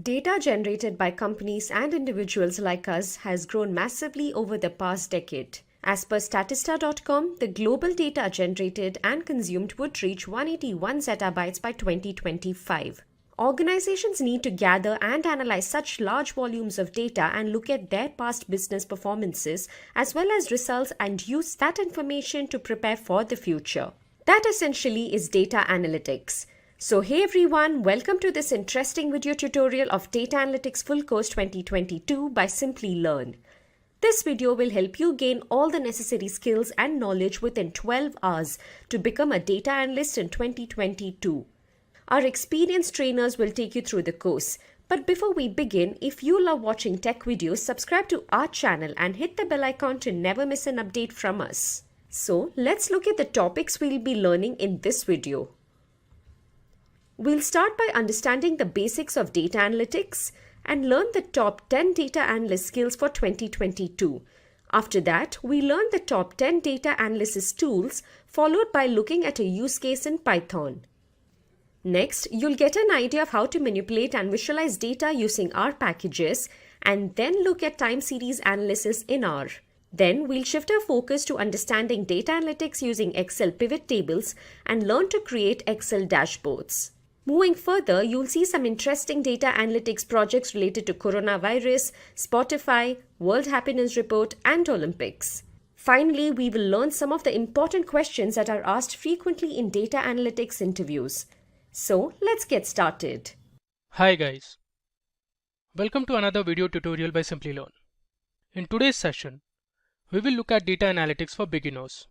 Data generated by companies and individuals like us has grown massively over the past decade. As per Statista.com, the global data generated and consumed would reach 181 zettabytes by 2025. Organizations need to gather and analyze such large volumes of data and look at their past business performances as well as results and use that information to prepare for the future. That essentially is data analytics. So hey everyone, welcome to this interesting video tutorial of Data Analytics Full Course 2022 by Simplilearn. This video will help you gain all the necessary skills and knowledge within 12 hours to become a data analyst in 2022. Our experienced trainers will take you through the course. But before we begin, if you love watching tech videos, subscribe to our channel and hit the bell icon to never miss an update from us. So let's look at the topics we'll be learning in this video. We'll start by understanding the basics of data analytics and learn the top 10 data analyst skills for 2022. After that, we learn the top 10 data analysis tools, followed by looking at a use case in Python. Next, you'll get an idea of how to manipulate and visualize data using R packages, and then look at time series analysis in R. Then we'll shift our focus to understanding data analytics using Excel pivot tables and learn to create Excel dashboards. Moving further, you'll see some interesting data analytics projects related to coronavirus, Spotify, World Happiness Report, and Olympics. Finally, we will learn some of the important questions that are asked frequently in data analytics interviews. So, let's get started. Hi guys. Welcome to another video tutorial by Simplilearn. In today's session, we will look at data analytics for beginners.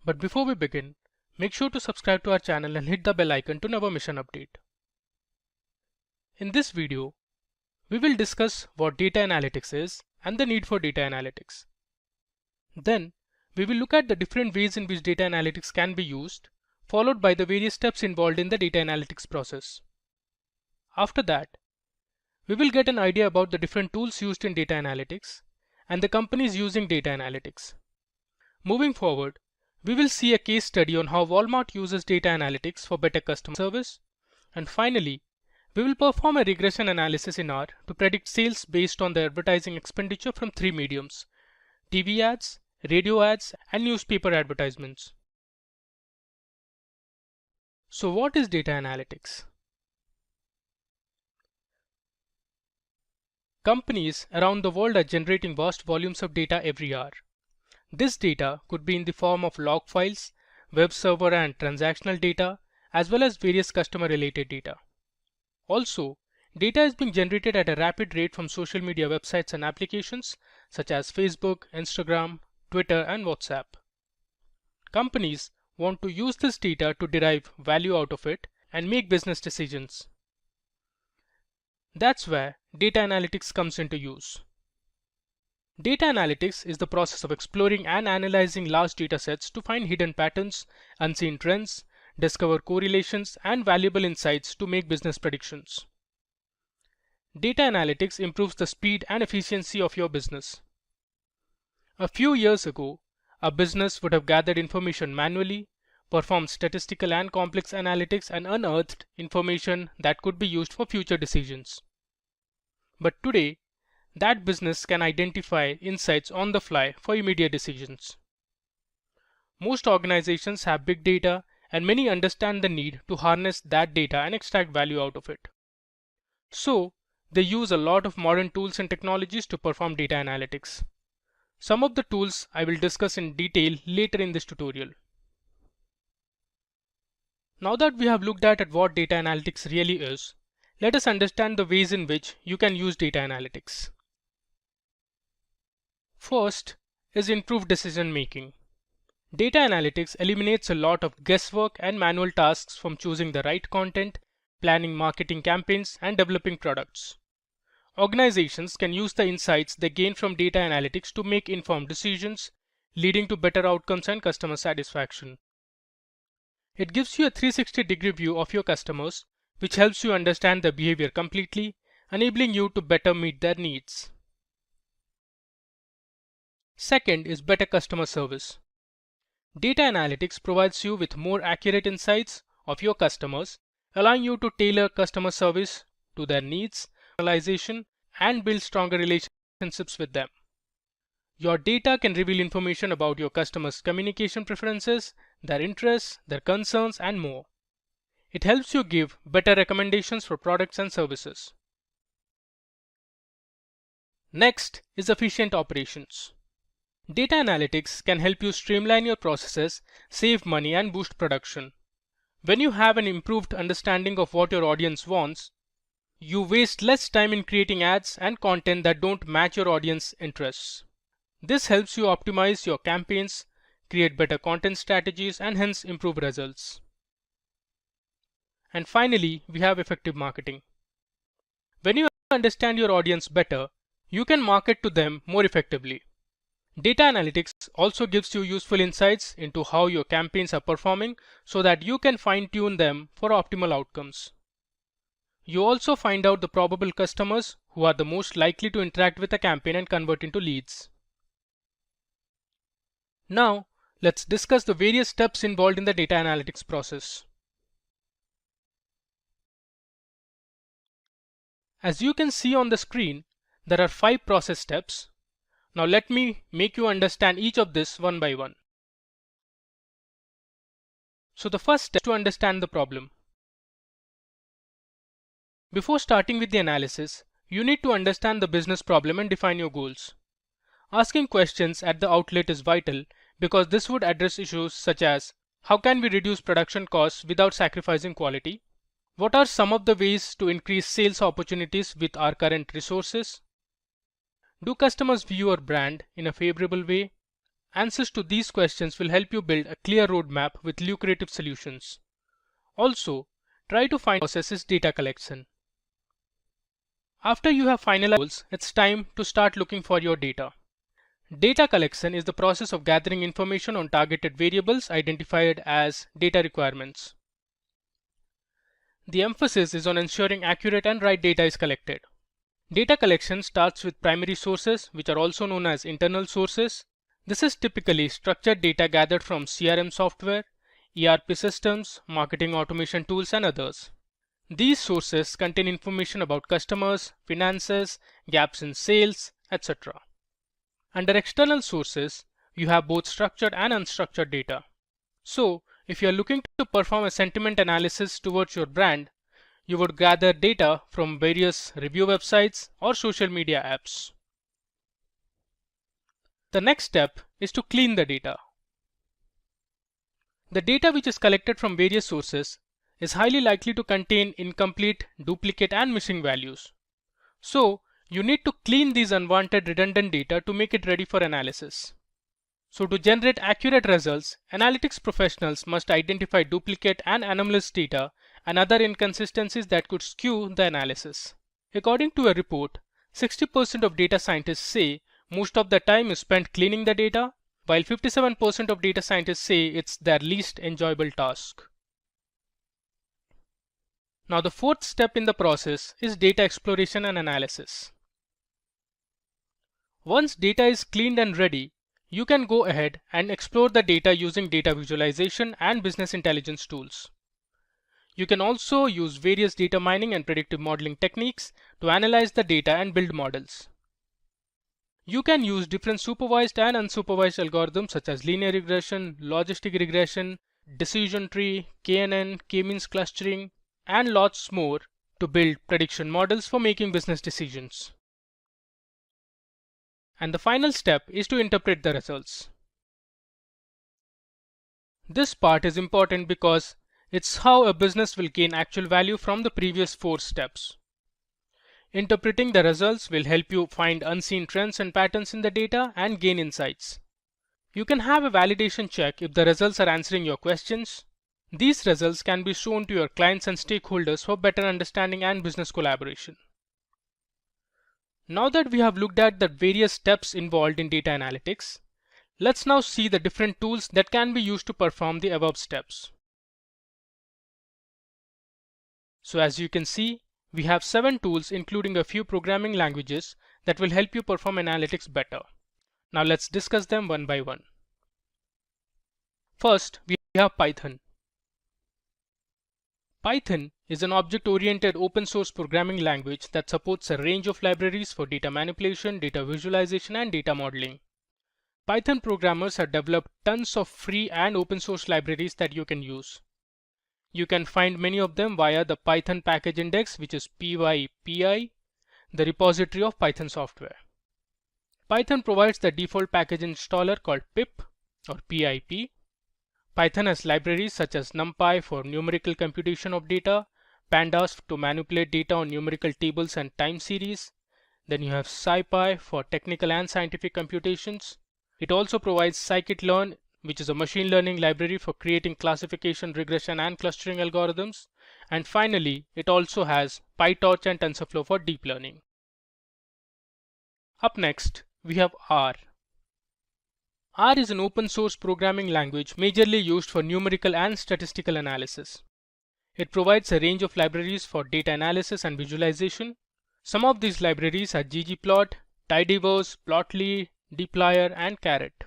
But before we begin, make sure to subscribe to our channel and hit the bell icon to never miss an update. In this video, we will discuss what data analytics is and the need for data analytics. Then, we will look at the different ways in which data analytics can be used, followed by the various steps involved in the data analytics process. After that, we will get an idea about the different tools used in data analytics and the companies using data analytics. Moving forward, we will see a case study on how Walmart uses data analytics for better customer service. And finally, we will perform a regression analysis in R to predict sales based on the advertising expenditure from three mediums: TV ads, radio ads, and newspaper advertisements. So what is data analytics? Companies around the world are generating vast volumes of data every hour. This data could be in the form of log files, web server and transactional data, as well as various customer-related data. Also, data is being generated at a rapid rate from social media websites and applications such as Facebook, Instagram, Twitter, and WhatsApp. Companies want to use this data to derive value out of it and make business decisions. That's where data analytics comes into use. Data analytics is the process of exploring and analyzing large data sets to find hidden patterns, unseen trends, discover correlations, and valuable insights to make business predictions. Data analytics improves the speed and efficiency of your business. A few years ago, a business would have gathered information manually, performed statistical and complex analytics, and unearthed information that could be used for future decisions. But today, that business can identify insights on the fly for immediate decisions. Most organizations have big data, and many understand the need to harness that data and extract value out of it. So, they use a lot of modern tools and technologies to perform data analytics. Some of the tools I will discuss in detail later in this tutorial. Now that we have looked at what data analytics really is, let us understand the ways in which you can use data analytics. First is improved decision making. Data analytics eliminates a lot of guesswork and manual tasks from choosing the right content, planning marketing campaigns, and developing products. Organizations can use the insights they gain from data analytics to make informed decisions, leading to better outcomes and customer satisfaction. It gives you a 360-degree view of your customers, which helps you understand their behavior completely, enabling you to better meet their needs. Second is better customer service. Data analytics provides you with more accurate insights of your customers, allowing you to tailor customer service to their needs personalization and build stronger relationships with them. Your data can reveal information about your customers' communication preferences, their interests, their concerns, and more. It helps you give better recommendations for products and services. Next is efficient operations. Data analytics can help you streamline your processes, save money, and boost production. When you have an improved understanding of what your audience wants, you waste less time in creating ads and content that don't match your audience interests. This helps you optimize your campaigns, create better content strategies, and hence improve results. And finally, we have effective marketing. When you understand your audience better, you can market to them more effectively. Data analytics also gives you useful insights into how your campaigns are performing so that you can fine-tune them for optimal outcomes. You also find out the probable customers who are the most likely to interact with a campaign and convert into leads. Now, let's discuss the various steps involved in the data analytics process. As you can see on the screen, there are 5 process steps. Now let me make you understand each of this one by one. So the first step is to understand the problem. Before starting with the analysis, you need to understand the business problem and define your goals. Asking questions at the outlet is vital because this would address issues such as how can we reduce production costs without sacrificing quality? What are some of the ways to increase sales opportunities with our current resources? Do customers view your brand in a favorable way? Answers to these questions will help you build a clear roadmap with lucrative solutions. Also, try to find processes data collection. After you have finalized goals, it's time to start looking for your data. Data collection is the process of gathering information on targeted variables identified as data requirements. The emphasis is on ensuring accurate and right data is collected. Data collection starts with primary sources, which are also known as internal sources. This is typically structured data gathered from CRM software, ERP systems, marketing automation tools, and others. These sources contain information about customers, finances, gaps in sales, etc. Under external sources, you have both structured and unstructured data. So, if you are looking to perform a sentiment analysis towards your brand, you would gather data from various review websites or social media apps. The next step is to clean the data. The data which is collected from various sources is highly likely to contain incomplete, duplicate, and missing values. So, you need to clean these unwanted redundant data to make it ready for analysis. So to generate accurate results, analytics professionals must identify duplicate and anomalous data and other inconsistencies that could skew the analysis. According to a report, 60% of data scientists say most of the time is spent cleaning the data, while 57% of data scientists say it's their least enjoyable task. Now the fourth step in the process is data exploration and analysis. Once data is cleaned and ready, you can go ahead and explore the data using data visualization and business intelligence tools. You can also use various data mining and predictive modeling techniques to analyze the data and build models. You can use different supervised and unsupervised algorithms such as linear regression, logistic regression, decision tree, KNN, k-means clustering, and lots more to build prediction models for making business decisions. And the final step is to interpret the results. This part is important because it's how a business will gain actual value from the previous 4 steps. Interpreting the results will help you find unseen trends and patterns in the data and gain insights. You can have a validation check if the results are answering your questions. These results can be shown to your clients and stakeholders for better understanding and business collaboration. Now that we have looked at the various steps involved in data analytics, let's now see the different tools that can be used to perform the above steps. So as you can see, we have 7 tools including a few programming languages that will help you perform analytics better. Now let's discuss them one by one. First, we have Python. Python is an object-oriented open-source programming language that supports a range of libraries for data manipulation, data visualization, and data modeling. Python programmers have developed tons of free and open-source libraries that you can use. You can find many of them via the Python package index, which is pypi, the repository of Python software. Python provides the default package installer called pip or pip. Python has libraries such as NumPy for numerical computation of data, pandas to manipulate data on numerical tables and time series. Then you have SciPy for technical and scientific computations. It also provides scikit-learn, which is a machine learning library for creating classification, regression, and clustering algorithms. And finally, it also has PyTorch and TensorFlow for deep learning. Up next, we have R. R is an open source programming language majorly used for numerical and statistical analysis. It provides a range of libraries for data analysis and visualization. Some of these libraries are ggplot, tidyverse, plotly, dplyr, and caret.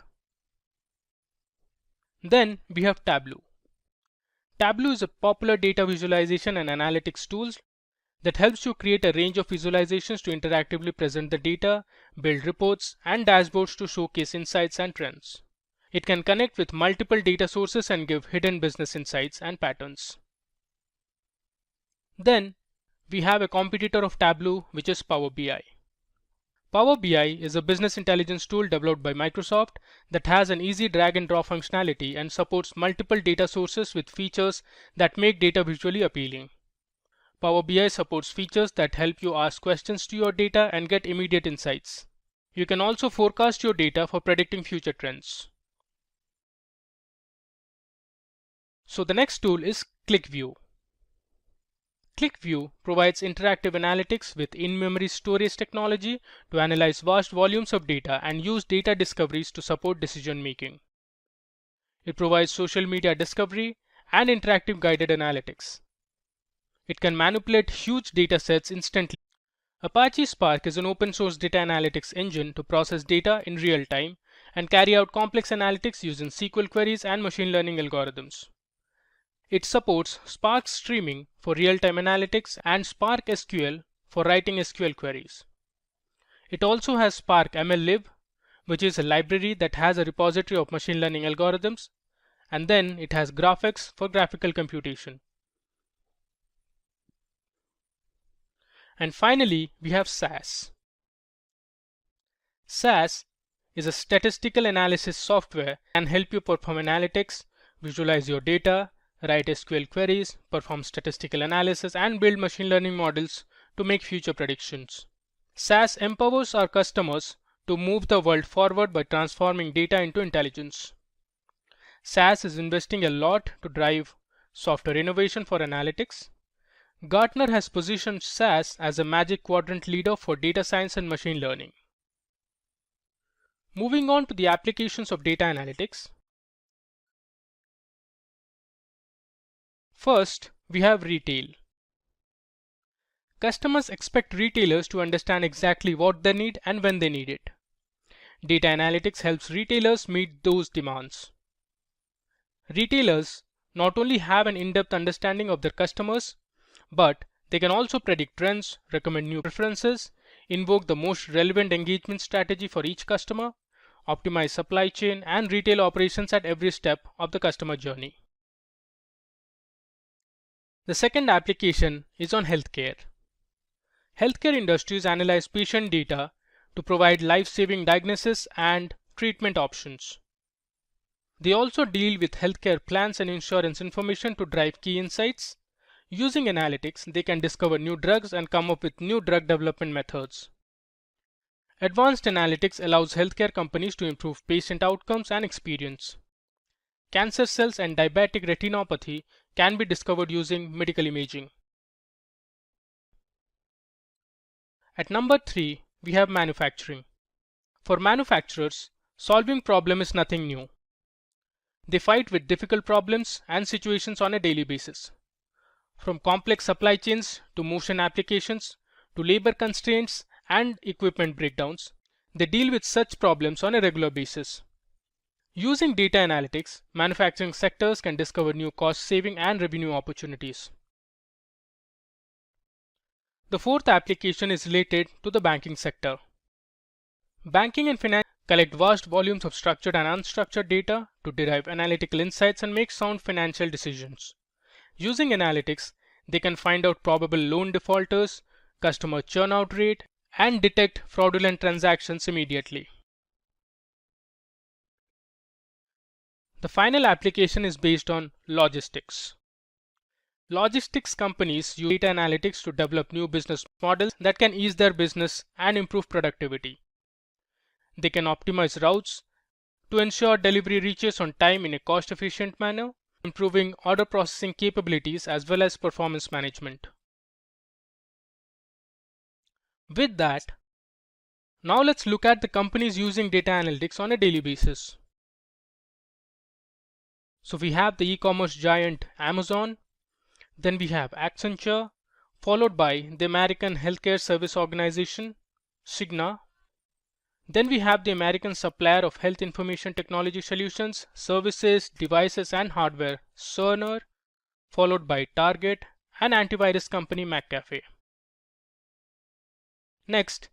Then we have Tableau. Tableau is a popular data visualization and analytics tool that helps you create a range of visualizations to interactively present the data, build reports, and dashboards to showcase insights and trends. It can connect with multiple data sources and give hidden business insights and patterns. Then we have a competitor of Tableau, which is Power BI. Power BI is a business intelligence tool developed by Microsoft that has an easy drag and drop functionality and supports multiple data sources with features that make data visually appealing. Power BI supports features that help you ask questions to your data and get immediate insights. You can also forecast your data for predicting future trends. So the next tool is QlikView. QlikView provides interactive analytics with in-memory storage technology to analyze vast volumes of data and use data discoveries to support decision making. It provides social media discovery and interactive guided analytics. It can manipulate huge data sets instantly. Apache Spark is an open source data analytics engine to process data in real time and carry out complex analytics using SQL queries and machine learning algorithms. It supports Spark Streaming for real-time analytics and Spark SQL for writing SQL queries. It also has Spark MLlib, which is a library that has a repository of machine learning algorithms, and then it has GraphX for graphical computation. And finally, we have SAS. SAS is a statistical analysis software that can help you perform analytics, visualize your data, write SQL queries, perform statistical analysis, and build machine learning models to make future predictions. SAS empowers our customers to move the world forward by transforming data into intelligence. SAS is investing a lot to drive software innovation for analytics. Gartner has positioned SAS as a Magic Quadrant leader for data science and machine learning. Moving on to the applications of data analytics. First, we have retail. Customers expect retailers to understand exactly what they need and when they need it. Data analytics helps retailers meet those demands. Retailers not only have an in-depth understanding of their customers, but they can also predict trends, recommend new preferences, invoke the most relevant engagement strategy for each customer, optimize supply chain and retail operations at every step of the customer journey. The second application is on healthcare. Healthcare industries analyze patient data to provide life-saving diagnosis and treatment options. They also deal with healthcare plans and insurance information to drive key insights. Using analytics, they can discover new drugs and come up with new drug development methods. Advanced analytics allows healthcare companies to improve patient outcomes and experience. Cancer cells and diabetic retinopathy can be discovered using medical imaging. At number 3, we have manufacturing. For manufacturers, solving problem is nothing new. They fight with difficult problems and situations on a daily basis. From complex supply chains to motion applications to labor constraints and equipment breakdowns, they deal with such problems on a regular basis. Using data analytics, manufacturing sectors can discover new cost-saving and revenue opportunities. The fourth application is related to the banking sector. Banking and finance collect vast volumes of structured and unstructured data to derive analytical insights and make sound financial decisions. Using analytics, they can find out probable loan defaulters, customer churn-out rate, and detect fraudulent transactions immediately. The final application is based on logistics. Logistics companies use data analytics to develop new business models that can ease their business and improve productivity. They can optimize routes to ensure delivery reaches on time in a cost-efficient manner, improving order processing capabilities as well as performance management. With that, now let's look at the companies using data analytics on a daily basis. So we have the e-commerce giant Amazon, then we have Accenture, followed by the American Healthcare Service Organization, Cigna. Then we have the American supplier of health information technology solutions, services, devices and hardware, Cerner, followed by Target and antivirus company McAfee. Next,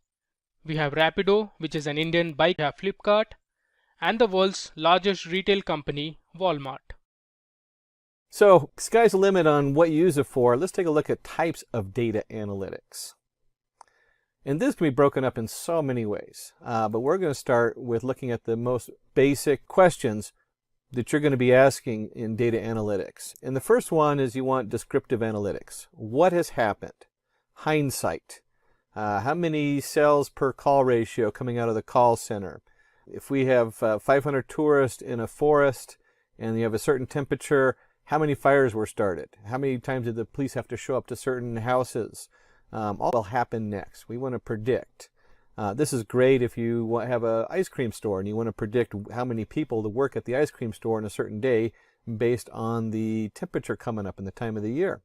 we have Rapido, which is an Indian bike, we have Flipkart, and the world's largest retail company, Walmart. So, sky's the limit on what you use it for. Let's take a look at types of data analytics. And this can be broken up in so many ways, but we're going to start with looking at the most basic questions that you're going to be asking in data analytics. And the first one is you want descriptive analytics. What has happened? Hindsight. How many sales per call ratio coming out of the call center? If we have 500 tourists in a forest and you have a certain temperature, how many fires were started? How many times did the police have to show up to certain houses? All will happen next. We want to predict. This is great if you have an ice cream store and you want to predict how many people to work at the ice cream store on a certain day based on the temperature coming up and the time of the year.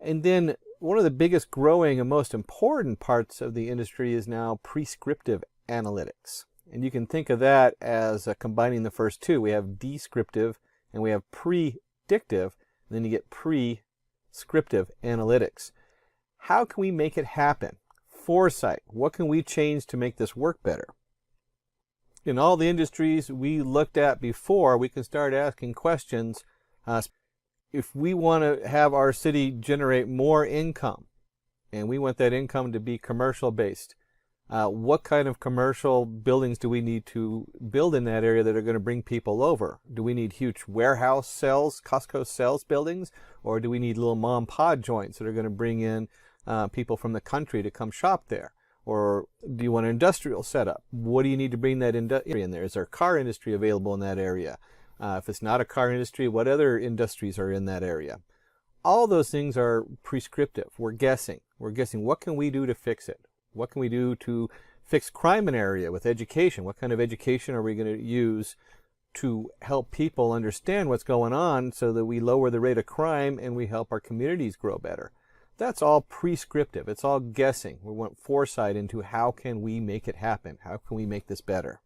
And then one of the biggest growing and most important parts of the industry is now prescriptive analytics. And you can think of that as combining the first two. We have descriptive and we have predictive, and then you get prescriptive analytics. How can we make it happen? Foresight. What can we change to make this work better? In all the industries we looked at before, we can start asking questions. If we want to have our city generate more income, and we want that income to be commercial based, what kind of commercial buildings do we need to build in that area that are going to bring people over? Do we need huge warehouse cells, Costco sales buildings, or do we need little mom and pop joints that are going to bring in people from the country to come shop there? Or do you want an industrial setup? What do you need to bring that industry in there? Is there a car industry available in that area? If it's not a car industry, what other industries are in that area? All those things are prescriptive. We're guessing. We're guessing what can we do to fix it? What can we do to fix crime in an area with education? What kind of education are we going to use to help people understand what's going on so that we lower the rate of crime and we help our communities grow better? That's all prescriptive. It's all guessing. We want foresight into how can we make it happen? How can we make this better?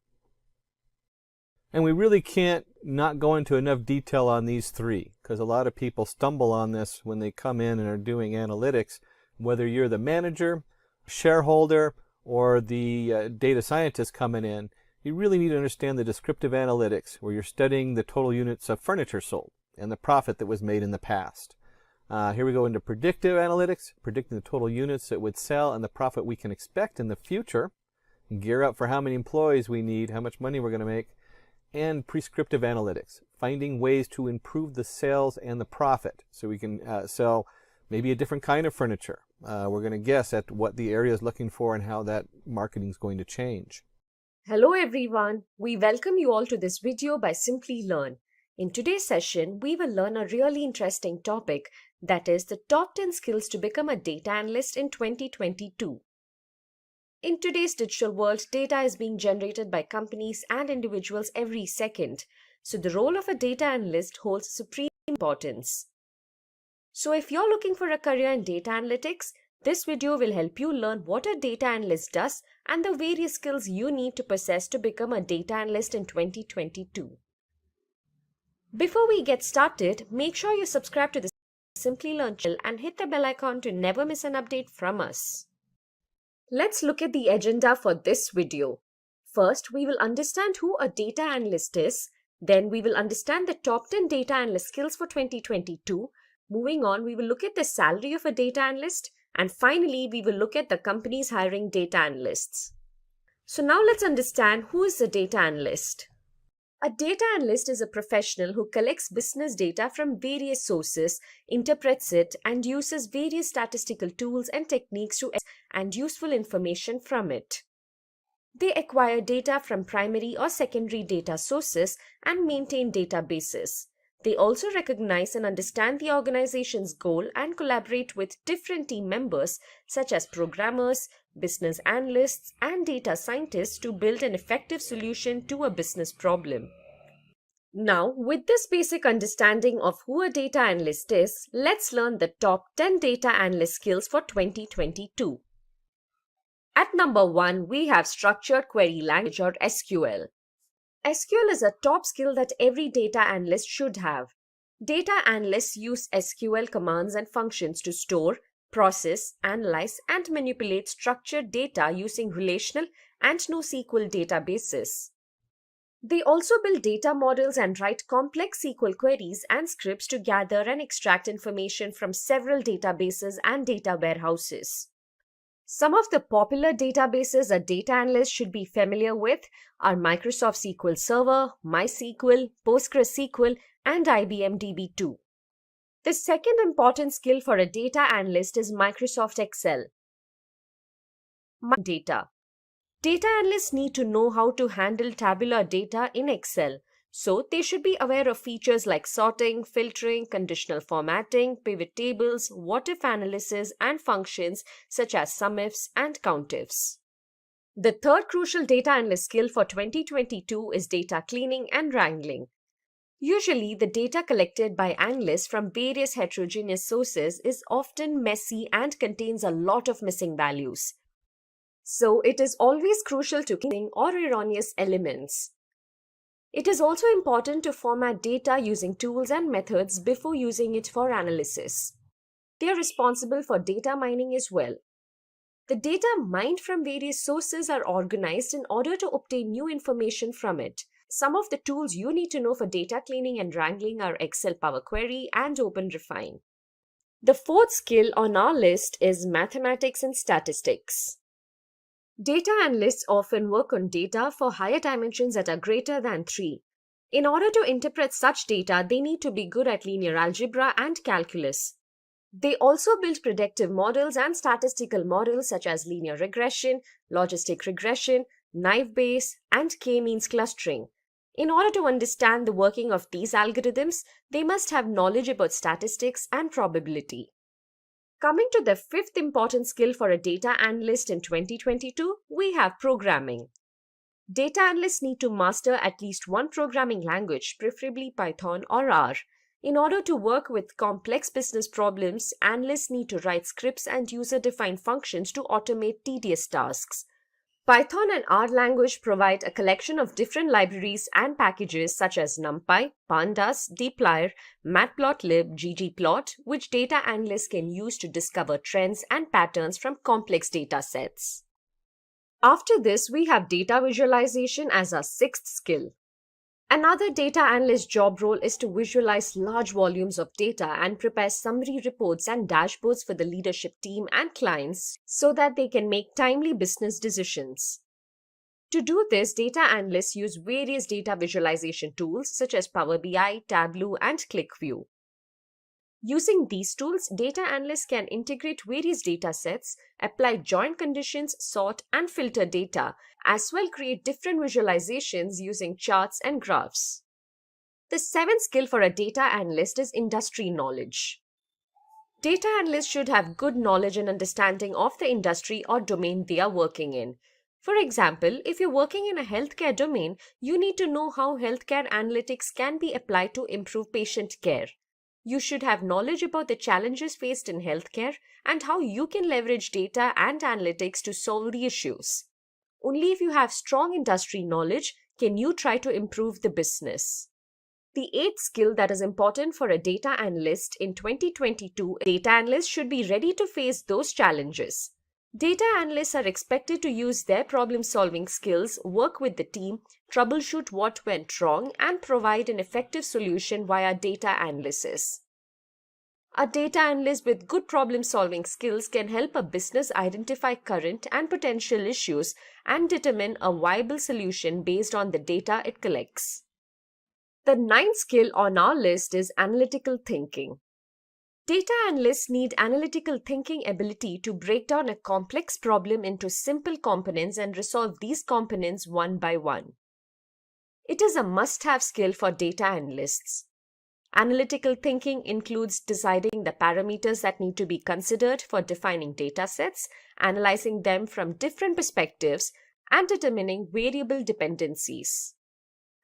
And we really can't not go into enough detail on these three, because a lot of people stumble on this when they come in and are doing analytics. Whether you're the manager, shareholder, or the data scientist coming in, you really need to understand the descriptive analytics, where you're studying the total units of furniture sold and the profit that was made in the past. Here we go into predictive analytics, predicting the total units that would sell and the profit we can expect in the future, gear up for how many employees we need, how much money we're going to make, and prescriptive analytics, finding ways to improve the sales and the profit so we can sell maybe a different kind of furniture. We're going to guess at what the area is looking for and how that marketing is going to change. Hello everyone, we welcome you all to this video by Simplilearn. In today's session, we will learn a really interesting topic, that is the top 10 skills to become a data analyst in 2022. In today's digital world, data is being generated by companies and individuals every second, so the role of a data analyst holds supreme importance. So if you're looking for a career in data analytics, this video will help you learn what a data analyst does and the various skills you need to possess to become a data analyst in 2022. Before we get started, make sure you subscribe to this Simplilearn channel and hit the bell icon to never miss an update from us. Let's look at the agenda for this video. First, we will understand who a data analyst is. Then we will understand the top 10 data analyst skills for 2022. Moving on, we will look at the salary of a data analyst. And finally, we will look at the companies hiring data analysts. So now let's understand who is a data analyst. A data analyst is a professional who collects business data from various sources, interprets it, and uses various statistical tools and techniques to and useful information from it. They acquire data from primary or secondary data sources and maintain databases. They also recognize and understand the organization's goal and collaborate with different team members such as programmers, business analysts, and data scientists to build an effective solution to a business problem. Now, with this basic understanding of who a data analyst is, let's learn the top 10 data analyst skills for 2022. At number 1, we have Structured Query Language or SQL. SQL is a top skill that every data analyst should have. Data analysts use SQL commands and functions to store, process, analyze, and manipulate structured data using relational and NoSQL databases. They also build data models and write complex SQL queries and scripts to gather and extract information from several databases and data warehouses. Some of the popular databases a data analyst should be familiar with are Microsoft SQL Server, MySQL, PostgreSQL, and IBM DB2. The second important skill for a data analyst is Microsoft Excel. Data. Data analysts need to know how to handle tabular data in Excel. So, they should be aware of features like sorting, filtering, conditional formatting, pivot tables, what-if analysis, and functions such as SUMIFs and COUNTIFs. The third crucial data analyst skill for 2022 is data cleaning and wrangling. Usually, the data collected by analysts from various heterogeneous sources is often messy and contains a lot of missing values. So, it is always crucial to clean or erroneous elements. It is also important to format data using tools and methods before using it for analysis. They are responsible for data mining as well. The data mined from various sources are organized in order to obtain new information from it. Some of the tools you need to know for data cleaning and wrangling are Excel Power Query and OpenRefine. The fourth skill on our list is mathematics and statistics. Data analysts often work on data for higher dimensions that are greater than 3. In order to interpret such data, they need to be good at linear algebra and calculus. They also build predictive models and statistical models such as linear regression, logistic regression, naive Bayes, and k-means clustering. In order to understand the working of these algorithms, they must have knowledge about statistics and probability. Coming to the fifth important skill for a data analyst in 2022, we have programming. Data analysts need to master at least one programming language, preferably Python or R. In order to work with complex business problems, analysts need to write scripts and user-defined functions to automate tedious tasks. Python and R language provide a collection of different libraries and packages such as NumPy, Pandas, dplyr, matplotlib, ggplot, which data analysts can use to discover trends and patterns from complex data sets. After this, we have data visualization as our sixth skill. Another data analyst job role is to visualize large volumes of data and prepare summary reports and dashboards for the leadership team and clients so that they can make timely business decisions. To do this, data analysts use various data visualization tools such as Power BI, Tableau, and QlikView. Using these tools, data analysts can integrate various data sets, apply joint conditions, sort and filter data, as well create different visualizations using charts and graphs. The seventh skill for a data analyst is industry knowledge. Data analysts should have good knowledge and understanding of the industry or domain they are working in. For example, if you're working in a healthcare domain, you need to know how healthcare analytics can be applied to improve patient care. You should have knowledge about the challenges faced in healthcare and how you can leverage data and analytics to solve the issues. Only if you have strong industry knowledge can you try to improve the business. The eighth skill that is important for a data analyst in 2022, data analysts should be ready to face those challenges. Data analysts are expected to use their problem-solving skills, work with the team, troubleshoot what went wrong, and provide an effective solution via data analysis. A data analyst with good problem-solving skills can help a business identify current and potential issues and determine a viable solution based on the data it collects. The ninth skill on our list is analytical thinking. Data analysts need analytical thinking ability to break down a complex problem into simple components and resolve these components one by one. It is a must-have skill for data analysts. Analytical thinking includes deciding the parameters that need to be considered for defining data sets, analyzing them from different perspectives, and determining variable dependencies.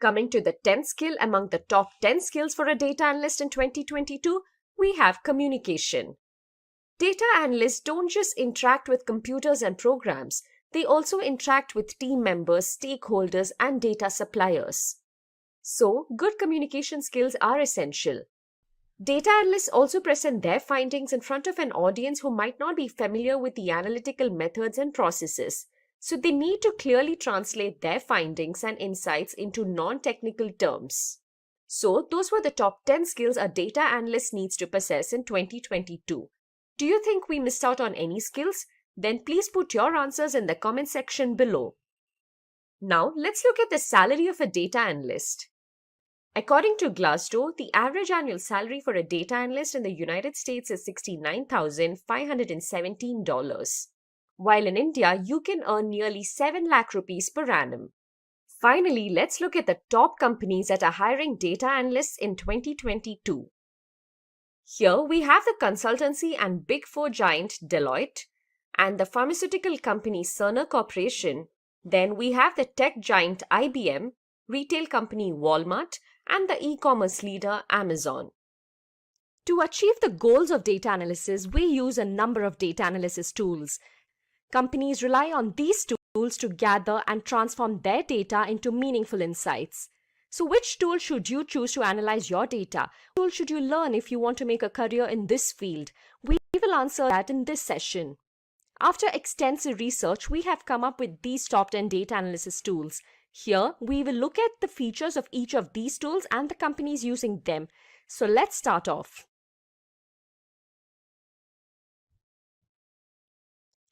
Coming to the 10th skill among the top 10 skills for a data analyst in 2022, we have communication. Data analysts don't just interact with computers and programs, they also interact with team members, stakeholders, and data suppliers. So, good communication skills are essential. Data analysts also present their findings in front of an audience who might not be familiar with the analytical methods and processes, so they need to clearly translate their findings and insights into non-technical terms. So, those were the top 10 skills a data analyst needs to possess in 2022. Do you think we missed out on any skills? Then please put your answers in the comment section below. Now, let's look at the salary of a data analyst. According to Glassdoor, the average annual salary for a data analyst in the United States is $69,517, while in India, you can earn nearly 7 lakh rupees per annum. Finally, let's look at the top companies that are hiring data analysts in 2022. Here, we have the consultancy and Big Four giant Deloitte and the pharmaceutical company Cerner Corporation. Then we have the tech giant IBM, retail company Walmart, and the e-commerce leader Amazon. To achieve the goals of data analysis, we use a number of data analysis tools. Companies rely on these tools to gather and transform their data into meaningful insights. So which tool should you choose to analyze your data? What tool should you learn if you want to make a career in this field? We will answer that in this session. After extensive research, we have come up with these top 10 data analysis tools. Here, we will look at the features of each of these tools and the companies using them. So let's start off.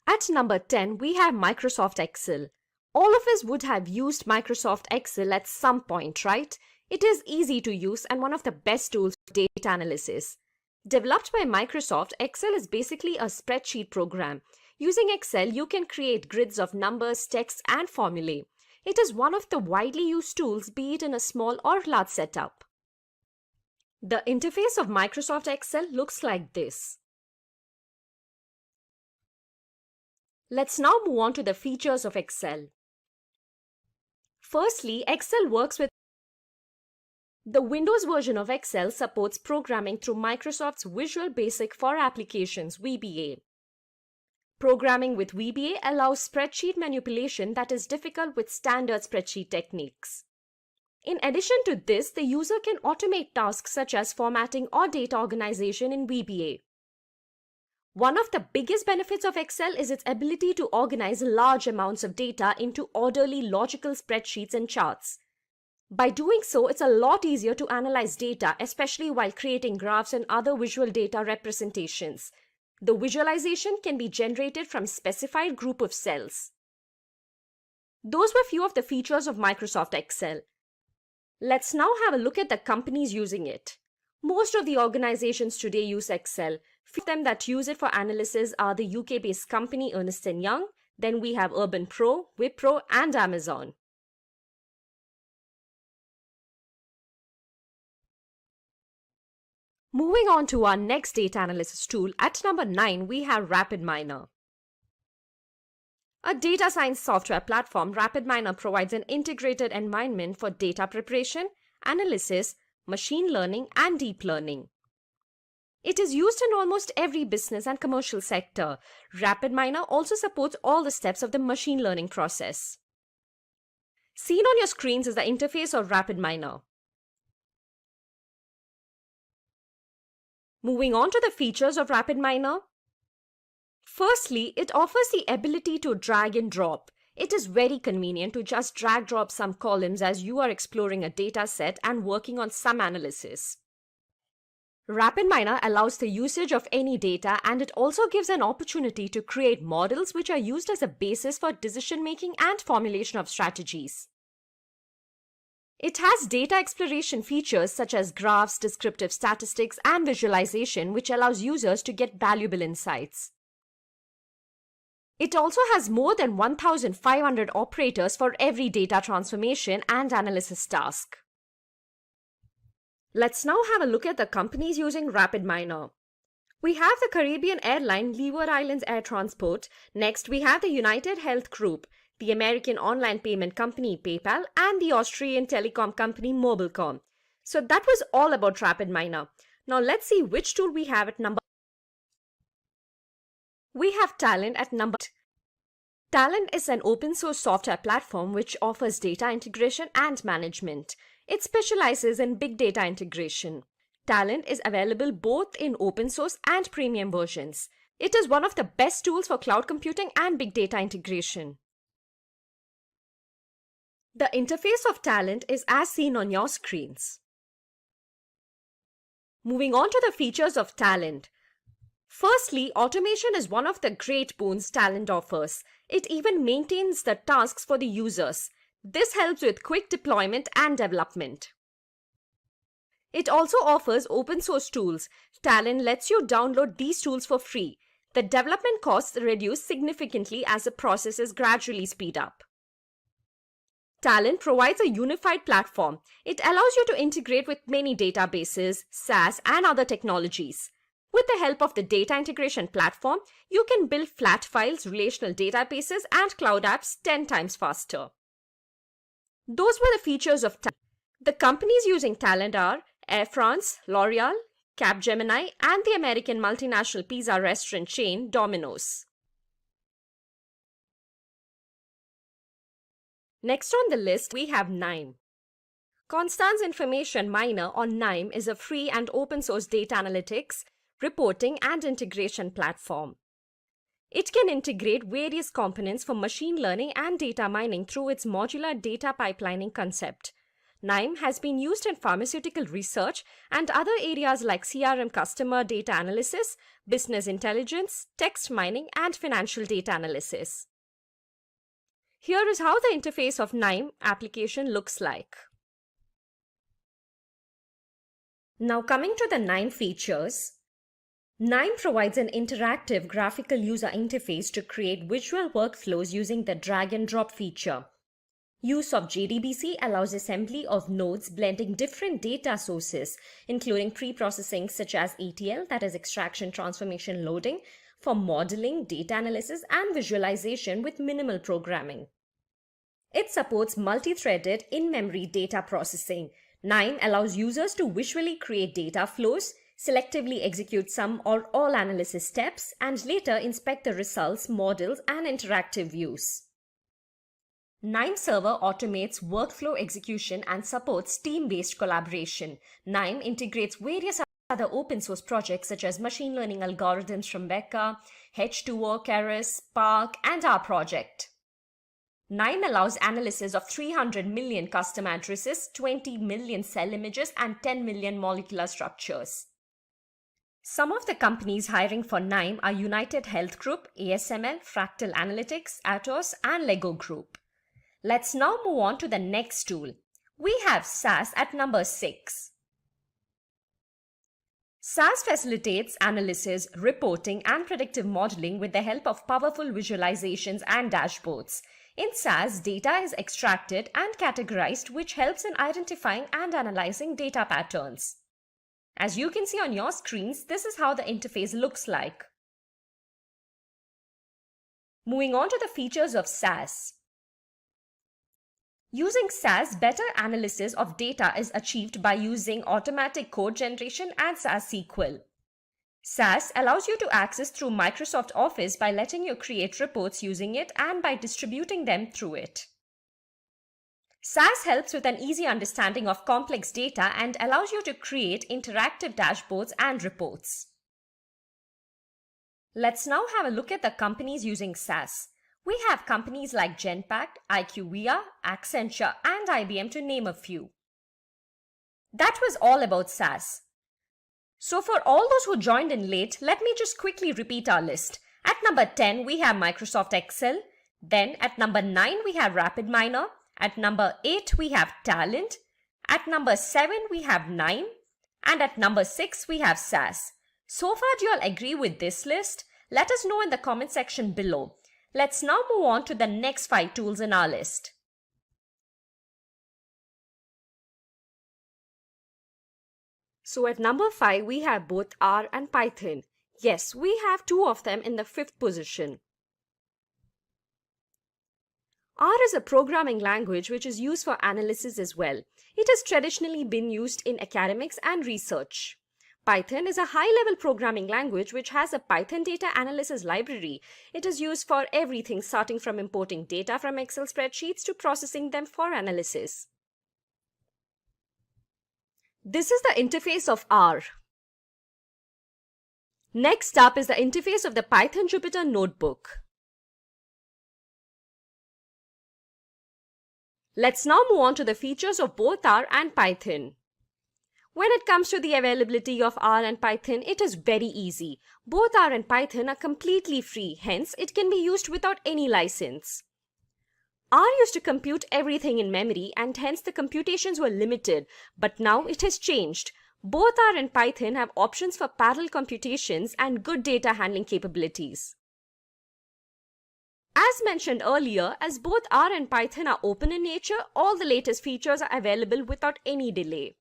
At number 10, we have Microsoft Excel. All of us would have used Microsoft Excel at some point, right? It is easy to use and one of the best tools for data analysis. Developed by Microsoft, Excel is basically a spreadsheet program. Using Excel, you can create grids of numbers, text, and formulae. It is one of the widely used tools, be it in a small or large setup. The interface of Microsoft Excel looks like this. Let's now move on to the features of Excel. Firstly, Excel works with the Windows version of Excel supports programming through Microsoft's Visual Basic for Applications (VBA). Programming with VBA allows spreadsheet manipulation that is difficult with standard spreadsheet techniques. In addition to this, the user can automate tasks such as formatting or data organization in VBA. One of the biggest benefits of Excel is its ability to organize large amounts of data into orderly, logical spreadsheets and charts. By doing so, it's a lot easier to analyze data, especially while creating graphs and other visual data representations. The visualization can be generated from a specified group of cells. Those were few of the features of Microsoft Excel. Let's now have a look at the companies using it. Most of the organizations today use Excel. Few of them that use it for analysis are the UK-based company Ernst & Young. Then we have Urban Pro, Wipro, and Amazon. Moving on to our next data analysis tool, at number 9, we have RapidMiner. A data science software platform, RapidMiner provides an integrated environment for data preparation, analysis, machine learning, and deep learning. It is used in almost every business and commercial sector. RapidMiner also supports all the steps of the machine learning process. Seen on your screens is the interface of RapidMiner. Moving on to the features of RapidMiner. Firstly, it offers the ability to drag and drop. It is very convenient to just drag drop some columns as you are exploring a data set and working on some analysis. RapidMiner allows the usage of any data, and it also gives an opportunity to create models which are used as a basis for decision making and formulation of strategies. It has data exploration features such as graphs, descriptive statistics, and visualization, which allows users to get valuable insights. It also has more than 1,500 operators for every data transformation and analysis task. Let's now have a look at the companies using RapidMiner. We have the Caribbean airline Leeward Islands Air Transport. Next, we have the United Health Group, the American online payment company PayPal, and the Austrian telecom company Mobilcom. So that was all about RapidMiner. Now let's see which tool we have at number. We have Talent at number. Talent is an open source software platform which offers data integration and management. It specializes in big data integration. Talent is available both in open source and premium versions. It is one of the best tools for cloud computing and big data integration. The interface of Talent is as seen on your screens. Moving on to the features of Talent. Firstly, automation is one of the great boons Talent offers. It even maintains the tasks for the users. This helps with quick deployment and development. It also offers open source tools. Talent lets you download these tools for free. The development costs reduce significantly as the processes gradually speed up. Talent provides a unified platform. It allows you to integrate with many databases, SaaS, and other technologies. With the help of the data integration platform, you can build flat files, relational databases, and cloud apps 10 times faster. Those were the features of Talent. The companies using Talent are Air France, L'Oreal, Capgemini, and the American multinational pizza restaurant chain Domino's. Next on the list, we have KNIME. Constance Information Miner on KNIME is a free and open source data analytics, reporting, and integration platform. It can integrate various components for machine learning and data mining through its modular data pipelining concept. KNIME has been used in pharmaceutical research and other areas like CRM customer data analysis, business intelligence, text mining, and financial data analysis. Here is how the interface of KNIME application looks like. Now coming to the KNIME features. KNIME provides an interactive graphical user interface to create visual workflows using the drag and drop feature. Use of JDBC allows assembly of nodes blending different data sources, including pre-processing such as ETL, that is extraction, transformation, loading, for modeling, data analysis, and visualization with minimal programming. It supports multi-threaded in-memory data processing. KNIME allows users to visually create data flows, selectively execute some or all analysis steps, and later inspect the results, models, and interactive views. KNIME Server automates workflow execution and supports team-based collaboration. KNIME integrates various other open source projects such as machine learning algorithms from Becker, H2O, Keras, Spark, and our project. KNIME allows analysis of 300 million custom addresses, 20 million cell images, and 10 million molecular structures. Some of the companies hiring for KNIME are United Health Group, ASML, Fractal Analytics, Atos, and Lego Group. Let's now move on to the next tool. We have SAS at number 6. SAS facilitates analysis, reporting, and predictive modeling with the help of powerful visualizations and dashboards. In SAS, data is extracted and categorized, which helps in identifying and analyzing data patterns. As you can see on your screens, this is how the interface looks like. Moving on to the features of SAS. Using SAS, better analysis of data is achieved by using automatic code generation and SAS SQL. SAS allows you to access through Microsoft Office by letting you create reports using it and by distributing them through it. SAS helps with an easy understanding of complex data and allows you to create interactive dashboards and reports. Let's now have a look at the companies using SAS. We have companies like Genpact, IQVIA, Accenture, and IBM to name a few. That was all about SAS. So for all those who joined in late, let me just quickly repeat our list. At number 10, we have Microsoft Excel. Then at number 9, we have RapidMiner. At number 8, we have Talent. At number 7, we have 9. And at number 6, we have SAS. So far, do you all agree with this list? Let us know in the comment section below. Let's now move on to the next 5 tools in our list. So at number 5, we have both R and Python. Yes, we have 2 of them in the 5th position. R is a programming language which is used for analysis as well. It has traditionally been used in academics and research. Python is a high-level programming language which has a Python data analysis library. It is used for everything starting from importing data from Excel spreadsheets to processing them for analysis. This is the interface of R. Next up is the interface of the Python Jupyter Notebook. Let's now move on to the features of both R and Python. When it comes to the availability of R and Python, it is very easy. Both R and Python are completely free, hence it can be used without any license. R used to compute everything in memory and hence the computations were limited, but now it has changed. Both R and Python have options for parallel computations and good data handling capabilities. As mentioned earlier, as both R and Python are open in nature, all the latest features are available without any delay.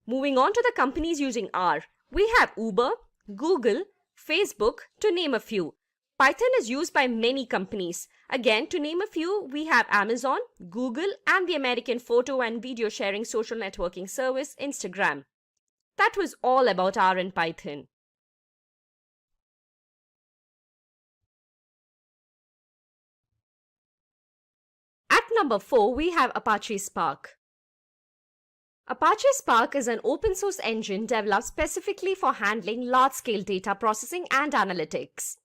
Moving on to the companies using R, we have Uber, Google, Facebook, to name a few. Python is used by many companies. Again, to name a few, we have Amazon, Google, and the American photo and video sharing social networking service, Instagram. That was all about R and Python. At number 4, we have Apache Spark. Apache Spark is an open source engine developed specifically for handling large-scale data processing and analytics.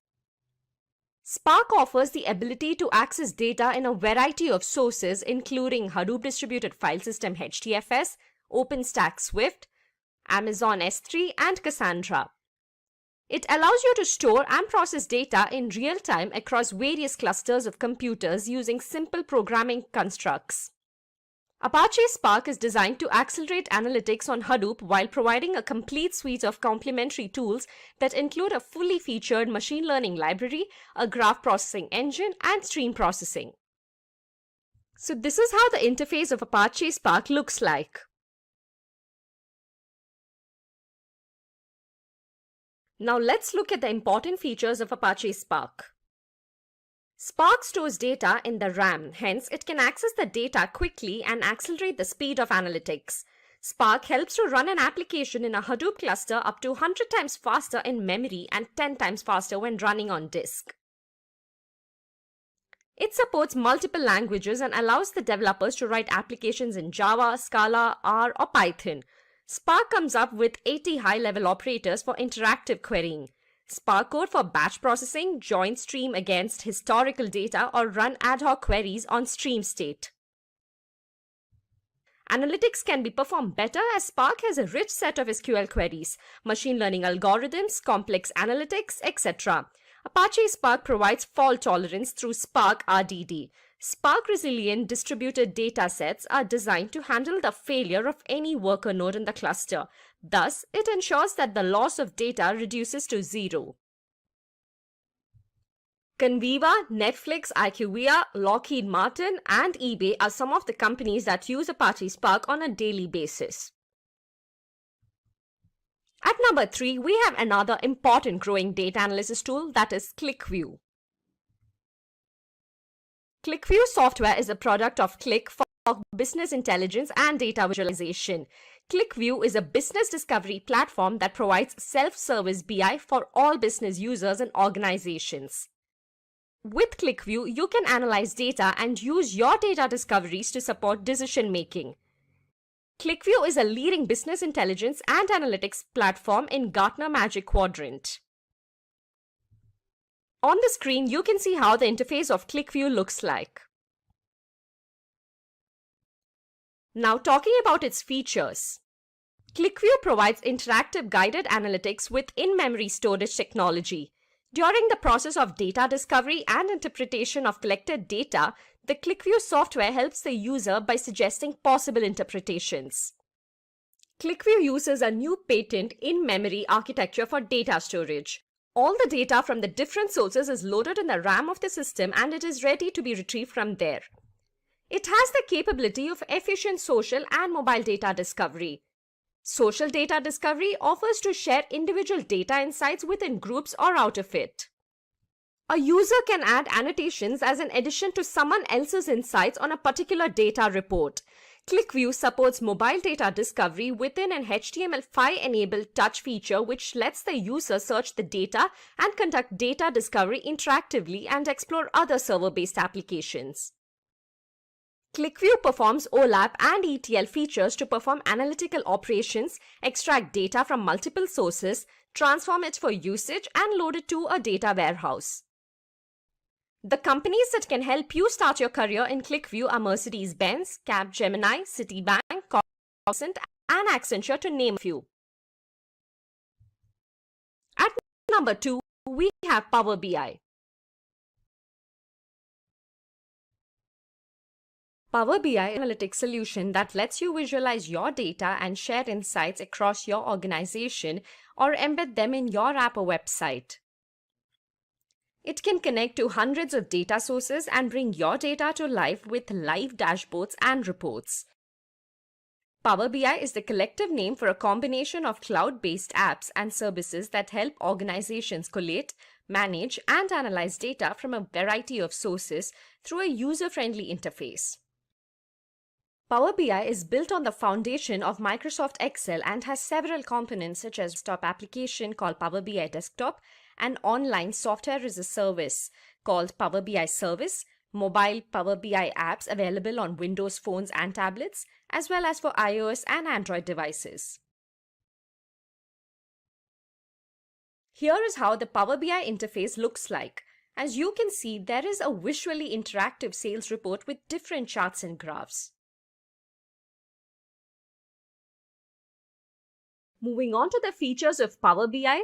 Spark offers the ability to access data in a variety of sources including Hadoop Distributed File System HDFS, OpenStack Swift, Amazon S3, and Cassandra. It allows you to store and process data in real time across various clusters of computers using simple programming constructs. Apache Spark is designed to accelerate analytics on Hadoop while providing a complete suite of complementary tools that include a fully featured machine learning library, a graph processing engine, and stream processing. So this is how the interface of Apache Spark looks like. Now let's look at the important features of Apache Spark. Spark stores data in the RAM, hence it can access the data quickly and accelerate the speed of analytics. Spark helps to run an application in a Hadoop cluster up to 100 times faster in memory and 10 times faster when running on disk. It supports multiple languages and allows the developers to write applications in Java, Scala, R, or Python. Spark comes up with 80 high-level operators for interactive querying. Spark code for batch processing, join stream against historical data, or run ad hoc queries on stream state. Analytics can be performed better as Spark has a rich set of SQL queries, machine learning algorithms, complex analytics, etc. Apache Spark provides fault tolerance through Spark RDD. Spark resilient distributed data sets are designed to handle the failure of any worker node in the cluster. Thus, it ensures that the loss of data reduces to 0. Conviva, Netflix, IQVIA, Lockheed Martin, and eBay are some of the companies that use Apache Spark on a daily basis. At number 3, we have another important growing data analysis tool, that is ClickView. ClickView software is a product of Qlik for business intelligence and data visualization. ClickView is a business discovery platform that provides self-service BI for all business users and organizations. With ClickView, you can analyze data and use your data discoveries to support decision making. ClickView is a leading business intelligence and analytics platform in Gartner Magic Quadrant. On the screen, you can see how the interface of ClickView looks like. Now talking about its features. ClickView provides interactive guided analytics with in-memory storage technology. During the process of data discovery and interpretation of collected data, the ClickView software helps the user by suggesting possible interpretations. ClickView uses a new patent in-memory architecture for data storage. All the data from the different sources is loaded in the RAM of the system and it is ready to be retrieved from there. It has the capability of efficient social and mobile data discovery. Social data discovery offers to share individual data insights within groups or out of it. A user can add annotations as an addition to someone else's insights on a particular data report. ClickView supports mobile data discovery within an HTML5-enabled touch feature which lets the user search the data and conduct data discovery interactively and explore other server-based applications. ClickView performs OLAP and ETL features to perform analytical operations, extract data from multiple sources, transform it for usage, and load it to a data warehouse. The companies that can help you start your career in ClickView are Mercedes-Benz, Capgemini, Citibank, Cognizant, and Accenture, to name a few. At number 2, we have Power BI. Power BI is an analytics solution that lets you visualize your data and share insights across your organization or embed them in your app or website. It can connect to hundreds of data sources and bring your data to life with live dashboards and reports. Power BI is the collective name for a combination of cloud-based apps and services that help organizations collate, manage, and analyze data from a variety of sources through a user-friendly interface. Power BI is built on the foundation of Microsoft Excel and has several components such as a desktop application called Power BI Desktop, an online software as a service called Power BI Service, mobile Power BI apps available on Windows phones and tablets, as well as for iOS and Android devices. Here is how the Power BI interface looks like. As you can see, there is a visually interactive sales report with different charts and graphs. Moving on to the features of Power BI.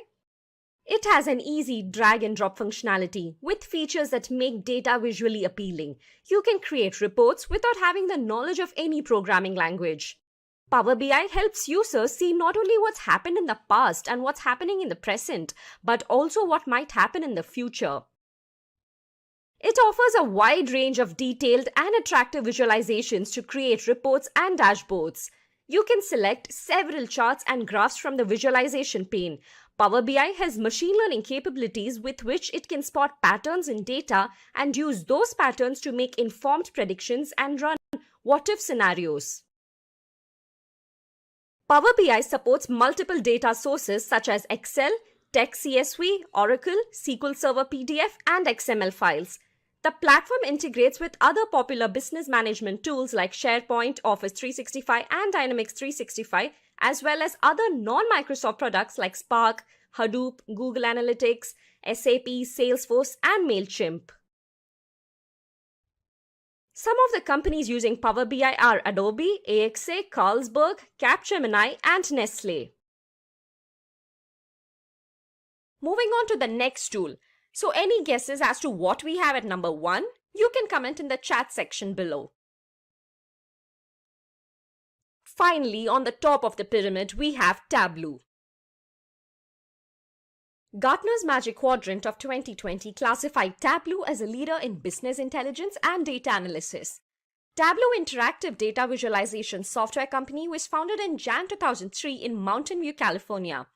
It has an easy drag and drop functionality with features that make data visually appealing. You can create reports without having the knowledge of any programming language. Power BI helps users see not only what's happened in the past and what's happening in the present, but also what might happen in the future. It offers a wide range of detailed and attractive visualizations to create reports and dashboards. You can select several charts and graphs from the visualization pane. Power BI has machine learning capabilities with which it can spot patterns in data and use those patterns to make informed predictions and run what-if scenarios. Power BI supports multiple data sources such as Excel, Text CSV, Oracle, SQL Server PDF, and XML files. The platform integrates with other popular business management tools like SharePoint, Office 365, and Dynamics 365, as well as other non-Microsoft products like Spark, Hadoop, Google Analytics, SAP, Salesforce, and MailChimp. Some of the companies using Power BI are Adobe, AXA, Carlsberg, Capgemini, and Nestle. Moving on to the next tool. So any guesses as to what we have at number 1? You can comment in the chat section below. Finally, on the top of the pyramid, we have Tableau. Gartner's Magic Quadrant of 2020 classified Tableau as a leader in business intelligence and data analysis. Tableau Interactive Data Visualization Software Company was founded in Jan 2003 in Mountain View, California.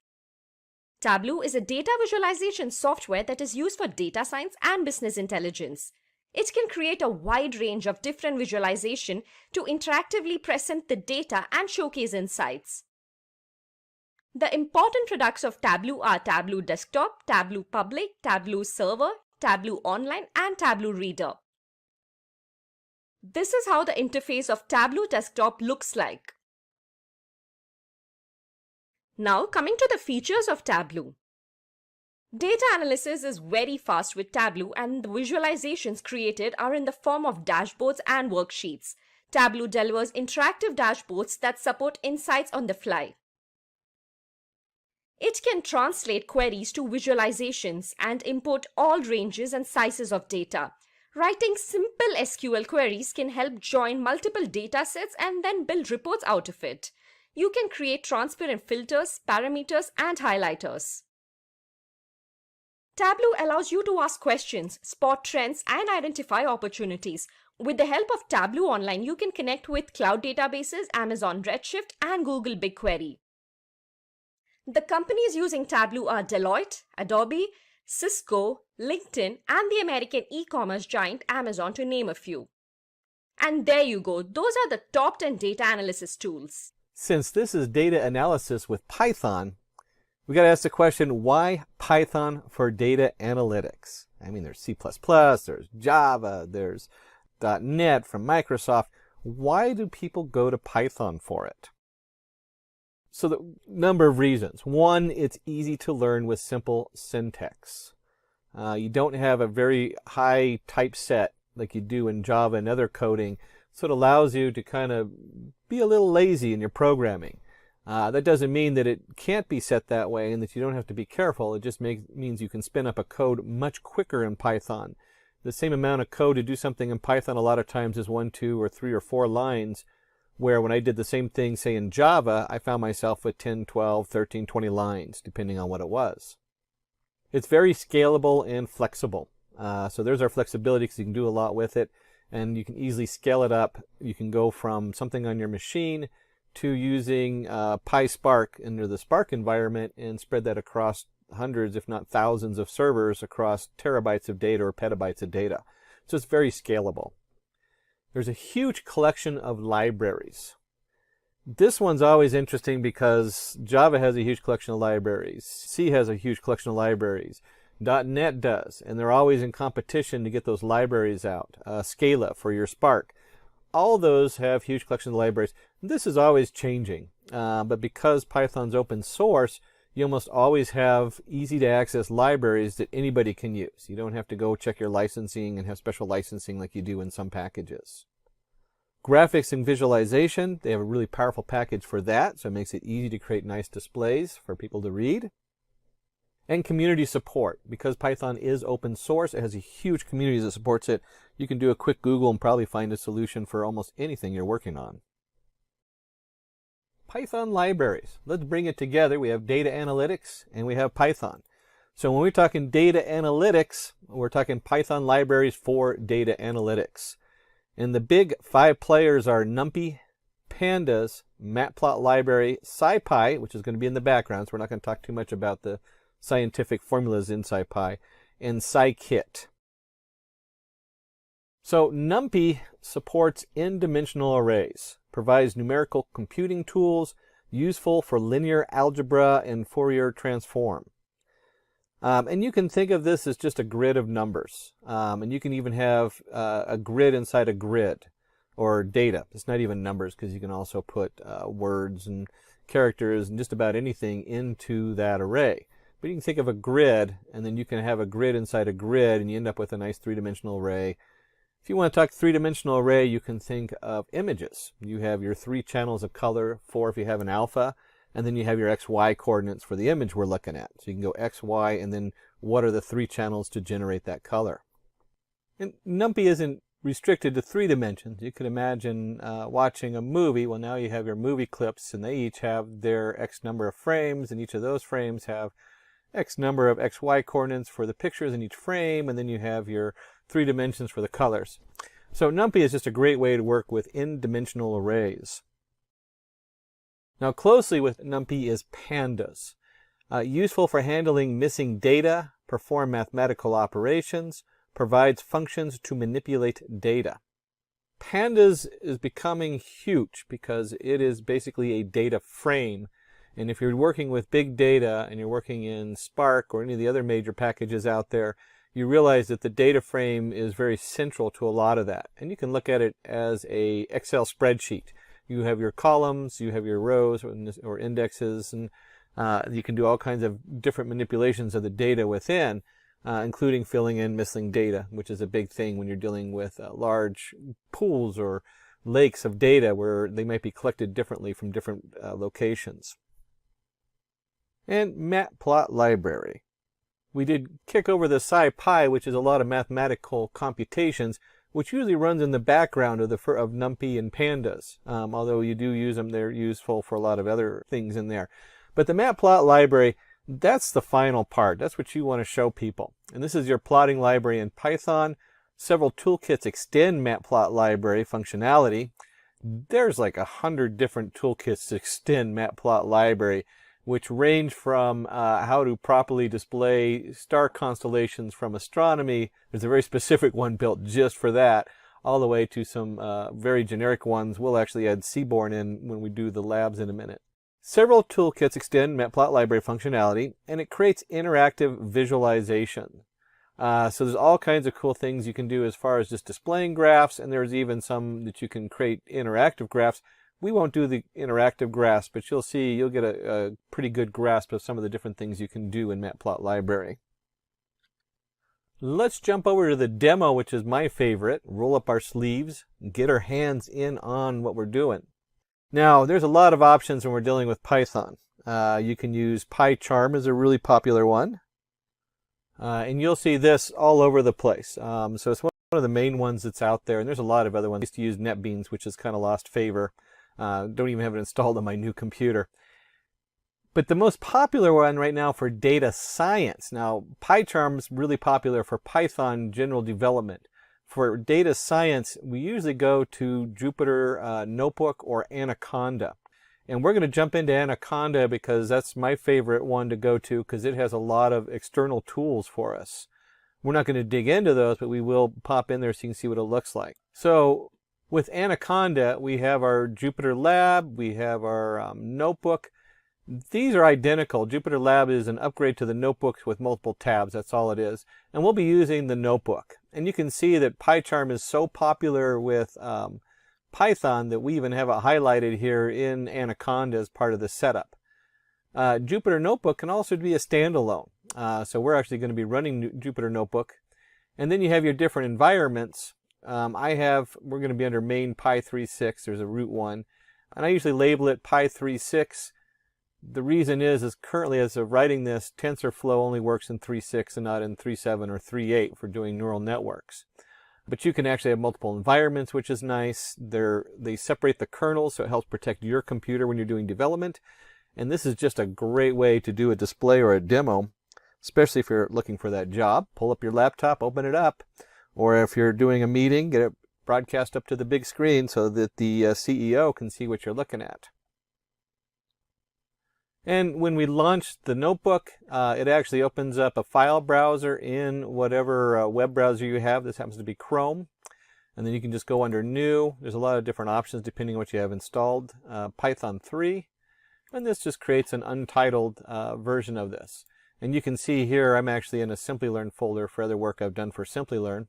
Tableau is a data visualization software that is used for data science and business intelligence. It can create a wide range of different visualization to interactively present the data and showcase insights. The important products of Tableau are Tableau Desktop, Tableau Public, Tableau Server, Tableau Online, and Tableau Reader. This is how the interface of Tableau Desktop looks like. Now coming to the features of Tableau. Data analysis is very fast with Tableau, and the visualizations created are in the form of dashboards and worksheets. Tableau delivers interactive dashboards that support insights on the fly. It can translate queries to visualizations and import all ranges and sizes of data. Writing simple SQL queries can help join multiple datasets and then build reports out of it. You can create transparent filters, parameters, and highlighters. Tableau allows you to ask questions, spot trends, and identify opportunities. With the help of Tableau Online, you can connect with cloud databases, Amazon Redshift, and Google BigQuery. The companies using Tableau are Deloitte, Adobe, Cisco, LinkedIn, and the American e-commerce giant Amazon, to name a few. And there you go, those are the top 10 data analysis tools. Since this is data analysis with Python, we got to ask the question, why Python for data analytics? I mean, there's C++, there's Java, there's .NET from Microsoft. Why do people go to Python for it? So the number of reasons. One, it's easy to learn with simple syntax. You don't have a very high typeset like you do in Java and other coding, so it allows you to kind of be a little lazy in your programming. That doesn't mean that it can't be set that way and that you don't have to be careful. It just means you can spin up a code much quicker in Python. The same amount of code to do something in Python a lot of times is 1, 2, or 3 or 4 lines, where when I did the same thing, say in Java, I found myself with 10, 12, 13, 20 lines, depending on what it was. It's very scalable and flexible. So there's our flexibility because you can do a lot with it, and you can easily scale it up. You can go from something on your machine to using PySpark into the Spark environment and spread that across hundreds, if not thousands of servers across terabytes of data or petabytes of data. So it's very scalable. There's a huge collection of libraries. This one's always interesting because Java has a huge collection of libraries. C has a huge collection of libraries. .NET does, and they're always in competition to get those libraries out. Scala for your Spark. All those have huge collections of libraries. This is always changing, but because Python's open source, you almost always have easy to access libraries that anybody can use. You don't have to go check your licensing and have special licensing like you do in some packages. Graphics and visualization, they have a really powerful package for that, so it makes it easy to create nice displays for people to read. And community support. Because Python is open source, it has a huge community that supports it. You can do a quick Google and probably find a solution for almost anything you're working on. Python libraries. Let's bring it together. We have data analytics and we have Python. So when we're talking data analytics, we're talking Python libraries for data analytics. And the big 5 players are NumPy, Pandas, Matplot library, SciPy, which is going to be in the background, so we're not going to talk too much about the scientific formulas in SciPy, and scikit. So NumPy supports n-dimensional arrays, provides numerical computing tools useful for linear algebra and Fourier transform. And you can think of this as just a grid of numbers. And you can even have a grid inside a grid, or data. It's not even numbers because you can also put words and characters and just about anything into that array. But you can think of a grid, and then you can have a grid inside a grid, and you end up with a nice 3-dimensional array. If you want to talk 3-dimensional array, you can think of images. You have your 3 channels of color, 4 if you have an alpha, and then you have your XY coordinates for the image we're looking at. So you can go X, Y, and then what are the 3 channels to generate that color. And NumPy isn't restricted to 3 dimensions. You could imagine watching a movie. Well, now you have your movie clips, and they each have their X number of frames, and each of those frames have X number of XY coordinates for the pictures in each frame, and then you have your 3 dimensions for the colors. So NumPy is just a great way to work with n-dimensional arrays. Now closely with NumPy is Pandas. Useful for handling missing data, perform mathematical operations, provides functions to manipulate data. Pandas is becoming huge because it is basically a data frame. And if you're working with big data and you're working in Spark or any of the other major packages out there, you realize that the data frame is very central to a lot of that. And you can look at it as a Excel spreadsheet. You have your columns, you have your rows or indexes, and you can do all kinds of different manipulations of the data within, including filling in missing data, which is a big thing when you're dealing with large pools or lakes of data where they might be collected differently from different locations. And matplot library. We did kick over the SciPy, which is a lot of mathematical computations, which usually runs in the background of NumPy and Pandas. Although you do use them, they're useful for a lot of other things in there. But the matplot library, that's the final part. That's what you want to show people. And this is your plotting library in Python. Several toolkits extend matplot library functionality. There's like 100 different toolkits to extend matplot library, which range from how to properly display star constellations from astronomy. There's a very specific one built just for that, all the way to some very generic ones. We'll actually add Seaborn in when we do the labs in a minute. Several toolkits extend matplot library functionality, and it creates interactive visualization. So there's all kinds of cool things you can do as far as just displaying graphs, and there's even some that you can create interactive graphs. We won't do the interactive graphs, but you'll see, you'll get a pretty good grasp of some of the different things you can do in matplot library. Let's jump over to the demo, which is my favorite. Roll up our sleeves and get our hands in on what we're doing. Now, there's a lot of options when we're dealing with Python. You can use PyCharm as a really popular one. And you'll see this all over the place. So it's one of the main ones that's out there, and there's a lot of other ones. I used to use NetBeans, which has kind of lost favor. Don't even have it installed on my new computer. But the most popular one right now for data science. Now, PyCharm's really popular for Python general development. For data science, we usually go to Jupyter Notebook or Anaconda. And we're going to jump into Anaconda because that's my favorite one to go to because it has a lot of external tools for us. We're not going to dig into those, but we will pop in there so you can see what it looks like. So with Anaconda, we have our Jupyter Lab, we have our notebook. These are identical. Jupyter Lab is an upgrade to the notebooks with multiple tabs. That's all it is. And we'll be using the notebook. And you can see that PyCharm is so popular with Python that we even have it highlighted here in Anaconda as part of the setup. Jupyter Notebook can also be a standalone. So we're actually going to be running Jupyter Notebook. And then you have your different environments. We're going to be under main Py36. There's a root one. And I usually label it Py36. The reason is currently as of writing this, TensorFlow only works in 3.6 and not in 3.7 or 3.8 for doing neural networks. But you can actually have multiple environments, which is nice. They separate the kernels, so it helps protect your computer when you're doing development. And this is just a great way to do a display or a demo, especially if you're looking for that job. Pull up your laptop, open it up. Or if you're doing a meeting, get it broadcast up to the big screen so that the CEO can see what you're looking at. And when we launch the notebook, it actually opens up a file browser in whatever web browser you have. This happens to be Chrome. And then you can just go under New. There's a lot of different options depending on what you have installed. Python 3. And this just creates an untitled version of this. And you can see here I'm actually in a Simplilearn folder for other work I've done for Simplilearn.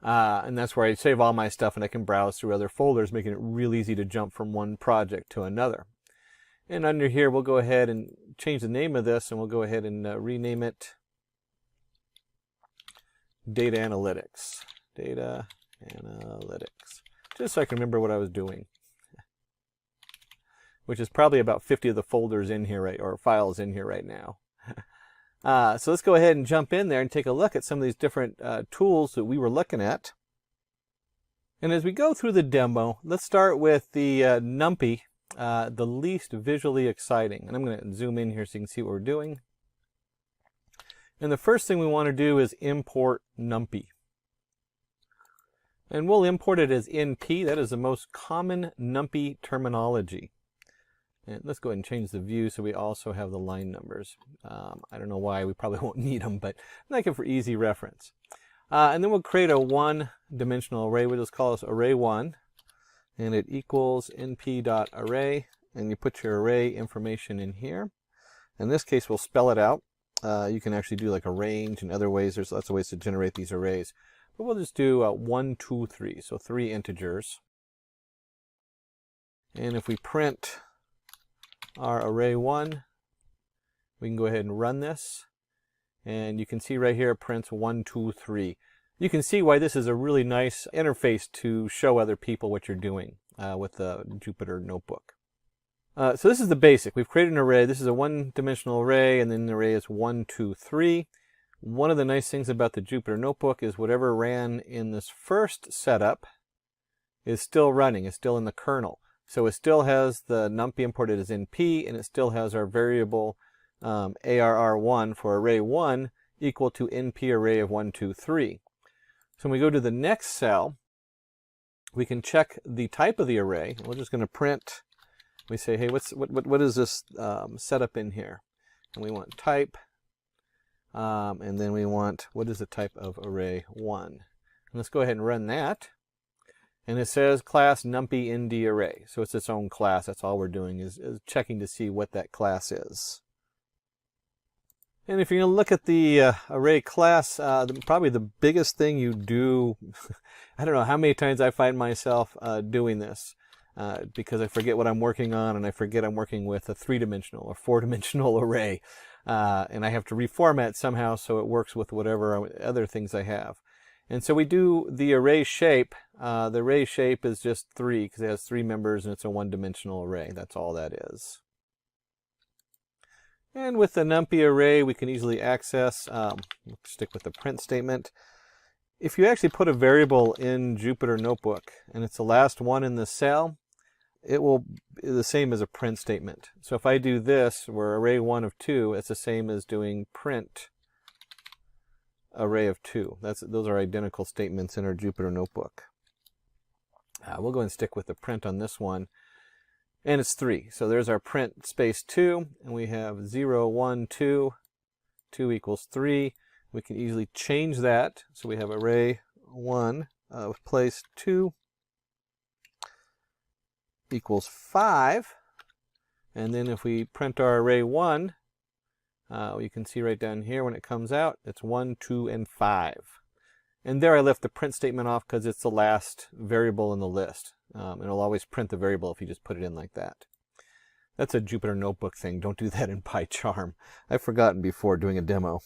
And that's where I save all my stuff and I can browse through other folders, making it real easy to jump from one project to another. And under here, we'll go ahead and change the name of this, and we'll go ahead and rename it Data Analytics. Data Analytics. Just so I can remember what I was doing. Which is probably about 50 of the folders in here, or files in here right now. So let's go ahead and jump in there and take a look at some of these different tools that we were looking at. And as we go through the demo, let's start with the NumPy. The least visually exciting. And I'm going to zoom in here so you can see what we're doing. And the first thing we want to do is import NumPy. And we'll import it as NP. That is the most common NumPy terminology. And let's go ahead and change the view so we also have the line numbers. I don't know why, we probably won't need them, but I'm making for easy reference. And then we'll create a one-dimensional array. We'll just call this array1. And it equals np.array, and you put your array information in here. In this case, we'll spell it out. You can actually do like a range and other ways. There's lots of ways to generate these arrays. But we'll just do 1, 2, 3, so 3 integers. And if we print our array 1, we can go ahead and run this. And you can see right here it prints 1, 2, 3. You can see why this is a really nice interface to show other people what you're doing with the Jupyter Notebook. So this is the basic. We've created an array. This is a one-dimensional array, and then the array is 1, 2, 3. One of the nice things about the Jupyter Notebook is whatever ran in this first setup is still running. It's still in the kernel. So it still has the numpy imported as np, and it still has our variable arr1 for array 1 equal to np array of 1, 2, 3. So when we go to the next cell, we can check the type of the array. We're just going to print. We say, hey, what is this setup in here? And we want type, and then we want, what is the type of array 1? And let's go ahead and run that. And it says class numpy nd array. So it's its own class. That's all we're doing is checking to see what that class is. And if you're going to look at the array class, probably the biggest thing you do, I don't know how many times I find myself doing this because I forget what I'm working on, and I forget I'm working with a 3-dimensional or 4-dimensional array. And I have to reformat somehow so it works with whatever other things I have. And so we do the array shape. The array shape is just 3 because it has 3 members and it's a 1-dimensional array. That's all that is. And with the numpy array, we can easily access, stick with the print statement. If you actually put a variable in Jupyter Notebook and it's the last one in the cell, it will be the same as a print statement. So if I do this, where array 1 of 2, it's the same as doing print array of 2. Those are identical statements in our Jupyter Notebook. We'll go and stick with the print on this one. And it's 3. So there's our print space 2, and we have 0, 1, 2, 2 equals 3. We can easily change that. So we have array 1 of place 2 equals 5. And then if we print our array 1, you can see right down here when it comes out, it's 1, 2, and 5. And there I left the print statement off because it's the last variable in the list. It'll always print the variable if you just put it in like that. That's a Jupyter Notebook thing. Don't do that in PyCharm. I've forgotten before doing a demo.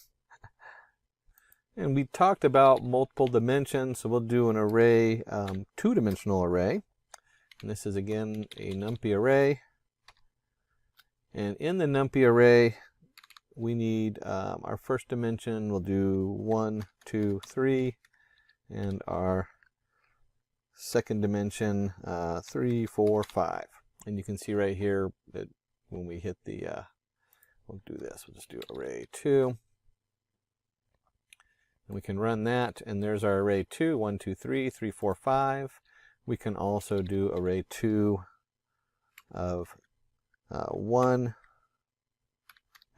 And we talked about multiple dimensions, so we'll do an array, 2-dimensional array. And this is again a numpy array. And in the numpy array, we need our first dimension. We'll do 1, 2, 3. And our second dimension, 3, 4, 5. And you can see right here that when we hit the, we'll do this. We'll just do array 2. And we can run that. And there's our array 2, 1, 2, 3, 3, 4, 5. We can also do array 2 of 1.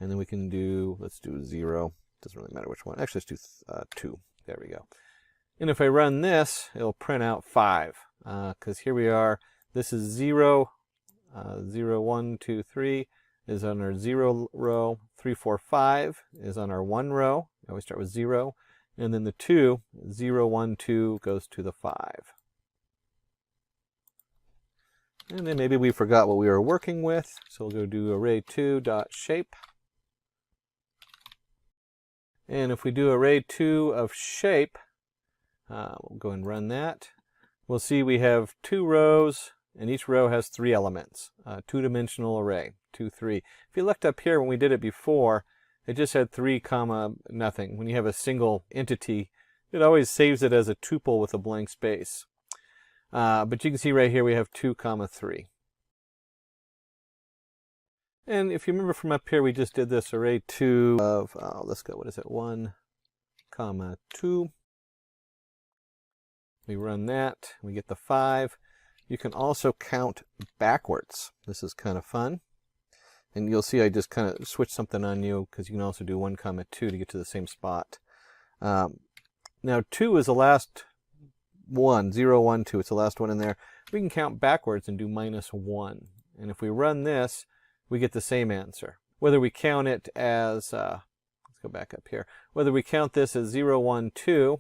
And then we can do, let's do 0. Doesn't really matter which one. Actually, let's do 2. There we go. And if I run this, it'll print out 5. Because here we are. This is 0. 0, 1, 2, 3 is on our 0 row. 3, 4, 5 is on our 1 row. I always start with 0. And then the 2, 0, 1, 2 goes to the 5. And then maybe we forgot what we were working with. So we'll go do array2.shape. And if we do array 2 of shape, we'll go and run that. We'll see we have 2 rows, and each row has 3 elements. 2-dimensional array, 2, 3. If you looked up here when we did it before, it just had 3, comma, nothing. When you have a single entity, it always saves it as a tuple with a blank space. But you can see right here we have 2, comma, 3. And if you remember from up here, we just did this array 2 of, let's go, what is it, 1, comma, 2. We run that, we get the 5. You can also count backwards. This is kind of fun. And you'll see I just kind of switched something on you because you can also do 1, comma, 2 to get to the same spot. Now 2 is the last one, 0, 1, 2. It's the last one in there. We can count backwards and do -1. And if we run this, we get the same answer. Whether we count it as go back up here. Whether we count this as 0, 1, 2,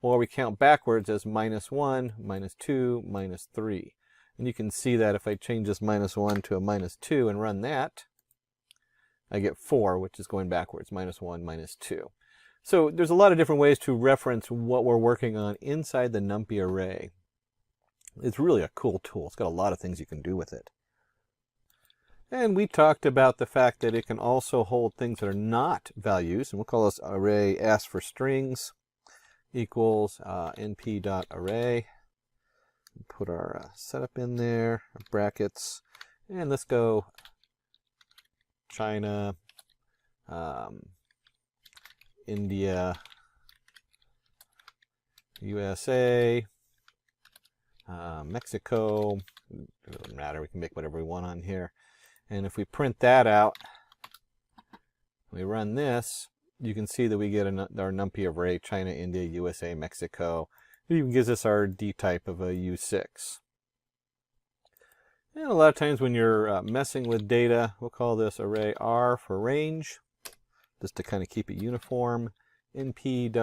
or we count backwards as -1, -2, -3. And you can see that if I change this -1 to a -2 and run that, I get 4, which is going backwards, -1, -2. So there's a lot of different ways to reference what we're working on inside the NumPy array. It's really a cool tool. It's got a lot of things you can do with it. And we talked about the fact that it can also hold things that are not values, and we'll call this array ask for strings equals np.array. Put our setup in there, brackets, and let's go China, India, USA, Mexico. It doesn't matter, we can make whatever we want on here. And if we print that out, we run this, you can see that we get our NumPy array, China, India, USA, Mexico. It even gives us our D type of a U6. And a lot of times when you're messing with data, we'll call this array R for range, just to kind of keep it uniform. np.arange.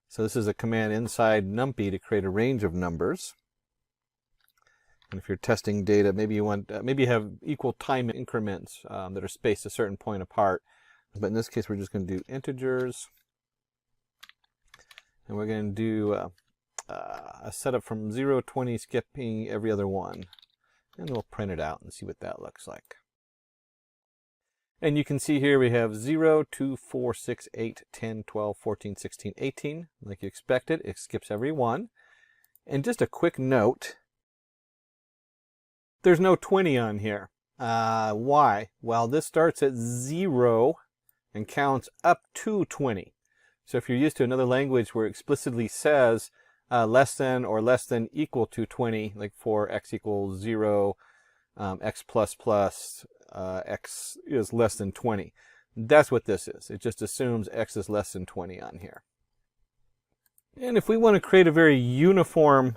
So this is a command inside NumPy to create a range of numbers. And if you're testing data, maybe you want, maybe you have equal time increments that are spaced a certain point apart. But in this case, we're just going to do integers. And we're going to do a setup from 0 to 20, skipping every other one. And we'll print it out and see what that looks like. And you can see here we have 0, 2, 4, 6, 8, 10, 12, 14, 16, 18. Like you expected, it skips every one. And just a quick note, there's no 20 on here. Why? Well, this starts at 0 and counts up to 20. So if you're used to another language where it explicitly says less than or less than equal to 20, like for x equals 0, x plus plus, x is less than 20. That's what this is. It just assumes x is less than 20 on here. And if we want to create a very uniform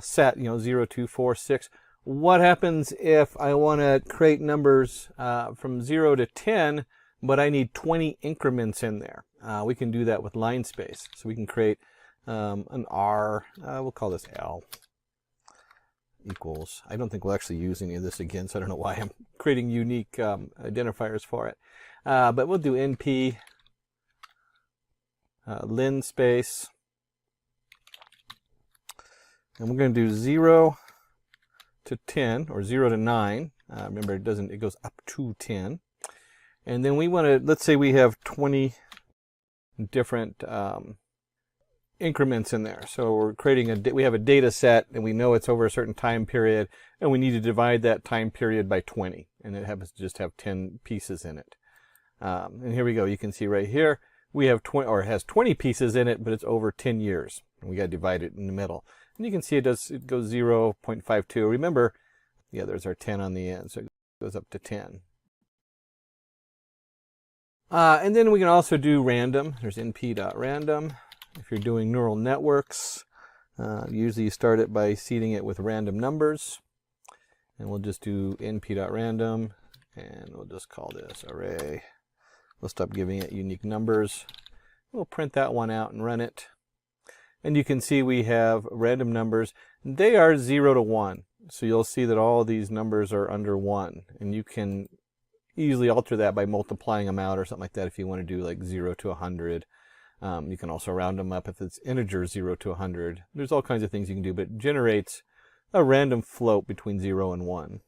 set, 0, 2, 4, 6, what happens if I want to create numbers from 0 to 10, but I need 20 increments in there? We can do that with line space. So we can create an R, we'll call this L, equals, I don't think we'll actually use any of this again, so I don't know why I'm creating unique identifiers for it. But we'll do np lin space, and we're going to do 0 to 10, or 0 to 9. Remember, it goes up to 10. And then we want to, let's say we have 20 different increments in there. So we're creating we have a data set, and we know it's over a certain time period, and we need to divide that time period by 20. And it happens to just have 10 pieces in it. And here we go. You can see right here, we have 20, or it has 20 pieces in it, but it's over 10 years. And we got to divide it in the middle. And you can see it goes 0.52. Remember, yeah, there's our 10 on the end, so it goes up to 10. And then we can also do random. There's np.random. If you're doing neural networks, usually you start it by seeding it with random numbers. And we'll just do np.random, and we'll just call this array. We'll stop giving it unique numbers. We'll print that one out and run it. And you can see we have random numbers. They are 0 to 1. So you'll see that all these numbers are under 1. And you can easily alter that by multiplying them out or something like that if you want to do like 0 to 100. You can also round them up if it's integer 0 to 100. There's all kinds of things you can do, but it generates a random float between 0 and 1.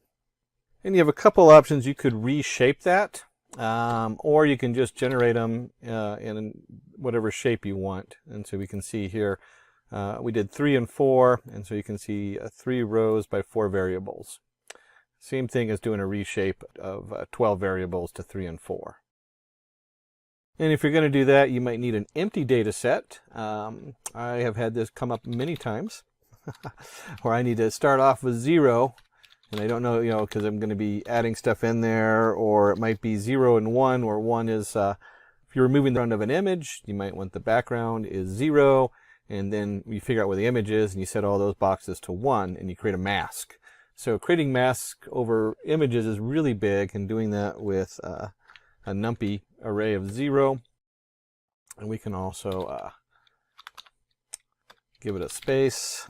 And you have a couple options. You could reshape that, or you can just generate them in whatever shape you want. And so we can see here, we did 3 and 4, and so you can see 3 rows by 4 variables. Same thing as doing a reshape of 12 variables to 3 and 4. And if you're going to do that, you might need an empty data set. I have had this come up many times where I need to start off with 0, and I don't know, because I'm going to be adding stuff in there, or it might be 0 and 1, where 1 is, if you're removing the background of an image, you might want the background is 0, and then you figure out where the image is, and you set all those boxes to 1, and you create a mask. So creating masks over images is really big, and doing that with a numpy array of 0. And we can also give it a space.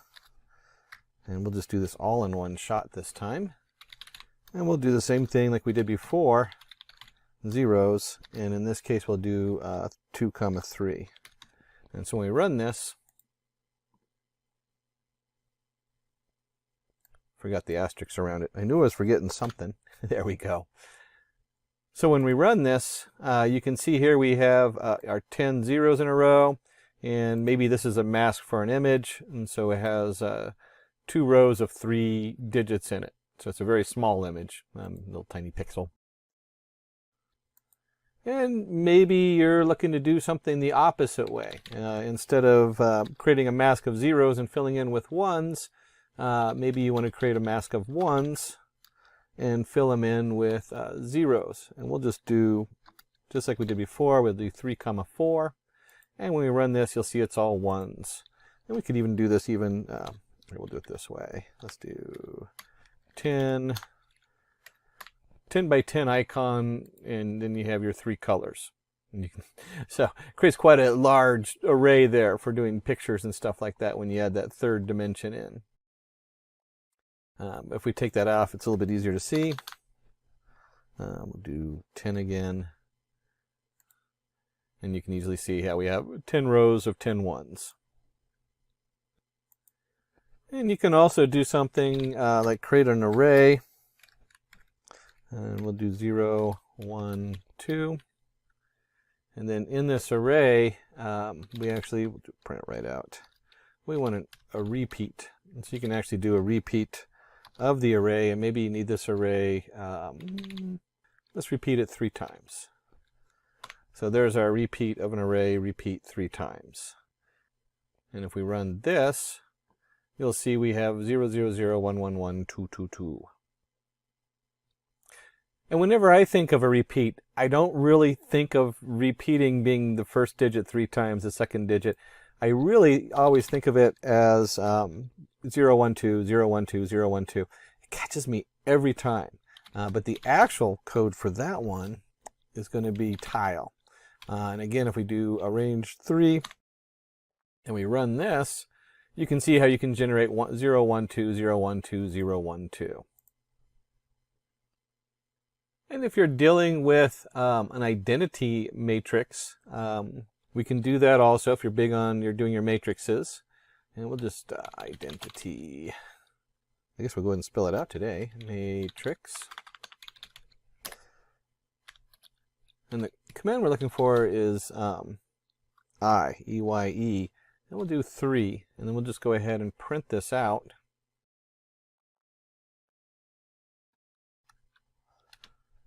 And we'll just do this all in one shot this time. And we'll do the same thing like we did before, zeros. And in this case, we'll do 2, 3. And so when we run this, forgot the asterisks around it. I knew I was forgetting something. There we go. So when we run this, you can see here we have our 10 zeros in a row, and maybe this is a mask for an image, and so it has 2 rows of 3 digits in it. So it's a very small image, little tiny pixel. And maybe you're looking to do something the opposite way. Instead of creating a mask of zeros and filling in with ones, maybe you want to create a mask of ones and fill them in with zeros. And we'll just do, just like we did before, we'll do 3, 4. And when we run this, you'll see it's all ones. And we could even do this even, we'll do it this way. Let's do 10 by 10 icon, and then you have your 3 colors. And you can, so it creates quite a large array there for doing pictures and stuff like that when you add that 3rd dimension in. If we take that off, it's a little bit easier to see. We'll do 10 again. And you can easily see how we have 10 rows of 10 ones. And you can also do something like create an array. And we'll do 0, 1, 2. And then in this array, we actually we'll print it right out. We want a repeat. And so you can actually do a repeat of the array, and maybe you need this array, let's repeat it 3 times. So there's our repeat of an array, repeat 3 times. And if we run this, you'll see we have 0, 0, 0, 1, 1, 1, 2, 2, 2. And whenever I think of a repeat, I don't really think of repeating being the first digit 3 times, the second digit. I really always think of it as 0, 1, 2, 0, 1, 2, 0, 1, 2. It catches me every time. But the actual code for that one is going to be tile. And again, if we do arrange 3 and we run this, you can see how you can generate 0, 1, 2, 0, 1, 2, 0, 1, 2. And if you're dealing with an identity matrix, we can do that also if you're big on you're doing your matrices. And we'll just identity. I guess we'll go ahead and spell it out today. Matrix. And the command we're looking for is EYE. And we'll do 3. And then we'll just go ahead and print this out.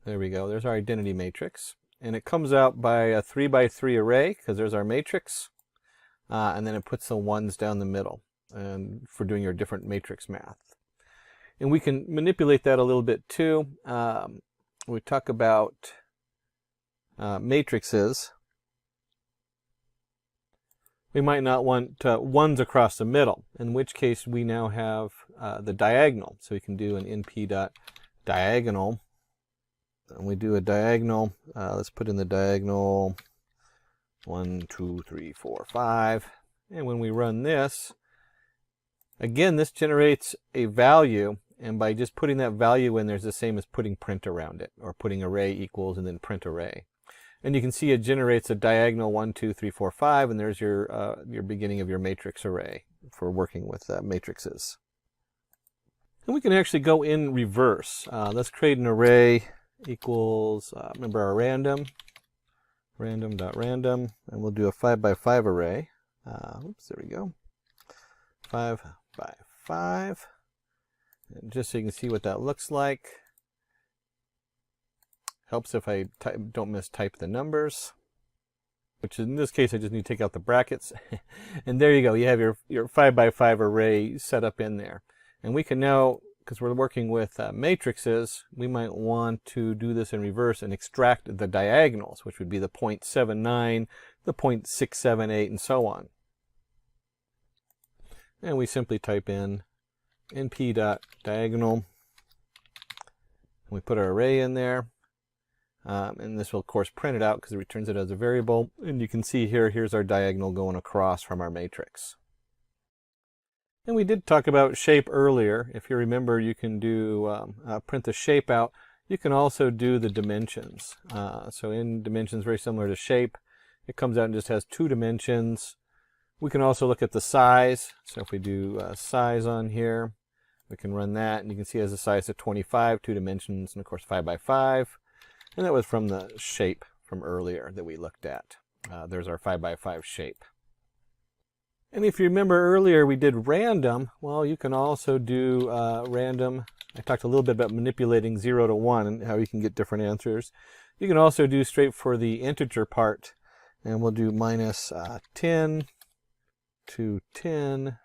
There we go. There's our identity matrix. And it comes out by a 3 by 3 array, because there's our matrix. And then it puts the ones down the middle and for doing your different matrix math. And we can manipulate that a little bit too. We talk about matrices. We might not want ones across the middle, in which case we now have the diagonal. So we can do an np.diagonal. And we do a diagonal. Let's put in the diagonal 1, 2, 3, 4, 5. And when we run this, again, this generates a value. And by just putting that value in, there's the same as putting print around it, or putting array equals and then print array. And you can see it generates a diagonal 1, 2, 3, 4, 5, and there's your beginning of your matrix array for working with matrices. And we can actually go in reverse. Let's create an array equals, remember our random.random, and we'll do a 5 by 5 array. Oops, there we go. 5 by 5. And just so you can see what that looks like. Helps if I don't mistype the numbers, which in this case I just need to take out the brackets. And there you go. You have your 5 by 5 array set up in there. And we can now, because we're working with matrices, we might want to do this in reverse and extract the diagonals, which would be the 0.79, the 0.678, and so on. And we simply type in np.diagonal. And we put our array in there. And this will, of course, print it out because it returns it as a variable. And you can see here, here's our diagonal going across from our matrix. And we did talk about shape earlier. If you remember, you can do print the shape out. You can also do the dimensions. So in dimensions, very similar to shape, it comes out and just has 2 dimensions. We can also look at the size. So if we do size on here, we can run that, and you can see it has a size of 25, 2 dimensions, and of course 5 by 5. And that was from the shape from earlier that we looked at. There's our 5 by 5 shape. And if you remember earlier we did random, well, you can also do random. I talked a little bit about manipulating 0 to 1 and how you can get different answers. You can also do straight for the integer part, and we'll do minus 10 to 10,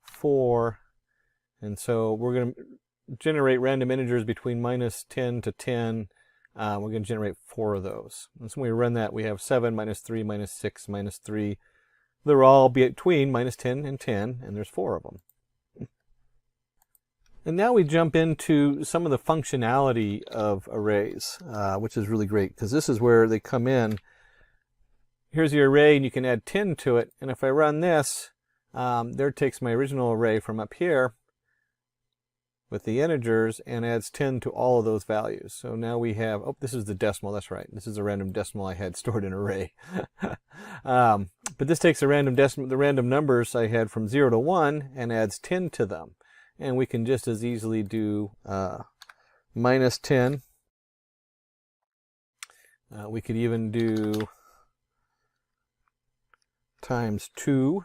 4. And so we're going to generate random integers between minus 10 to 10. We're going to generate 4 of those. And so when we run that, we have 7, minus 3, minus 6, minus 3. They're all between minus 10 and 10, and there's 4 of them. And now we jump into some of the functionality of arrays, which is really great, because this is where they come in. Here's your array, and you can add 10 to it. And if I run this, there it takes my original array from up here with the integers and adds 10 to all of those values. So now we have, oh, this is the decimal, that's right. This is a random decimal I had stored in an array. But this takes the random numbers I had from 0 to 1 and adds 10 to them. And we can just as easily do minus 10. We could even do times 2.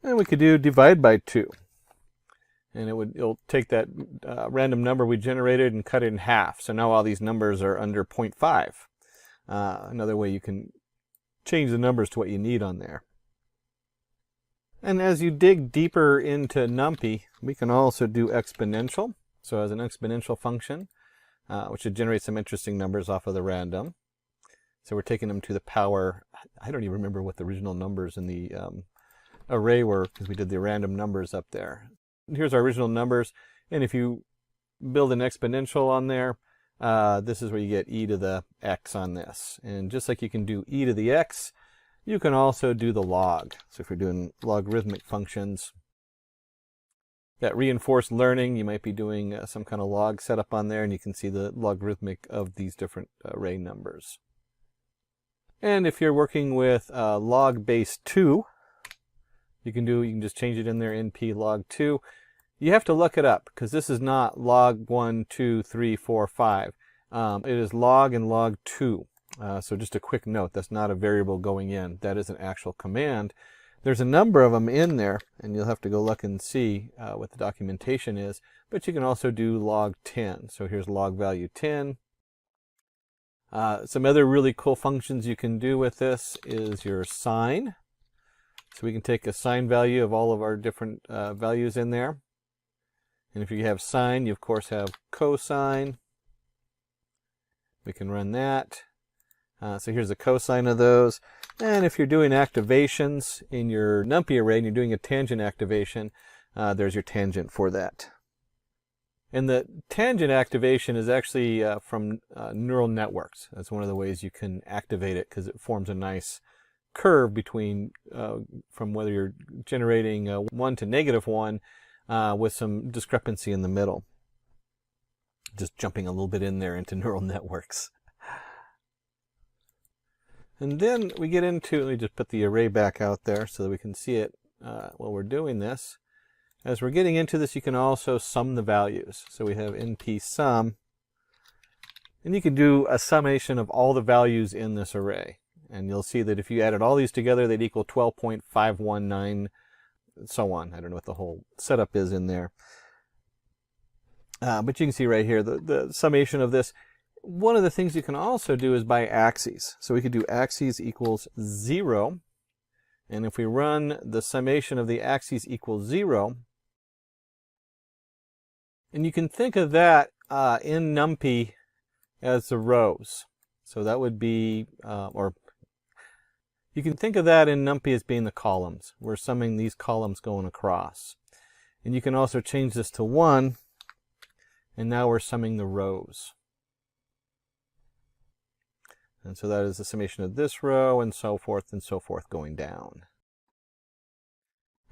And we could do divide by 2. And it'll take that random number we generated and cut it in half. So now all these numbers are under 0.5. Another way you can change the numbers to what you need on there. And as you dig deeper into NumPy, we can also do exponential. So as an exponential function, which should generate some interesting numbers off of the random. So we're taking them to the power, I don't even remember what the original numbers in the array were, because we did the random numbers up there. Here's our original numbers, and if you build an exponential on there, this is where you get e to the x on this. And just like you can do e to the x, you can also do the log. So if you're doing logarithmic functions, that reinforced learning, you might be doing some kind of log setup on there, and you can see the logarithmic of these different array numbers. And if you're working with log base 2, you can just change it in there, np log 2. You have to look it up, because this is not log 1, 2, 3, 4, 5. It is log and log 2. So just a quick note, that's not a variable going in. That is an actual command. There's a number of them in there, and you'll have to go look and see what the documentation is. But you can also do log 10. So here's log value 10. Some other really cool functions you can do with this is your sine. So we can take a sine value of all of our different values in there. And if you have sine, you of course have cosine. We can run that. So here's the cosine of those. And if you're doing activations in your NumPy array and you're doing a tangent activation, there's your tangent for that. And the tangent activation is actually from neural networks. That's one of the ways you can activate it, because it forms a nice curve between from whether you're generating 1 to -1 with some discrepancy in the middle. Just jumping a little bit in there into neural networks. And then we get into, let me just put the array back out there so that we can see it while we're doing this. As we're getting into this, you can also sum the values. So we have np sum, and you can do a summation of all the values in this array. And you'll see that if you added all these together, they'd equal 12.519, and so on. I don't know what the whole setup is in there. But you can see right here the summation of this. One of the things you can also do is by axes. So we could do axes equals 0. And if we run the summation of the axes equals 0, and you can think of that in NumPy as the rows. So that would be, or you can think of that in NumPy as being the columns. We're summing these columns going across. And you can also change this to 1. and now we're summing the rows. And so that is the summation of this row, and so forth going down.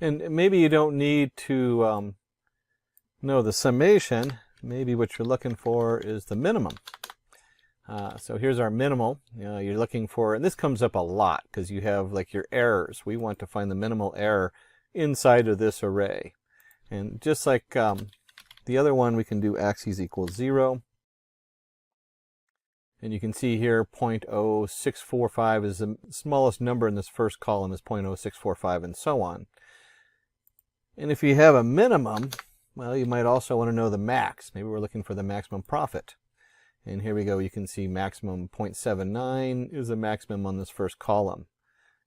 And maybe you don't need to know the summation. Maybe what you're looking for is the minimum. So here's our minimal. You're looking for, and this comes up a lot because you have like your errors. We want to find the minimal error inside of this array. And just like the other one, we can do axes equals 0. And you can see here 0.0645 is the smallest number in this first column is 0.0645 and so on. And if you have a minimum, well, you might also want to know the max. Maybe we're looking for the maximum profit. And here we go. You can see maximum 0.79 is the maximum on this first column.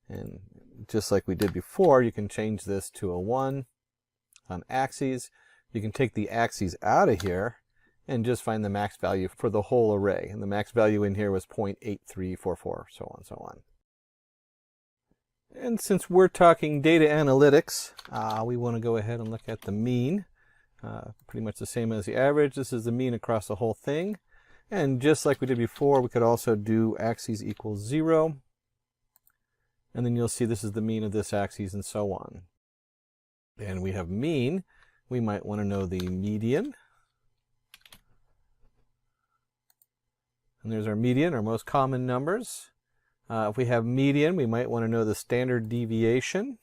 And just like we did before, you can change this to a 1 on axes. You can take the axes out of here and just find the max value for the whole array. And the max value in here was 0.8344, so on and so on. And since we're talking data analytics, we want to go ahead and look at the mean. Pretty much the same as the average. This is the mean across the whole thing. And just like we did before, we could also do axes equals 0. And then you'll see this is the mean of this axis and so on. And we have mean. We might want to know the median. And there's our median, our most common numbers. If we have median, we might want to know the standard deviation.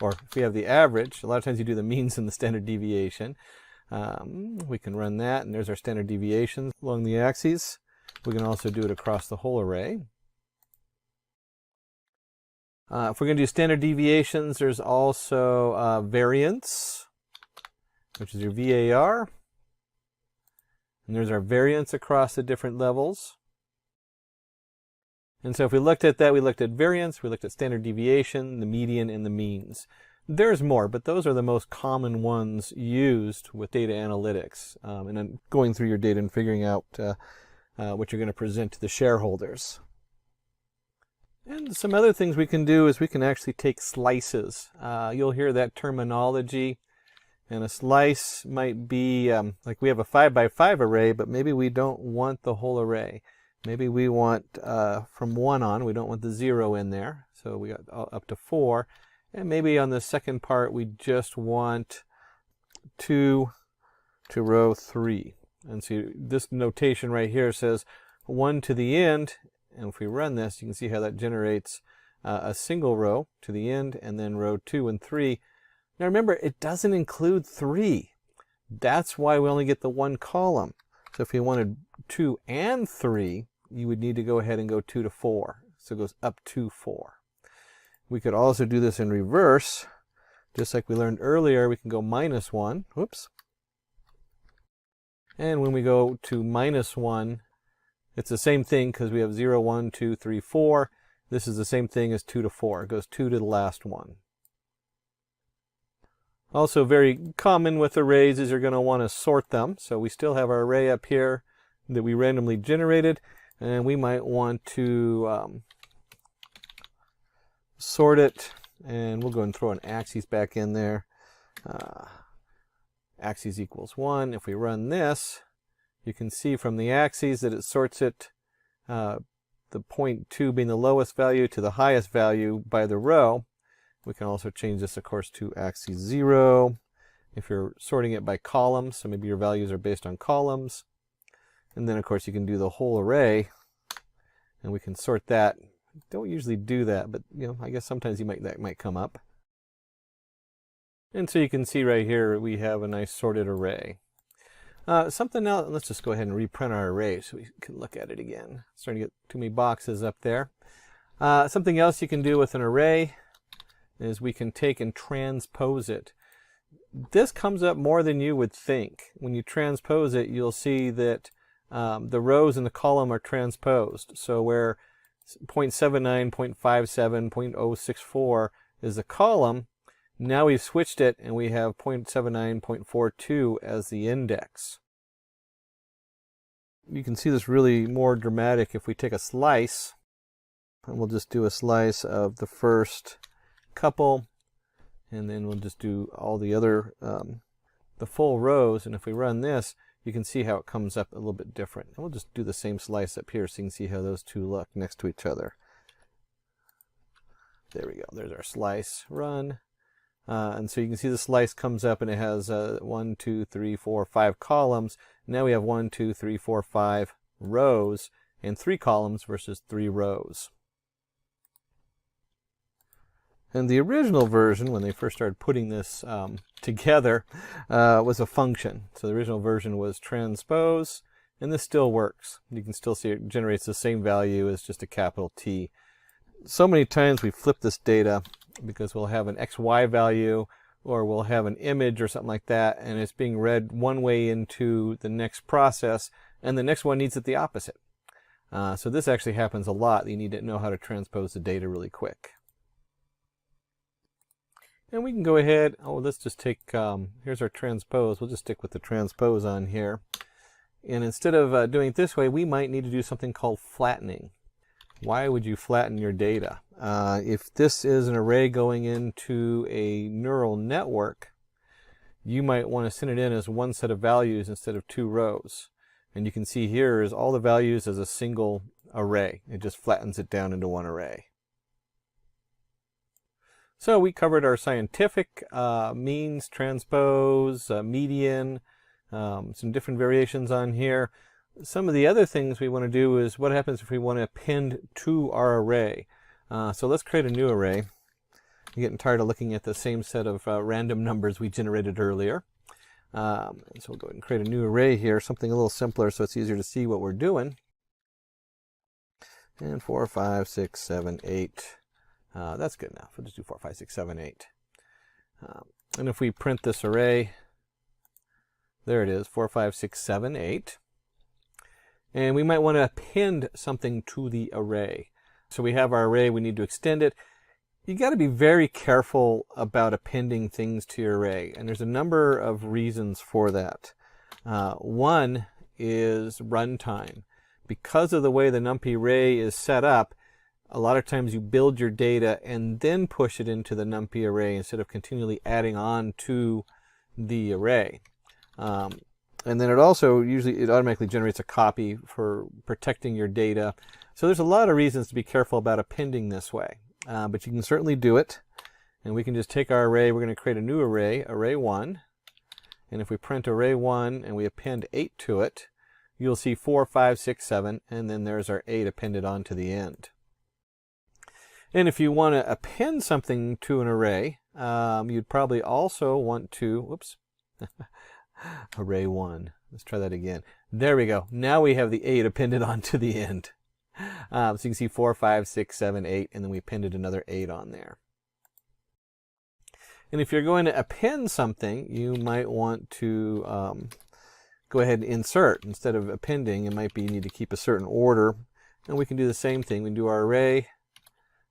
Or if we have the average, a lot of times you do the means and the standard deviation. We can run that, and there's our standard deviations along the axes. We can also do it across the whole array. If we're going to do standard deviations, there's also variance, which is your VAR. And there's our variance across the different levels. And so if we looked at that, we looked at variance, we looked at standard deviation, the median, and the means. There's more, but those are the most common ones used with data analytics. And then going through your data and figuring out what you're going to present to the shareholders. And some other things we can do is we can actually take slices. You'll hear that terminology. And a slice might be, like we have a 5 by 5 array, but maybe we don't want the whole array. Maybe we want from 1 on, we don't want the 0 in there. So we got up to 4. And maybe on the second part, we just want 2 to row 3. And see, this notation right here says 1 to the end. And if we run this, you can see how that generates a single row to the end, and then row 2 and 3. Now remember, it doesn't include 3. That's why we only get the 1 column. So if you wanted 2 and 3, you would need to go ahead and go 2 to 4. So it goes up to 4. We could also do this in reverse. Just like we learned earlier, we can go -1. Whoops. And when we go to -1, it's the same thing because we have 0, 1, 2, 3, 4. This is the same thing as 2 to 4. It goes 2 to the last one. Also very common with arrays is you're going to want to sort them. So we still have our array up here that we randomly generated, and we might want to sort it, and we'll go and throw an axis back in there. Axis equals 1. If we run this, you can see from the axes that it sorts it, the 0.2 being the lowest value to the highest value by the row. We can also change this, of course, to axis 0 if you're sorting it by columns. So maybe your values are based on columns. And then, of course, you can do the whole array, and we can sort that. Don't usually do that, but I guess sometimes that might come up. And so you can see right here we have a nice sorted array. Something else, let's just go ahead and reprint our array so we can look at it again. Starting to get too many boxes up there. Something else you can do with an array is we can take and transpose it. This comes up more than you would think. When you transpose it, you'll see that the rows in the column are transposed. So where 0.79, 0.57, 0.064 is the column, now we've switched it and we have 0.79, 0.42 as the index. You can see this really more dramatic if we take a slice, and we'll just do a slice of the first couple, and then we'll just do all the other, the full rows. And if we run this, you can see how it comes up a little bit different. And we'll just do the same slice up here so you can see how those two look next to each other. There we go. There's our slice. Run. And so you can see the slice comes up and it has 1, 2, 3, 4, 5 columns. Now we have 1, 2, 3, 4, 5 rows and 3 columns versus 3 rows. And the original version, when they first started putting this together, was a function. So the original version was transpose, and this still works. You can still see it generates the same value as just a capital T. So many times we flip this data because we'll have an XY value or we'll have an image or something like that, and it's being read one way into the next process, and the next one needs it the opposite. So this actually happens a lot. You need to know how to transpose the data really quick. And we can go ahead, let's just take, here's our transpose. We'll just stick with the transpose on here. And instead of doing it this way, we might need to do something called flattening. Why would you flatten your data? If this is an array going into a neural network, you might want to send it in as one set of values instead of 2 rows. And you can see here is all the values as a single array. It just flattens it down into one array. So we covered our scientific means, transpose, median, some different variations on here. Some of the other things we want to do is what happens if we want to append to our array. So let's create a new array. I'm getting tired of looking at the same set of random numbers we generated earlier. So we'll go ahead and create a new array here, something a little simpler so it's easier to see what we're doing. And 4, 5, 6, 7, 8. That's good enough. We'll just do 4, 5, 6, 7, 8. And if we print this array, there it is, 4, 5, 6, 7, 8. And we might want to append something to the array. So we have our array, we need to extend it. You got to be very careful about appending things to your array. And there's a number of reasons for that. One is runtime. Because of the way the NumPy array is set up, a lot of times you build your data and then push it into the NumPy array instead of continually adding on to the array. And then it also it automatically generates a copy for protecting your data. So there's a lot of reasons to be careful about appending this way. But you can certainly do it. And we can just take our array, we're going to create a new array, array 1. And if we print array 1 and we append 8 to it, you'll see 4, 5, 6, 7, and then there's our 8 appended onto the end. And if you want to append something to an array, you'd probably also want to, whoops, array 1. Let's try that again. There we go. Now we have the 8 appended onto the end. So you can see 4, 5, 6, 7, 8, and then we appended another 8 on there. And if you're going to append something, you might want to go ahead and insert. Instead of appending, it might be you need to keep a certain order. And we can do the same thing. We can do our array,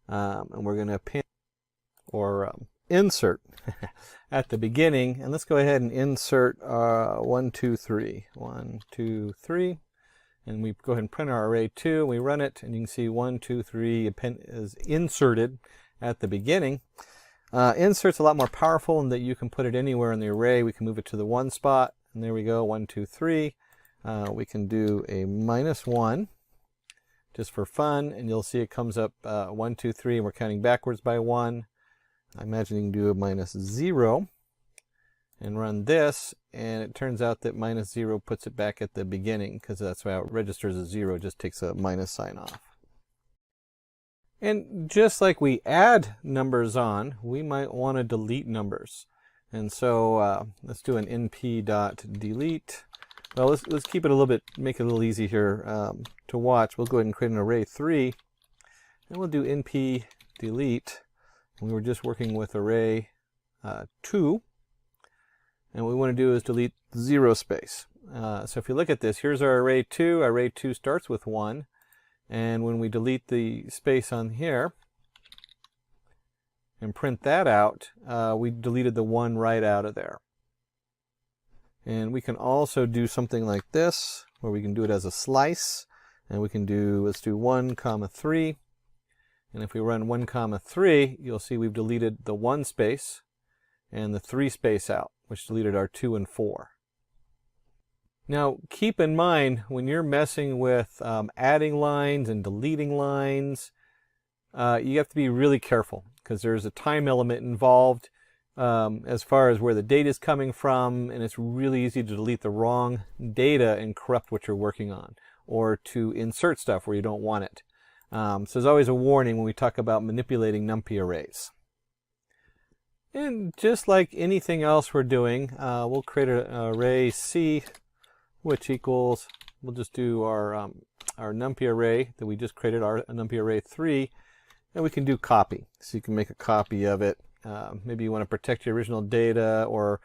and we're going to append or insert at the beginning. And let's go ahead and insert 1, 2, 3. 1, 2, 3. And we go ahead and print our array 2, and we run it, and you can see 1, 2, 3 is inserted at the beginning. Insert's a lot more powerful in that you can put it anywhere in the array. We can move it to the 1 spot, and there we go, 1, 2, 3. We can do a -1 just for fun, and you'll see it comes up 1, 2, 3, and we're counting backwards by 1. I imagine you can do a -0 and run this, and it turns out that -0 puts it back at the beginning because that's how it registers as 0, just takes a minus sign off. And just like we add numbers on, we might want to delete numbers. And so let's do an np.delete. Well, let's keep it a little bit, make it a little easy here to watch. We'll go ahead and create an array 3, and we'll do np delete. We were just working with array 2. And what we want to do is delete 0 space. So if you look at this, here's our array 2. Array 2 starts with 1. And when we delete the space on here and print that out, we deleted the 1 right out of there. And we can also do something like this, where we can do it as a slice. And we can do, let's do 1, 3. And if we run 1, 3, you'll see we've deleted the 1 space and the 3 space out, which deleted our 2 and 4. Now, keep in mind when you're messing with adding lines and deleting lines, you have to be really careful because there's a time element involved as far as where the data is coming from, and it's really easy to delete the wrong data and corrupt what you're working on, or to insert stuff where you don't want it. So there's always a warning when we talk about manipulating NumPy arrays. And just like anything else we're doing, we'll create an array C, which equals, we'll just do our NumPy array that we just created, our NumPy array 3, and we can do copy. So you can make a copy of it. Maybe you want to protect your original data, or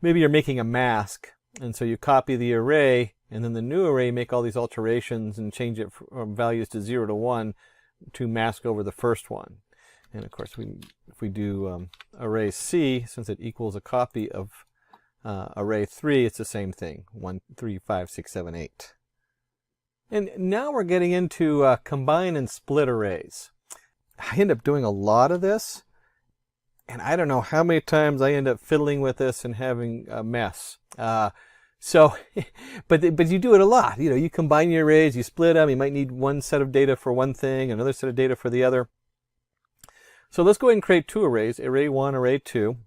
maybe you're making a mask, and so you copy the array, and then the new array make all these alterations and change it from values to 0 to 1 to mask over the first one. And of course, if we do array C, since it equals a copy of array 3, it's the same thing, 1, 3, 5, 6, 7, 8. And now we're getting into combine and split arrays. I end up doing a lot of this, and I don't know how many times I end up fiddling with this and having a mess. But you do it a lot. You know, you combine your arrays, you split them. You might need one set of data for one thing, another set of data for the other. So let's go ahead and create two arrays, array 1, array 2.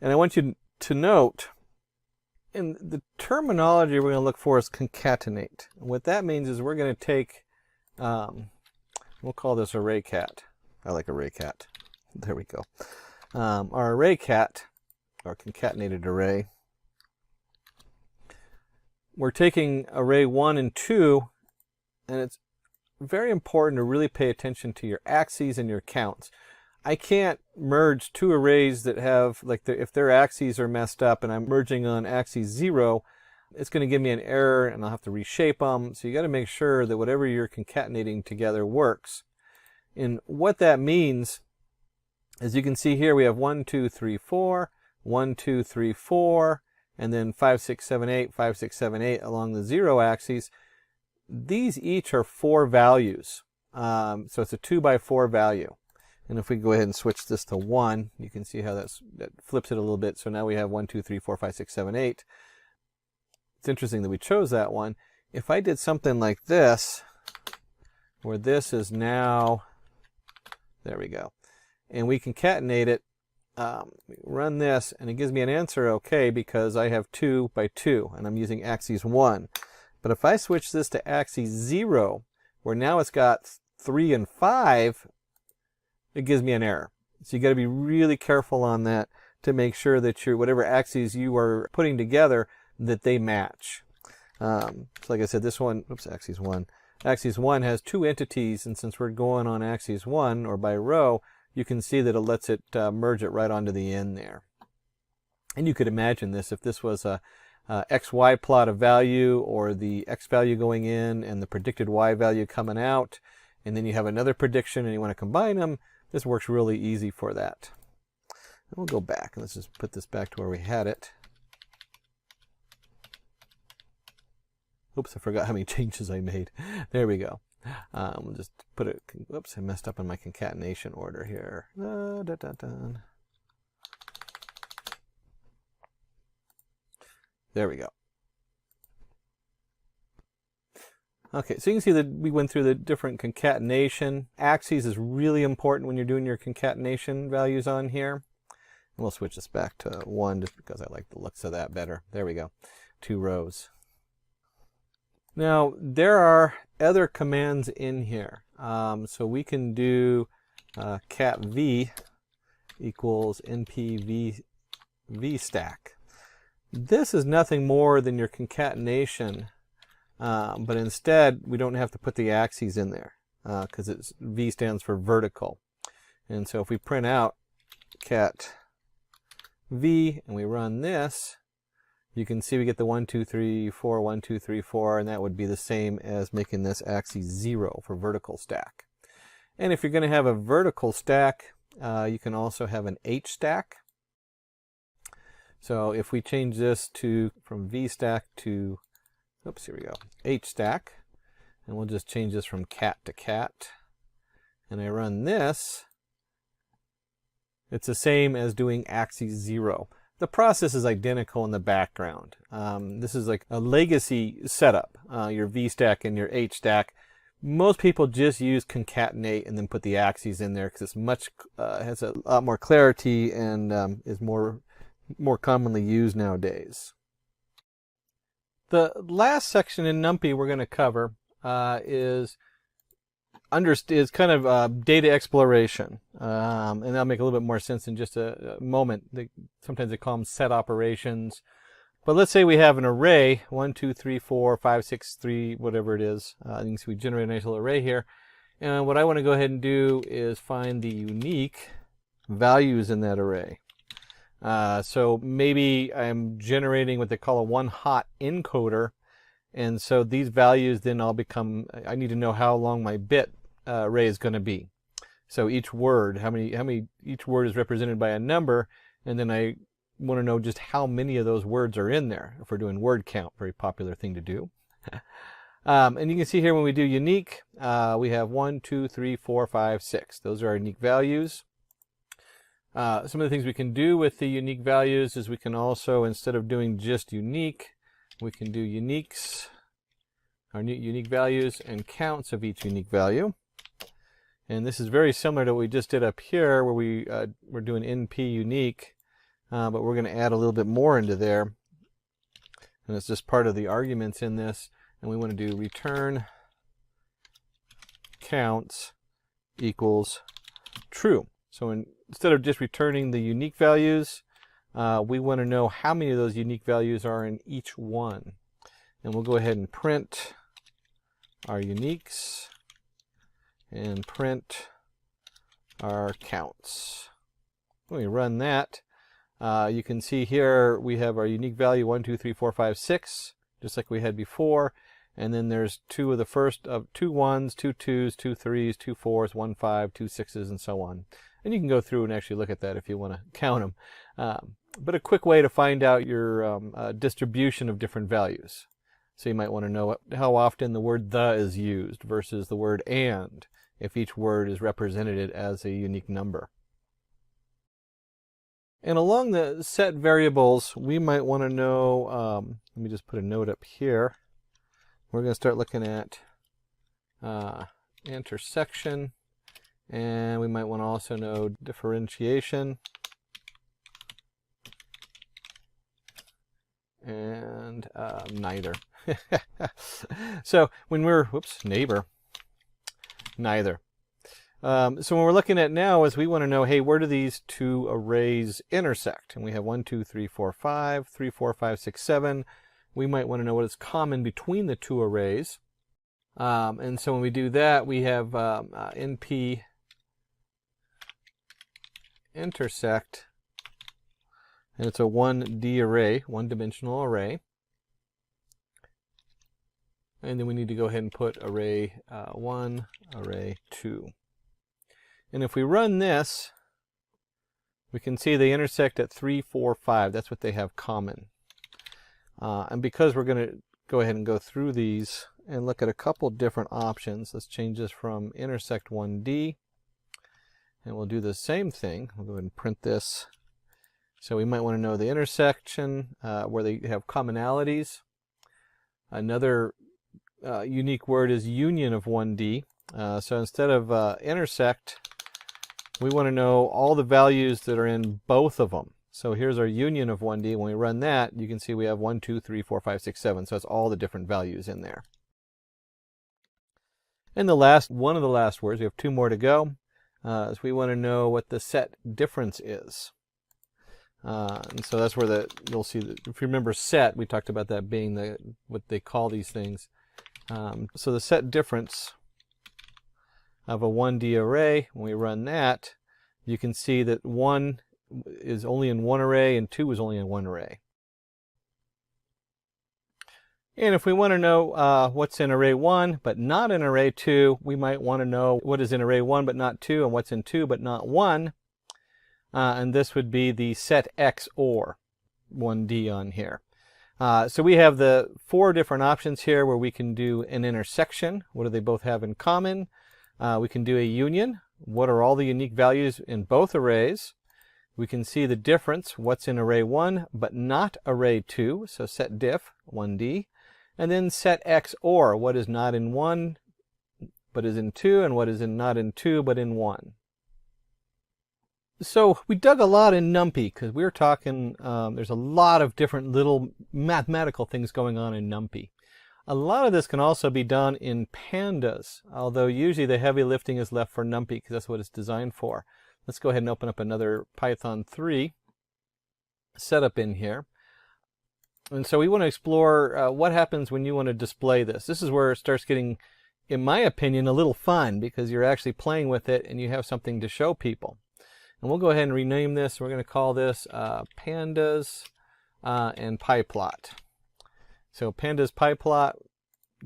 And I want you to note, and the terminology we're going to look for is concatenate. And what that means is we're going to take, we'll call this array cat. I like array cat. There we go. Our array cat, our concatenated array, we're taking array 1 and 2, and it's very important to really pay attention to your axes and your counts. I can't merge two arrays that have, like, if their axes are messed up and I'm merging on axis 0, it's going to give me an error and I'll have to reshape them. So you got to make sure that whatever you're concatenating together works. And what that means, as you can see here, we have 1, 2, 3, 4, 1, 2, 3, 4, and then 5, 6, 7, 8, 5, 6, 7, 8 along the 0 axis. These each are 4 values. So it's a 2 by 4 value. And if we go ahead and switch this to 1, you can see how that flips it a little bit. So now we have 1, 2, 3, 4, 5, 6, 7, 8. It's interesting that we chose that one. If I did something like this, where this is now, there we go, and we concatenate it, run this, and it gives me an answer okay because I have 2 by 2, and I'm using axis 1. But if I switch this to axis 0, where now it's got 3 and 5, it gives me an error. So you got to be really careful on that to make sure that your whatever axes you are putting together, that they match. So like I said, this one, oops, axis 1. Axis 1 has 2 entities, and since we're going on axis 1, or by row, you can see that it lets it merge it right onto the end there. And you could imagine this if this was a XY plot of value, or the X value going in and the predicted Y value coming out, and then you have another prediction and you want to combine them. This works really easy for that. And we'll go back and let's just put this back to where we had it. Oops, I forgot how many changes I made. There we go. We'll just put it, whoops, I messed up in my concatenation order here. There we go. Okay, so you can see that we went through the different concatenation. Axes is really important when you're doing your concatenation values on here. And we'll switch this back to 1 just because I like the looks of that better. There we go. 2 rows. Now, there are other commands in here. So we can do cat v equals np v stack. This is nothing more than your concatenation, but instead we don't have to put the axes in there because v stands for vertical. And so if we print out cat v and we run this, you can see we get the 1, 2, 3, 4, 1, 2, 3, 4, and that would be the same as making this axis 0 for vertical stack. And if you're going to have a vertical stack, you can also have an H stack. So if we change this from V stack to, oops, here we go, H stack, and we'll just change this from cat to cat, and I run this, it's the same as doing axis 0. the process is identical in the background. This is like a legacy setup, your VStack and your HStack. Most people just use concatenate and then put the axes in there because it's much has a lot more clarity and is more commonly used nowadays. The last section in NumPy we're going to cover is kind of data exploration, and that'll make a little bit more sense in just a moment. Sometimes they call them set operations. But let's say we have an array, 1, 2, 3, 4, 5, 6, 3, whatever it is. You can see we generate a nice little array here. And what I want to go ahead and do is find the unique values in that array. So maybe I'm generating what they call a one-hot encoder. And so these values then all become, I need to know how long my bit array is going to be. So each word, each word is represented by a number, and then I want to know just how many of those words are in there. If we're doing word count, very popular thing to do. And you can see here when we do unique, we have 1, 2, 3, 4, 5, 6. Those are our unique values. Some of the things we can do with the unique values is we can also, instead of doing just unique, we can do uniques, our unique values, and counts of each unique value. And this is very similar to what we just did up here, where we're doing NP unique, but we're going to add a little bit more into there. And it's just part of the arguments in this. And we want to do return counts equals true. So instead of just returning the unique values, we want to know how many of those unique values are in each one. And we'll go ahead and print our uniques and print our counts. When we run that, you can see here we have our unique value 1, 2, 3, 4, 5, 6, just like we had before. And then there's two of the first of 2 1s, 2 2s, 2 3s, 2 4s, 1 5, 2 6s, and so on. And you can go through and actually look at that if you want to count them. But a quick way to find out your distribution of different values. So you might want to know how often the word the is used versus the word and, if each word is represented as a unique number. And along the set variables, we might want to know, let me just put a note up here. We're going to start looking at intersection, and we might want to also know differentiation, and neither. So when we're, neither. So when we're looking at now is we want to know, hey, where do these two arrays intersect? And we have 1, 2, 3, 4, 5, 3, 4, 5, 6, 7. We might want to know what is common between the two arrays. And so when we do that, we have NP intersect, and it's a 1D array, one-dimensional array. And then we need to go ahead and put array 1, array 2. And if we run this, we can see they intersect at 3, 4, 5. That's what they have common. And because we're going to go ahead and go through these and look at a couple different options, let's change this from intersect 1D. And we'll do the same thing. We'll go ahead and print this. So we might want to know the intersection where they have commonalities. Another unique word is union of 1D. So instead of intersect, we want to know all the values that are in both of them. So here's our union of 1D. When we run that, you can see we have 1, 2, 3, 4, 5, 6, 7. So it's all the different values in there. And one of the last words, we have 2 more to go, is we want to know what the set difference is. And so that's where you'll see that if you remember set, we talked about that being what they call these things. So the set difference of a 1D array, when we run that, you can see that 1 is only in one array and 2 is only in one array. And if we want to know what's in array 1 but not in array 2, we might want to know what is in array 1 but not 2 and what's in 2 but not 1. And this would be the set XOR 1D on here. So we have the 4 different options here where we can do an intersection. What do they both have in common? We can do a union. What are all the unique values in both arrays? We can see the difference, what's in array 1, but not array 2. So set diff, 1D. And then set XOR, what is not in 1, but is in 2, and what is not in 2, but in 1. So we dug a lot in NumPy because we were talking, there's a lot of different little mathematical things going on in NumPy. A lot of this can also be done in pandas, although usually the heavy lifting is left for NumPy because that's what it's designed for. Let's go ahead and open up another Python 3 setup in here. And so we want to explore what happens when you want to display this. This is where it starts getting, in my opinion, a little fun because you're actually playing with it and you have something to show people. And we'll go ahead and rename this. We're going to call this pandas and pyplot. So pandas pyplot,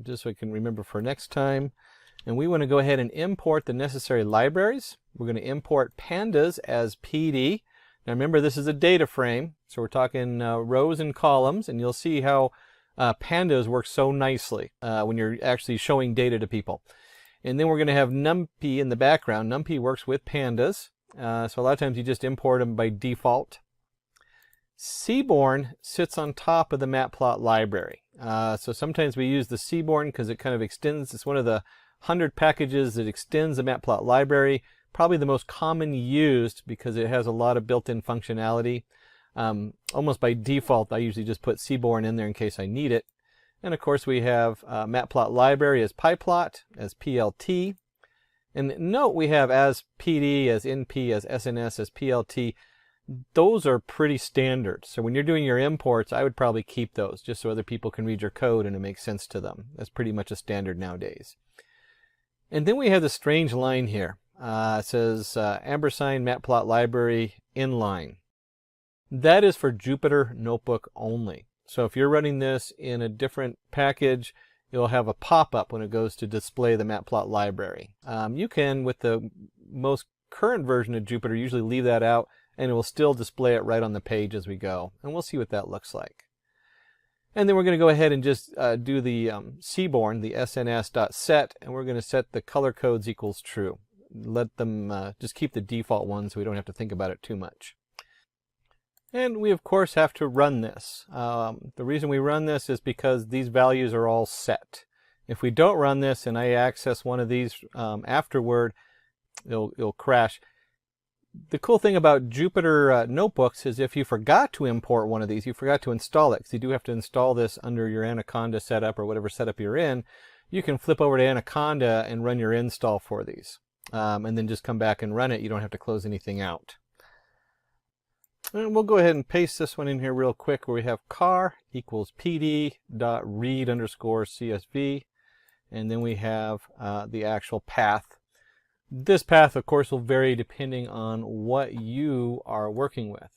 just so I can remember for next time. And we want to go ahead and import the necessary libraries. We're going to import pandas as PD. Now remember, this is a data frame, so we're talking rows and columns, and you'll see how pandas work so nicely when you're actually showing data to people. And then we're going to have NumPy in the background. NumPy works with pandas, so a lot of times you just import them by default. Seaborn sits on top of the matplot library. So sometimes we use the Seaborn because it kind of extends. It's one of the 100 packages that extends the matplot library. Probably the most common used because it has a lot of built-in functionality. Almost by default, I usually just put Seaborn in there in case I need it. And of course we have matplot library as pyplot, as PLT. And note we have as PD, as NP, as SNS, as PLT. Those are pretty standard. So when you're doing your imports, I would probably keep those just so other people can read your code and it makes sense to them. That's pretty much a standard nowadays. And then we have the strange line here. It says ampersand matplot library inline. That is for Jupyter Notebook only. So if you're running this in a different package, you'll have a pop-up when it goes to display the matplot library. You can, with the most current version of Jupyter, usually leave that out and it will still display it right on the page as we go. And we'll see what that looks like. And then we're going to go ahead and just do the Seaborn, the sns.set, and we're going to set the color codes equals true. Let them just keep the default ones so we don't have to think about it too much. And we of course have to run this. The reason we run this is because these values are all set. If we don't run this and I access one of these afterward, it'll crash. The cool thing about Jupyter Notebooks is if you forgot to import one of these, you forgot to install it, because you do have to install this under your Anaconda setup or whatever setup you're in, you can flip over to Anaconda and run your install for these. And then just come back and run it. You don't have to close anything out. And we'll go ahead and paste this one in here real quick where we have car equals pd.read_CSV. And then we have the actual path. This path, of course, will vary depending on what you are working with.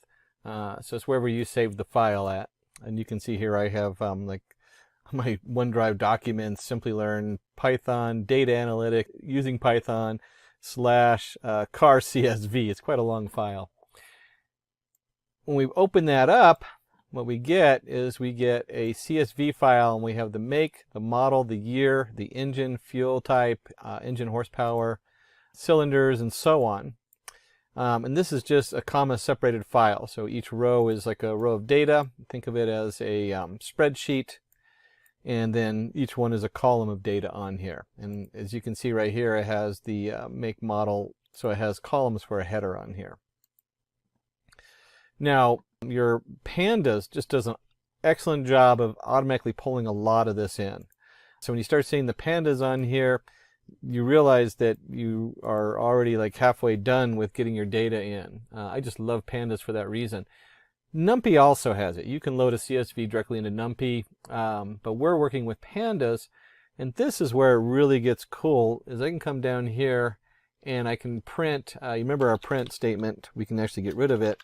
So it's wherever you save the file at. And you can see here I have like my OneDrive documents, Simplilearn, Python, data analytic, using Python, / car CSV. It's quite a long file. When we open that up, what we get is we get a CSV file, and we have the make, the model, the year, the engine, fuel type, engine horsepower, cylinders, and so on. And this is just a comma separated file. So each row is like a row of data. Think of it as a spreadsheet. And then each one is a column of data on here. And as you can see right here, it has the make, model. So it has columns for a header on here. Now, your Pandas just does an excellent job of automatically pulling a lot of this in. So when you start seeing the Pandas on here, you realize that you are already like halfway done with getting your data in. I just love Pandas for that reason. NumPy also has it. You can load a CSV directly into NumPy, but we're working with Pandas, and this is where it really gets cool, is I can come down here and I can print, you remember our print statement, we can actually get rid of it,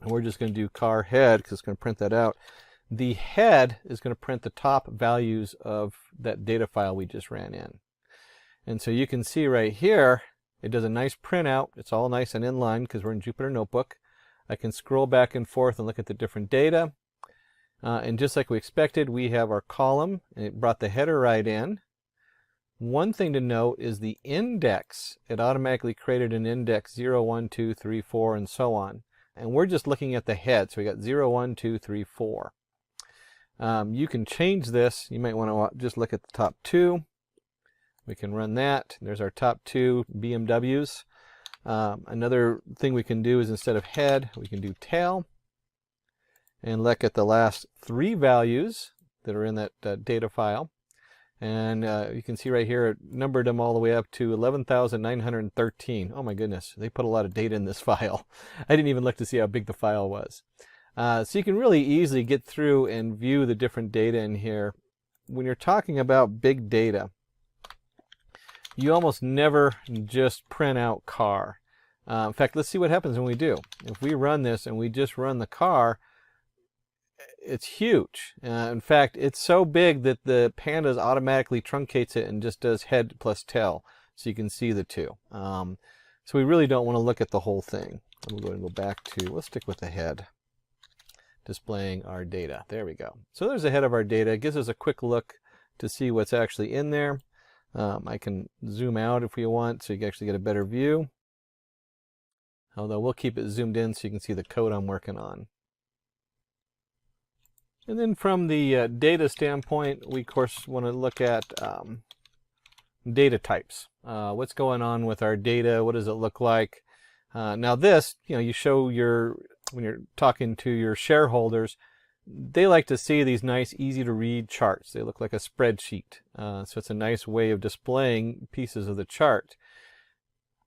and we're just going to do car head because it's going to print that out. The head is going to print the top values of that data file we just ran in. And so you can see right here, it does a nice printout. It's all nice and in line because we're in Jupyter Notebook. I can scroll back and forth and look at the different data. And just like we expected, we have our column, and it brought the header right in. One thing to note is the index. It automatically created an index 0, 1, 2, 3, 4, and so on. And we're just looking at the head. So we got 0, 1, 2, 3, 4. You can change this. You might want to just look at the top two. We can run that. There's our top two BMWs. Another thing we can do is instead of head, we can do tail. And look at the last three values that are in that data file. And you can see right here, it numbered them all the way up to 11,913. Oh my goodness, they put a lot of data in this file. I didn't even look to see how big the file was. So you can really easily get through and view the different data in here. When you're talking about big data, you almost never just print out car. In fact, let's see what happens when we do. If we run this and we just run the car, it's huge. In fact, it's so big that the pandas automatically truncates it and just does head plus tail, so you can see the two. So we really don't want to look at the whole thing. We'll go and go back to, let's stick with the head, displaying our data. There we go. So there's the head of our data. It gives us a quick look to see what's actually in there. I can zoom out if we want, so you can actually get a better view. Although we'll keep it zoomed in so you can see the code I'm working on. And then from the data standpoint, we of course want to look at data types. What's going on with our data? What does it look like? Now this, you show when you're talking to your shareholders, they like to see these nice, easy to read charts. They look like a spreadsheet. So it's a nice way of displaying pieces of the chart.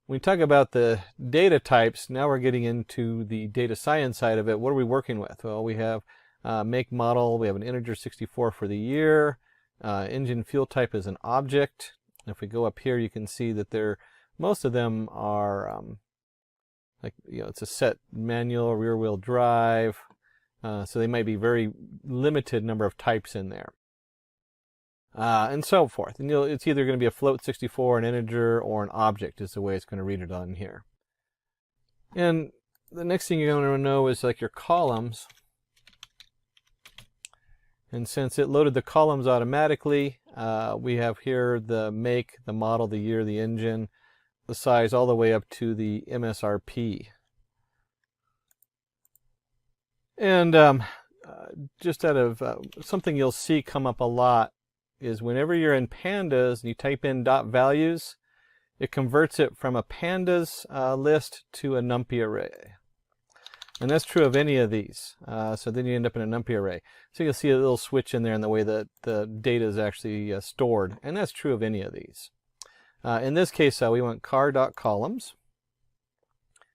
When we talk about the data types, now we're getting into the data science side of it. What are we working with? Well, we have make, model, we have an integer 64 for the year. Engine fuel type is an object. If we go up here, you can see that most of them are it's a set manual, rear wheel drive. So they might be very limited number of types in there. And so forth. And it's either going to be a float 64, an integer, or an object is the way it's going to read it on here. And the next thing you're going to know is like your columns. And since it loaded the columns automatically, we have here the make, the model, the year, the engine, the size, all the way up to the MSRP. And just out of something you'll see come up a lot is whenever you're in pandas and you type in .values, it converts it from a pandas list to a numpy array. And that's true of any of these. So then you end up in a numpy array. So you'll see a little switch in there in the way that the data is actually stored. And that's true of any of these. In this case, we want car.columns.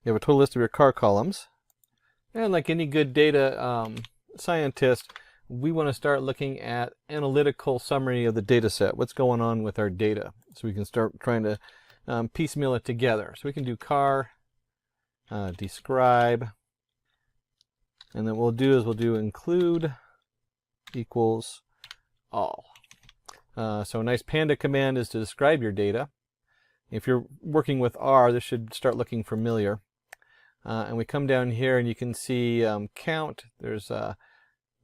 You have a total list of your car columns. And like any good data scientist, we want to start looking at analytical summary of the data set. What's going on with our data? So we can start trying to piecemeal it together. So we can do car, describe, and then what we'll do include equals all. So a nice panda command is to describe your data. If you're working with R, this should start looking familiar. And we come down here and you can see count. There's the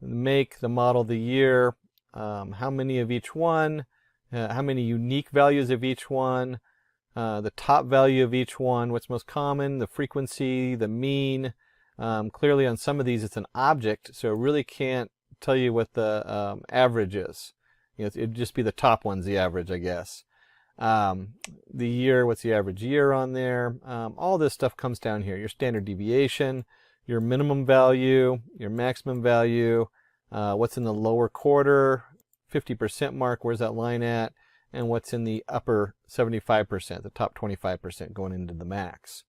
make, the model, the year, how many of each one, how many unique values of each one, the top value of each one, what's most common, the frequency, the mean. Clearly on some of these it's an object, so it really can't tell you what the average is. It'd just be the top one's the average, I guess. The year, what's the average year on there? All this stuff comes down here. Your standard deviation, your minimum value, your maximum value, what's in the lower quarter, 50% mark, where's that line at, and what's in the upper 75%, the top 25% going into the max.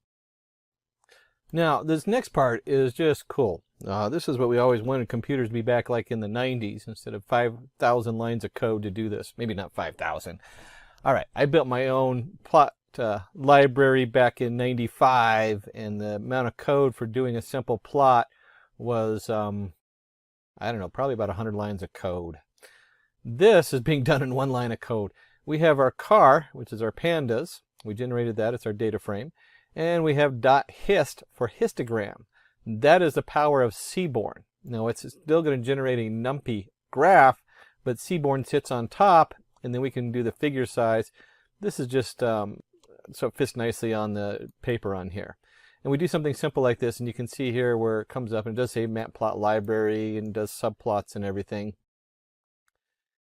Now, this next part is just cool. This is what we always wanted computers to be back like in the 90s, instead of 5,000 lines of code to do this. Maybe not 5,000. All right, I built my own plot library back in 95, and the amount of code for doing a simple plot was, I don't know, probably about 100 lines of code. This is being done in one line of code. We have our car, which is our pandas. We generated that. It's our data frame. And we have .hist for histogram. That is the power of Seaborn. Now, it's still going to generate a numpy graph, but Seaborn sits on top, and then we can do the figure size. This is just so it fits nicely on the paper on here. And we do something simple like this, and you can see here where it comes up and it does say matplot library and does subplots and everything.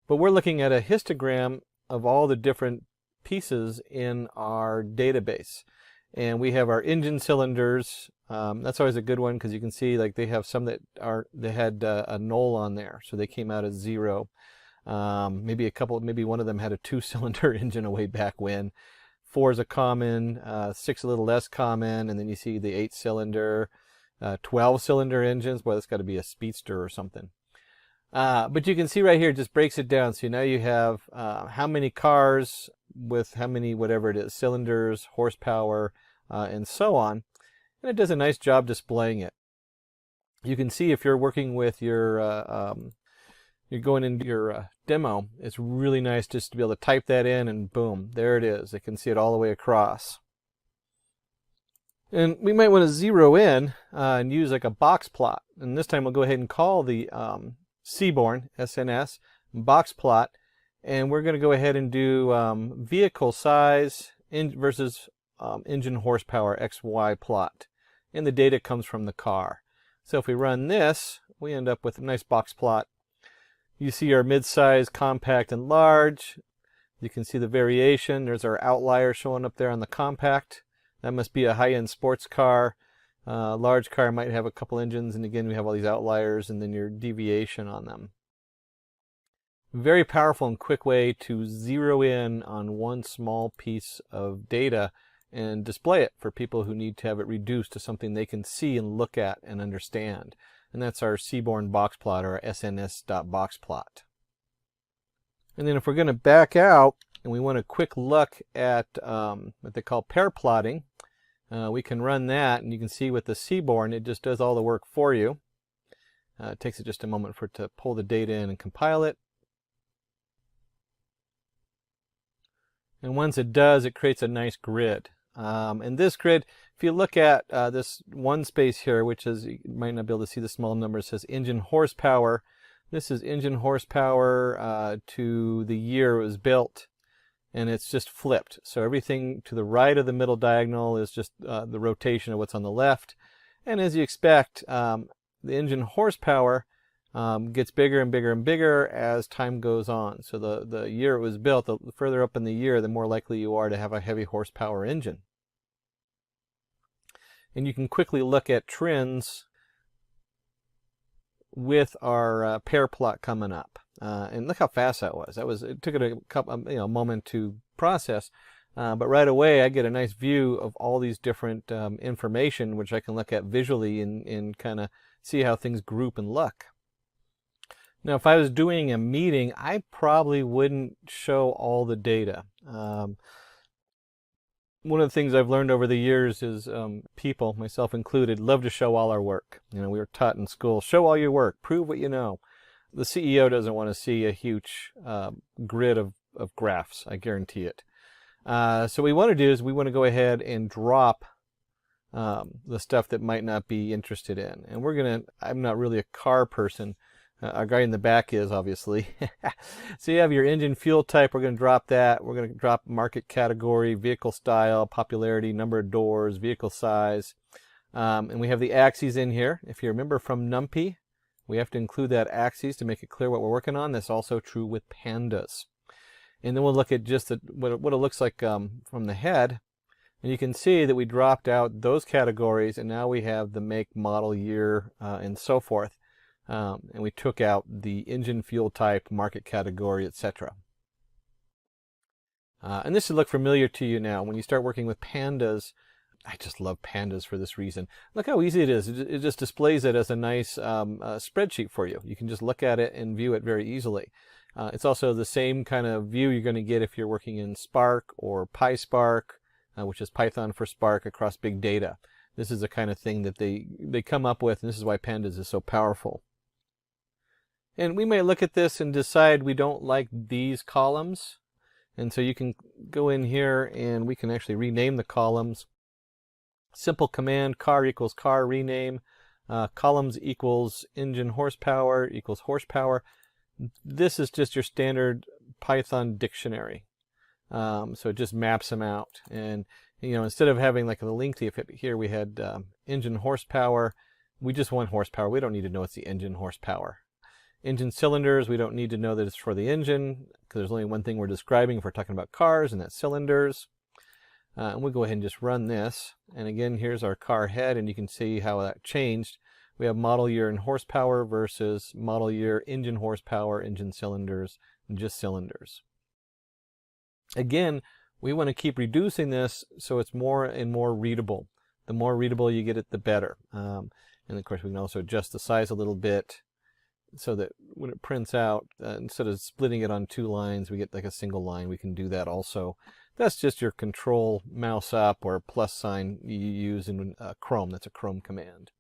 But we're looking at a histogram of all the different pieces in our database. And we have our engine cylinders. That's always a good one because you can see like they have some that they had a null on there, so they came out as 0. Maybe one of them had a 2-cylinder engine way back when. 4 is a common, 6 a little less common, and then you see the 8-cylinder, 12-cylinder engines. Boy, that's got to be a speedster or something. But you can see right here, it just breaks it down. So now you have how many cars with how many, whatever it is, cylinders, horsepower, and so on. And it does a nice job displaying it. You can see if you're working with your, you're going into your demo, it's really nice just to be able to type that in and boom, there it is. It can see it all the way across. And we might want to zero in and use like a box plot. And this time we'll go ahead and call the Seaborn, SNS, box plot. And we're going to go ahead and do vehicle size versus engine horsepower XY plot. And the data comes from the car. So if we run this, we end up with a nice box plot. You see our mid-size, compact, and large. You can see the variation. There's our outlier showing up there on the compact. That must be a high-end sports car. Large car might have a couple engines, and again we have all these outliers and then your deviation on them. Very powerful and quick way to zero in on one small piece of data and display it for people who need to have it reduced to something they can see and look at and understand. And that's our Seaborn box plot, or SNS.boxplot. And then if we're going to back out and we want a quick look at what they call pair plotting, we can run that, and you can see with the Seaborn it just does all the work for you. It takes it just a moment for it to pull the data in and compile it. And once it does, it creates a nice grid. And this grid, if you look at this one space here, which is, you might not be able to see the small number, it says engine horsepower. This is engine horsepower to the year it was built, and it's just flipped. So everything to the right of the middle diagonal is just the rotation of what's on the left. And as you expect, the engine horsepower gets bigger and bigger and bigger as time goes on. So the year it was built, the further up in the year, the more likely you are to have a heavy horsepower engine. And you can quickly look at trends with our pair plot coming up. And look how fast that was. It took it a moment to process, but right away I get a nice view of all these different information, which I can look at visually and kind of see how things group and look. Now, if I was doing a meeting, I probably wouldn't show all the data. One of the things I've learned over the years is people, myself included, love to show all our work. You know, we were taught in school, show all your work, prove what you know. The CEO doesn't want to see a huge grid of graphs, I guarantee it. So what we want to do is we want to go ahead and drop the stuff that might not be interested in. And I'm not really a car person. Our guy in the back is, obviously. So you have your engine fuel type. We're going to drop that. We're going to drop market category, vehicle style, popularity, number of doors, vehicle size. And we have the axes in here. If you remember from NumPy, we have to include that axes to make it clear what we're working on. That's also true with pandas. And then we'll look at just what it looks like from the head. And you can see that we dropped out those categories, and now we have the make, model, year, and so forth. And we took out the engine fuel type, market category, etc. And this should look familiar to you now. When you start working with pandas, I just love pandas for this reason. Look how easy it is. It just displays it as a nice spreadsheet for you. You can just look at it and view it very easily. It's also the same kind of view you're going to get if you're working in Spark or PySpark, which is Python for Spark, across big data. This is the kind of thing that they come up with, and this is why pandas is so powerful. And we may look at this and decide we don't like these columns. And so you can go in here and we can actually rename the columns. Simple command, car equals car, rename. Columns equals engine horsepower equals horsepower. This is just your standard Python dictionary. So it just maps them out. And instead of having like the lengthy, if here we had engine horsepower, we just want horsepower. We don't need to know it's the engine horsepower. Engine cylinders, we don't need to know that it's for the engine, because there's only one thing we're describing if we're talking about cars, and that's cylinders. And we'll go ahead and just run this. And again, here's our car head, and you can see how that changed. We have model year and horsepower versus model year engine horsepower, engine cylinders, and just cylinders. Again, we want to keep reducing this so it's more and more readable. The more readable you get it, the better. And of course, we can also adjust the size a little bit so that when it prints out, instead of splitting it on 2 lines, we get like a single line. We can do that also. That's just your control mouse up or plus sign you use in Chrome. That's a Chrome command.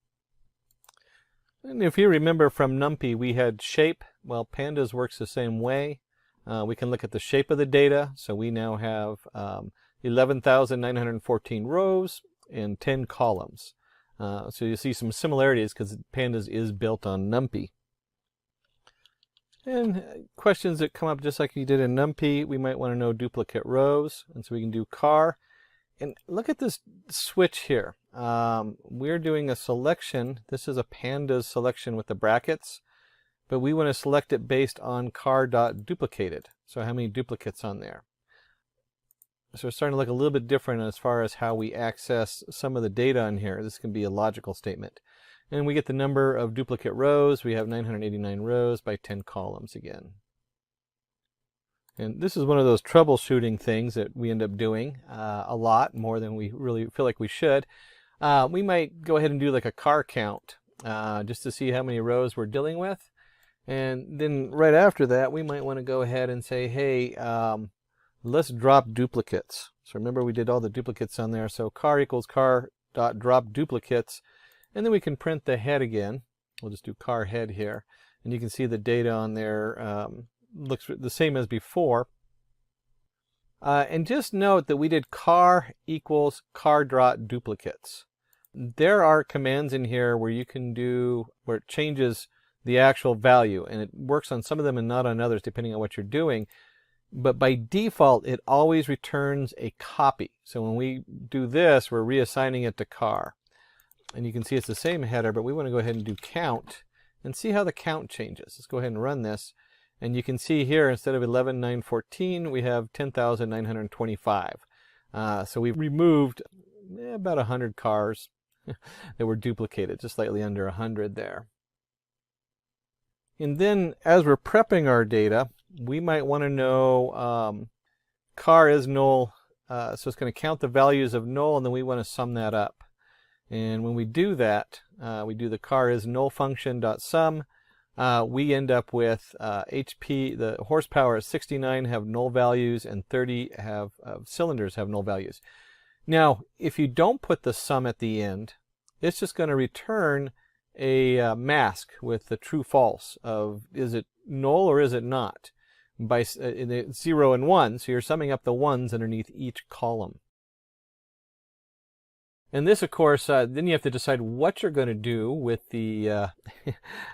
And if you remember from NumPy, we had shape. Well, Pandas works the same way. We can look at the shape of the data. So we now have 11,914 rows and 10 columns. So you see some similarities because Pandas is built on NumPy. And questions that come up just like you did in NumPy, we might want to know duplicate rows. And so we can do car. And look at this switch here. We're doing a selection. This is a Pandas selection with the brackets. But we want to select it based on car.duplicated. So how many duplicates on there? So it's starting to look a little bit different as far as how we access some of the data on here. This can be a logical statement. And we get the number of duplicate rows. We have 989 rows by 10 columns again. And this is one of those troubleshooting things that we end up doing a lot, more than we really feel like we should. We might go ahead and do like a car count just to see how many rows we're dealing with. And then right after that, we might want to go ahead and say, hey, let's drop duplicates. So remember we did all the duplicates on there. So car equals car.drop duplicates. And then we can print the head again. We'll just do car head here. And you can see the data on there looks the same as before. And just note that we did car equals car.duplicates. There are commands in here where you can do, where it changes the actual value. And it works on some of them and not on others, depending on what you're doing. But by default, it always returns a copy. So when we do this, we're reassigning it to car. And you can see it's the same header, but we want to go ahead and do count and see how the count changes. Let's go ahead and run this. And you can see here, instead of 11,914, we have 10,925. So we've removed about 100 cars that were duplicated, just slightly under 100 there. And then as we're prepping our data, we might want to know car is null. So it's going to count the values of null, and then we want to sum that up. And when we do that, we do the car is null function.sum. We end up with HP, the horsepower is 69 have null values, and 30 have cylinders have null values. Now, if you don't put the sum at the end, it's just going to return a mask with the true false of is it null or is it not, by 0 and 1. So you're summing up the ones underneath each column. And this, of course, then you have to decide what you're going to do with the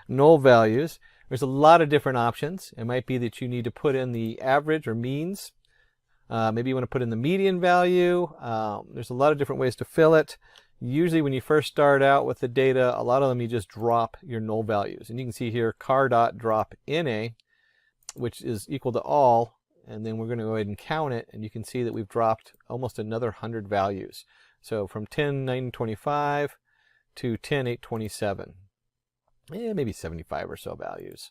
null values. There's a lot of different options. It might be that you need to put in the average or means. Maybe you want to put in the median value. There's a lot of different ways to fill it. Usually when you first start out with the data, a lot of them you just drop your null values. And you can see here car.drop NA, which is equal to all. And then we're going to go ahead and count it. And you can see that we've dropped almost another 100 values. So from 10,925 to 10,827, maybe 75 or so values.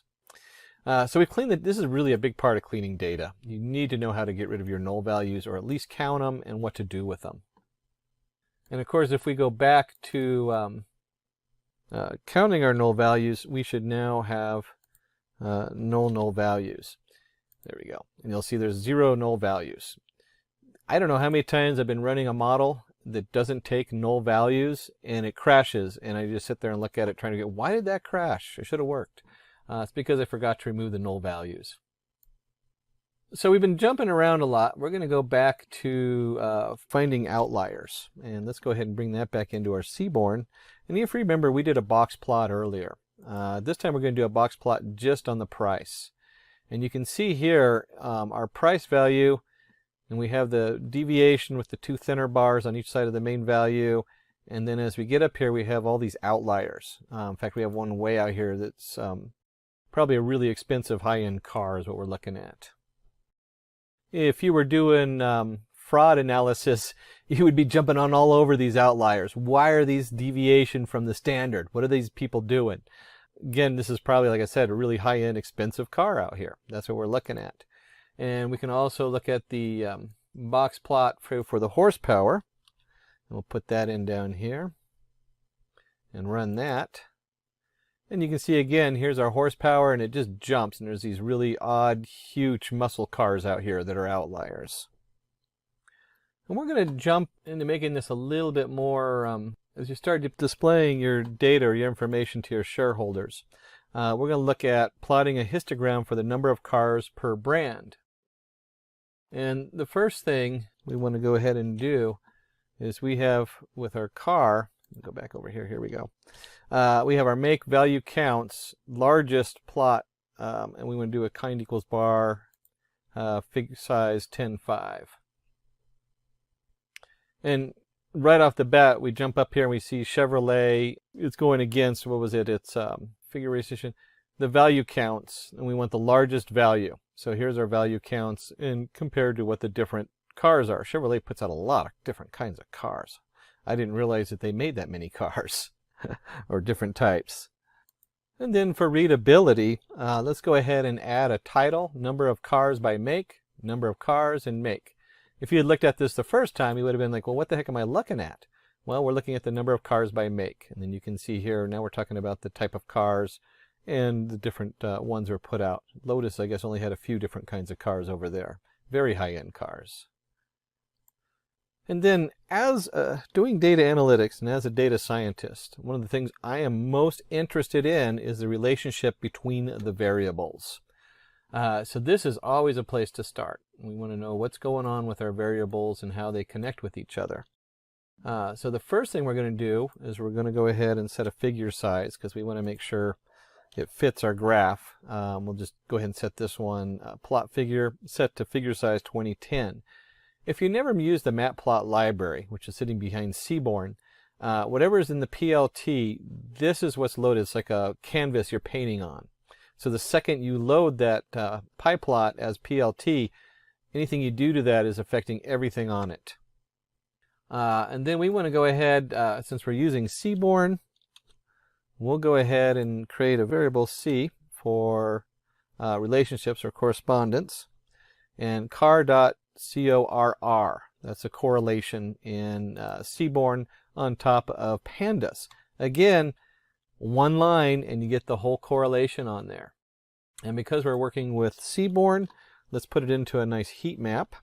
So we cleaned this is really a big part of cleaning data. You need to know how to get rid of your null values, or at least count them and what to do with them. And of course, if we go back to counting our null values, we should now have null values. There we go. And you'll see there's 0 null values. I don't know how many times I've been running a model that doesn't take null values and it crashes, and I just sit there and look at it trying to get, why did that crash? It should have worked. It's because I forgot to remove the null values. So we've been jumping around a lot. We're going to go back to finding outliers, and let's go ahead and bring that back into our Seaborn. And if you remember, we did a box plot earlier. This time we're going to do a box plot just on the price. And you can see here our price value, and we have the deviation with the two thinner bars on each side of the main value. And then as we get up here, we have all these outliers. In fact, we have one way out here that's probably a really expensive high-end car is what we're looking at. If you were doing fraud analysis, you would be jumping on all over these outliers. Why are these deviation from the standard? What are these people doing? Again, this is probably, like I said, a really high-end expensive car out here. That's what we're looking at. And we can also look at the box plot for the horsepower. We'll put that in down here and run that. And you can see again, here's our horsepower, and it just jumps, and there's these really odd, huge muscle cars out here that are outliers. And we're going to jump into making this a little bit more, as you start displaying your data or your information to your shareholders. We're going to look at plotting a histogram for the number of cars per brand. And the first thing we want to go ahead and do is we have with our car, go back over here, here we go. We have our make value counts, largest plot, and we want to do a kind equals bar, figure size 10.5. And right off the bat, we jump up here and we see Chevrolet. It's going against, what was it? It's figure ratio, the value counts, and we want the largest value. So here's our value counts and compared to what the different cars are. Chevrolet puts out a lot of different kinds of cars. I didn't realize that they made that many cars or different types. And then for readability, let's go ahead and add a title, number of cars by make, number of cars, and make. If you had looked at this the first time, you would have been like, well, what the heck am I looking at? Well, we're looking at the number of cars by make. And then you can see here, now we're talking about the type of cars and the different ones are put out. Lotus, I guess, only had a few different kinds of cars over there. Very high-end cars. And then as doing data analytics and as a data scientist, one of the things I am most interested in is the relationship between the variables. So this is always a place to start. We want to know what's going on with our variables and how they connect with each other. So the first thing we're going to do is we're going to go ahead and set a figure size because we want to make sure it fits our graph. We'll just go ahead and set this one plot figure set to figure size 2010. If you never used the matplot library, which is sitting behind Seaborn, whatever is in the PLT, this is what's loaded. It's like a canvas you're painting on. So the second you load that PyPlot as PLT, anything you do to that is affecting everything on it. And then we want to go ahead, since we're using Seaborn, we'll go ahead and create a variable C for relationships or correspondence, and car.corr. That's a correlation in Seaborn on top of pandas. Again, one line and you get the whole correlation on there. And because we're working with Seaborn, let's put it into a nice heat map.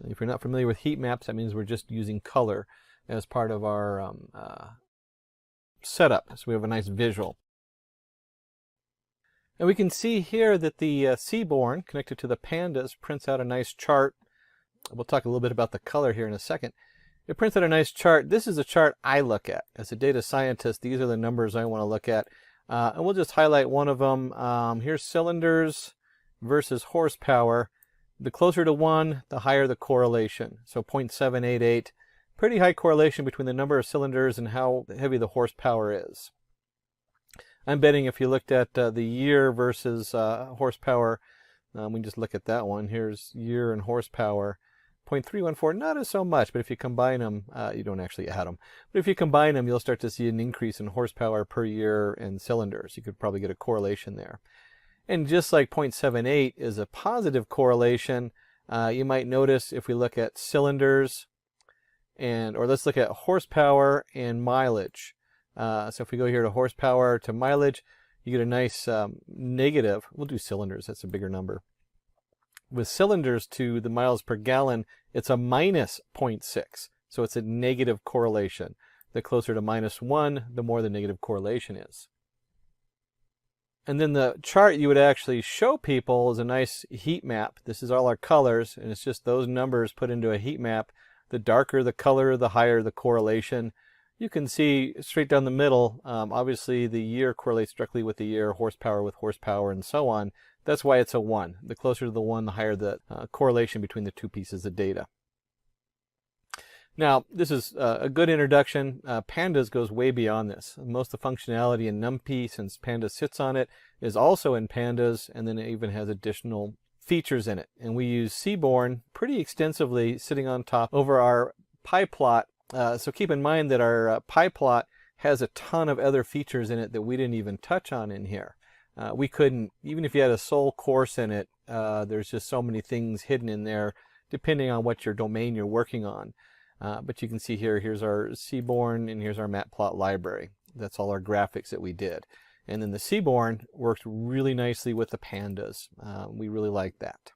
If you're not familiar with heat maps, that means we're just using color as part of our setup. So we have a nice visual. And we can see here that the Seaborn connected to the pandas prints out a nice chart. We'll talk a little bit about the color here in a second. It prints out a nice chart. This is a chart I look at. As a data scientist, these are the numbers I want to look at. And we'll just highlight one of them. Here's cylinders versus horsepower. The closer to 1, the higher the correlation. So 0.788. Pretty high correlation between the number of cylinders and how heavy the horsepower is. I'm betting if you looked at the year versus horsepower, we can just look at that one. Here's year and horsepower. 0.314, not as so much, but if you combine them, you don't actually add them. But if you combine them, you'll start to see an increase in horsepower per year and cylinders. You could probably get a correlation there. And just like 0.78 is a positive correlation, you might notice if we look at cylinders, or let's look at horsepower and mileage. So if we go here to horsepower to mileage, you get a nice negative. We'll do cylinders, that's a bigger number. With cylinders to the miles per gallon, it's a minus 0.6. So it's a negative correlation. The closer to -1, the more the negative correlation is. And then the chart you would actually show people is a nice heat map. This is all our colors, and it's just those numbers put into a heat map. The darker the color, the higher the correlation. you can see straight down the middle, obviously the year correlates directly with the year, horsepower with horsepower, and so on. That's why it's a 1. The closer to the 1, the higher the correlation between the two pieces of data. Now, this is a good introduction. Pandas goes way beyond this. Most of the functionality in NumPy, since Pandas sits on it, is also in Pandas, and then it even has additional features in it. And we use Seaborn pretty extensively sitting on top over our PyPlot. So keep in mind that our PyPlot has a ton of other features in it that we didn't even touch on in here. We couldn't, even if you had a sole course in it, there's just so many things hidden in there depending on what your domain you're working on. But you can see here, here's our Seaborn and here's our Matplot library. That's all our graphics that we did. And then the Seaborn works really nicely with the pandas. We really like that.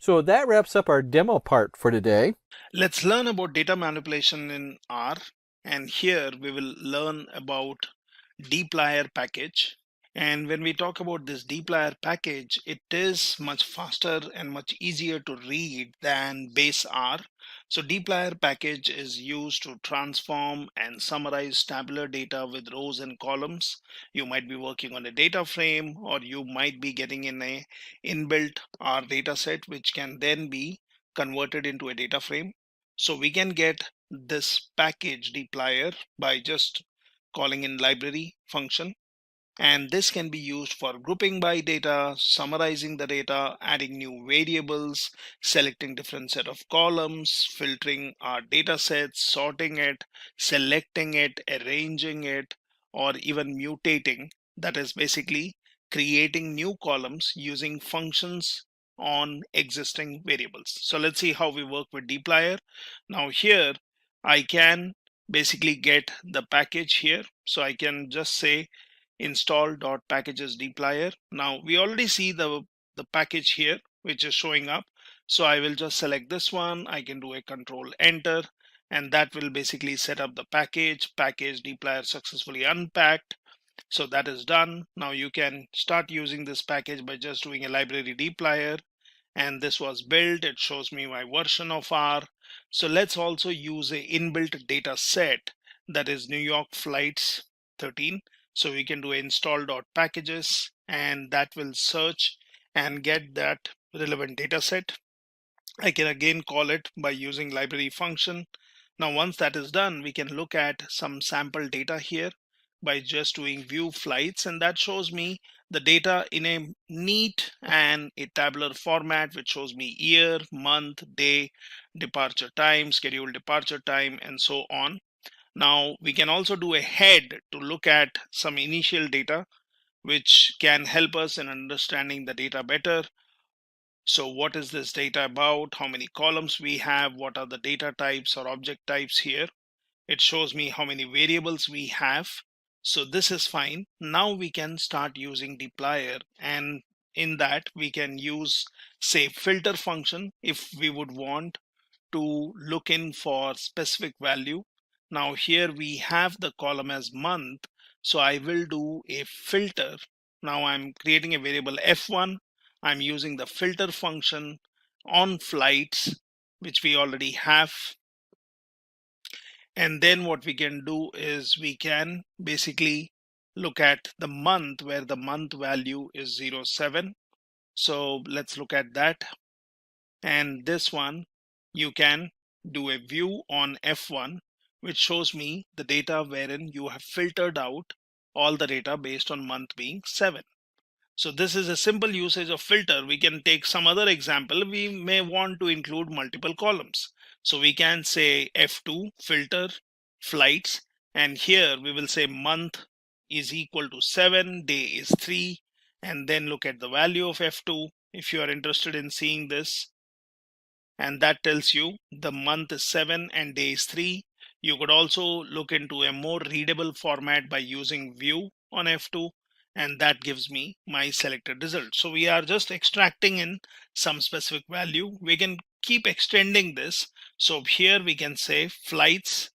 So that wraps up our demo part for today. Let's learn about data manipulation in R. And here we will learn about dplyr package. And when we talk about this dplyr package, it is much faster and much easier to read than base R. So dplyr package is used to transform and summarize tabular data with rows and columns. You might be working on a data frame, or you might be getting in a inbuilt R data set, which can then be converted into a data frame. So we can get this package dplyr by just calling in library function. And this can be used for grouping by data, summarizing the data, adding new variables, selecting different set of columns, filtering our data sets, sorting it, selecting it, arranging it, or even mutating. That is basically creating new columns using functions on existing variables. So let's see how we work with dplyr. Now here I can basically get the package here. So I can just say install.packages dplyr. Now we already see the package here, which is showing up. So I will just select this one. I can do a control enter, and that will basically set up the package dplyr successfully unpacked. So that is done. Now you can start using this package by just doing a library dplyr, and this was built. It shows me my version of R. So let's also use a inbuilt data set, that is New York flights 13. So we can do install.packages, and that will search and get that relevant data set. I can again call it by using library function. Now once that is done, we can look at some sample data here by just doing view flights, and that shows me the data in a neat and a tabular format, which shows me year, month, day, departure time, scheduled departure time, and so on. Now we can also do a head to look at some initial data, which can help us in understanding the data better. So what is this data about? How many columns we have? What are the data types or object types here? It shows me how many variables we have. So this is fine. Now we can start using dplyr, and in that we can use, say, filter function if we would want to look in for specific value. Now here we have the column as month, so I will do a filter. Now I'm creating a variable f1. I'm using the filter function on flights, which we already have. And then what we can do is we can basically look at the month, where the month value is 07. So let's look at that. And this one, you can do a view on F1, which shows me the data wherein you have filtered out all the data based on month being 7. So this is a simple usage of filter. We can take some other example. We may want to include multiple columns. So we can say F2 filter flights, and here we will say month is equal to 7, day is 3, and then look at the value of F2 if you are interested in seeing this. And that tells you the month is 7 and day is 3. You could also look into a more readable format by using view on F2, and that gives me my selected result. So we are just extracting in some specific value. We can keep extending this. So here we can say flights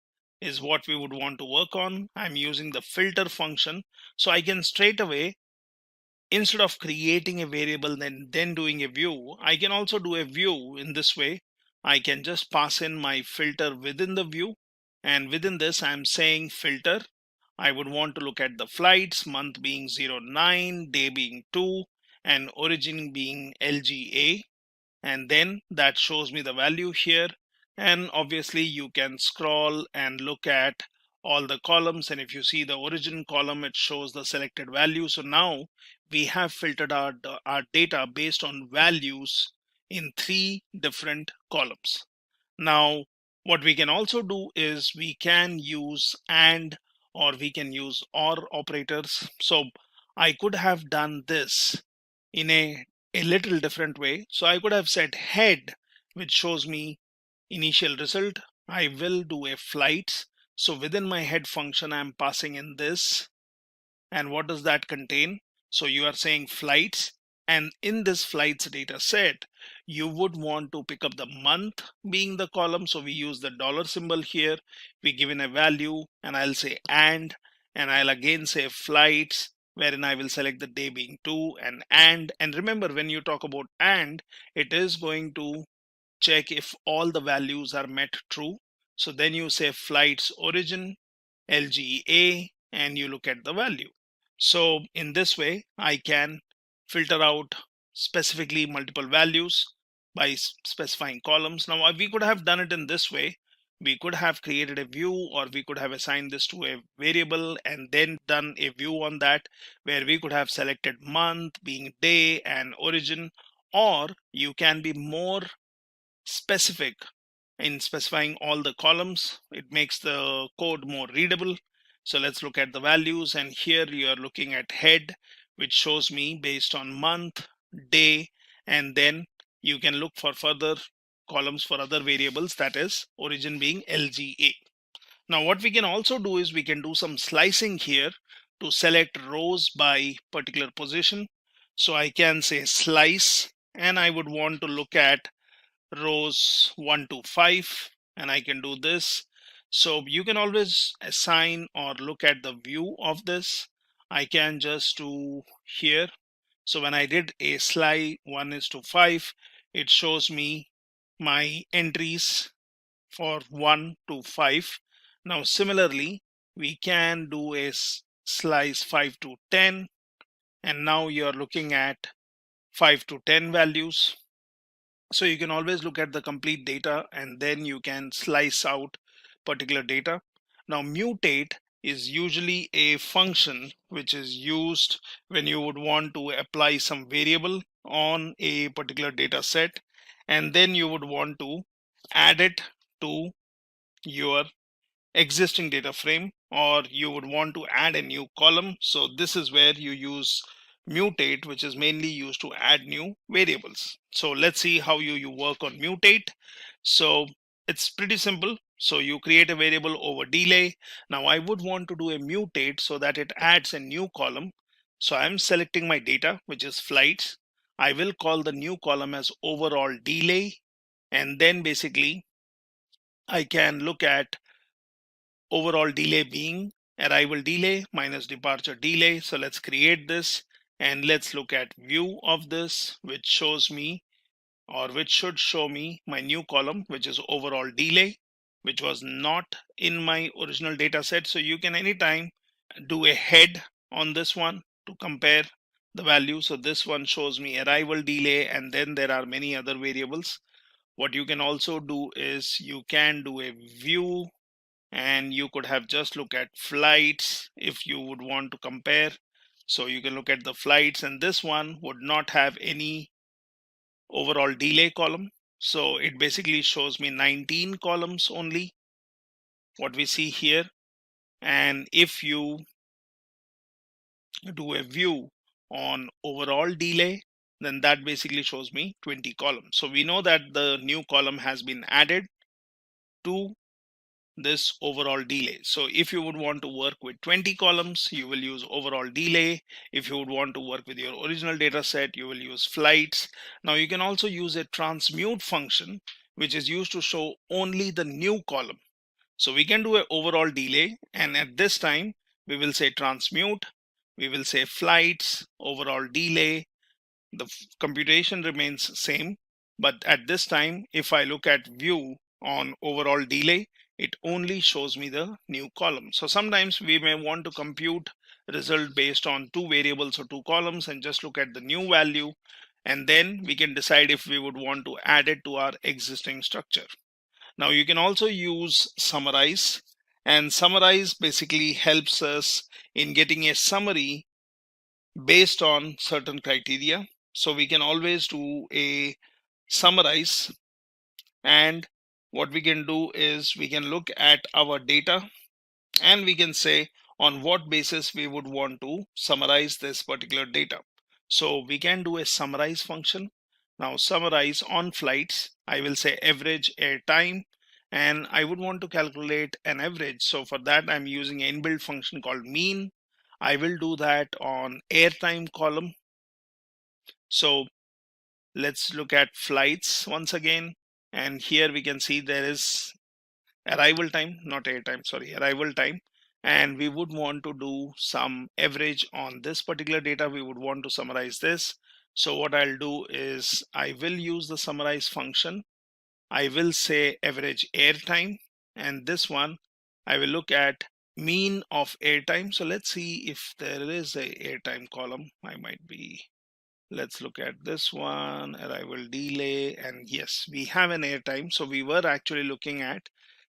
is what we would want to work on. I'm using the filter function. So I can straight away, instead of creating a variable and then doing a view, I can also do a view in this way. I can just pass in my filter within the view, And within this, I'm saying filter. I would want to look at the flights, month being 09, day being 2, and origin being LGA. And then that shows me the value here. And obviously you can scroll and look at all the columns, and if you see the origin column, it shows the selected value. So now we have filtered our data based on values in 3 different columns. Now what we can also do is we can use and, or we can use or operators. So I could have done this in a little different way. So I could have said head, which shows me initial result. I will do a flights. So within my head function, I'm passing in this. And what does that contain? So you are saying flights. And in this flights data set, you would want to pick up the month being the column. So we use the dollar symbol here. We give in a value, and I'll say and I'll again say flights, wherein I will select the day being 2 and remember, when you talk about and, it is going to check if all the values are met true. So then you say flights origin LGA and you look at the value. So in this way I can filter out specifically multiple values by specifying columns. Now we could have done it in this way. We could have created a view, or we could have assigned this to a variable and then done a view on that, where we could have selected month being day and origin. Or you can be more specific in specifying all the columns. It makes the code more readable. So let's look at the values, and here you are looking at head, which shows me based on month, day, and then you can look for further columns for other variables, that is origin being LGA. Now what we can also do is we can do some slicing here to select rows by particular position. So I can say slice, and I would want to look at rows 1 to 5, and I can do this. So you can always assign or look at the view of this. I can just do here. So when I did a slice 1:5, it shows me my entries for 1 to 5. Now similarly, we can do a slice 5 to 10, and now you're looking at 5 to 10 values. So you can always look at the complete data and then you can slice out particular data. Now mutate is usually a function which is used when you would want to apply some variable on a particular data set, and then you would want to add it to your existing data frame, or you would want to add a new column. So this is where you use mutate, which is mainly used to add new variables. So let's see how you work on mutate. So it's pretty simple. So you create a variable over delay. Now I would want to do a mutate so that it adds a new column. So I'm selecting my data, which is flights. I will call the new column as overall delay, and then basically I can look at overall delay being arrival delay minus departure delay. So let's create this and let's look at view of this, which shows me, or which should show me, my new column, which is overall delay, which was not in my original data set. So you can anytime do a head on this one to compare the value. So this one shows me arrival delay, and then there are many other variables. What you can also do is you can do a view, and you could have just look at flights if you would want to compare. So you can look at the flights, and this one would not have any overall delay column. So it basically shows me 19 columns only, what we see here. And if you do a view on overall delay, then that basically shows me 20 columns. So we know that the new column has been added to this overall delay. So if you would want to work with 20 columns, you will use overall delay. If you would want to work with your original data set, you will use flights. Now you can also use a transmute function, which is used to show only the new column. So we can do an overall delay, and at this time we will say transmute, we will say flights overall delay. The computation remains same, but at this time if I look at view on overall delay, it only shows me the new column. So sometimes we may want to compute result based on two variables or two columns and just look at the new value, and then we can decide if we would want to add it to our existing structure. Now you can also use summarize, and summarize basically helps us in getting a summary based on certain criteria. So we can always do a summarize, and what we can do is we can look at our data and we can say on what basis we would want to summarize this particular data. So we can do a summarize function. Now summarize on flights, I will say average air time, and I would want to calculate an average. So for that I'm using an inbuilt function called mean. I will do that on airtime column. So let's look at flights once again, and here we can see there is arrival time, not airtime, sorry, arrival time, and we would want to do some average on this particular data. We would want to summarize this. So what I'll do is I will use the summarize function. I will say average airtime, and this one I will look at mean of airtime. So let's see if there is a airtime column. I might be, let's look at this one, arrival delay, and yes, we have an airtime. So we were actually looking at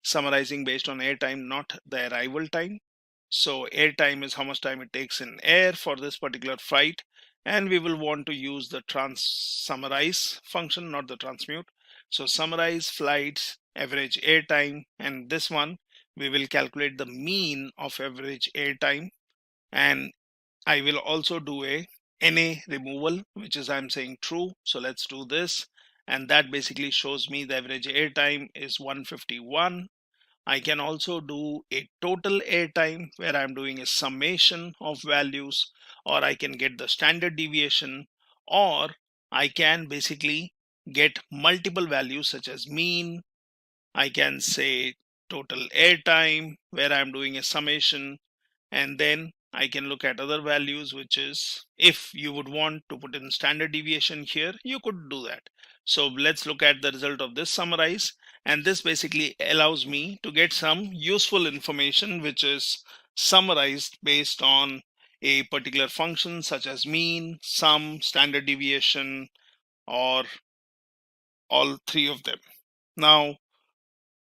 summarizing based on airtime, not the arrival time. So airtime is how much time it takes in air for this particular flight, and we will want to use the summarize function, not the transmute. So summarize flights, average airtime, and this one we will calculate the mean of average airtime, and I will also do a NA removal, which is I'm saying true. So let's do this, and that basically shows me the average airtime is 151. I can also do a total airtime where I'm doing a summation of values, or I can get the standard deviation, or I can basically get multiple values such as mean. I can say total airtime where I'm doing a summation, and then I can look at other values, which is if you would want to put in standard deviation here, you could do that. So let's look at the result of this summarize, and this basically allows me to get some useful information which is summarized based on a particular function such as mean, sum, standard deviation, or all three of them. Now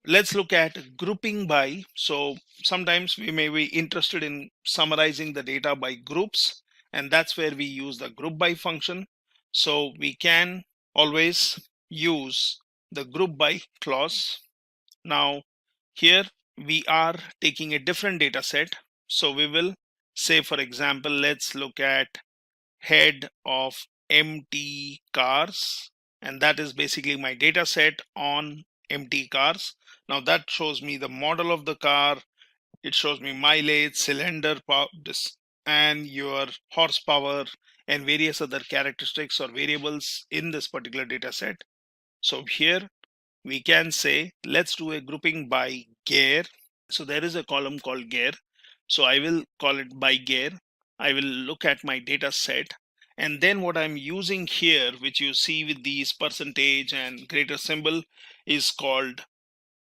let's look at grouping by. So sometimes we may be interested in summarizing the data by groups, and that's where we use the group by function. So we can always use the group by clause. Now here we are taking a different data set. So we will say, for example, let's look at head of empty cars, and that is basically my data set on empty cars. Now that shows me the model of the car, it shows me mileage, cylinder power, and your horsepower and various other characteristics or variables in this particular data set. So here we can say let's do a grouping by gear. So there is a column called gear, so I will call it by gear. I will look at my data set, and then what I'm using here, which you see with these percentage and greater symbol, is called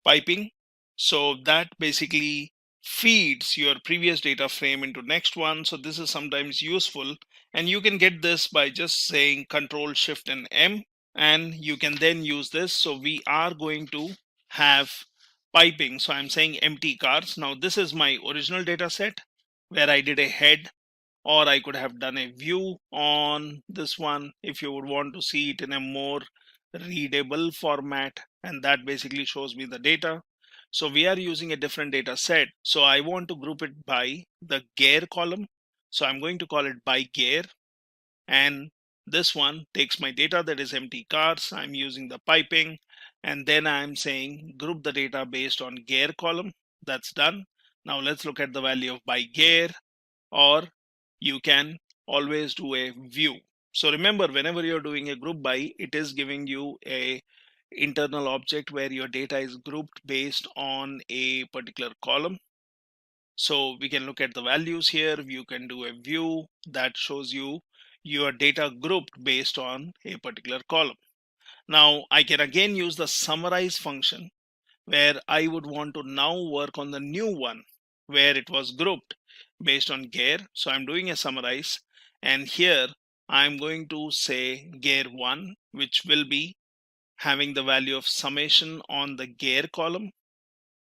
piping. So that basically feeds your previous data frame into next one. So this is sometimes useful, and you can get this by just saying Control Shift and M, and you can then use this. So we are going to have piping. So I'm saying empty cars. Now this is my original data set where I did a head, or I could have done a view on this one if you would want to see it in a more readable format, and that basically shows me the data. So we are using a different data set, so I want to group it by the gear column. So I'm going to call it by gear, and this one takes my data that is empty cars. I'm using the piping, and then I'm saying group the data based on gear column. That's done. Now let's look at the value of by gear, or you can always do a view. So remember, whenever you're doing a group by, it is giving you a internal object where your data is grouped based on a particular column. So we can look at the values here. You can do a view that shows you your data grouped based on a particular column. Now I can again use the summarize function. where I would want to now work on the new one where it was grouped based on gear. So I'm doing a summarize, and here I'm going to say gear 1, which will be having the value of summation on the gear column.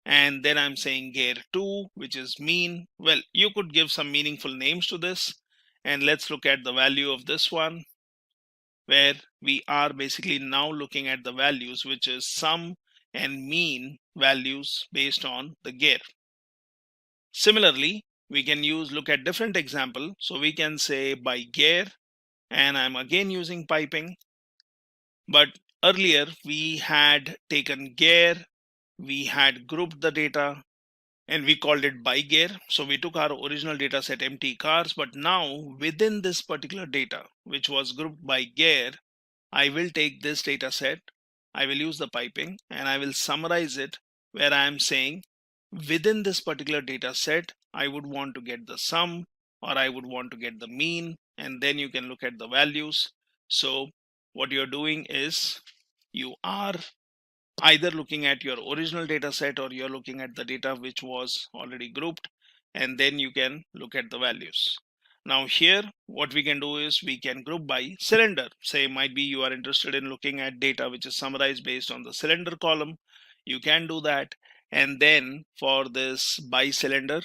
And then I'm saying gear 2, which is mean. Well, you could give some meaningful names to this. And let's look at the value of this one, where we are basically now looking at the values, which is sum and mean values based on the gear. Similarly, we can look at different example. So we can say by gear, and I'm again using piping. But earlier we had taken gear, we had grouped the data, and we called it by gear. So we took our original data set empty cars, but now within this particular data, which was grouped by gear, I will take this data set, I will use the piping, and I will summarize it, where I am saying within this particular data set, I would want to get the sum, or I would want to get the mean, and then you can look at the values. So what you're doing is you are either looking at your original data set, or you're looking at the data which was already grouped, and then you can look at the values. Now here what we can do is we can group by cylinder. Say might be you are interested in looking at data which is summarized based on the cylinder column, you can do that. And then for this by cylinder,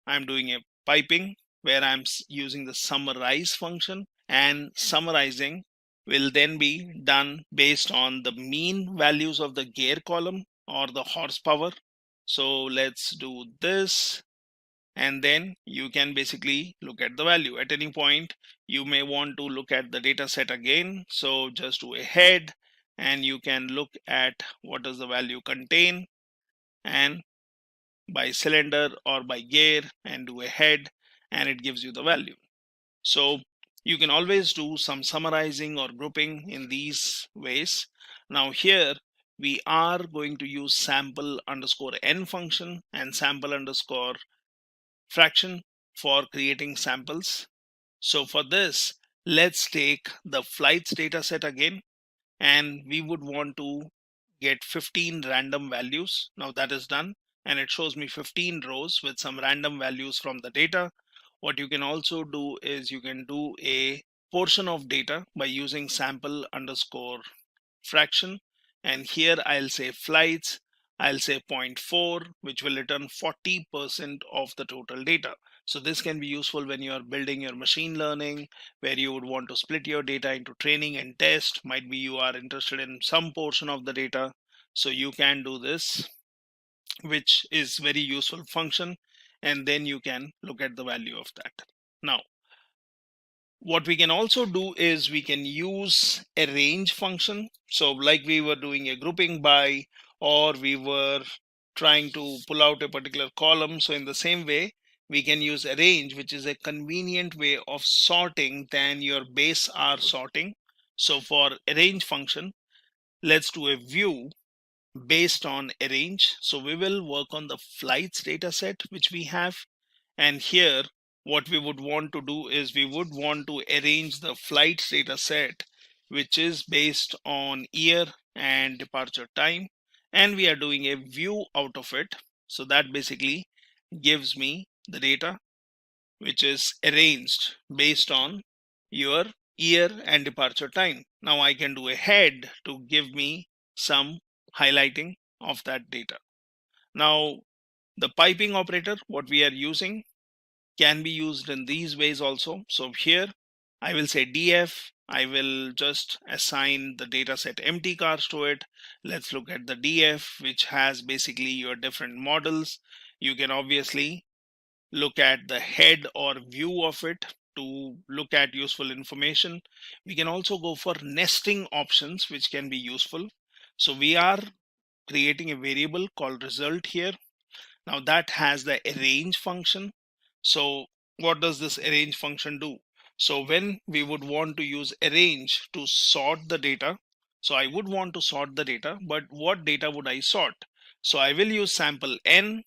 I'm doing a piping where I'm using the summarize function, and summarizing will then be done based on the mean values of the gear column or the horsepower. So let's do this, and then you can basically look at the value. At any point you may want to look at the data set again, so just do a head and you can look at what does the value contain, and by cylinder or by gear, and do a head, and it gives you the value. So you can always do some summarizing or grouping in these ways. Now here we are going to use sample underscore n function and sample underscore fraction for creating samples. So for this, let's take the flights data set again, and we would want to get 15 random values. Now that is done, and it shows me 15 rows with some random values from the data. What you can also do is you can do a portion of data by using sample underscore fraction, and here I'll say flights, I'll say 0.4, which will return 40% of the total data. So this can be useful when you are building your machine learning, where you would want to split your data into training and test. Might be you are interested in some portion of the data, so you can do this, which is very useful function, and then you can look at the value of that. Now what we can also do is we can use a range function. So like we were doing a grouping by, or we were trying to pull out a particular column, so in the same way we can use a range, which is a convenient way of sorting than your base R sorting. So for a range function, let's do a view based on a range. So we will work on the flights data set which we have, and here what we would want to do is we would want to arrange the flights data set which is based on year and departure time, and we are doing a view out of it. So that basically gives me the data which is arranged based on your year and departure time. Now I can do a head to give me some highlighting of that data. Now the piping operator, what we are using, can be used in these ways also. So here I will say df, I will just assign the data set empty cars to it. Let's look at the df, which has basically your different models. You can obviously look at the head or view of it to look at useful information. We can also go for nesting options, which can be useful. So we are creating a variable called result here. Now that has the arrange function. So what does this arrange function do? So when we would want to use arrange to sort the data, so I would want to sort the data, but what data would I sort? So I will use sample n,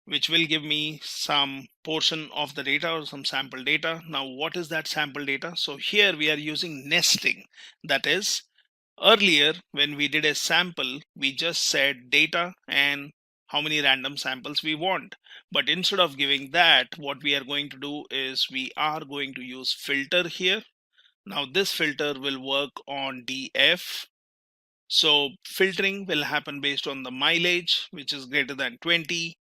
which will give me some portion of the data or some sample data. Now what is that sample data? So here we are using nesting. That is, Earlier, when we did a sample, we just said data and how many random samples we want. But instead of giving that, what we are going to do is we are going to use filter here. Now this filter will work on DF. So filtering will happen based on the mileage, which is greater than 20.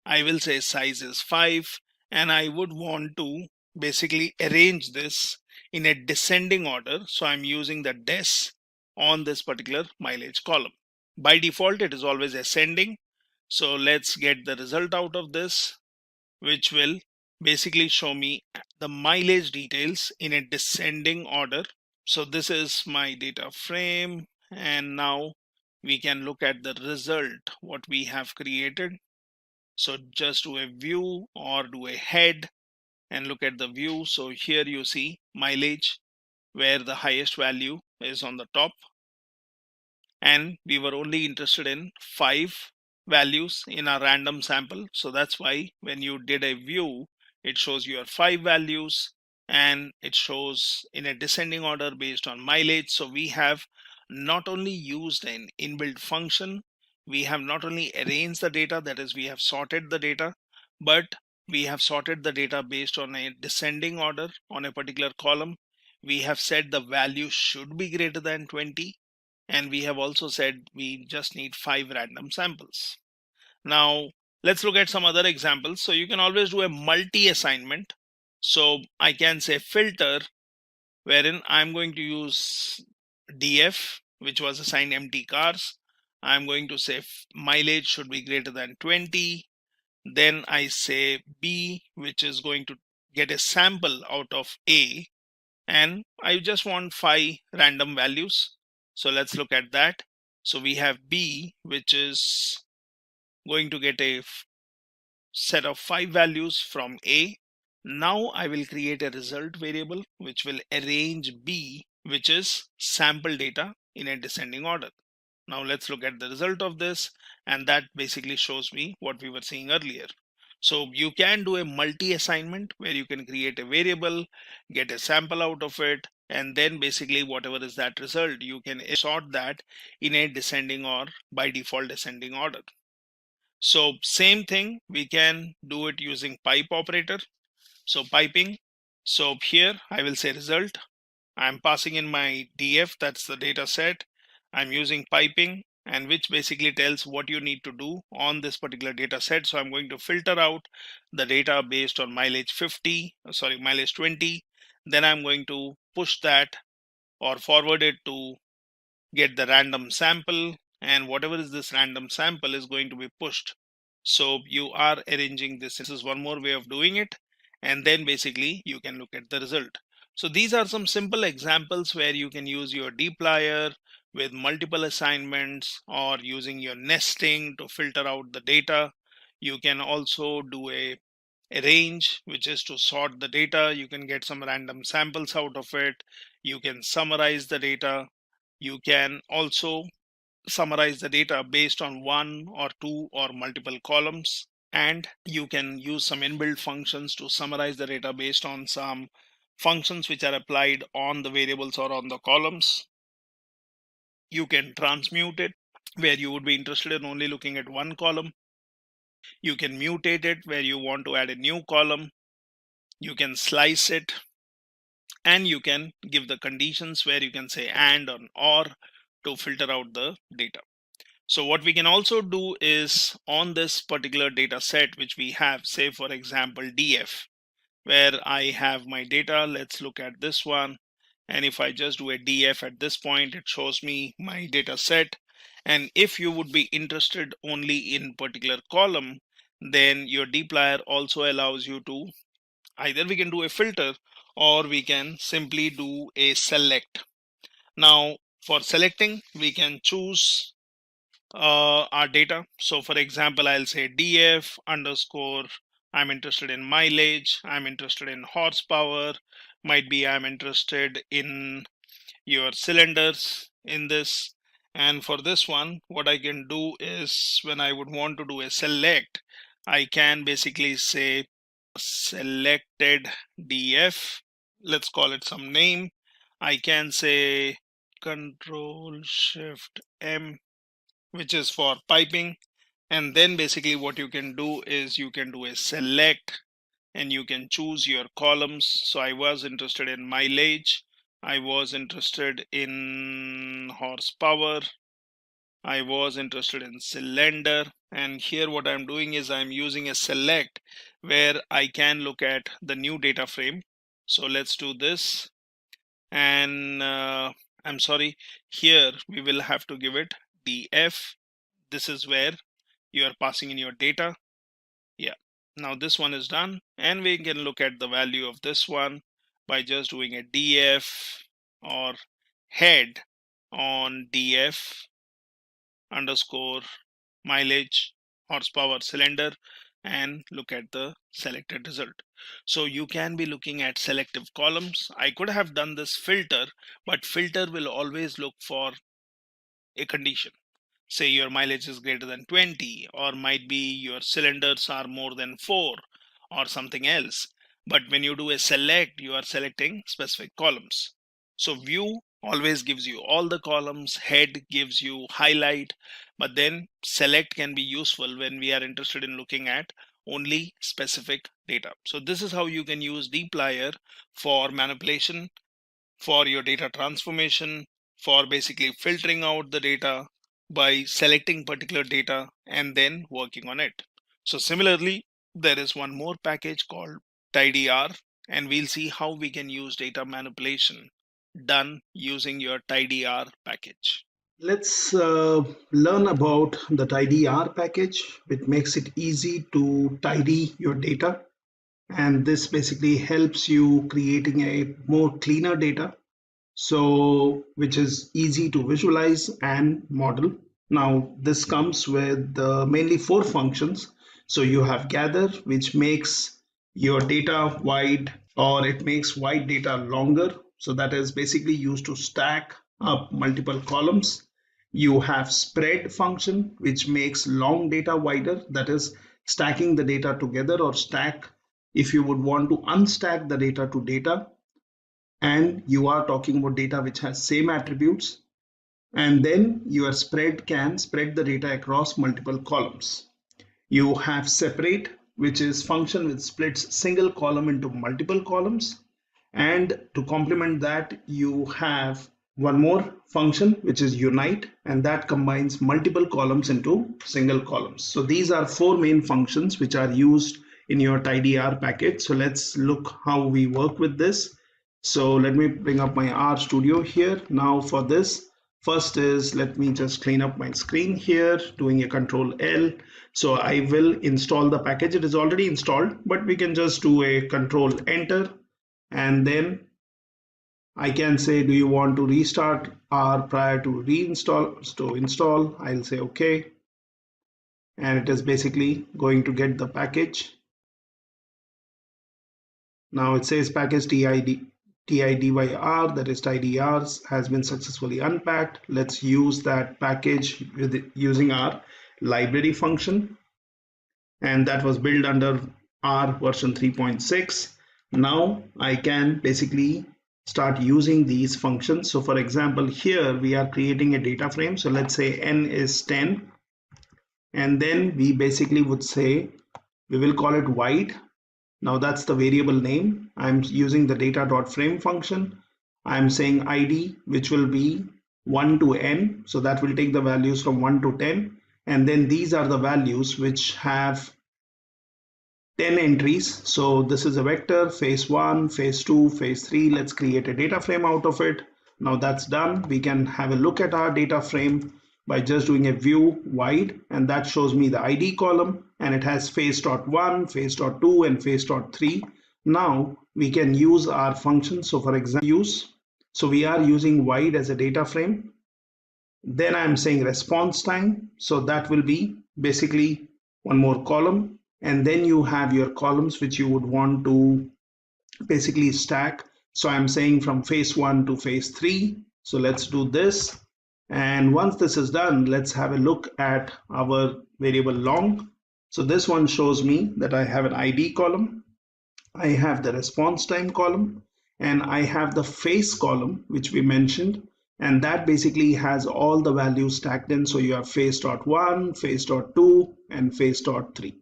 I will say size is 5, and I would want to basically arrange this in a descending order. So I'm using the des on this particular mileage column. By default, it is always ascending. So let's get the result out of this, which will basically show me the mileage details in a descending order. So this is my data frame, and now we can look at the result, what we have created. So just do a view or do a head and look at the view. So here you see mileage where the highest value is on the top, and we were only interested in 5 values in our random sample. So that's why when you did a view, it shows your 5 values and it shows in a descending order based on mileage. So we have not only used an inbuilt function, we have not only arranged the data, that is we have sorted the data, but we have sorted the data based on a descending order on a particular column. We have said the value should be greater than 20, and we have also said we just need 5 random samples. Now let's look at some other examples. So you can always do a multi-assignment. So I can say filter, wherein I'm going to use DF, which was assigned empty cars. I'm going to say mileage should be greater than 20. Then I say B, which is going to get a sample out of A, and I just want 5 random values. So let's look at that. So we have B, which is going to get a set of 5 values from A. Now I will create a result variable which will arrange B, which is sample data, in a descending order. Now let's look at the result of this, and that basically shows me what we were seeing earlier. So you can do a multi-assignment where you can create a variable, get a sample out of it, and then basically whatever is that result, you can sort that in a descending or by default ascending order. So same thing, we can do it using pipe operator. So piping, so here I will say result. I'm passing in my DF, that's the data set. I'm using piping, and which basically tells what you need to do on this particular data set. So I'm going to filter out the data based on mileage 20. Then I'm going to push that or forward it to get the random sample, and whatever is this random sample is going to be pushed. So you are arranging this. This is one more way of doing it, and then basically you can look at the result. So these are some simple examples where you can use your dplyr with multiple assignments, or using your nesting to filter out the data. You can also do a range, which is to sort the data. You can get some random samples out of it. You can summarize the data. You can also summarize the data based on 1 or 2 or multiple columns, and you can use some inbuilt functions to summarize the data based on some functions which are applied on the variables or on the columns. You can transmute it, where you would be interested in only looking at one column. You can mutate it, where you want to add a new column. You can slice it, and you can give the conditions where you can say and or to filter out the data. So what we can also do is, on this particular data set which we have, say for example DF, where I have my data, let's look at this one. And if I just do a DF at this point, it shows me my data set. And if you would be interested only in particular column, then your dplyr also allows you to, either we can do a filter or we can simply do a select. Now for selecting, we can choose our data. So for example, I'll say df underscore, I'm interested in mileage, I'm interested in horsepower, might be I'm interested in your cylinders in this. And for this one, what I can do is, when I would want to do a select, I can basically say selected df, let's call it some name. I can say Control Shift M, which is for piping. And then basically what you can do is you can do a select and you can choose your columns. So I was interested in mileage, I was interested in horsepower, I was interested in cylinder, and here what I'm doing is I'm using a select where I can look at the new data frame. So let's do this, and I'm sorry, here we will have to give it df. This is where you are passing in your data. Yeah, now this one is done, and we can look at the value of this one by just doing a df or head on df underscore mileage horsepower cylinder and look at the selected result. So you can be looking at selective columns. I could have done this filter, but filter will always look for a condition. Say your mileage is greater than 20, or might be your cylinders are more than 4 or something else. But when you do a select, you are selecting specific columns. So view always gives you all the columns, head gives you highlight, but then select can be useful when we are interested in looking at only specific data. So this is how you can use dplyr for manipulation, for your data transformation, for basically filtering out the data by selecting particular data and then working on it. So similarly, there is one more package called tidyr, and we'll see how we can use data manipulation done using your tidyr package. Let's learn about the tidyr package, which makes it easy to tidy your data. And this basically helps you creating a more cleaner data, so which is easy to visualize and model. Now this comes with mainly 4 functions. So you have gather, which makes your data wide, or it makes wide data longer. So that is basically used to stack up multiple columns. You have spread function, which makes long data wider, that is stacking the data together, or stack if you would want to unstack the data to data, and you are talking about data which has same attributes. And then your spread can spread the data across multiple columns. You have separate, which is function which splits single column into multiple columns. And to complement that, you have one more function, which is unite, and that combines multiple columns into single columns. So these are 4 main functions which are used in your tidyr package. So let's look how we work with this. So let me bring up my R Studio here. Now for this, first is, let me just clean up my screen here, doing a Control L. So I will install the package. It is already installed, but we can just do a Control Enter, and then I can say, do you want to restart R prior to reinstall? So install, I'll say okay, and it is basically going to get the package. Now it says package tidyr, that is tidyr, has been successfully unpacked. Let's use that package using our library function, and that was built under R version 3.6. Now I can basically start using these functions. So for example, here we are creating a data frame. So let's say n is 10, and then we basically would say we will call it wide. Now that's the variable name. I'm using the data.frame function. I'm saying ID, which will be 1 to n. So that will take the values from 1 to 10. And then these are the values which have 10 entries. So this is a vector, phase 1, phase 2, phase 3. Let's create a data frame out of it. Now that's done. We can have a look at our data frame by just doing a view wide, and that shows me the ID column, and it has phase.1, phase.2, and phase.3. Now we can use our function. So for example, so we are using wide as a data frame. Then I'm saying response time. So that will be basically one more column. And then you have your columns which you would want to basically stack. So I'm saying from phase 1 to phase 3. So let's do this. And once this is done, let's have a look at our variable long. So this one shows me that I have an ID column, I have the response time column, and I have the phase column, which we mentioned, And that basically has all the values stacked in. So you have face.1, face.2, and face.3.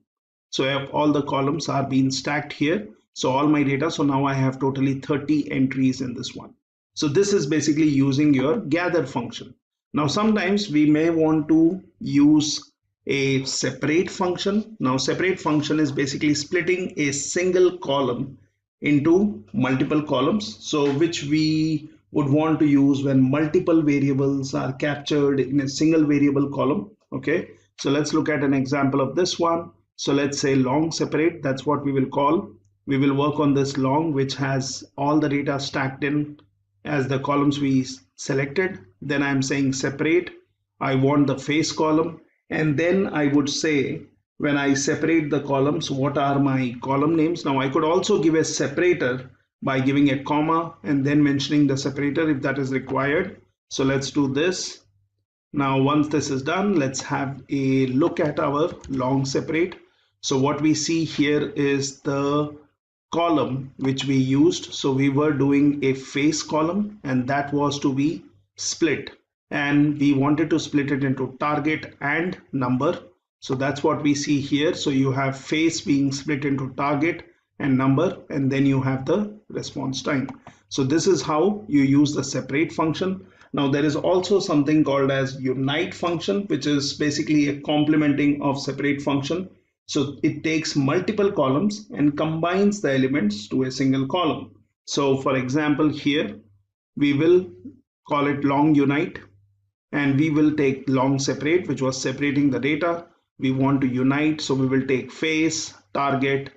So I have all the columns are being stacked here. So all my data. So now I have totally 30 entries in this one. So this is basically using your gather function. Now sometimes we may want to use a separate function. Now separate function is basically splitting a single column into multiple columns. So which we would want to use when multiple variables are captured in a single variable column. Okay, so let's look at an example of this one. So let's say long separate, that's what we will call. We will work on this long, which has all the data stacked in as the columns we selected. Then I'm saying separate. I want the face column. And then I would say, when I separate the columns, what are my column names? Now I could also give a separator by giving a comma and then mentioning the separator if that is required. So let's do this. Now once this is done, let's have a look at our long separate. So what we see here is the column which we used. So we were doing a face column and that was to be split, and we wanted to split it into target and number. So that's what we see here. So you have face being split into target and number, and then you have the response time. So this is how you use the separate function. Now there is also something called as unite function, which is basically a complementing of separate function. So it takes multiple columns and combines the elements to a single column. So for example, here we will call it long unite, and we will take long separate, which was separating the data. We want to unite, so we will take face, target,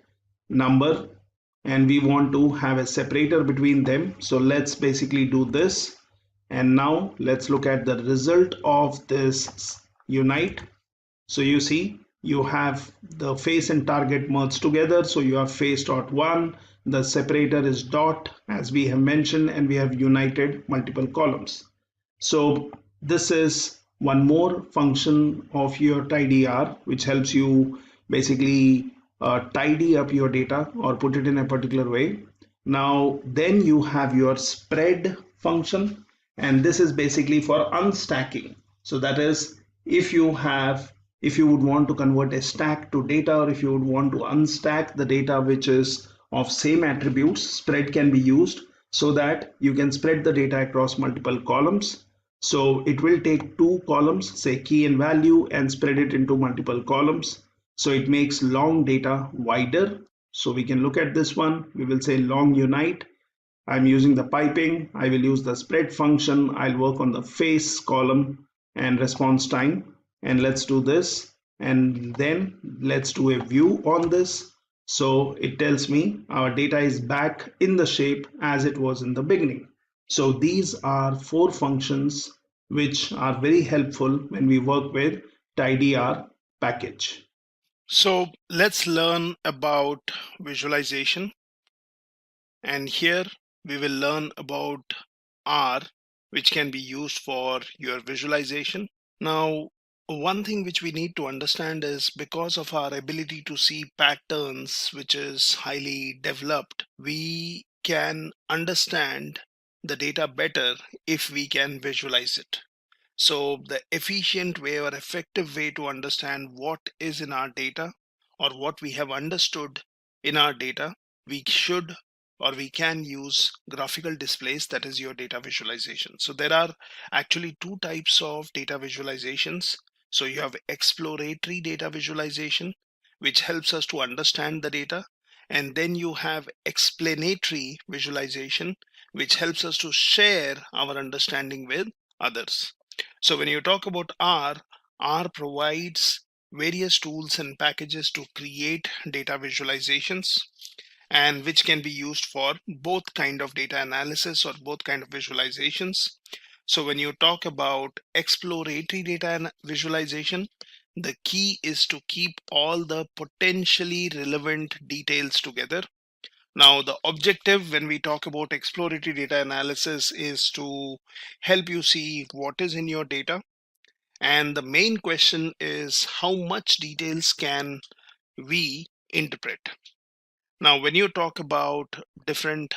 number, and we want to have a separator between them. So let's basically do this. And now let's look at the result of this unite. So you see, you have the face and target merged together. So you have face.1, the separator is dot as we have mentioned, and we have united multiple columns. So this is one more function of your tidyr, which helps you basically tidy up your data or put it in a particular way. Now then you have your spread function, and this is basically for unstacking. So that is, if you would want to convert a stack to data, or if you would want to unstack the data which is of same attributes, spread can be used so that you can spread the data across multiple columns. So it will take two columns, say key and value, and spread it into multiple columns. So it makes long data wider. So we can look at this one. We will say long unite. I'm using the piping. I will use the spread function. I'll work on the face column and response time. And let's do this. And then let's do a view on this. So it tells me our data is back in the shape as it was in the beginning. So these are 4 functions which are very helpful when we work with tidyr package. So let's learn about visualization. And here we will learn about R, which can be used for your visualization. Now, one thing which we need to understand is, because of our ability to see patterns, which is highly developed, we can understand the data better if we can visualize it. So the efficient way or effective way to understand what is in our data or what we have understood in our data, we should or we can use graphical displays, that is your data visualization. So there are actually 2 types of data visualizations. So you have exploratory data visualization, which helps us to understand the data. And then you have explanatory visualization, which helps us to share our understanding with others. So when you talk about R provides various tools and packages to create data visualizations, and which can be used for both kind of data analysis or both kind of visualizations. So when you talk about exploratory data visualization, the key is to keep all the potentially relevant details together. Now, the objective when we talk about exploratory data analysis is to help you see what is in your data. And the main question is, how much details can we interpret? Now, when you talk about different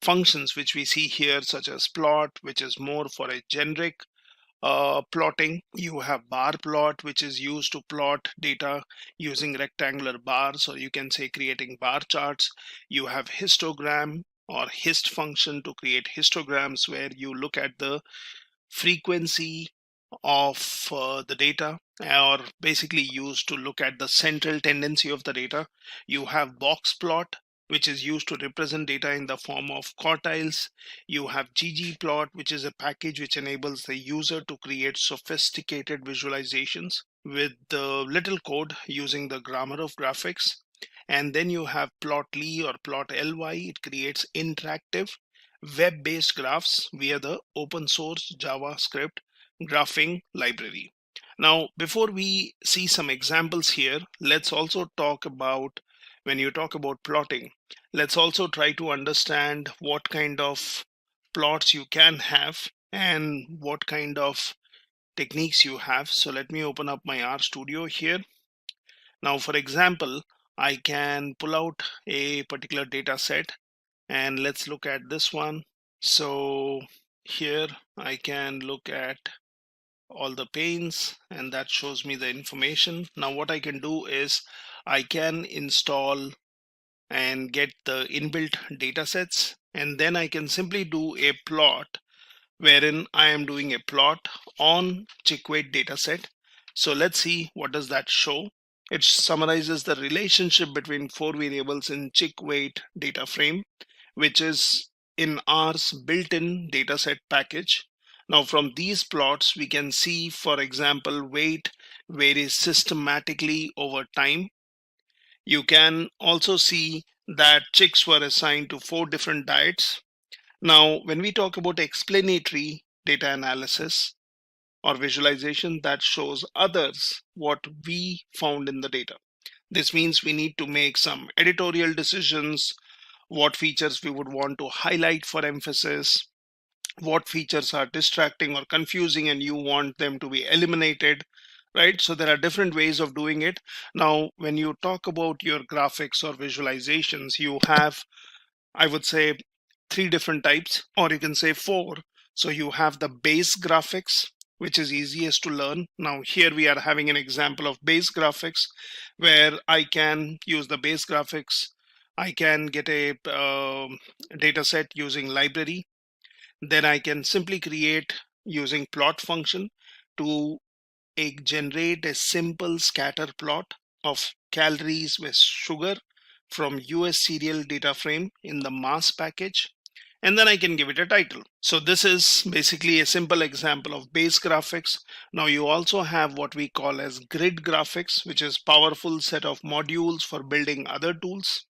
functions which we see here, such as plot, which is more for a generic plotting. You have bar plot, which is used to plot data using rectangular bars, or you can say creating bar charts. You have histogram or hist function to create histograms, where you look at the frequency of the data, or basically used to look at the central tendency of the data. You have box plot, which is used to represent data in the form of quartiles. You have ggplot, which is a package which enables the user to create sophisticated visualizations with the little code using the grammar of graphics. And then you have plotly or plotly. It creates interactive web-based graphs via the open source JavaScript graphing library. Now, before we see some examples here, let's also talk about, when you talk about plotting, let's also try to understand what kind of plots you can have and what kind of techniques you have. So let me open up my RStudio here. Now, for example, I can pull out a particular data set, and let's look at this one. So here I can look at all the panes, and that shows me the information. Now what I can do is I can install and get the inbuilt data sets, and then I can simply do a plot wherein I am doing a plot on chick-weight dataset. So let's see what does that show. It summarizes the relationship between 4 variables in chick-weight data frame, which is in R's built-in dataset package. Now from these plots, we can see, for example, weight varies systematically over time. You can also see that chicks were assigned to 4 different diets. Now, when we talk about explanatory data analysis or visualization, that shows others what we found in the data. This means we need to make some editorial decisions, what features we would want to highlight for emphasis, what features are distracting or confusing and you want them to be eliminated, right? So there are different ways of doing it. Now, when you talk about your graphics or visualizations, you have, I would say, 3 different types, or you can say 4. So you have the base graphics, which is easiest to learn. Now here we are having an example of base graphics, where I can use the base graphics. I can get a data set using library. Then I can simply create using plot function to generate a simple scatter plot of calories with sugar from US serial data frame in the mass package, and then I can give it a title. So this is basically a simple example of base graphics. Now you also have what we call as grid graphics, which is powerful set of modules for building other tools.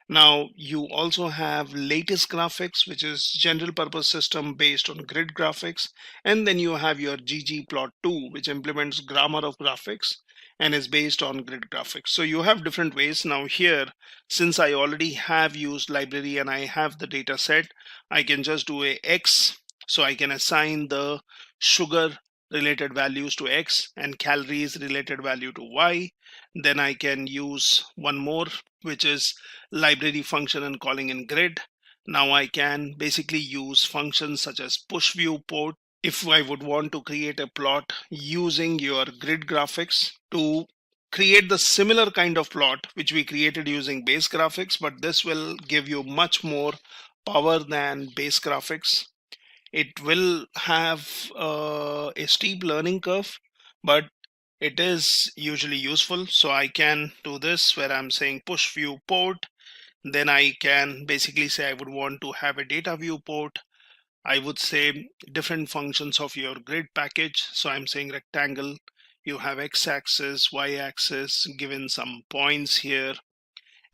Now you also have lattice graphics, which is general purpose system based on grid graphics. And then you have your ggplot2, which implements grammar of graphics and is based on grid graphics. So you have different ways. Now here, since I already have used library and I have the data set, I can just do a X. So I can assign the sugar related values to X and calories related value to Y. Then I can use one more, which is library function and calling in grid. Now I can basically use functions such as push viewport if I would want to create a plot using your grid graphics to create the similar kind of plot which we created using base graphics, but this will give you much more power than base graphics. It will have a steep learning curve, but it is usually useful. So I can do this where I'm saying push viewport. Then I can basically say I would want to have a data viewport. I would say different functions of your grid package. So I'm saying rectangle, you have x-axis, y-axis, given some points here.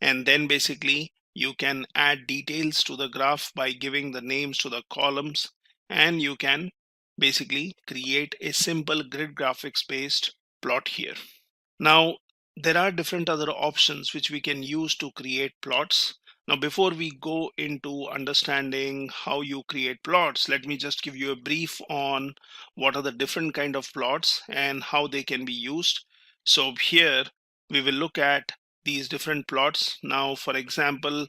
And then basically you can add details to the graph by giving the names to the columns, and you can basically create a simple grid graphics based plot here. Now there are different other options which we can use to create plots. Now before we go into understanding how you create plots, let me just give you a brief on what are the different kind of plots and how they can be used. So here we will look at these different plots. Now for example,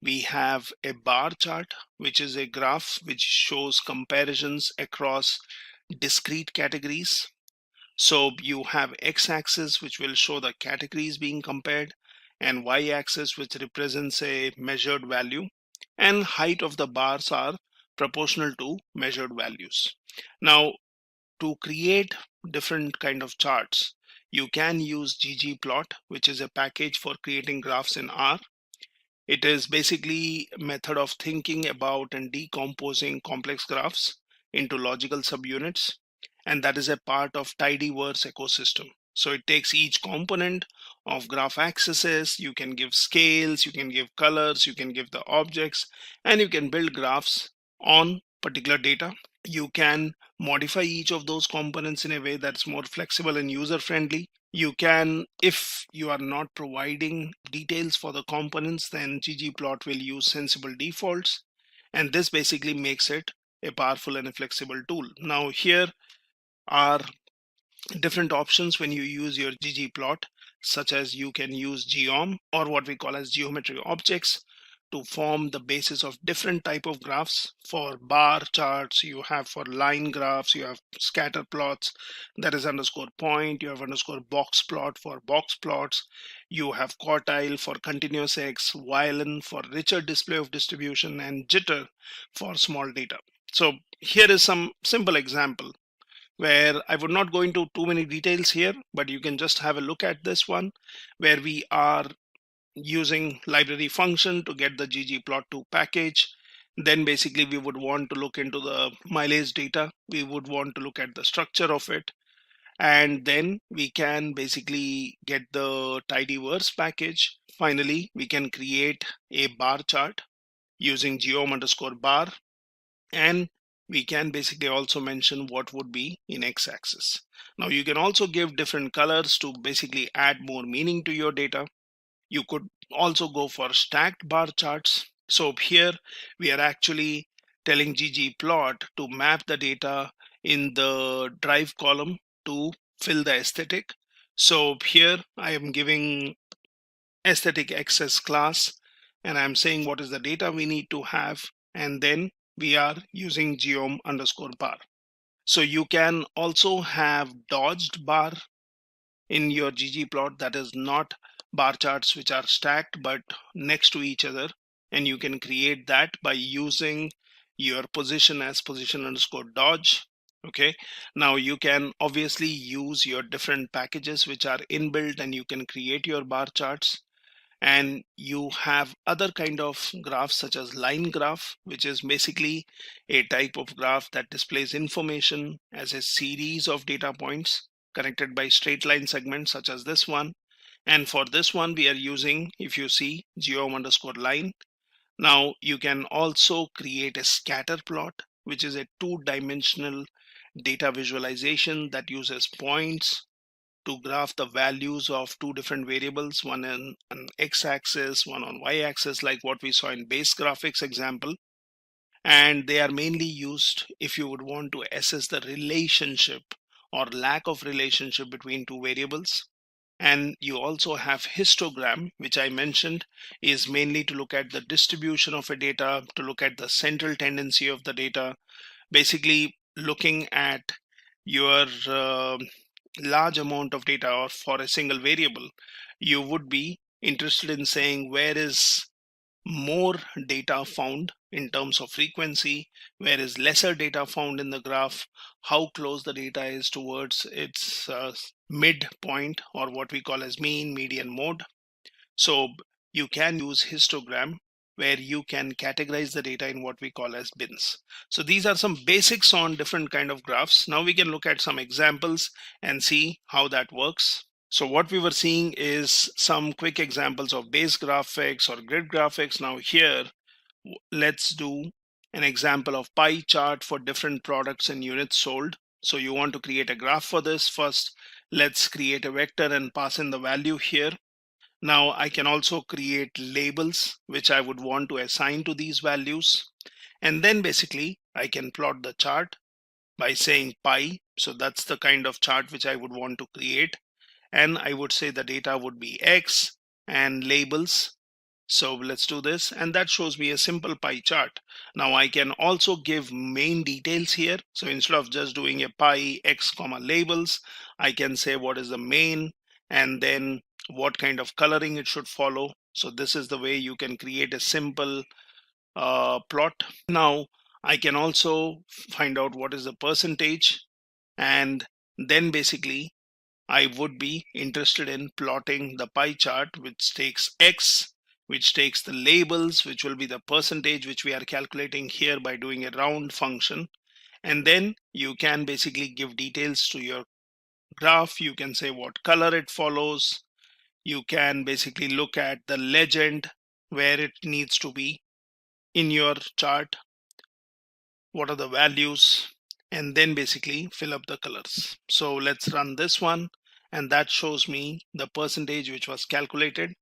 we have a bar chart, which is a graph which shows comparisons across discrete categories. So you have x-axis, which will show the categories being compared, and y-axis, which represents a measured value, and height of the bars are proportional to measured values. Now, to create different kind of charts, you can use ggplot, which is a package for creating graphs in R. It is basically a method of thinking about and decomposing complex graphs into logical subunits, and that is a part of tidyverse ecosystem. So it takes each component of graph axes, you can give scales, you can give colors, you can give the objects, and you can build graphs on particular data. You can modify each of those components in a way that's more flexible and user friendly. You can, if you are not providing details for the components, then ggplot will use sensible defaults, and this basically makes it a powerful and a flexible tool. Now here are different options when you use your ggplot, such as you can use geom, or what we call as geometry objects, to form the basis of different type of graphs. For bar charts, you have for line graphs, you have scatter plots, that is underscore point, you have underscore box plot for box plots, you have quartile for continuous x, violin for richer display of distribution, and jitter for small data. So here is some simple example where I would not go into too many details here, but you can just have a look at this one, where we are using library function to get the ggplot2 package. Then basically we would want to look into the mileage data. We would want to look at the structure of it. And then we can basically get the tidyverse package. Finally, we can create a bar chart using geom underscore bar. And we can basically also mention what would be in x-axis. Now you can also give different colors to basically add more meaning to your data. You could also go for stacked bar charts. So here we are actually telling ggplot to map the data in the drive column to fill the aesthetic. So here I am giving aesthetic access class, and I'm saying what is the data we need to have, and then we are using geom underscore bar. So you can also have dodged bar in your ggplot, that is not bar charts which are stacked but next to each other, and you can create that by using your position as position underscore dodge. Okay, now you can obviously use your different packages which are inbuilt, and you can create your bar charts. And you have other kind of graphs such as line graph, which is basically a type of graph that displays information as a series of data points connected by straight line segments, such as this one. And for this one we are using, if you see, geom underscore line. Now you can also create a scatter plot, which is a two-dimensional data visualization that uses points to graph the values of two different variables, one on an x-axis, one on y-axis, like what we saw in base graphics example. And they are mainly used if you would want to assess the relationship or lack of relationship between two variables. And you also have histogram, which I mentioned is mainly to look at the distribution of a data, to look at the central tendency of the data, basically looking at your large amount of data or for a single variable. You would be interested in saying where is more data found in terms of frequency, where is lesser data found in the graph, how close the data is towards its midpoint, or what we call as mean, median, mode. So you can use histogram, where you can categorize the data in what we call as bins. So these are some basics on different kind of graphs. Now we can look at some examples and see how that works. So what we were seeing is some quick examples of base graphics or grid graphics. Now here, let's do an example of pie chart for different products and units sold. So you want to create a graph for this. First, let's create a vector and pass in the value here. Now I can also create labels which I would want to assign to these values. And then basically I can plot the chart by saying pie. So that's the kind of chart which I would want to create. And I would say the data would be X, and labels So let's do this, and that shows me a simple pie chart. Now I can also give main details here. So instead of just doing a pie x comma labels, I can say what is the main and then what kind of coloring it should follow. So this is the way you can create a simple plot. Now I can also find out what is the percentage, and then basically I would be interested in plotting the pie chart which takes x, which takes the labels, which will be the percentage which we are calculating here by doing a round function. And then you can basically give details to your graph. You can say what color it follows. You can basically look at the legend where it needs to be in your chart, what are the values, and then basically fill up the colors. So let's run this one, and that shows me the percentage which was calculated,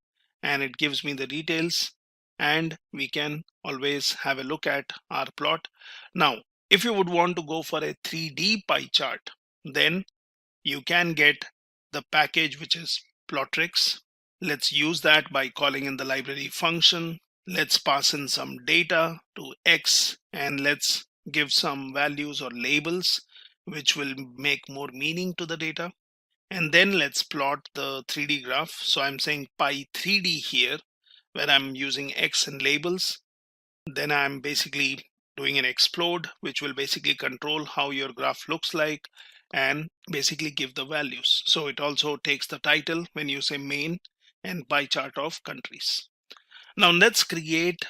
and it gives me the details, and we can always have a look at our plot. Now if you would want to go for a 3D pie chart, then you can get the package which is Plotrix. Let's use that by calling in the library function. Let's pass in some data to X, and let's give some values or labels which will make more meaning to the data. And then let's plot the 3D graph. So I'm saying pi 3D here, where I'm using X and labels. Then I'm basically doing an explode, which will basically control how your graph looks like and basically give the values. So it also takes the title when you say main and pie chart of countries. Now let's create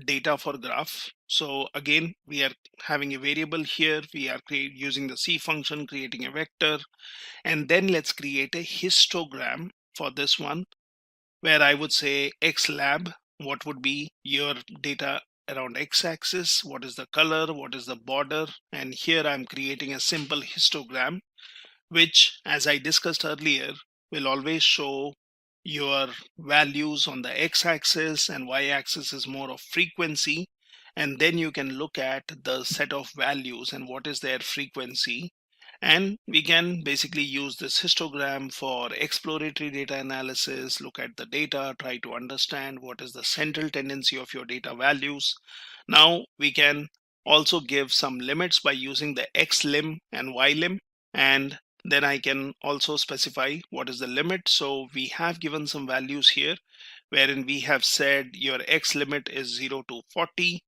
data for graph. So again, we are having a variable here. We are using the C function, creating a vector, and then let's create a histogram for this one, where I would say X lab, what would be your data around x-axis, what is the color, what is the border, and here I'm creating a simple histogram, which, as I discussed earlier, will always show your values on the x-axis, and y-axis is more of frequency, and then you can look at the set of values and what is their frequency. And we can basically use this histogram for exploratory data analysis, look at the data, try to understand what is the central tendency of your data values. Now we can also give some limits by using the x lim and y lim, and then I can also specify what is the limit. So we have given some values here, wherein we have said your x limit is 0 to 40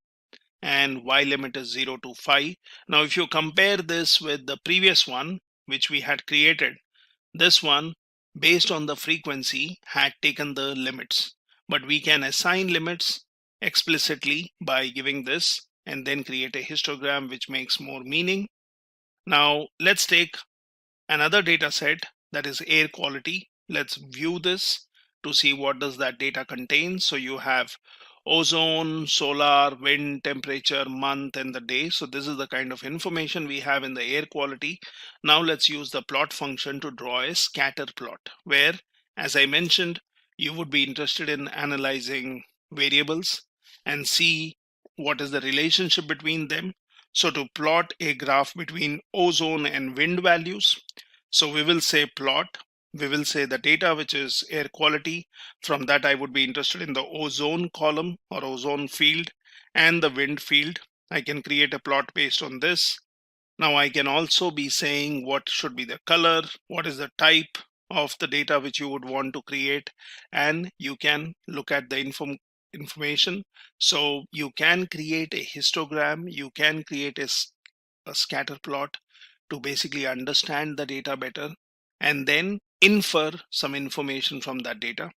and y limit is 0 to 5. Now if you compare this with the previous one which we had created, this one based on the frequency had taken the limits, but we can assign limits explicitly by giving this and then create a histogram which makes more meaning. Now let's take another data set, that is air quality. Let's view this to see what does that data contain. So you have ozone, solar, wind, temperature, month, and the day. So this is the kind of information we have in the air quality. Now let's use the plot function to draw a scatter plot, where, as I mentioned, you would be interested in analyzing variables and see what is the relationship between them. So to plot a graph between ozone and wind values, so we will say plot, we will say the data which is air quality. From that I would be interested in the ozone column or ozone field and the wind field. I can create a plot based on this. Now I can also be saying what should be the color, what is the type of the data which you would want to create, and you can look at the information. So you can create a histogram, you can create a scatter plot to basically understand the data better and then infer some information from that data.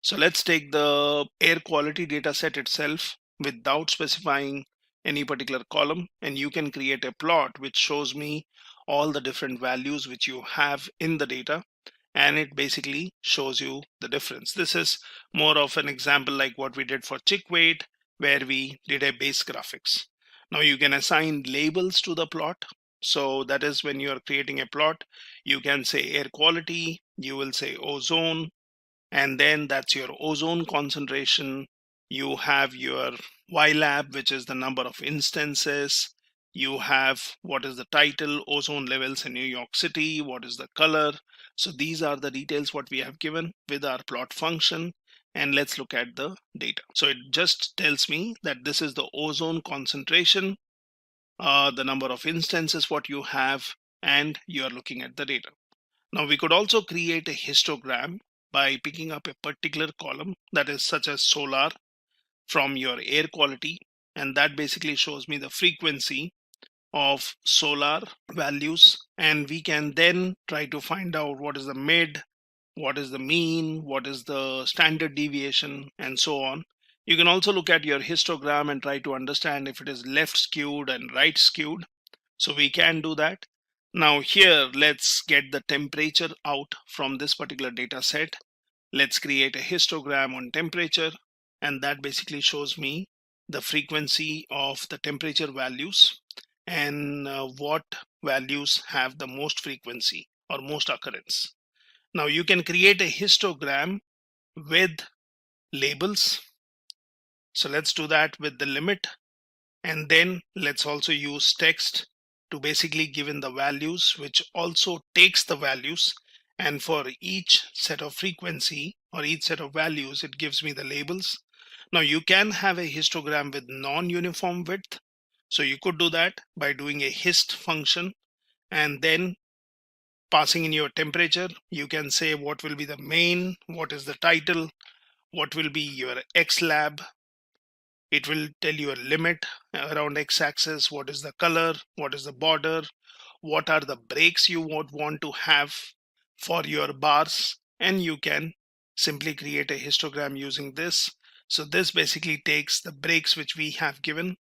So let's take the air quality data set itself without specifying any particular column, and you can create a plot which shows me all the different values which you have in the data, and it basically shows you the difference. This is more of an example like what we did for chick weight, where we did a base graphics. Now you can assign labels to the plot. So that is when you are creating a plot, you can say air quality, you will say ozone, and then that's your ozone concentration. You have your YLab, which is the number of instances. You have what is the title, ozone levels in New York City, what is the color. So these are the details what we have given with our plot function, and let's look at the data. So it just tells me that this is the ozone concentration, the number of instances what you have, and you are looking at the data. Now we could also create a histogram by picking up a particular column, that is such as solar, from your air quality, and that basically shows me the frequency of solar values, and we can then try to find out what is the mid, what is the mean, what is the standard deviation, and so on. You can also look at your histogram and try to understand if it is left skewed and right skewed. So we can do that. Now here, let's get the temperature out from this particular data set. Let's create a histogram on temperature, and that basically shows me the frequency of the temperature values and what values have the most frequency or most occurrence. Now you can create a histogram with labels. So let's do that with the limit, and then let's also use text to basically give in the values, which also takes the values, and for each set of frequency or each set of values it gives me the labels. Now you can have a histogram with non-uniform width, so you could do that by doing a hist function and then passing in your temperature. You can say what will be the main, what is the title, what will be your X lab. It will tell you a limit around x-axis, what is the color, what is the border, what are the breaks you would want to have for your bars, and you can simply create a histogram using this. So this basically takes the breaks which we have given,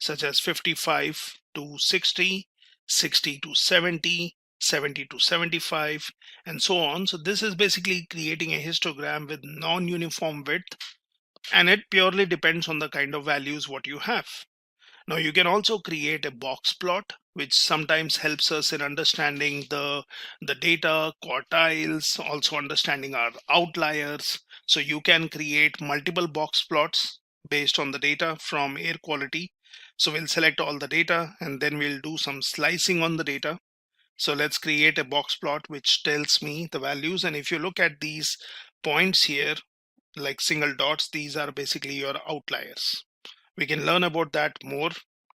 such as 55 to 60, 60 to 70, 70 to 75, and so on. So this is basically creating a histogram with non-uniform width, and it purely depends on the kind of values what you have. Now you can also create a box plot, which sometimes helps us in understanding the data quartiles, also understanding our outliers. So you can create multiple box plots based on the data from air quality. So we'll select all the data and then we'll do some slicing on the data. So let's create a box plot which tells me the values, and if you look at these points here, like single dots, these are basically your outliers. We can learn about that more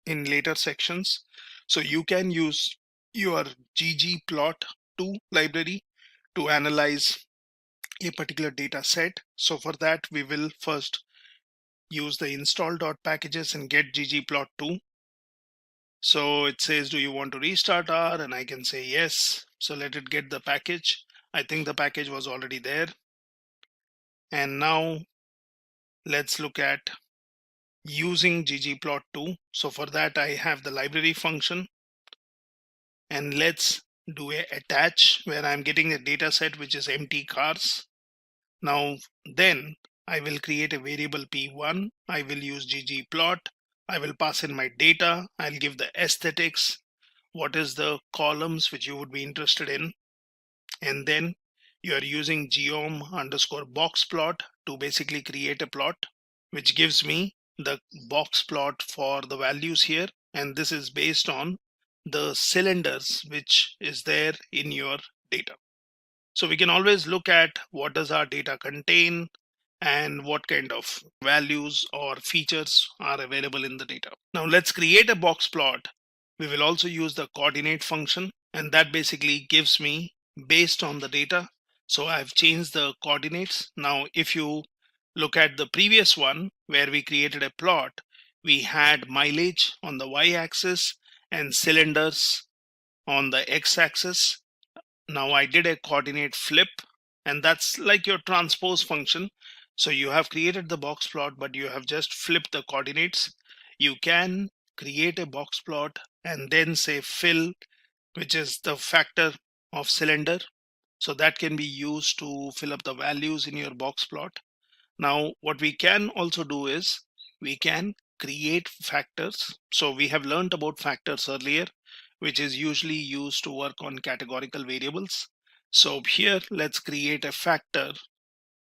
in later sections. So you can use your ggplot2 library to analyze a particular data set. So for that, we will first use the install.packages and get ggplot2. So it says, do you want to restart R? And I can say yes. So let it get the package. I think the package was already there. And now let's look at using ggplot2. So for that, I have the library function, and let's do a attach where I'm getting a data set which is empty cars. Now then I will create a variable p1. I will use ggplot. I will pass in my data. I'll give the aesthetics, what is the columns which you would be interested in, and then you are using geom underscore box plot to basically create a plot which gives me the box plot for the values here, and this is based on the cylinders which is there in your data. So we can always look at what does our data contain and what kind of values or features are available in the data. Now let's create a box plot. We will also use the coordinate function, and that basically gives me based on the data. So I've changed the coordinates. Now if you look at the previous one where we created a plot, we had mileage on the y-axis and cylinders on the x-axis. Now I did a coordinate flip, and that's like your transpose function. So you have created the box plot, but you have just flipped the coordinates. You can create a box plot and then say fill, which is the factor of cylinder. So that can be used to fill up the values in your box plot. Now what we can also do is we can create factors. So we have learned about factors earlier, which is usually used to work on categorical variables. So here let's create a factor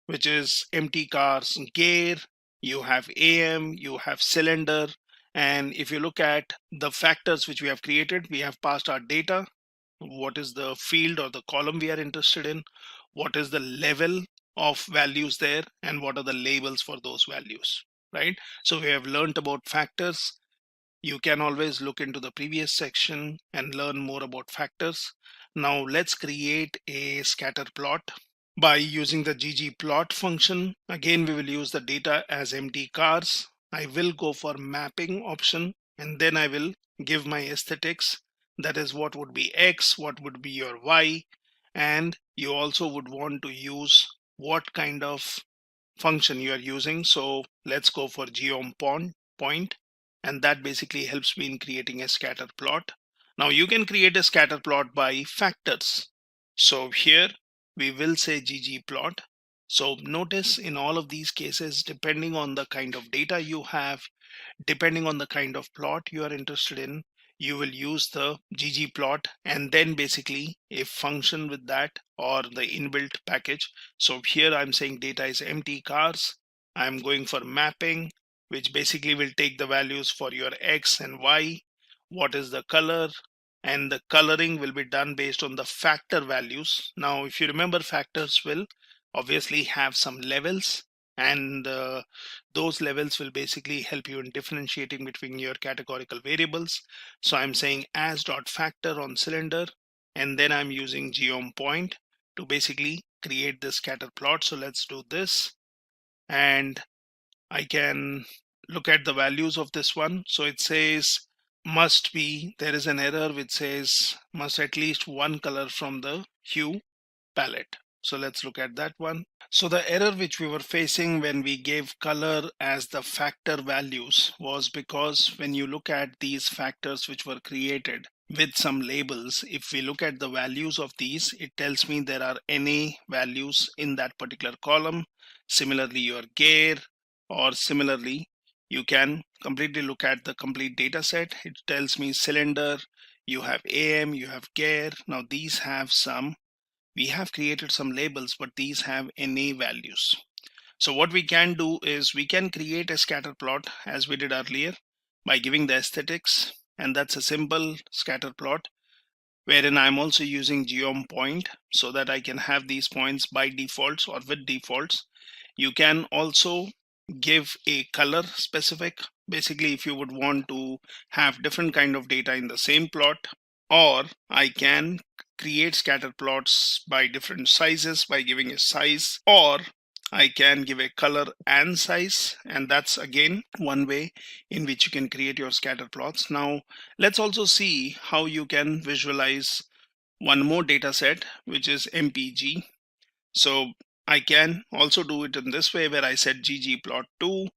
which is empty cars gear, you have AM, you have cylinder, and if you look at the factors which we have created, we have passed our data, what is the field or the column we are interested in, what is the level of values there and what are the labels for those values, right? So we have learned about factors. You can always look into the previous section and learn more about factors. Now let's create a scatter plot by using the ggplot function. Again, we will use the data as empty cars. I will go for mapping option, and then I will give my aesthetics. That is what would be X, what would be your Y, and you also would want to use what kind of function you are using. So let's go for geom point, and that basically helps me in creating a scatter plot. Now you can create a scatter plot by factors. So here we will say ggplot. So notice in all of these cases, depending on the kind of data you have, depending on the kind of plot you are interested in, you will use the ggplot and then basically a function with that or the inbuilt package. So here I'm saying data is empty cars. I'm going for mapping, which basically will take the values for your X and Y. What is the color? And the coloring will be done based on the factor values. Now, if you remember, factors will obviously have some levels, and those levels will basically help you in differentiating between your categorical variables. So I'm saying as dot factor on cylinder, and then I'm using geom point to basically create this scatter plot. So let's do this, and I can look at the values of this one. So it says must be, there is an error which says must at least one color from the hue palette. So let's look at that one. So the error which we were facing when we gave color as the factor values was because when you look at these factors which were created with some labels, if we look at the values of these, it tells me there are NA values in that particular column. Similarly, your gear, or similarly, you can completely look at the complete data set. It tells me cylinder, you have AM, you have gear. Now these have some, we have created some labels, but these have NA values. So what we can do is we can create a scatter plot as we did earlier by giving the aesthetics, and that's a simple scatter plot wherein I'm also using geom point so that I can have these points by defaults or with defaults. You can also give a color specific, basically if you would want to have different kind of data in the same plot, or I can create scatter plots by different sizes by giving a size, or I can give a color and size, and that's again one way in which you can create your scatter plots. Now let's also see how you can visualize one more data set, which is MPG. So I can also do it in this way where I set ggplot2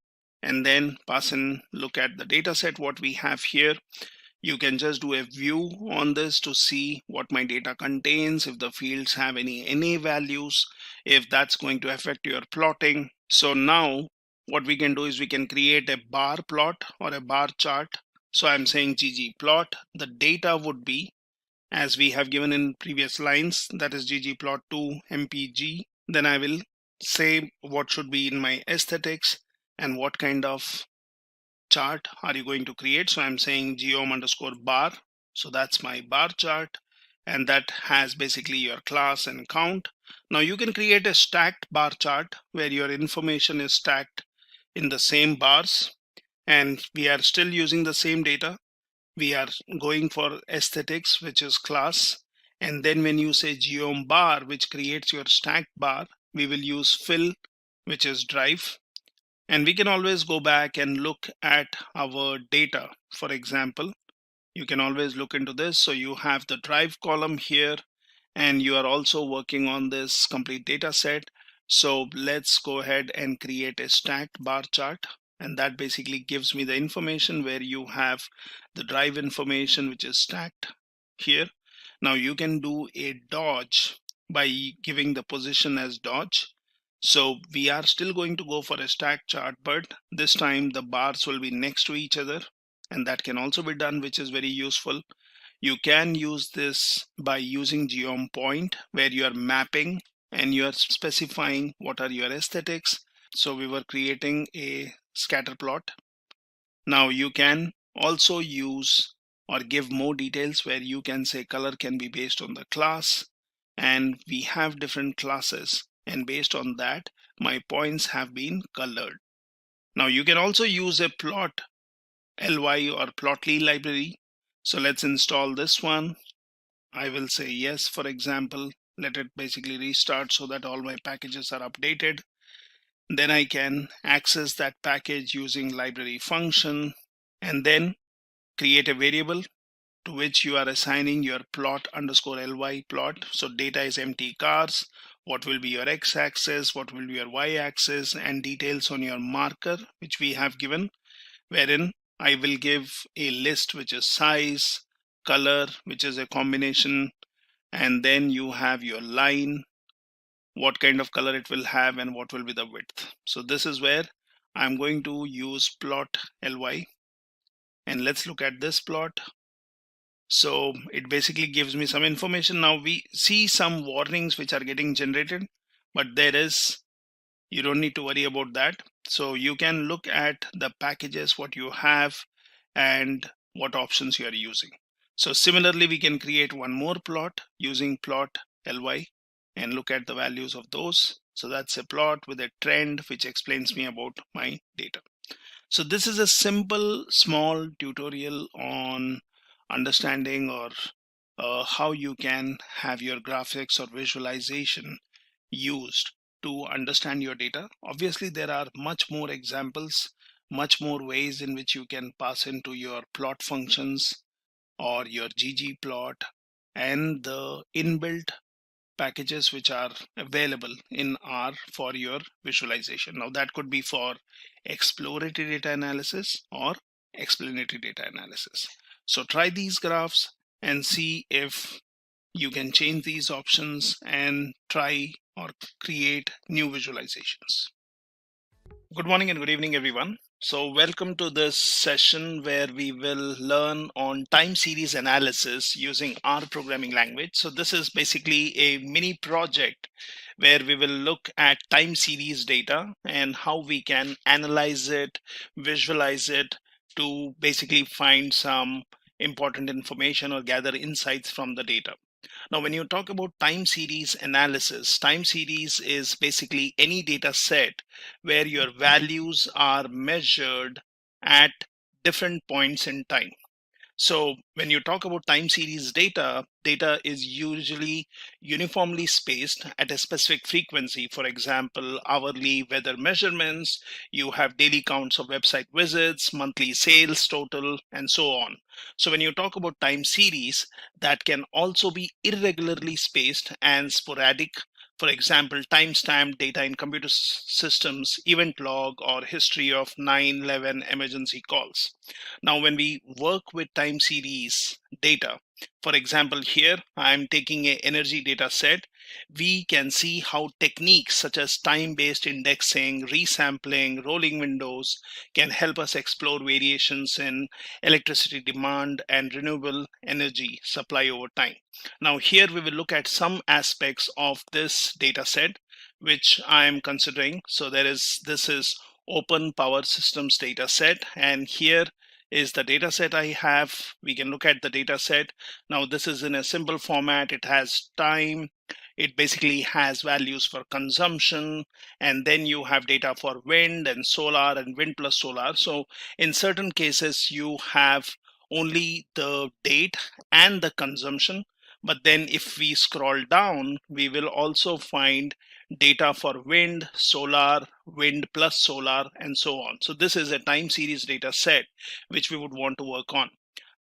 and then pass in, look at the data set what we have here. You can just do a view on this to see what my data contains, if the fields have any NA values, if that's going to affect your plotting. So now what we can do is we can create a bar plot or a bar chart. So I'm saying ggplot, the data would be as we have given in previous lines, that is ggplot2 mpg. Then I will say what should be in my aesthetics and what kind of chart are you going to create. So I'm saying geom underscore bar. So that's my bar chart, and that has basically your class and count. Now you can create a stacked bar chart where your information is stacked in the same bars, and we are still using the same data. We are going for aesthetics, which is class, and then when you say geom bar, which creates your stacked bar, we will use fill, which is drive. And we can always go back and look at our data. For example, you can always look into this. So you have the drive column here, and you are also working on this complete data set. So let's go ahead and create a stacked bar chart. And that basically gives me the information where you have the drive information, which is stacked here. Now you can do a dodge by giving the position as dodge. So we are still going to go for a stack chart, but this time the bars will be next to each other, and that can also be done, which is very useful. You can use this by using geom point where you are mapping and you are specifying what are your aesthetics. So we were creating a scatter plot. Now you can also use or give more details where you can say color can be based on the class, and we have different classes and based on that, my points have been colored. Now you can also use a plot ly or plotly library. So let's install this one. I will say yes, for example. Let it basically restart so that all my packages are updated. Then I can access that package using library function and then create a variable to which you are assigning your plot underscore ly plot. So data is empty cars. What will be your x-axis? What will be your y-axis? And details on your marker, which we have given, wherein I will give a list which is size, color, which is a combination, and then you have your line, what kind of color it will have, and what will be the width. So this is where I'm going to use plot ly. And let's look at this plot. So it basically gives me some information. Now we see some warnings which are getting generated, but you don't need to worry about that. So you can look at the packages, what you have, and what options you are using. So similarly, we can create one more plot using plot ly and look at the values of those. So that's a plot with a trend which explains me about my data. So this is a simple small tutorial on understanding or how you can have your graphics or visualization used to understand your data. Obviously, there are much more examples, much more ways in which you can pass into your plot functions or your ggplot and the inbuilt packages which are available in R for your visualization. Now that could be for exploratory data analysis or explanatory data analysis. So try these graphs and see if you can change these options and try or create new visualizations. Good morning and good evening, everyone. So welcome to this session where we will learn on time series analysis using R programming language. So this is basically a mini project where we will look at time series data and how we can analyze it, visualize it to basically find some important information or gather insights from the data. Now, when you talk about time series analysis, time series is basically any data set where your values are measured at different points in time. So when you talk about time series data, data is usually uniformly spaced at a specific frequency. For example, hourly weather measurements, you have daily counts of website visits, monthly sales total, and so on. So when you talk about time series, that can also be irregularly spaced and sporadic. For example, timestamp data in computer systems, event log, or history of 9/11 emergency calls. Now, when we work with time series data, for example, here I'm taking an energy data set, we can see how techniques such as time-based indexing, resampling, rolling windows can help us explore variations in electricity demand and renewable energy supply over time. Now, here we will look at some aspects of this data set which I'm considering. So this is open power systems data set, and here is the data set I have. We can look at the data set. Now this is in a simple format. It has time. It basically has values for consumption, and then you have data for wind and solar and wind plus solar. So in certain cases you have only the date and the consumption. But then if we scroll down, we will also find data for wind, solar, wind plus solar, and so on. So this is a time series data set which we would want to work on.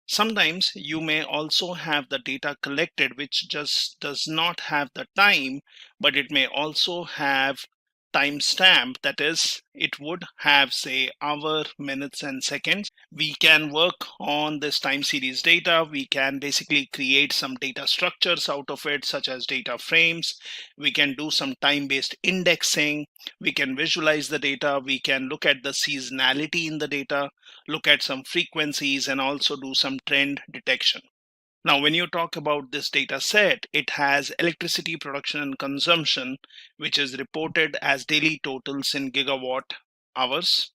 Sometimes you may also have the data collected which just does not have the time, but it may also have timestamp. That is, it would have, say, hour, minutes, and seconds. We can work on this time series data. We can basically create some data structures out of it, such as data frames. We can do some time-based indexing. We can visualize the data. We can look at the seasonality in the data, look at some frequencies, and also do some trend detection. Now, when you talk about this data set, it has electricity production and consumption, which is reported as daily totals in gigawatt hours.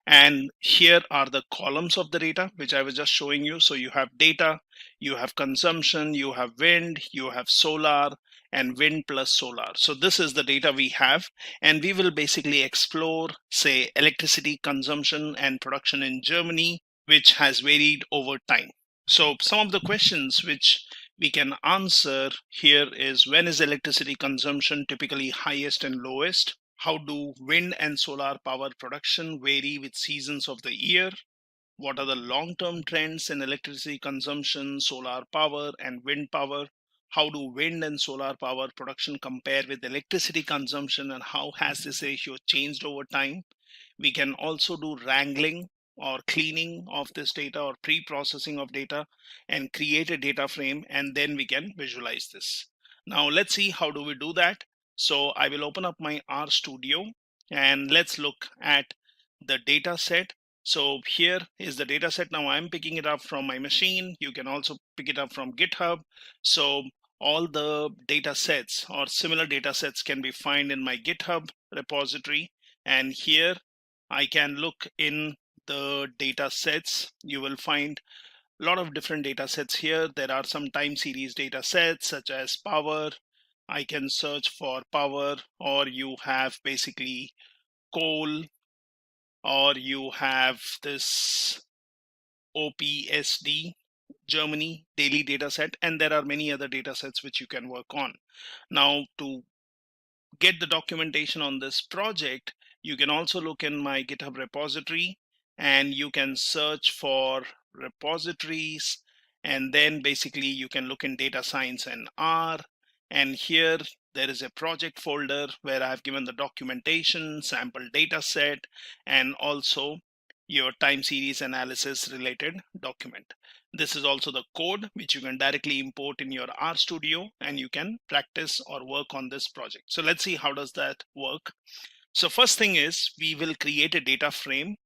And here are the columns of the data, which I was just showing you. So you have data, you have consumption, you have wind, you have solar, and wind plus solar. So this is the data we have, and we will basically explore, say, electricity consumption and production in Germany, which has varied over time. So some of the questions which we can answer here is, when is electricity consumption typically highest and lowest? How do wind and solar power production vary with seasons of the year? What are the long-term trends in electricity consumption, solar power, and wind power? How do wind and solar power production compare with electricity consumption, and how has this ratio changed over time? We can also do wrangling or cleaning of this data or pre-processing of data and create a data frame, and then we can visualize this. Now let's see how do we do that. So I will open up my RStudio and let's look at the data set. So here is the data set. Now I'm picking it up from my machine. You can also pick it up from GitHub. So all the data sets or similar data sets can be found in my GitHub repository. And here I can look in the data sets. You will find a lot of different data sets here. There are some time series data sets such as power. I can search for power, or you have basically coal, or you have this OPSD Germany daily data set, and there are many other data sets which you can work on. Now, to get the documentation on this project, you can also look in my GitHub repository and you can search for repositories, and then basically you can look in data science and R, and here there is a project folder where I've given the documentation, sample data set, and also your time series analysis related document. This is also the code which you can directly import in your RStudio, and you can practice or work on this project. So let's see how does that work. So first thing is, we will create a data frame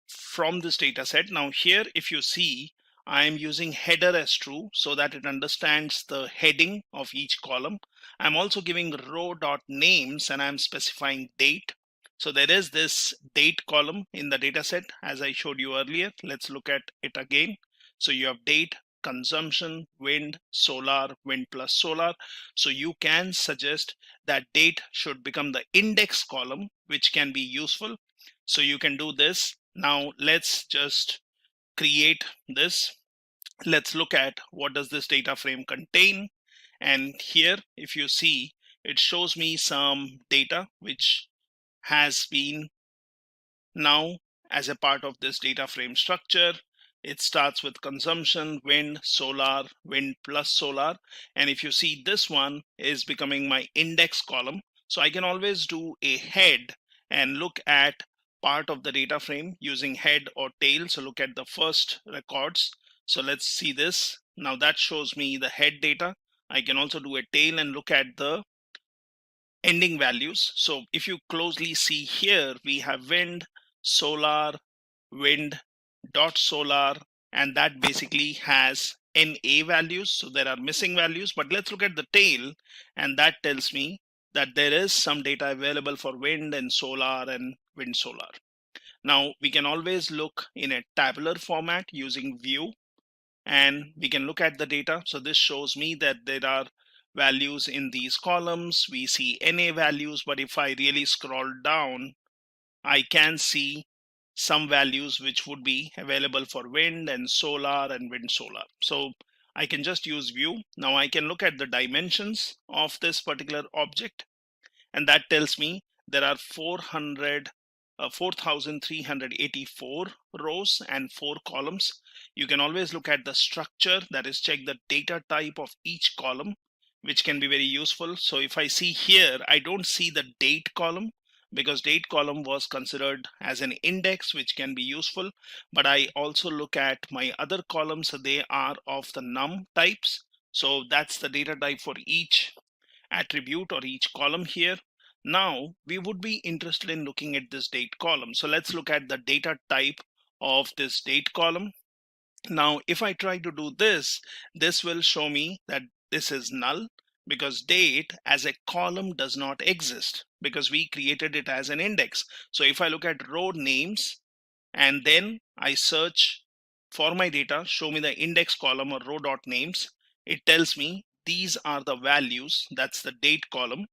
from this data set. Now here, if you see, I am using header as true so that it understands the heading of each column. I'm also giving row dot names and I'm specifying date. So there is this date column in the data set as I showed you earlier. Let's look at it again. So you have date, consumption, wind, solar, wind plus solar. So you can suggest that date should become the index column, which can be useful. So you can do this. Now let's just create this. Let's look at what does this data frame contain. And here, if you see, it shows me some data which has been now as a part of this data frame structure. It starts with consumption, wind, solar, wind plus solar. And if you see, this one is becoming my index column. So I can always do a head and look at part of the data frame using head or tail. So look at the first records. So let's see this. Now that shows me the head data. I can also do a tail and look at the ending values. So if you closely see here, we have wind, solar, wind dot solar, and that basically has NA values. So there are missing values, but let's look at the tail, and that tells me that there is some data available for wind and solar and wind solar. Now we can always look in a tabular format using view, and we can look at the data. So this shows me that there are values in these columns. We see NA values, but if I really scroll down, I can see some values which would be available for wind and solar and wind solar. So I can just use view. Now I can look at the dimensions of this particular object, and that tells me there are 4,384 rows and 4 columns. You can always look at the structure, that is, check the data type of each column, which can be very useful. So if I see here, I don't see the date column because date column was considered as an index, which can be useful. But I also look at my other columns. So they are of the num types. So that's the data type for each attribute or each column here. Now we would be interested in looking at this date column. So let's look at the data type of this date column. Now if I try to do this, this will show me that this is null because date as a column does not exist because we created it as an index. So if I look at row names and then I search for my data, show me the index column or row dot names, it tells me these are the values. That's the date column,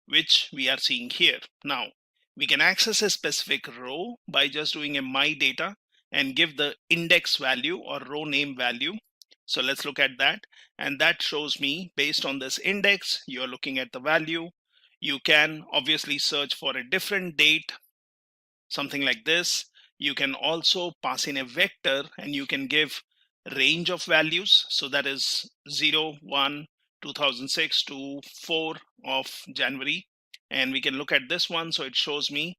which we are seeing here. Now, we can access a specific row by just doing a my data and give the index value or row name value. So let's look at that. And that shows me based on this index, you're looking at the value. You can obviously search for a different date, something like this. You can also pass in a vector and you can give range of values. So that is 0, 1, 2006 to 4 of January. And we can look at this one. So it shows me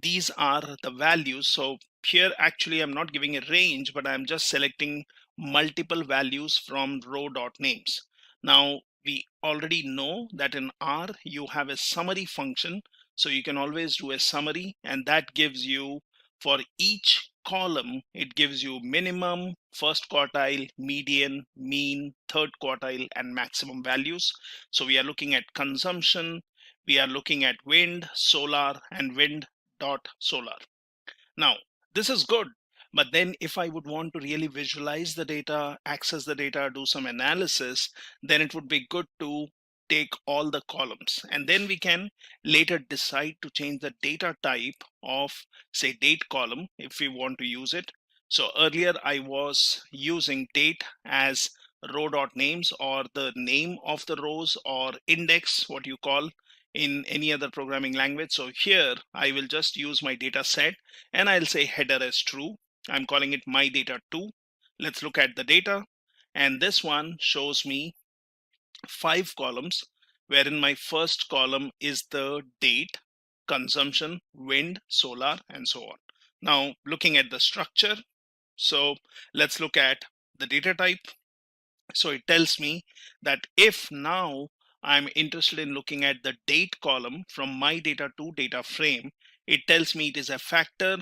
these are the values. So here actually I'm not giving a range, but I'm just selecting multiple values from row dot names. Now we already know that in R you have a summary function, so you can always do a summary, and that gives you, for each column, it gives you minimum, first quartile, median, mean, third quartile, and maximum values. So we are looking at consumption, we are looking at wind, solar, and wind dot solar. Now, this is good, but then if I would want to really visualize the data, access the data, do some analysis, then it would be good to take all the columns, and then we can later decide to change the data type of, say, date column if we want to use it. So earlier I was using date as row dot names, or the name of the rows, or index, what you call in any other programming language. So here I will just use my data set and I'll say header as true. I'm calling it my data 2. Let's look at the data, and this one shows me 5 columns, wherein my first column is the date, consumption, wind, solar, and so on. Now looking at the structure, so let's look at the data type. So it tells me that if now I'm interested in looking at the date column from my data to data frame, it tells me it is a factor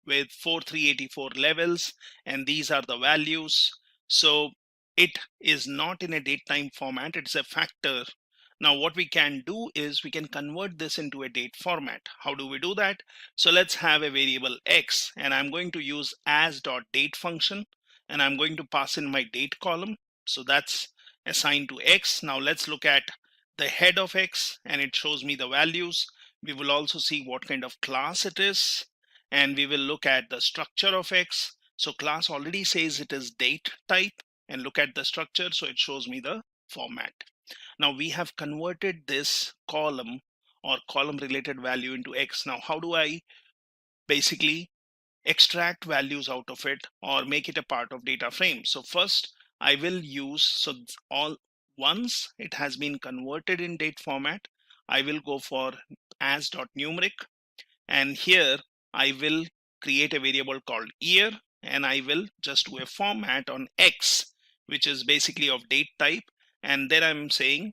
with 4384 levels, and these are the values. So it is not in a date time format, it's a factor. Now what we can do is we can convert this into a date format. How do we do that? So let's have a variable x, and I'm going to use as.date function, and I'm going to pass in my date column. So that's assigned to x. Now let's look at the head of x, and it shows me the values. We will also see what kind of class it is, and we will look at the structure of x. So class already says it is date type, and look at the structure, so it shows me the format. Now we have converted this column or column related value into x. Now how do I basically extract values out of it or make it a part of data frame? So first I will use, so all once it has been converted in date format, I will go for as.numeric, and here I will create a variable called year, and I will just do a format on x, which is basically of date type, and then I'm saying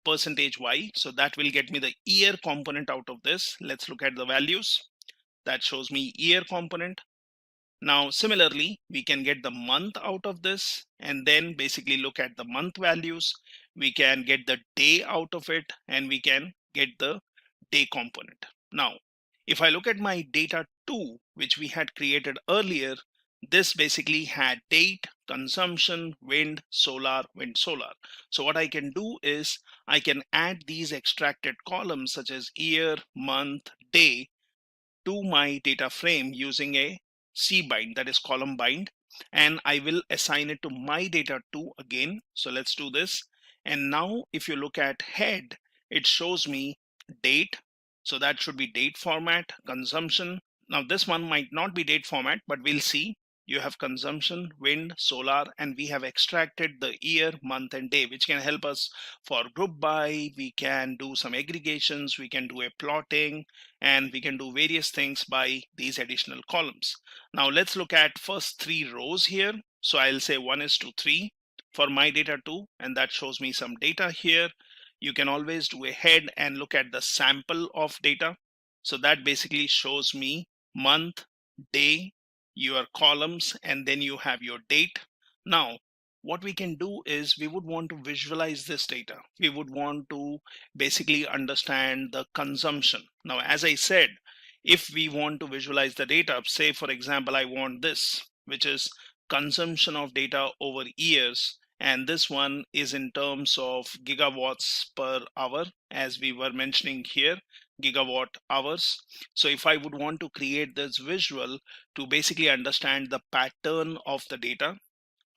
%y, so that will get me the year component out of this. Let's look at the values. That shows me year component. Now similarly, we can get the month out of this, and then basically look at the month values. We can get the day out of it, and we can get the day component. Now if I look at my data 2, which we had created earlier, this basically had date, consumption, wind, solar, wind, solar. So what I can do is I can add these extracted columns such as year, month, day to my data frame using a cbind, that is column bind, and I will assign it to my data 2 again. So let's do this. And now if you look at head, it shows me date, so that should be date format, consumption. Now this one might not be date format, but we'll see. You have consumption, wind, solar, and we have extracted the year, month, and day, which can help us for group by. We can do some aggregations, we can do a plotting, and we can do various things by these additional columns. Now let's look at first 3 rows here. So I'll say 1:3 for my data 2, and that shows me some data here. You can always do a head and look at the sample of data. So that basically shows me month, day, your columns, and then you have your date. Now what we can do is we would want to visualize this data. We would want to basically understand the consumption. Now as I said, if we want to visualize the data, say for example I want this, which is consumption of data over years, and this one is in terms of gigawatts per hour, as we were mentioning here, gigawatt hours. So if I would want to create this visual to basically understand the pattern of the data,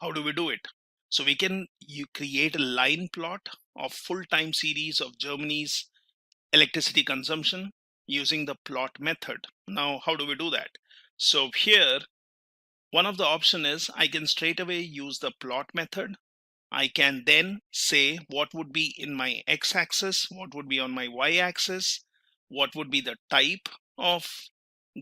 how do we do it? So we can create a line plot of full time series of Germany's electricity consumption using the plot method. Now, how do we do that? So here, one of the option is I can straight away use the plot method. I can then say what would be in my x-axis, what would be on my y-axis, what would be the type of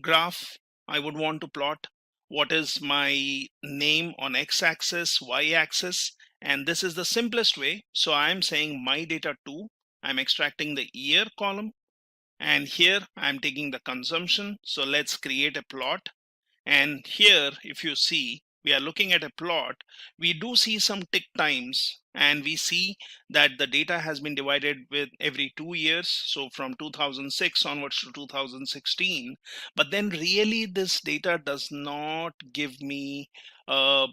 graph I would want to plot, what is my name on x-axis, y-axis, and this is the simplest way. So I'm saying my data 2, I'm extracting the year column, and here I'm taking the consumption. So let's create a plot. And here, if you see, we are looking at a plot. We do see some tick times, and we see that the data has been divided with every 2 years. So from 2006 onwards to 2016. But then really this data does not give me a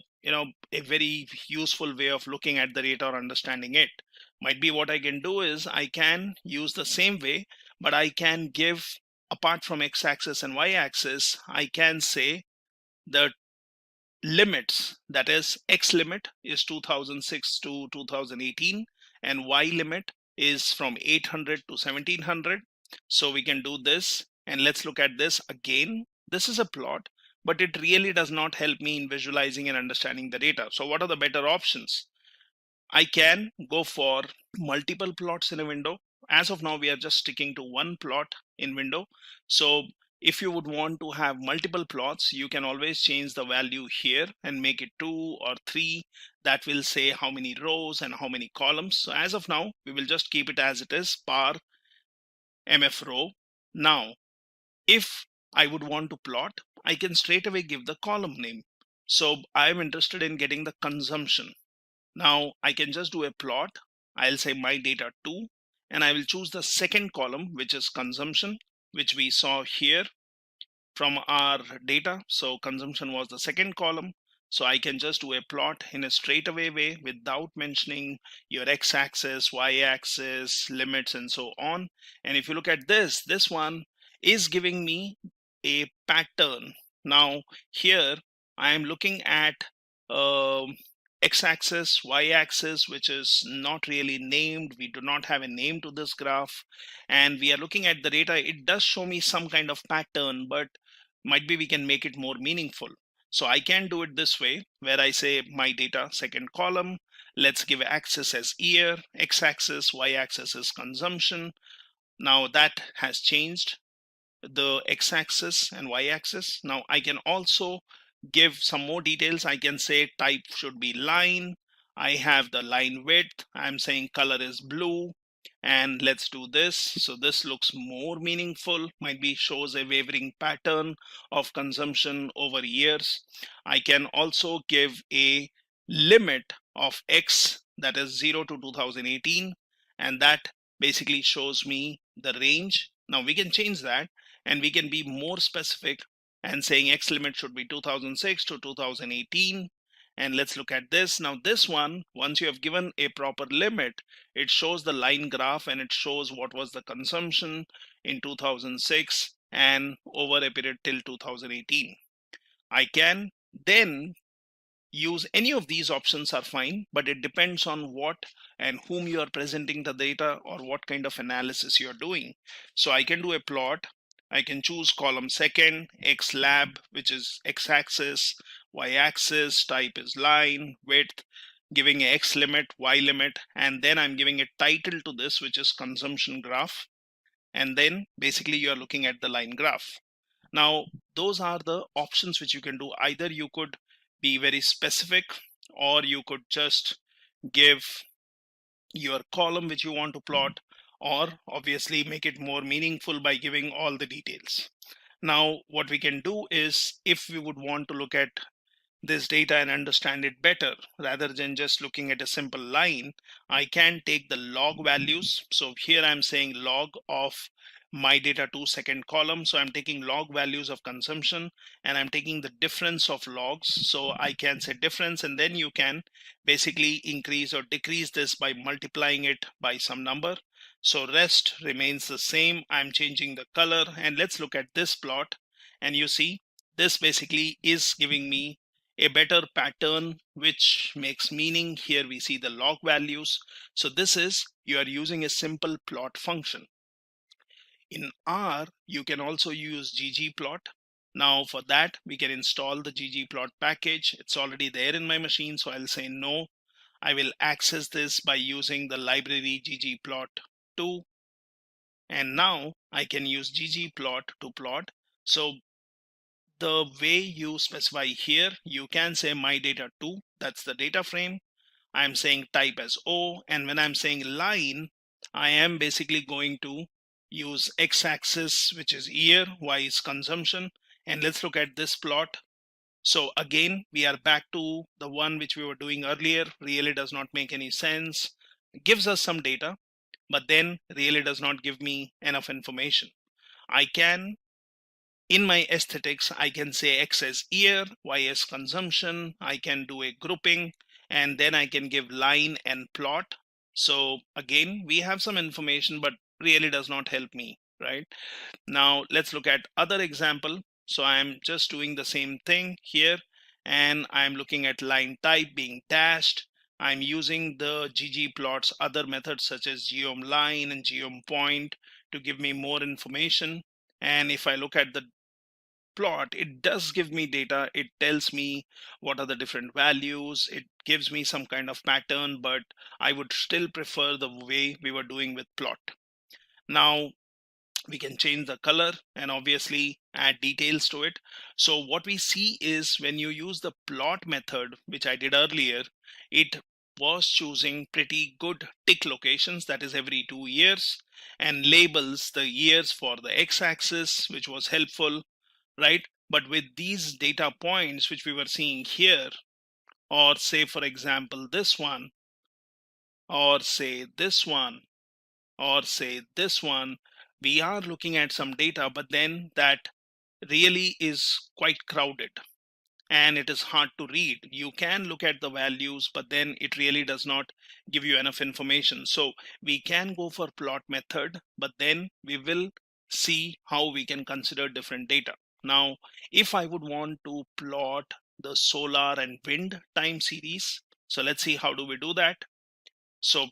very useful way of looking at the data or understanding it. Might be what I can do is I can use the same way, but I can give, apart from x-axis and y-axis, I can say the limits, that is x limit is 2006 to 2018 and y limit is from 800 to 1700. So we can do this, and let's look at this again. This is a plot, but it really does not help me in visualizing and understanding the data. So what are the better options? I can go for multiple plots in a window. As of now, we are just sticking to one plot in window. So if you would want to have multiple plots, you can always change the value here and make it 2 or 3. That will say how many rows and how many columns. So as of now, we will just keep it as it is, par mf row. Now, if I would want to plot, I can straight away give the column name. So I'm interested in getting the consumption. Now I can just do a plot. I'll say my data 2, and I will choose the second column, which is consumption, which we saw here from our data. So consumption was the second column. So I can just do a plot in a straightaway way without mentioning your x-axis, y-axis, limits, and so on. And if you look at this one is giving me a pattern. Now here I am looking at x-axis, y-axis, which is not really named. We do not have a name to this graph, and we are looking at the data. It does show me some kind of pattern, but might be we can make it more meaningful. So I can do it this way, where I say my data second column, let's give axis as year, x-axis, y-axis is consumption. Now that has changed, the x-axis and y-axis. Now I can also give some more details. I can say type should be line. I have the line width. I'm saying color is blue. And let's do this. So this looks more meaningful, might be shows a wavering pattern of consumption over years. I can also give a limit of X, that is 0 to 2018, and that basically shows me the range. Now we can change that, and we can be more specific and saying X limit should be 2006 to 2018. And let's look at this. Now this one, once you have given a proper limit, it shows the line graph and it shows what was the consumption in 2006 and over a period till 2018. I can then use any of these options are fine, but it depends on what and whom you are presenting the data or what kind of analysis you're doing. So I can do a plot. I can choose column second, X lab, which is x-axis, y-axis, type is line, width, giving a X limit, Y limit, and then I'm giving a title to this, which is consumption graph. And then basically you're looking at the line graph. Now, those are the options which you can do. Either you could be very specific, or you could just give your column which you want to plot, or obviously make it more meaningful by giving all the details. Now, what we can do is, if we would want to look at this data and understand it better, rather than just looking at a simple line, I can take the log values. So here I'm saying log of my data to second column. So I'm taking log values of consumption and I'm taking the difference of logs. So I can say difference, and then you can basically increase or decrease this by multiplying it by some number. So rest remains the same. I'm changing the color, and let's look at this plot, and you see this basically is giving me a better pattern, which makes meaning. Here we see the log values. So this is, you are using a simple plot function. In R, you can also use ggplot. Now for that, we can install the ggplot package. It's already there in my machine, so I'll say no. I will access this by using the library ggplot2. And now I can use ggplot to plot. So the way you specify here, you can say my data 2, that's the data frame. I'm saying type as O, and when I'm saying line, I am basically going to use x-axis, which is year, y is consumption. And let's look at this plot. So again, we are back to the one which we were doing earlier. Really does not make any sense. It gives us some data, but then really does not give me enough information. I can, in my aesthetics, I can say X as year, Y as consumption. I can do a grouping, and then I can give line and plot. So again, we have some information, but really does not help me, right? Now let's look at other example. So I'm just doing the same thing here, and I'm looking at line type being dashed. I'm using the ggplot's other methods such as geom_line and geom_point to give me more information. And if I look at the plot, it does give me data. It tells me what are the different values. It gives me some kind of pattern, but I would still prefer the way we were doing with plot. Now we can change the color and obviously add details to it. So what we see is when you use the plot method, which I did earlier, it was choosing pretty good tick locations, that is every 2 years, and labels the years for the x-axis, which was helpful, right? But with these data points, which we were seeing here, or say, for example, this one, or say this one, or say this one, we are looking at some data, but then that really is quite crowded and it is hard to read. You can look at the values, but then it really does not give you enough information. So we can go for plot method, but then we will see how we can consider different data. Now, if I would want to plot the solar and wind time series, so let's see how do we do that. So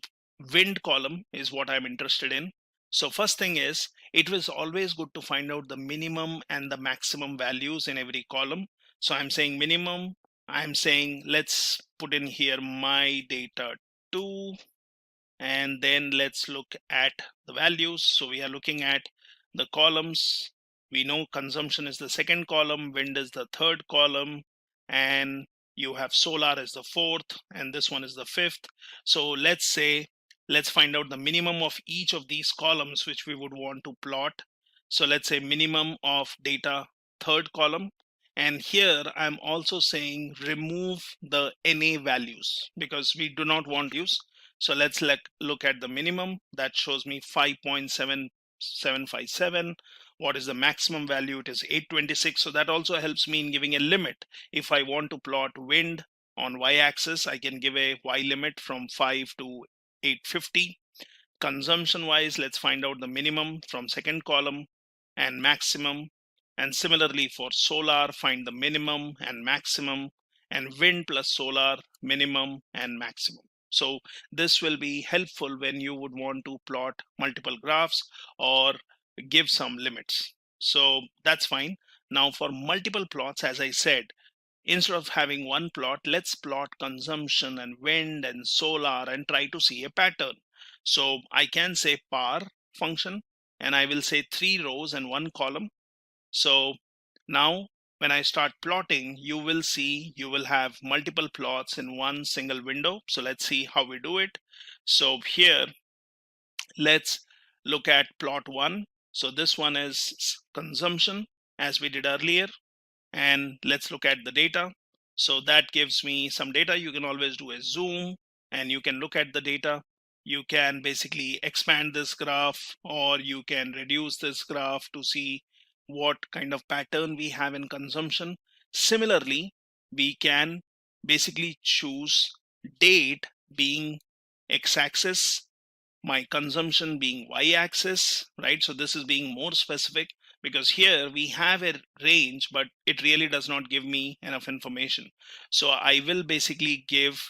wind column is what I'm interested in. So first thing is, it was always good to find out the minimum and the maximum values in every column. So I'm saying minimum. I'm saying let's put in here my data 2, and then let's look at the values. So we are looking at the columns. We know consumption is the second column, wind is the third column, and you have solar as the fourth, and this one is the fifth. So let's say, let's find out the minimum of each of these columns which we would want to plot. So let's say minimum of data third column. And here I'm also saying remove the NA values because we do not want to use. So let's look at the minimum. That shows me 5.7757. What is the maximum value? It is 826. So that also helps me in giving a limit. If I want to plot wind on y-axis, I can give a y limit from 5 to 850. Consumption wise, let's find out the minimum from second column and maximum. And similarly for solar, find the minimum and maximum, and wind plus solar, minimum and maximum. So this will be helpful when you would want to plot multiple graphs or give some limits. So that's fine. Now for multiple plots, as I said, instead of having one plot, let's plot consumption and wind and solar and try to see a pattern. So I can say par function, and I will say 3 rows and 1 column. So now when I start plotting, you will see you will have multiple plots in one single window. So let's see how we do it. So here, let's look at plot 1. So this one is consumption as we did earlier. And let's look at the data. So that gives me some data. You can always do a zoom and you can look at the data. you can basically expand this graph, or you can reduce this graph to see what kind of pattern we have in consumption. Similarly, we can basically choose date being x-axis, my consumption being y-axis, right? So this is being more specific, because here we have a range, but it really does not give me enough information. So I will basically give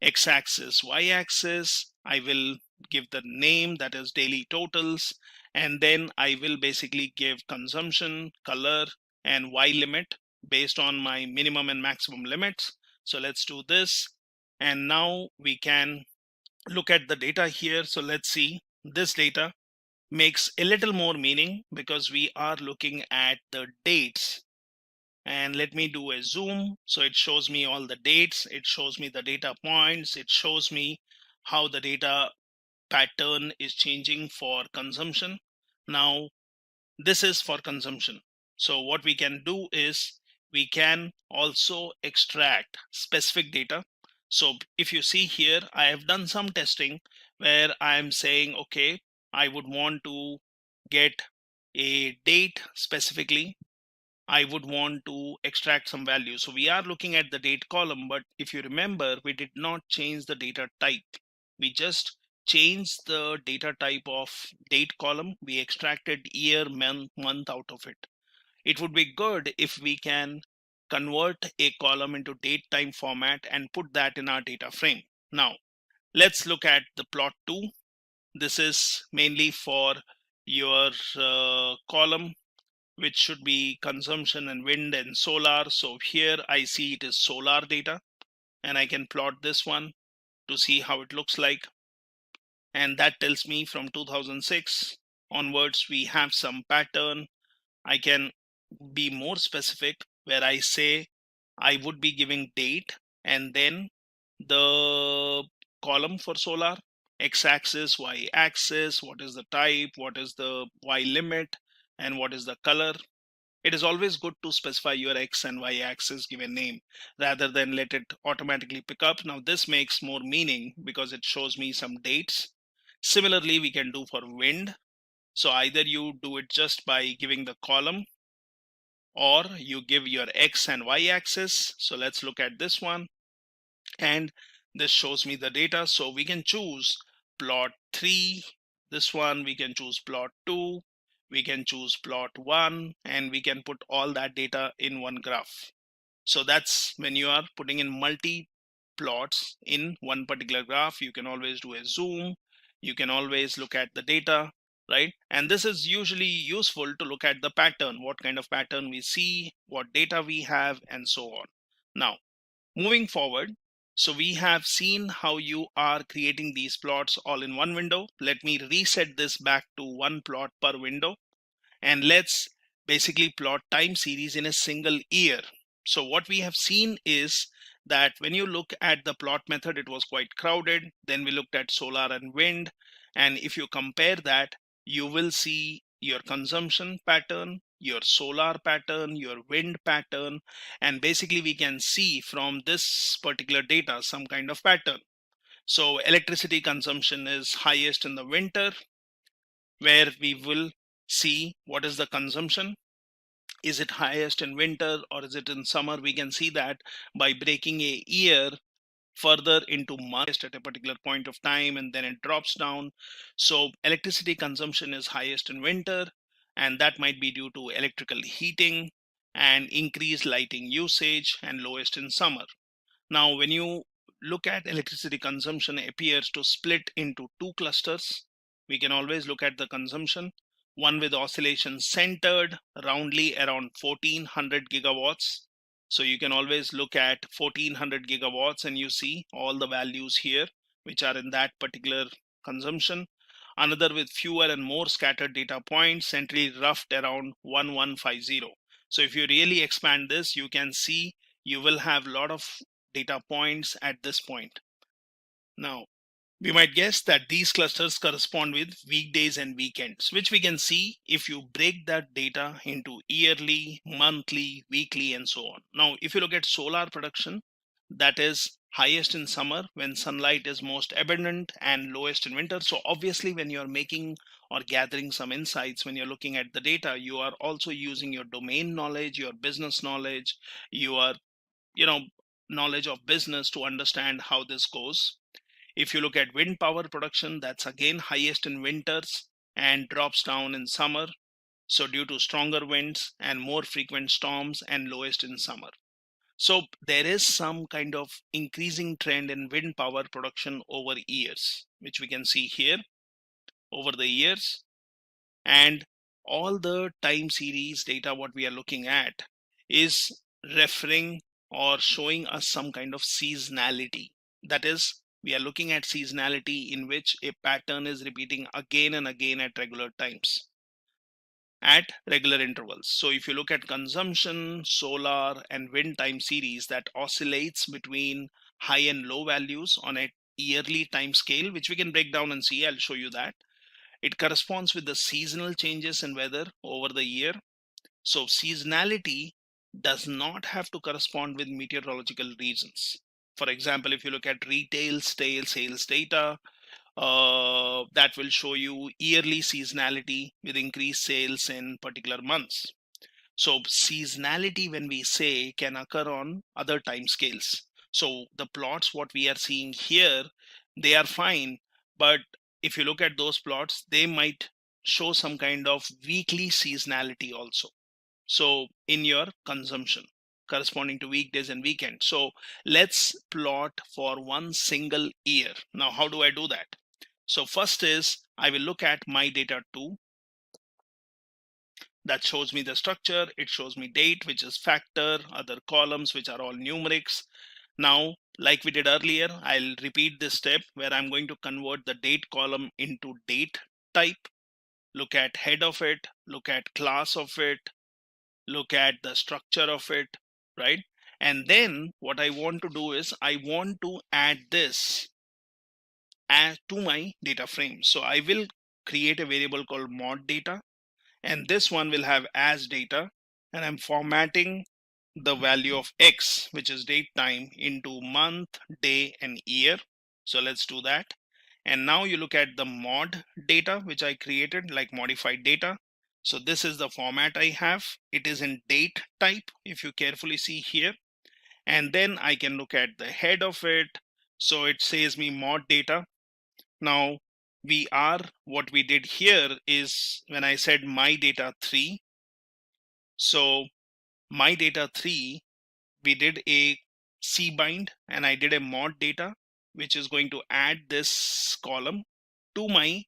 x-axis, y-axis, I will give the name, that is daily totals, and then I will basically give consumption, color, and y limit based on my minimum and maximum limits. So let's do this, and now we can look at the data here. So let's see, this data makes a little more meaning because we are looking at the dates. And let me do a zoom. So it shows me all the dates, it shows me the data points, it shows me how the data pattern is changing for consumption. Now this is for consumption. So what we can do is we can also extract specific data. So if you see here, I have done some testing where I'm saying, okay, I would want to get a date specifically. I would want to extract some value. So we are looking at the date column, but if you remember, we did not change the data type. We just changed the data type of date column. We extracted year, month out of it. It would be good if we can convert a column into date time format and put that in our data frame. Now, let's look at the plot 2. This is mainly for your column, which should be consumption and wind and solar. So here I see it is solar data, and I can plot this one to see how it looks like. And that tells me from 2006 onwards, we have some pattern. I can be more specific where I say I would be giving date and then the column for solar, x-axis, y-axis, what is the type, what is the y limit, and what is the color. It is always good to specify your x and y axis, give a name, rather than let it automatically pick up. Now this makes more meaning because it shows me some dates. Similarly, we can do for wind. So either you do it just by giving the column, or you give your x and y axis. So let's look at this one, and this shows me the data. So we can choose plot 3, this one, we can choose plot 2, we can choose plot 1, and we can put all that data in one graph. So that's when you are putting in multi plots in one particular graph. You can always do a zoom, you can always look at the data, right? And this is usually useful to look at the pattern, what kind of pattern we see, what data we have, and so on. Now, moving forward, so we have seen how you are creating these plots all in one window. Let me reset this back to one plot per window, and let's basically plot time series in a single year. So what we have seen is that when you look at the plot method, it was quite crowded. Then we looked at solar and wind, and if you compare that, you will see your consumption pattern, your solar pattern, your wind pattern, and basically we can see from this particular data some kind of pattern. So electricity consumption is highest in the winter, where we will see what is the consumption. Is it highest in winter or is it in summer? We can see that by breaking a year further into months at a particular point of time, and then it drops down. So electricity consumption is highest in winter, and that might be due to electrical heating and increased lighting usage, and lowest in summer. Now when you look at electricity consumption, appears to split into two clusters. We can always look at the consumption, one with oscillation centered roundly around 1400 gigawatts. So you can always look at 1400 gigawatts and you see all the values here which are in that particular consumption. Another with fewer and more scattered data points, centrally roughed around 1150. So if you really expand this, you can see you will have a lot of data points at this point. Now, we might guess that these clusters correspond with weekdays and weekends, which we can see if you break that data into yearly, monthly, weekly, and so on. Now, if you look at solar production, that is highest in summer when sunlight is most abundant and lowest in winter. So obviously when you're making or gathering some insights, when you're looking at the data, you are also using your domain knowledge, your business knowledge, your knowledge of business to understand how this goes. If you look at wind power production, that's again highest in winters and drops down in summer. So due to stronger winds and more frequent storms, and lowest in summer. So there is some kind of increasing trend in wind power production over years, which we can see here over the years. And all the time series data what we are looking at is referring or showing us some kind of seasonality. That is, we are looking at seasonality in which a pattern is repeating again and again at regular times, at regular intervals. So if you look at consumption, solar and wind time series, that oscillates between high and low values on a yearly time scale, which we can break down and see. I'll show you that. It corresponds with the seasonal changes in weather over the year. So seasonality does not have to correspond with meteorological reasons. For example, if you look at retail sales data, that will show you yearly seasonality with increased sales in particular months. So seasonality, when we say, can occur on other time scales. So the plots what we are seeing here, they are fine, but if you look at those plots, they might show some kind of weekly seasonality also. So in your consumption corresponding to weekdays and weekends. So let's plot for one single year. Now, how do I do that? So first is I will look at my data 2. That shows me the structure. It shows me date, which is factor, other columns, which are all numerics. Now, like we did earlier, I'll repeat this step where I'm going to convert the date column into date type. Look at head of it, look at class of it, look at the structure of it, right? And then what I want to do is I want to add this to my data frame. So I will create a variable called mod data, and this one will have as data, and I'm formatting the value of X, which is date time, into month, day, and year. So let's do that. And now you look at the mod data, which I created, like modified data. So this is the format I have. It is in date type, if you carefully see here. And then I can look at the head of it. So it says me mod data. Now what we did here is when I said my data 3. So my data 3, we did a cbind and I did a mod data, which is going to add this column to my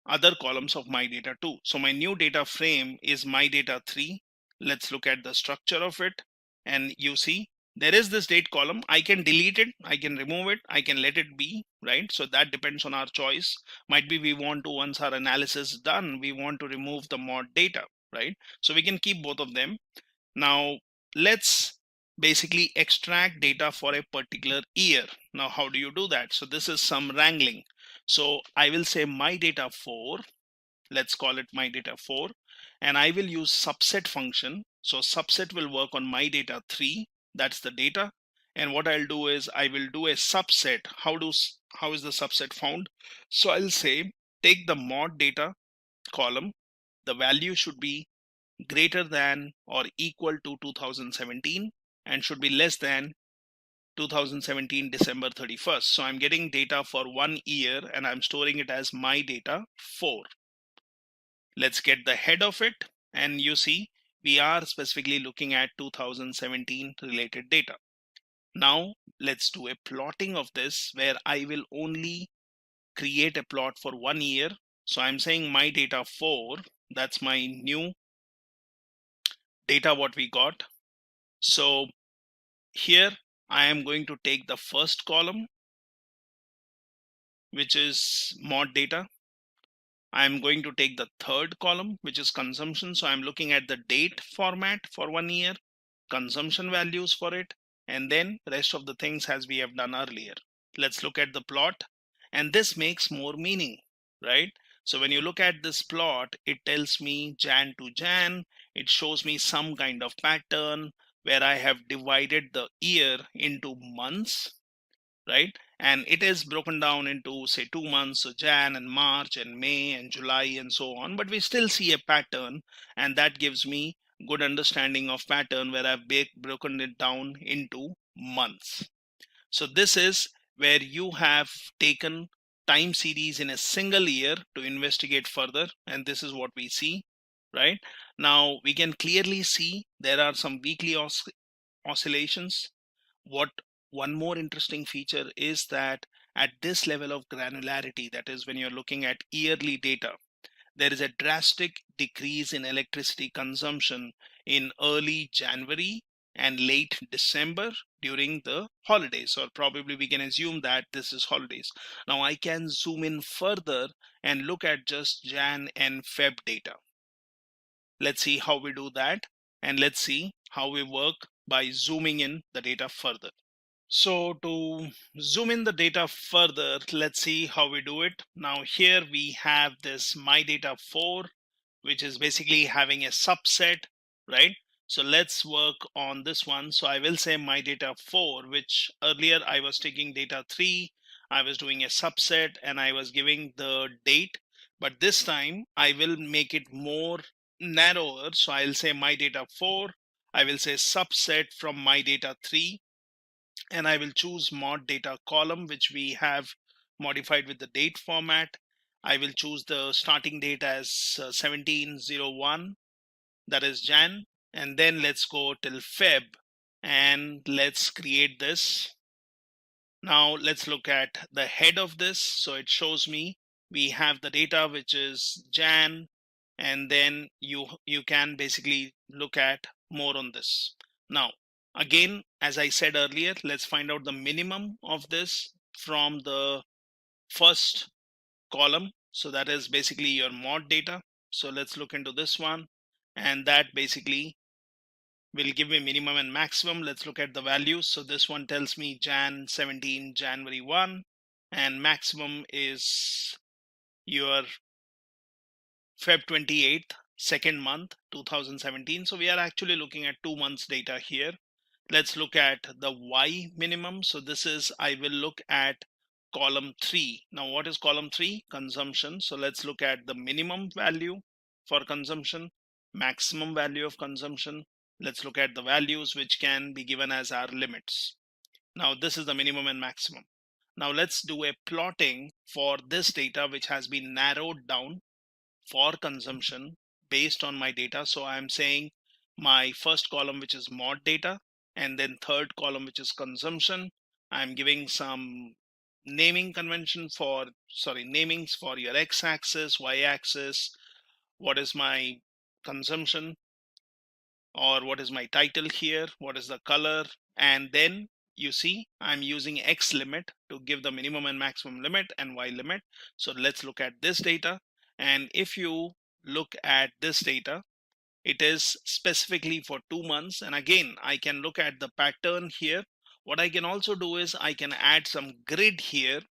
other columns of my data 2. So my new data frame is my data 3. Let's look at the structure of it. And you see there is this date column. I can delete it, I can remove it, I can let it be, right? So that depends on our choice. Might be we want to, once our analysis is done, we want to remove the mod data, right? So we can keep both of them. Now let's basically extract data for a particular year. Now how do you do that? So this is some wrangling. So I will say my data 4, let's call it my data 4, and I will use subset function. So subset will work on my data 3, that's the data. And what I'll do is I will do a subset. How is the subset found? So I'll say take the mod data column, the value should be greater than or equal to 2017 and should be less than 2017 December 31st. So I'm getting data for 1 year and I'm storing it as my data 4. Let's get the head of it, and you see we are specifically looking at 2017 related data. Now let's do a plotting of this where I will only create a plot for 1 year. So I'm saying my data 4, that's my new data what we got. So here I am going to take the first column, which is mod data. I'm going to take the third column, which is consumption. So I'm looking at the date format for 1 year, consumption values for it, and then rest of the things as we have done earlier. Let's look at the plot, and this makes more meaning, right? So when you look at this plot, it tells me Jan to Jan, it shows me some kind of pattern, where I have divided the year into months, right? And it is broken down into say 2 months, so Jan and March and May and July and so on, but we still see a pattern, and that gives me good understanding of pattern where I've broken it down into months. So this is where you have taken time series in a single year to investigate further, and this is what we see. Right now we can clearly see there are some weekly oscillations. What one more interesting feature is that at this level of granularity, that is when you're looking at yearly data, there is a drastic decrease in electricity consumption in early January and late December during the holidays, or probably we can assume that this is holidays. Now I can zoom in further and look at just Jan and Feb data. Let's see how we do that, and let's see how we work by zooming in the data further. So to zoom in the data further, let's see how we do it. Now here we have this my data 4, which is basically having a subset, right? So let's work on this one. So I will say my data 4, which earlier I was taking data 3, I was doing a subset and I was giving the date, but this time I will make it more narrower. So I'll say my data 4, I will say subset from my data 3, and I will choose mod data column, which we have modified with the date format. I will choose the starting date as 1701, that is Jan, and then let's go till Feb and let's create this. Now let's look at the head of this. So it shows me we have the data which is Jan, and then you can basically look at more on this. Now again, as I said earlier, let's find out the minimum of this from the first column. So that is basically your mod data. So let's look into this one, and that basically will give me minimum and maximum. Let's look at the values. So this one tells me Jan 17, January 1, and maximum is your Feb 28th, second month 2017. So we are actually looking at 2 months data here. Let's look at the Y minimum. So this is, I will look at column 3. Now what is column 3? Consumption. So let's look at the minimum value for consumption, maximum value of consumption. Let's look at the values which can be given as our limits. Now this is the minimum and maximum. Now let's do a plotting for this data which has been narrowed down for consumption based on my data. So I'm saying my first column, which is mod data, and then third column, which is consumption. I'm giving some naming convention for, namings for your x-axis, y-axis, what is my consumption, or what is my title here, what is the color, and then you see I'm using X limit to give the minimum and maximum limit and Y limit. So let's look at this data. And if you look at this data, it is specifically for 2 months. And again, I can look at the pattern here. What I can also do is I can add some grid here.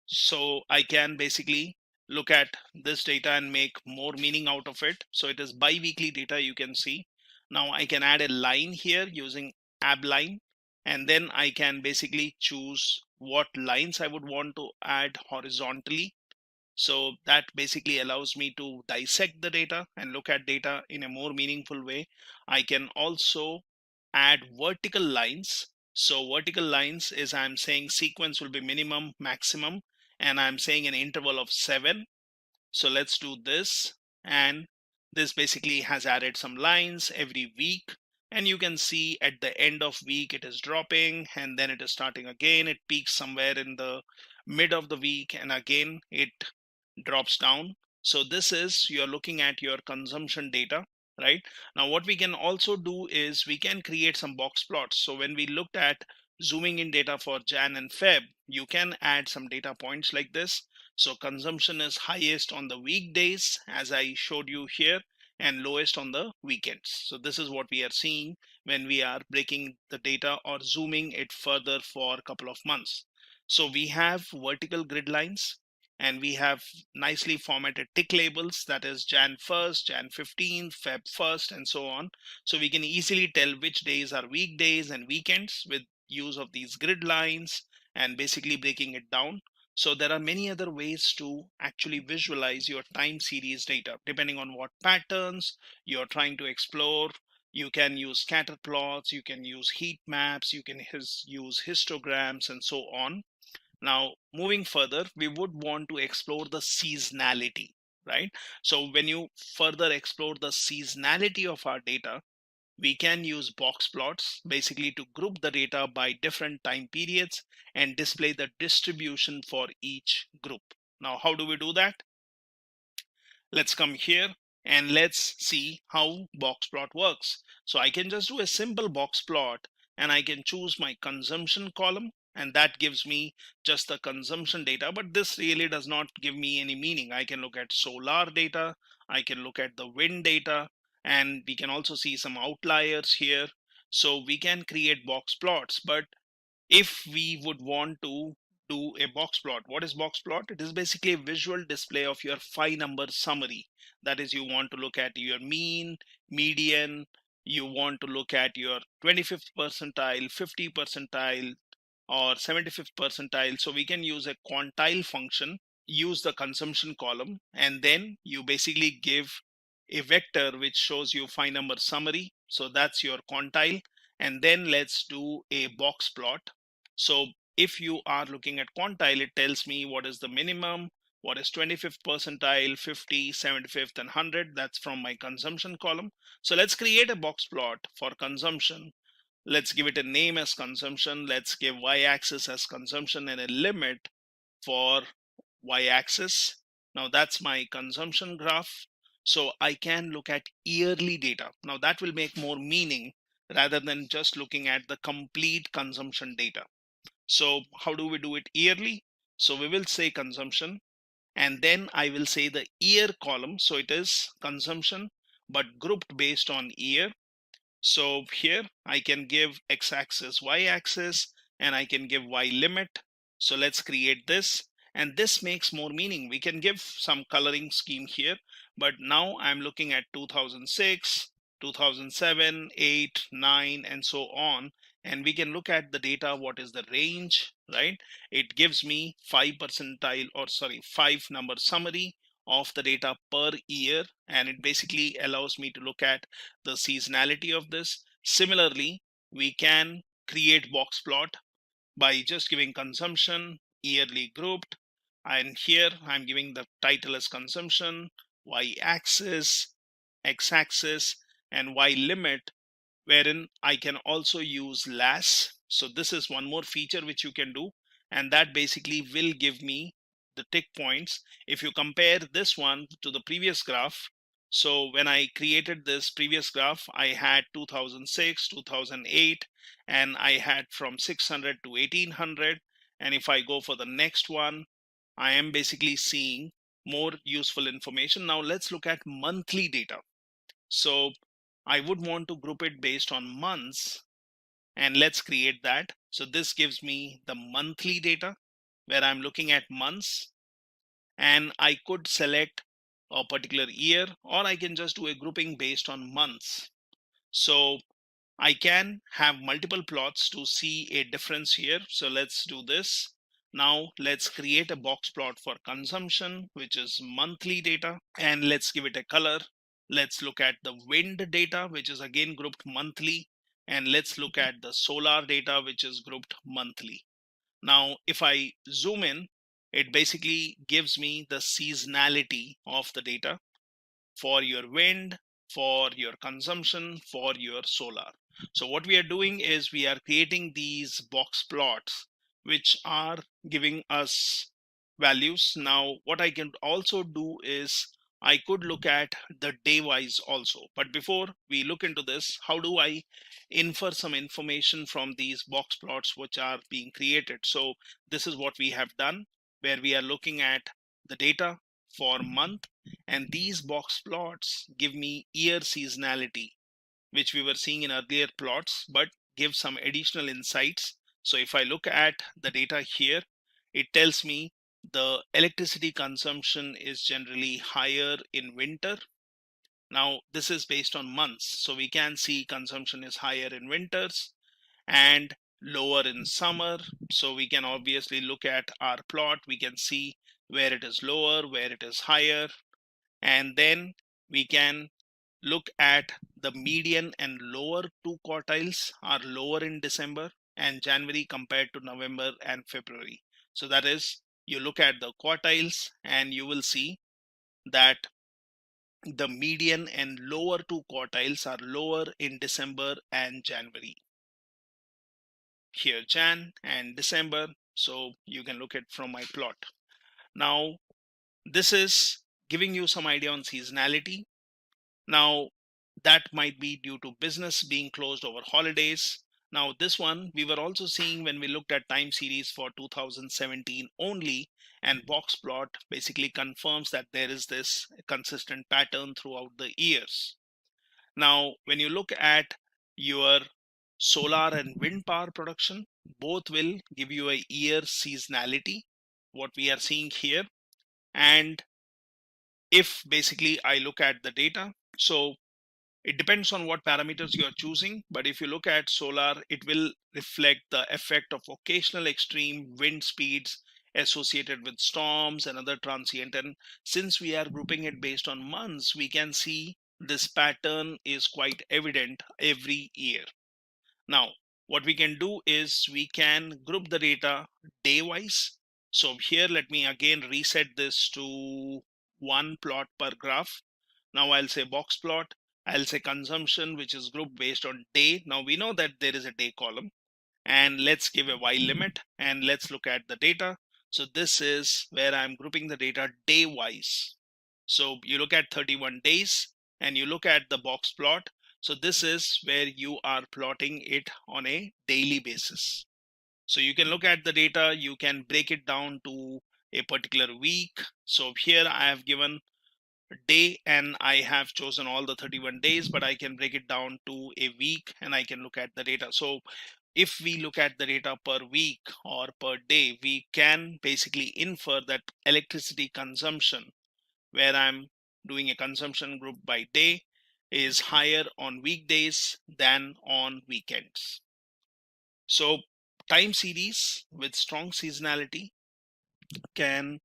So I can basically look at this data and make more meaning out of it. So it is bi-weekly data, you can see. Now I can add a line here using ab line, and then I can basically choose what lines I would want to add horizontally. So that basically allows me to dissect the data and look at data in a more meaningful way. I can also add vertical lines. So vertical lines is, I'm saying sequence will be minimum, maximum, and I'm saying an interval of 7. So let's do this, and this basically has added some lines every week, and you can see at the end of week it is dropping, and then it is starting again. It peaks somewhere in the mid of the week, and again it drops down. So this is, you're looking at your consumption data, right? Now what we can also do is we can create some box plots. So when we looked at zooming in data for Jan and Feb, you can add some data points like this. So consumption is highest on the weekdays, as I showed you here, and lowest on the weekends. So this is what we are seeing when we are breaking the data or zooming it further for a couple of months. So we have vertical grid lines, and we have nicely formatted tick labels, that is Jan 1st, Jan 15th, Feb 1st, and so on. So we can easily tell which days are weekdays and weekends with use of these grid lines and basically breaking it down. So there are many other ways to actually visualize your time series data depending on what patterns you're trying to explore. You can use scatter plots, you can use heat maps, you can use histograms, and so on. Now, moving further, we would want to explore the seasonality, right? So when you further explore the seasonality of our data, we can use box plots basically to group the data by different time periods and display the distribution for each group. Now, how do we do that? Let's come here and let's see how box plot works. So I can just do a simple box plot and I can choose my consumption column, and that gives me just the consumption data, but this really does not give me any meaning. I can look at solar data, I can look at the wind data, and we can also see some outliers here. So we can create box plots, but if we would want to do a box plot, what is box plot? It is basically a visual display of your 5-number summary. That is, you want to look at your mean, median, you want to look at your 25th percentile, 50 percentile, or 75th percentile. So we can use a quantile function, use the consumption column, and then you basically give a vector which shows you 5-number summary. So that's your quantile. And then let's do a box plot. So if you are looking at quantile, it tells me what is the minimum, what is 25th percentile, 50, 75th, and 100. That's from my consumption column. So let's create a box plot for consumption. Let's give it a name as consumption. Let's give y-axis as consumption and a limit for y-axis. Now that's my consumption graph. So I can look at yearly data. Now that will make more meaning rather than just looking at the complete consumption data. So how do we do it yearly? So we will say consumption, and then I will say the year column. So it is consumption, but grouped based on year. So here I can give x-axis, y-axis, and I can give y limit. So let's create this, and this makes more meaning. We can give some coloring scheme here, but now I'm looking at 2006, 2007, 8, 9, and so on. And we can look at the data, what is the range, right? It gives me 5 percentile, or sorry, 5-number summary of the data per year, and it basically allows me to look at the seasonality of this. Similarly, we can create box plot by just giving consumption, yearly grouped, and here I'm giving the title as consumption, y-axis, x-axis, and y limit, wherein I can also use las. So this is one more feature which you can do, and that basically will give me the tick points. If you compare this one to the previous graph, so when I created this previous graph, I had 2006, 2008, and I had from 600 to 1800. And if I go for the next one, I am basically seeing more useful information. Now let's look at monthly data. So I would want to group it based on months, and let's create that. So this gives me the monthly data where I'm looking at months, and I could select a particular year, or I can just do a grouping based on months. So I can have multiple plots to see a difference here. So let's do this. Now let's create a box plot for consumption, which is monthly data, and let's give it a color. Let's look at the wind data, which is again grouped monthly, and let's look at the solar data, which is grouped monthly. Now, if I zoom in, it basically gives me the seasonality of the data for your wind, for your consumption, for your solar. So what we are doing is we are creating these box plots which are giving us values. Now what I can also do is I could look at the day wise also. But before we look into this, how do I infer some information from these box plots which are being created? So this is what we have done, where we are looking at the data for month, and these box plots give me year seasonality, which we were seeing in earlier plots, but give some additional insights. So if I look at the data here, it tells me the electricity consumption is generally higher in winter. Now this is based on months, so we can see consumption is higher in winters and lower in summer. So we can obviously look at our plot, we can see where it is lower, where it is higher, and then we can look at the median and lower two quartiles are lower in December and January compared to November and February. So that is, you look at the quartiles and you will see that the median and lower two quartiles are lower in December and January. Here Jan and December, so you can look at from my plot. Now this is giving you some idea on seasonality. Now that might be due to business being closed over holidays. Now this one we were also seeing when we looked at time series for 2017 only, and box plot basically confirms that there is this consistent pattern throughout the years. Now when you look at your solar and wind power production, both will give you a year seasonality, what we are seeing here. And if basically I look at the data, so it depends on what parameters you are choosing, but if you look at solar, it will reflect the effect of occasional extreme wind speeds associated with storms and other transient. And since we are grouping it based on months, we can see this pattern is quite evident every year. Now, what we can do is we can group the data day wise. So here, let me again reset this to one plot per graph. Now I'll say box plot. I'll say consumption, which is grouped based on day. Now we know that there is a day column, and let's give a while limit and let's look at the data. So this is where I'm grouping the data day wise. So you look at 31 days and you look at the box plot. So this is where you are plotting it on a daily basis. So you can look at the data, you can break it down to a particular week. So here I have given day and I have chosen all the 31 days, but I can break it down to a week and I can look at the data. So if we look at the data per week or per day, we can basically infer that electricity consumption, where I'm doing a consumption group by day, is higher on weekdays than on weekends. So time series with strong seasonality can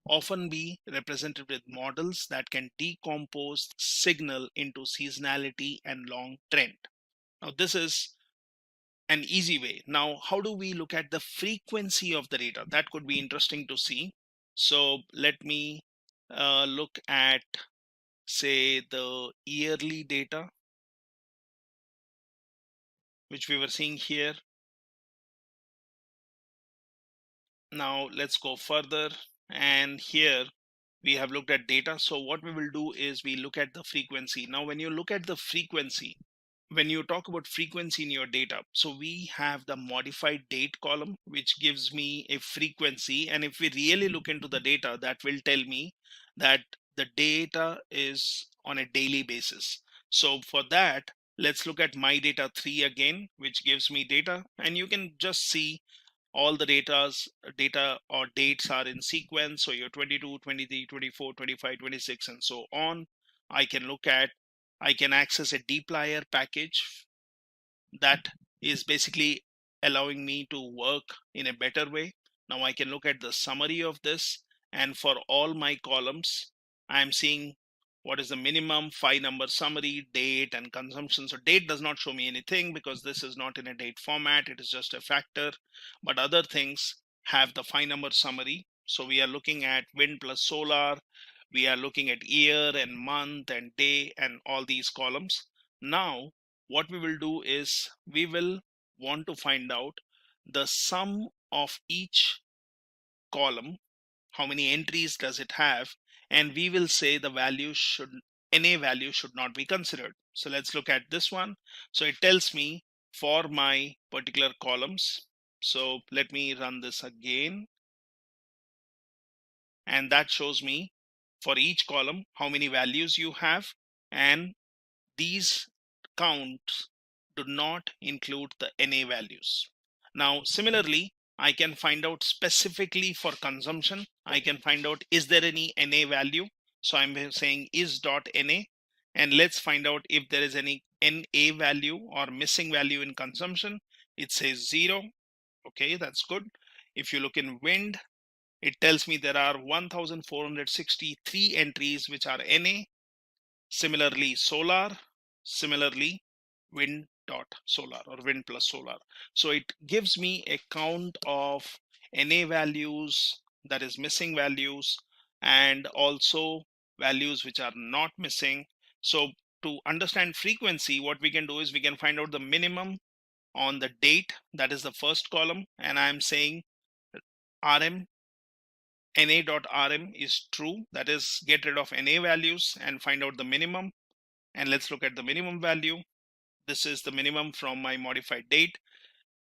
often be represented with models that can decompose signal into seasonality and long trend. Now this is an easy way. Now how do we look at the frequency of the data? That could be interesting to see. So let me look at, say, the yearly data which we were seeing here. Now let's go further, and here we have looked at data. So what we will do is we look at the frequency. Now when you look at the frequency, when you talk about frequency in your data, so we have the modified date column which gives me a frequency, and if we really look into the data, that will tell me that the data is on a daily basis. So for that, let's look at my data 3 again, which gives me data, and you can just see all the data or dates are in sequence. So your 22, 23, 24, 25, 26, and so on. I can access a dplyr package that is basically allowing me to work in a better way. Now I can look at the summary of this, and for all my columns, I'm seeing what is the minimum 5-number summary, date, and consumption. So date does not show me anything because this is not in a date format, it is just a factor, but other things have the 5-number summary. So we are looking at wind plus solar, we are looking at year and month and day and all these columns. Now what we will do is we will want to find out the sum of each column, how many entries does it have, and we will say the value should, NA value should not be considered. So let's look at this one. So it tells me for my particular columns. So let me run this again, and that shows me for each column how many values you have, and these counts do not include the NA values. Now similarly, I can find out specifically for consumption. I can find out, is there any NA value? So I'm saying is.NA, and let's find out if there is any NA value or missing value in consumption. It says 0. Okay, that's good. If you look in wind, it tells me there are 1,463 entries which are NA. Similarly, solar, similarly, wind dot solar or wind plus solar. So it gives me a count of NA values, that is missing values, and also values which are not missing. So to understand frequency, what we can do is we can find out the minimum on the date, that is the first column, and I'm saying RM na.rm is true, that is get rid of NA values and find out the minimum. And let's look at the minimum value. This is the minimum from my modified date.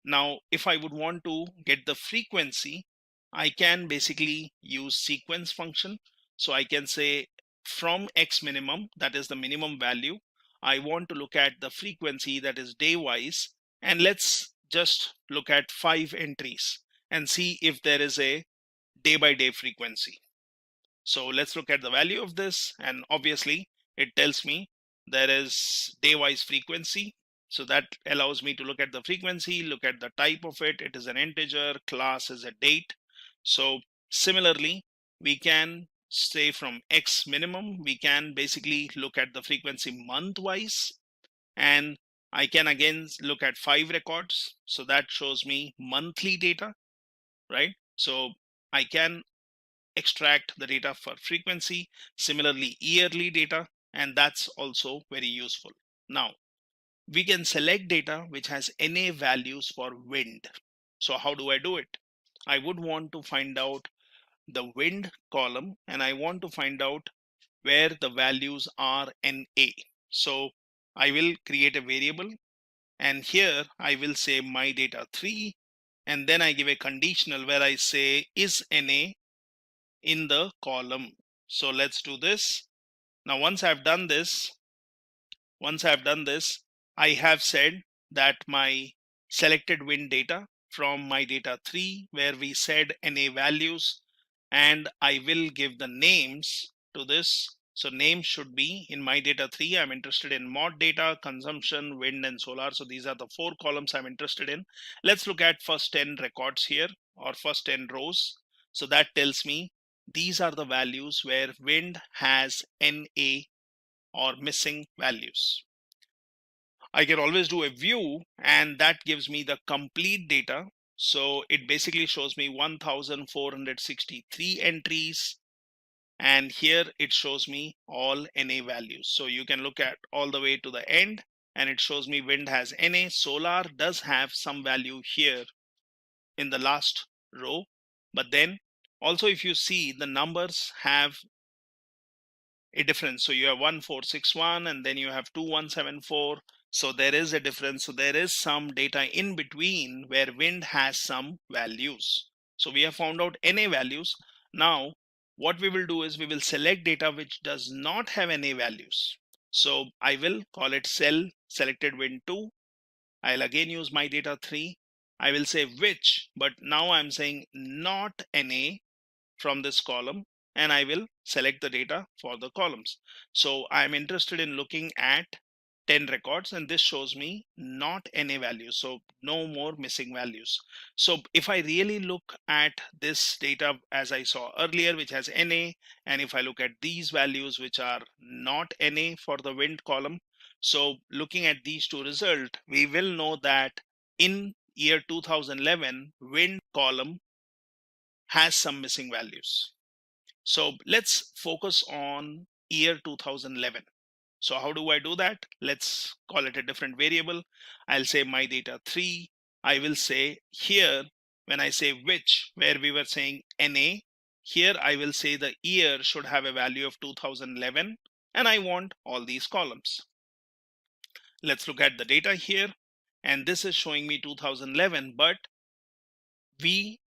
Now if I would want to get the frequency, I can basically use sequence function. So I can say from X minimum, that is the minimum value, I want to look at the frequency, that is day wise, and let's just look at 5 entries and see if there is a day by day frequency. So let's look at the value of this, and obviously it tells me there is day wise frequency. So that allows me to look at the frequency, look at the type of it. It is an integer, class is a date. So similarly, we can say from X minimum, we can basically look at the frequency month wise, and I can again look at 5 records. So that shows me monthly data, right? So I can extract the data for frequency, similarly yearly data, and that's also very useful. Now we can select data which has NA values for wind. So how do I do it? I would want to find out the wind column, and I want to find out where the values are NA. So I will create a variable, and here I will say my data 3, and then I give a conditional where I say is NA in the column. So let's do this. Now once I've done this, I have said that my selected wind data from my data 3, where we said NA values, and I will give the names to this. So names should be in my data 3. I'm interested in mod data, consumption, wind, and solar. So these are the 4 columns I'm interested in. Let's look at first 10 records here, or first 10 rows. So that tells me these are the values where wind has NA or missing values. I can always do a view, and that gives me the complete data. So it basically shows me 1,463 entries, and here it shows me all NA values. So you can look at all the way to the end, and it shows me wind has NA. Solar does have some value here in the last row, but then also if you see, the numbers have a difference. So you have 1461 and then you have 2174. So there is a difference. So there is some data in between where wind has some values. So we have found out NA values. Now what we will do is we will select data which does not have NA values. So I will call it cell selected wind 2. I'll again use my data 3. I will say which, but now I'm saying not NA from this column, and I will select the data for the columns. So I'm interested in looking at 10 records, and this shows me not NA values, so no more missing values. So if I really look at this data as I saw earlier, which has NA, and if I look at these values which are not NA for the wind column, so looking at these two results, we will know that in year 2011, wind column has some missing values. So let's focus on year 2011. So how do I do that? Let's call it a different variable. I'll say my data 3. I will say here, when I say which, where we were saying NA, here I will say the year should have a value of 2011, and I want all these columns. Let's look at the data here, and this is showing me 2011, but we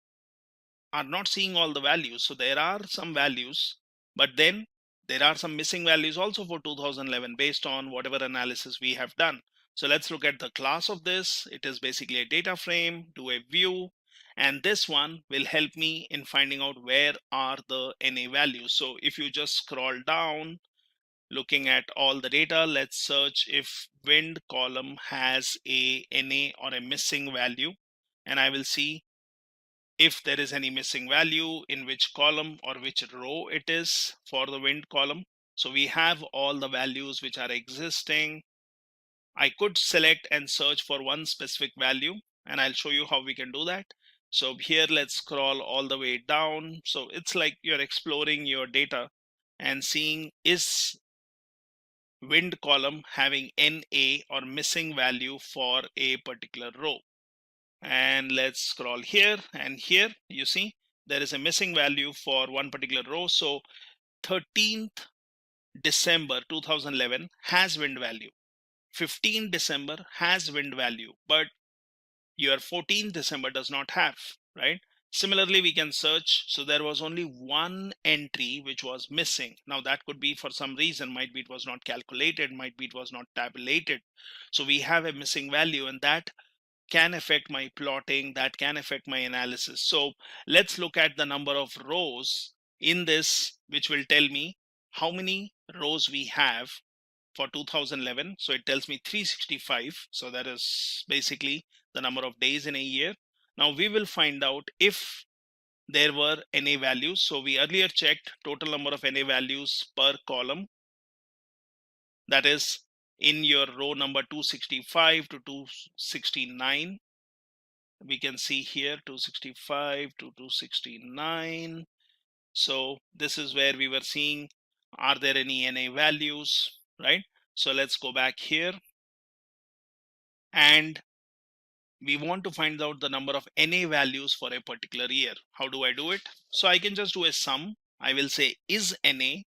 are not seeing all the values. So there are some values, but then there are some missing values also for 2011 based on whatever analysis we have done. So let's look at the class of this. It is basically a data frame, do a view, And this one will help me in finding out where are the NA values. So if you just scroll down, looking at all the data, let's search if wind column has a NA or a missing value, and I will see if there is any missing value, in which column or which row it is for the wind column. So we have all the values which are existing. I could select and search for one specific value, and I'll show you how we can do that. So here, let's scroll all the way down. So it's like you're exploring your data and seeing, is wind column having NA or missing value for a particular row. And let's scroll here, and here you see there is a missing value for one particular row. So 13th December 2011 has wind value, 15th December has wind value, but your 14th December does not have, right? Similarly, we can search. So there was only one entry which was missing. Now that could be for some reason, might be it was not calculated, might be it was not tabulated. So we have a missing value, and that can affect my plotting, that can affect my analysis. So let's look at the number of rows in this, which will tell me how many rows we have for 2011. So it tells me 365. So that is basically the number of days in a year. Now we will find out if there were NA values. So we earlier checked total number of NA values per column. That is in your row number 265 to 269. We can see here 265 to 269. So this is where we were seeing, are there any NA values, right? So let's go back here, and we want to find out the number of NA values for a particular year. How do I do it? So I can just do a sum. I will say is NA.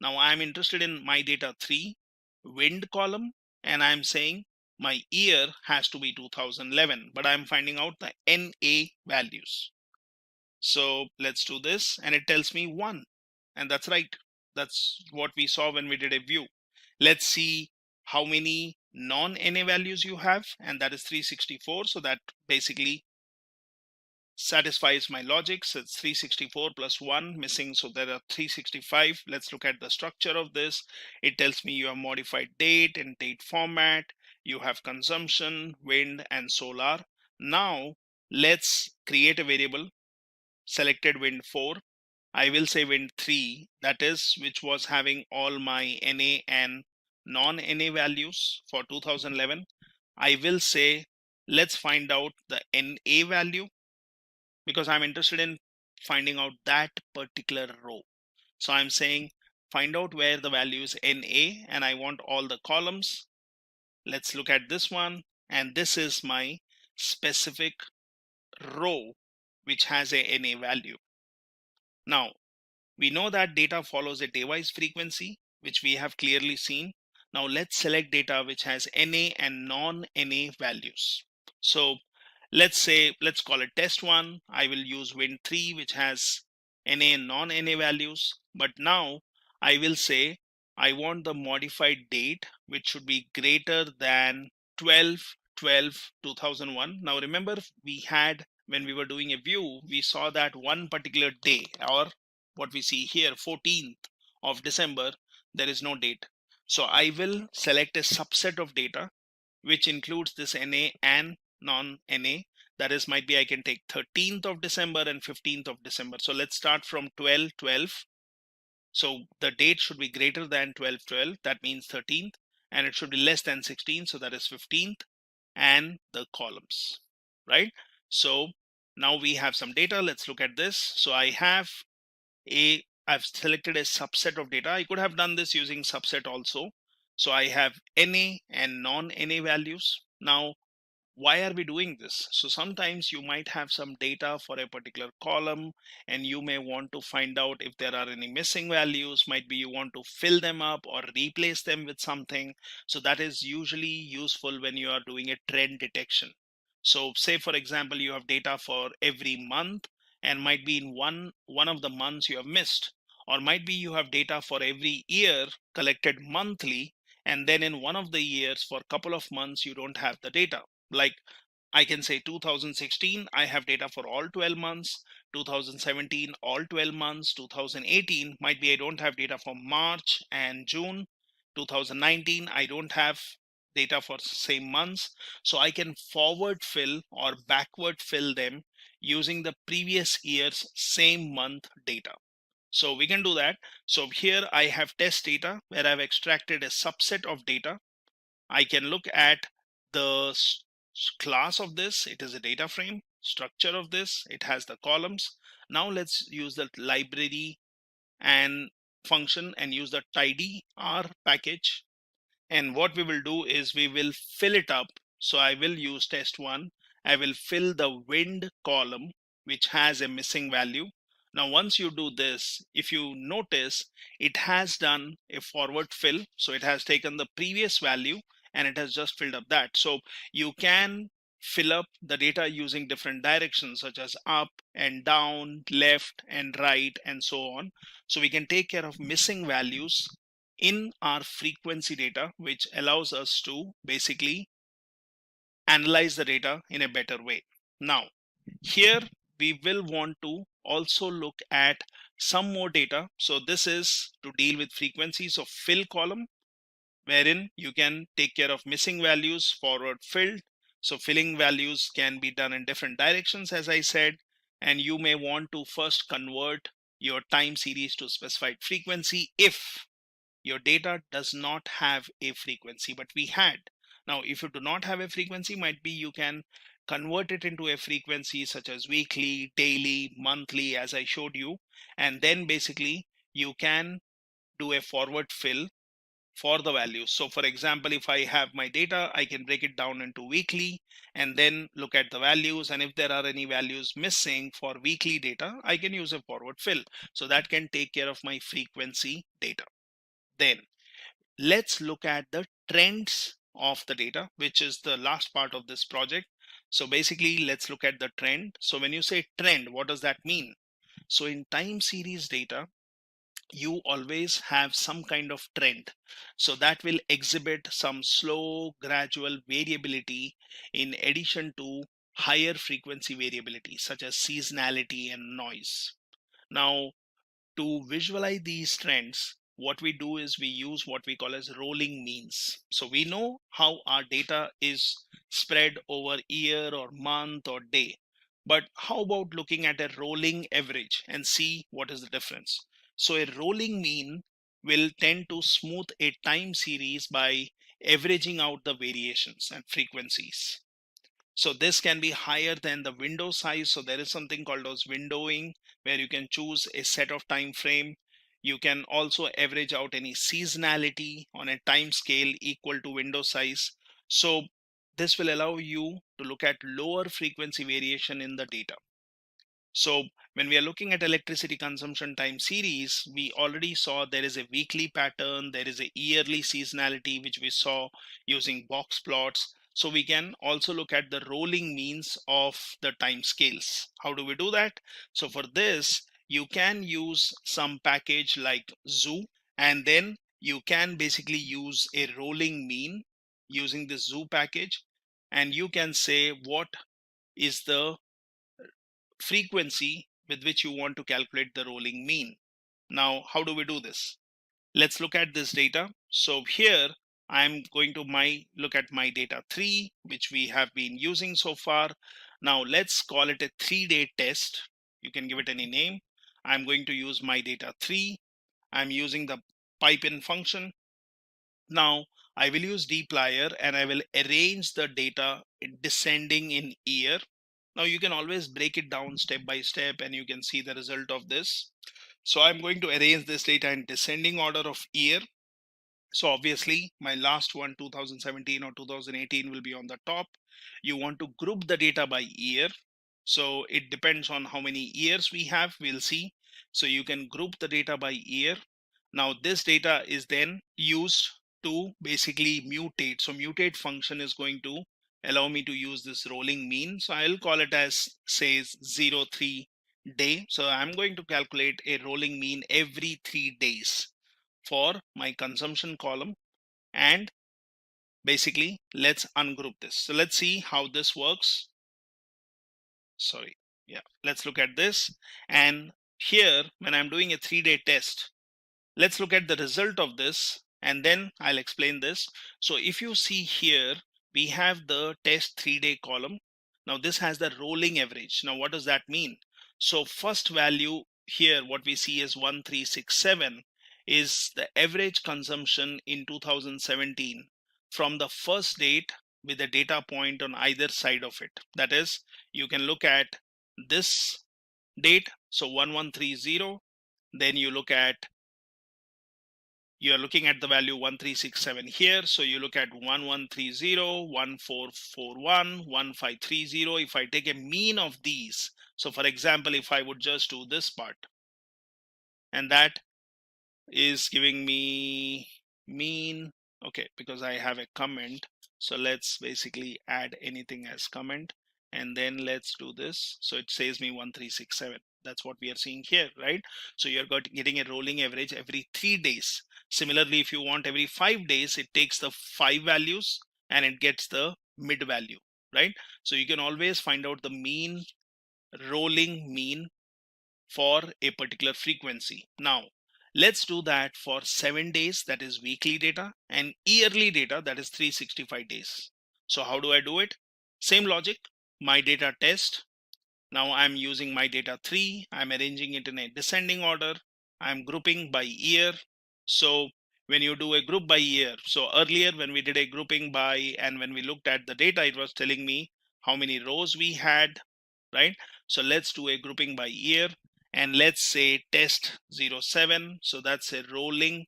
Now I'm interested in my data 3 wind column, and I'm saying my year has to be 2011, but I'm finding out the NA values. So let's do this, and it tells me 1, and that's right. That's what we saw when we did a view. Let's see how many non-NA values you have, and that is 364. So that basically satisfies my logic. So it's 364 plus 1 missing, so there are 365. Let's look at the structure of this. It tells me you have modified date and date format, you have consumption, wind, and solar. Now let's create a variable, selected wind 4. I will say wind 3, that is which was having all my NA and non-NA values for 2011. I will say let's find out the NA value, because I'm interested in finding out that particular row. So I'm saying find out where the value is NA, and I want all the columns. Let's look at this one, and this is my specific row which has a NA value. Now we know that data follows a day-wise frequency, which we have clearly seen. Now let's select data which has NA and non-NA values. So let's call it test 1. I will use wind 3, which has NA and non-NA values. But now I will say I want the modified date, which should be greater than 12/12/2001. Now remember, we had, when we were doing a view, we saw that one particular day, or what we see here, 14th of December, there is no date. So I will select a subset of data which includes this NA and non-NA. That is, might be I can take 13th of December and 15th of December. So let's start from 12/12. So the date should be greater than 12/12, that means 13th, and it should be less than 16, so that is 15th, and the columns, right? So now we have some data. Let's look at this. So I've selected a subset of data. I could have done this using subset also. So I have NA and non-NA values. Now, why are we doing this? So sometimes you might have some data for a particular column, and you may want to find out if there are any missing values. Might be you want to fill them up or replace them with something. So that is usually useful when you are doing a trend detection. So say, for example, you have data for every month, and might be in one of the months you have missed, or might be you have data for every year collected monthly, and then in one of the years for a couple of months you don't have the data. Like I can say 2016, I have data for all 12 months, 2017, all 12 months, 2018, might be I don't have data for March and June, 2019, I don't have data for same months. So I can forward fill or backward fill them using the previous year's same month data. So we can do that. So here I have test data where I've extracted a subset of data. I can look at the class of this. It is a data frame. Structure of this, it has the columns. Now let's use the library and function and use the tidyr package. And what we will do is we will fill it up. So I will use test one. I will fill the wind column, which has a missing value. Now, once you do this, if you notice, it has done a forward fill. So it has taken the previous value and it has just filled up that. So you can fill up the data using different directions, such as up and down, left and right, and so on. So we can take care of missing values in our frequency data, which allows us to basically analyze the data in a better way. Now, here we will want to also look at some more data. So this is to deal with frequencies of fill column, wherein you can take care of missing values forward filled. So filling values can be done in different directions, as I said, and you may want to first convert your time series to specified frequency if your data does not have a frequency, but we had. Now, if you do not have a frequency, might be you can convert it into a frequency such as weekly, daily, monthly, as I showed you, and then basically you can do a forward fill for the values. So for example, if I have my data, I can break it down into weekly and then look at the values, and if there are any values missing for weekly data, I can use a forward fill. So that can take care of my frequency data. Then let's look at the trends of the data, which is the last part of this project. So basically, let's look at the trend. So when you say trend, what does that mean? So in time series data, you always have some kind of trend. So that will exhibit some slow, gradual variability in addition to higher frequency variability, such as seasonality and noise. Now, to visualize these trends, what we do is we use what we call as rolling means. So we know how our data is spread over year or month or day. But how about looking at a rolling average and see what is the difference? So a rolling mean will tend to smooth a time series by averaging out the variations and frequencies. So this can be higher than the window size. So there is something called as windowing, where you can choose a set of time frame. You can also average out any seasonality on a time scale equal to window size. So this will allow you to look at lower frequency variation in the data. So when we are looking at electricity consumption time series, we already saw there is a weekly pattern, there is a yearly seasonality, which we saw using box plots. So we can also look at the rolling means of the time scales. How do we do that? So for this, you can use some package like Zoo, and then you can basically use a rolling mean using the Zoo package, and you can say what is the frequency with which you want to calculate the rolling mean. Now, how do we do this? Let's look at this data. So here I'm going to look at my data 3, which we have been using so far. Now let's call it a 3-day test. You can give it any name. I'm going to use my data 3. I'm using the Phyton function. Now I will use dplyr and I will arrange the data descending in year. Now you can always break it down step by step and you can see the result of this. So I'm going to arrange this data in descending order of year. So obviously my last one, 2017 or 2018, will be on the top. You want to group the data by year. So it depends on how many years we have, we'll see. So you can group the data by year. Now this data is then used to basically mutate. So mutate function is going to allow me to use this rolling mean. So I'll call it as says 03 day. So I'm going to calculate a rolling mean every 3 days for my consumption column, and basically let's ungroup this. So let's see how this works. Sorry. Yeah, let's look at this. And here, when I'm doing a 3-day test, let's look at the result of this and then I'll explain this. So if you see here, we have the test 3-day column. Now this has the rolling average. Now what does that mean? So first value here, what we see is 1367 is the average consumption in 2017 from the first date with a data point on either side of it. That is, you can look at this date, so 1130, then you look at, you're looking at the value 1367 here, so you look at 1130, 1441, 1530. If I take a mean of these, so for example, if I would just do this part, and that is giving me mean, okay, because I have a comment, so let's basically add anything as comment, and then let's do this. So it says me 1367. That's what we are seeing here, right? So you're getting a rolling average every 3 days. Similarly, if you want every 5 days, it takes the 5 values and it gets the mid value, right? So you can always find out the mean, rolling mean for a particular frequency. Now, let's do that for 7 days, that is weekly data, and yearly data, that is 365 days. So how do I do it? Same logic, my data test. Now I'm using my data 3. I'm arranging it in a descending order. I'm grouping by year. So when you do a group by year, so earlier when we did a grouping by, and when we looked at the data, it was telling me how many rows we had, right? So let's do a grouping by year, and let's say test 07. So that's a rolling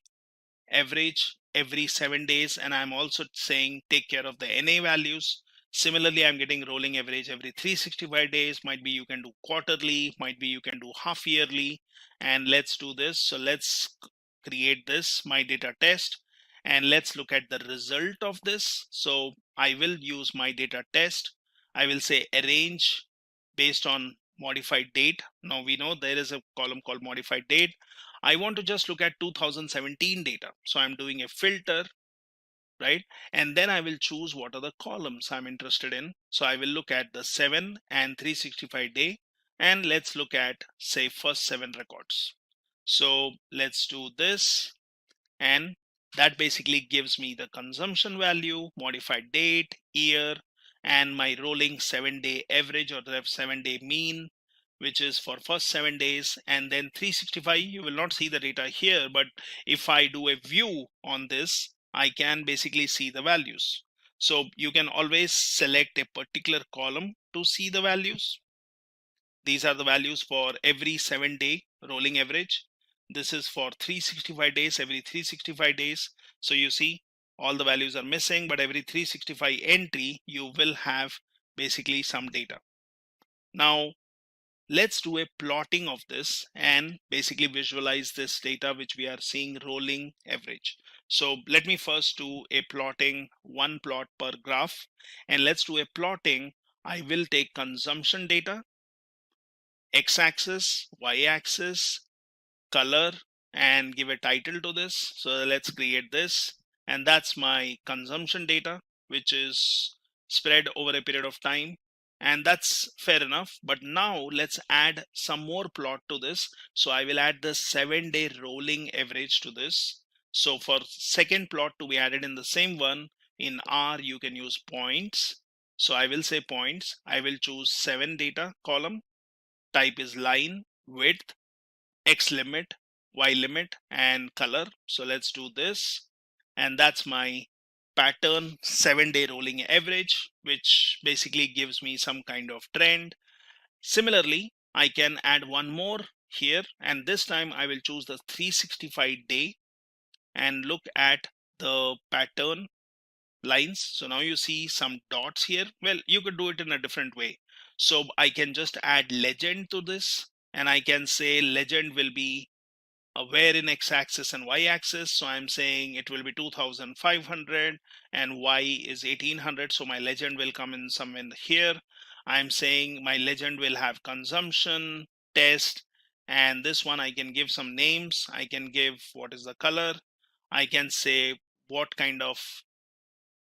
average every 7 days, and I'm also saying take care of the NA values. Similarly, I'm getting rolling average every 365 days. Might be you can do quarterly, might be you can do half yearly. And let's do this. So let's create this, my data test, and let's look at the result of this. So I will use my data test. I will say arrange based on modified date. Now we know there is a column called modified date. I want to just look at 2017 data. So I'm doing a filter, right? And then I will choose what are the columns I'm interested in. So I will look at the 7 and 365 day, and let's look at, say, first 7 records. So let's do this, and that basically gives me the consumption value, modified date, year, and my rolling 7-day average or the 7-day mean, which is for first 7 days. And then 365, you will not see the data here, but if I do a view on this, I can basically see the values. So you can always select a particular column to see the values. These are the values for every 7-day rolling average. This is for 365 days, every 365 days. So you see all the values are missing, but every 365 entry, you will have basically some data. Now, let's do a plotting of this and basically visualize this data which we are seeing rolling average. So let me first do a plotting, one plot per graph, and let's do a plotting. I will take consumption data, x-axis, y-axis, color, and give a title to this. So let's create this, and that's my consumption data, which is spread over a period of time, and that's fair enough. But now let's add some more plot to this. So I will add the 7-day rolling average to this. So for second plot to be added in the same one, in R you can use points. So I will say points. I will choose 7 data column, type is line, width, X limit, Y limit, and color. So let's do this, and that's my pattern 7-day rolling average, which basically gives me some kind of trend. Similarly, I can add one more here, and this time I will choose the 365 day and look at the pattern lines. So now you see some dots here. Well, you could do it in a different way. So I can just add legend to this, and I can say legend will be where in x-axis and y-axis. So I'm saying it will be 2500 and y is 1800. So my legend will come in somewhere here. I'm saying my legend will have consumption, test, and this one I can give some names. I can give what is the color. I can say what kind of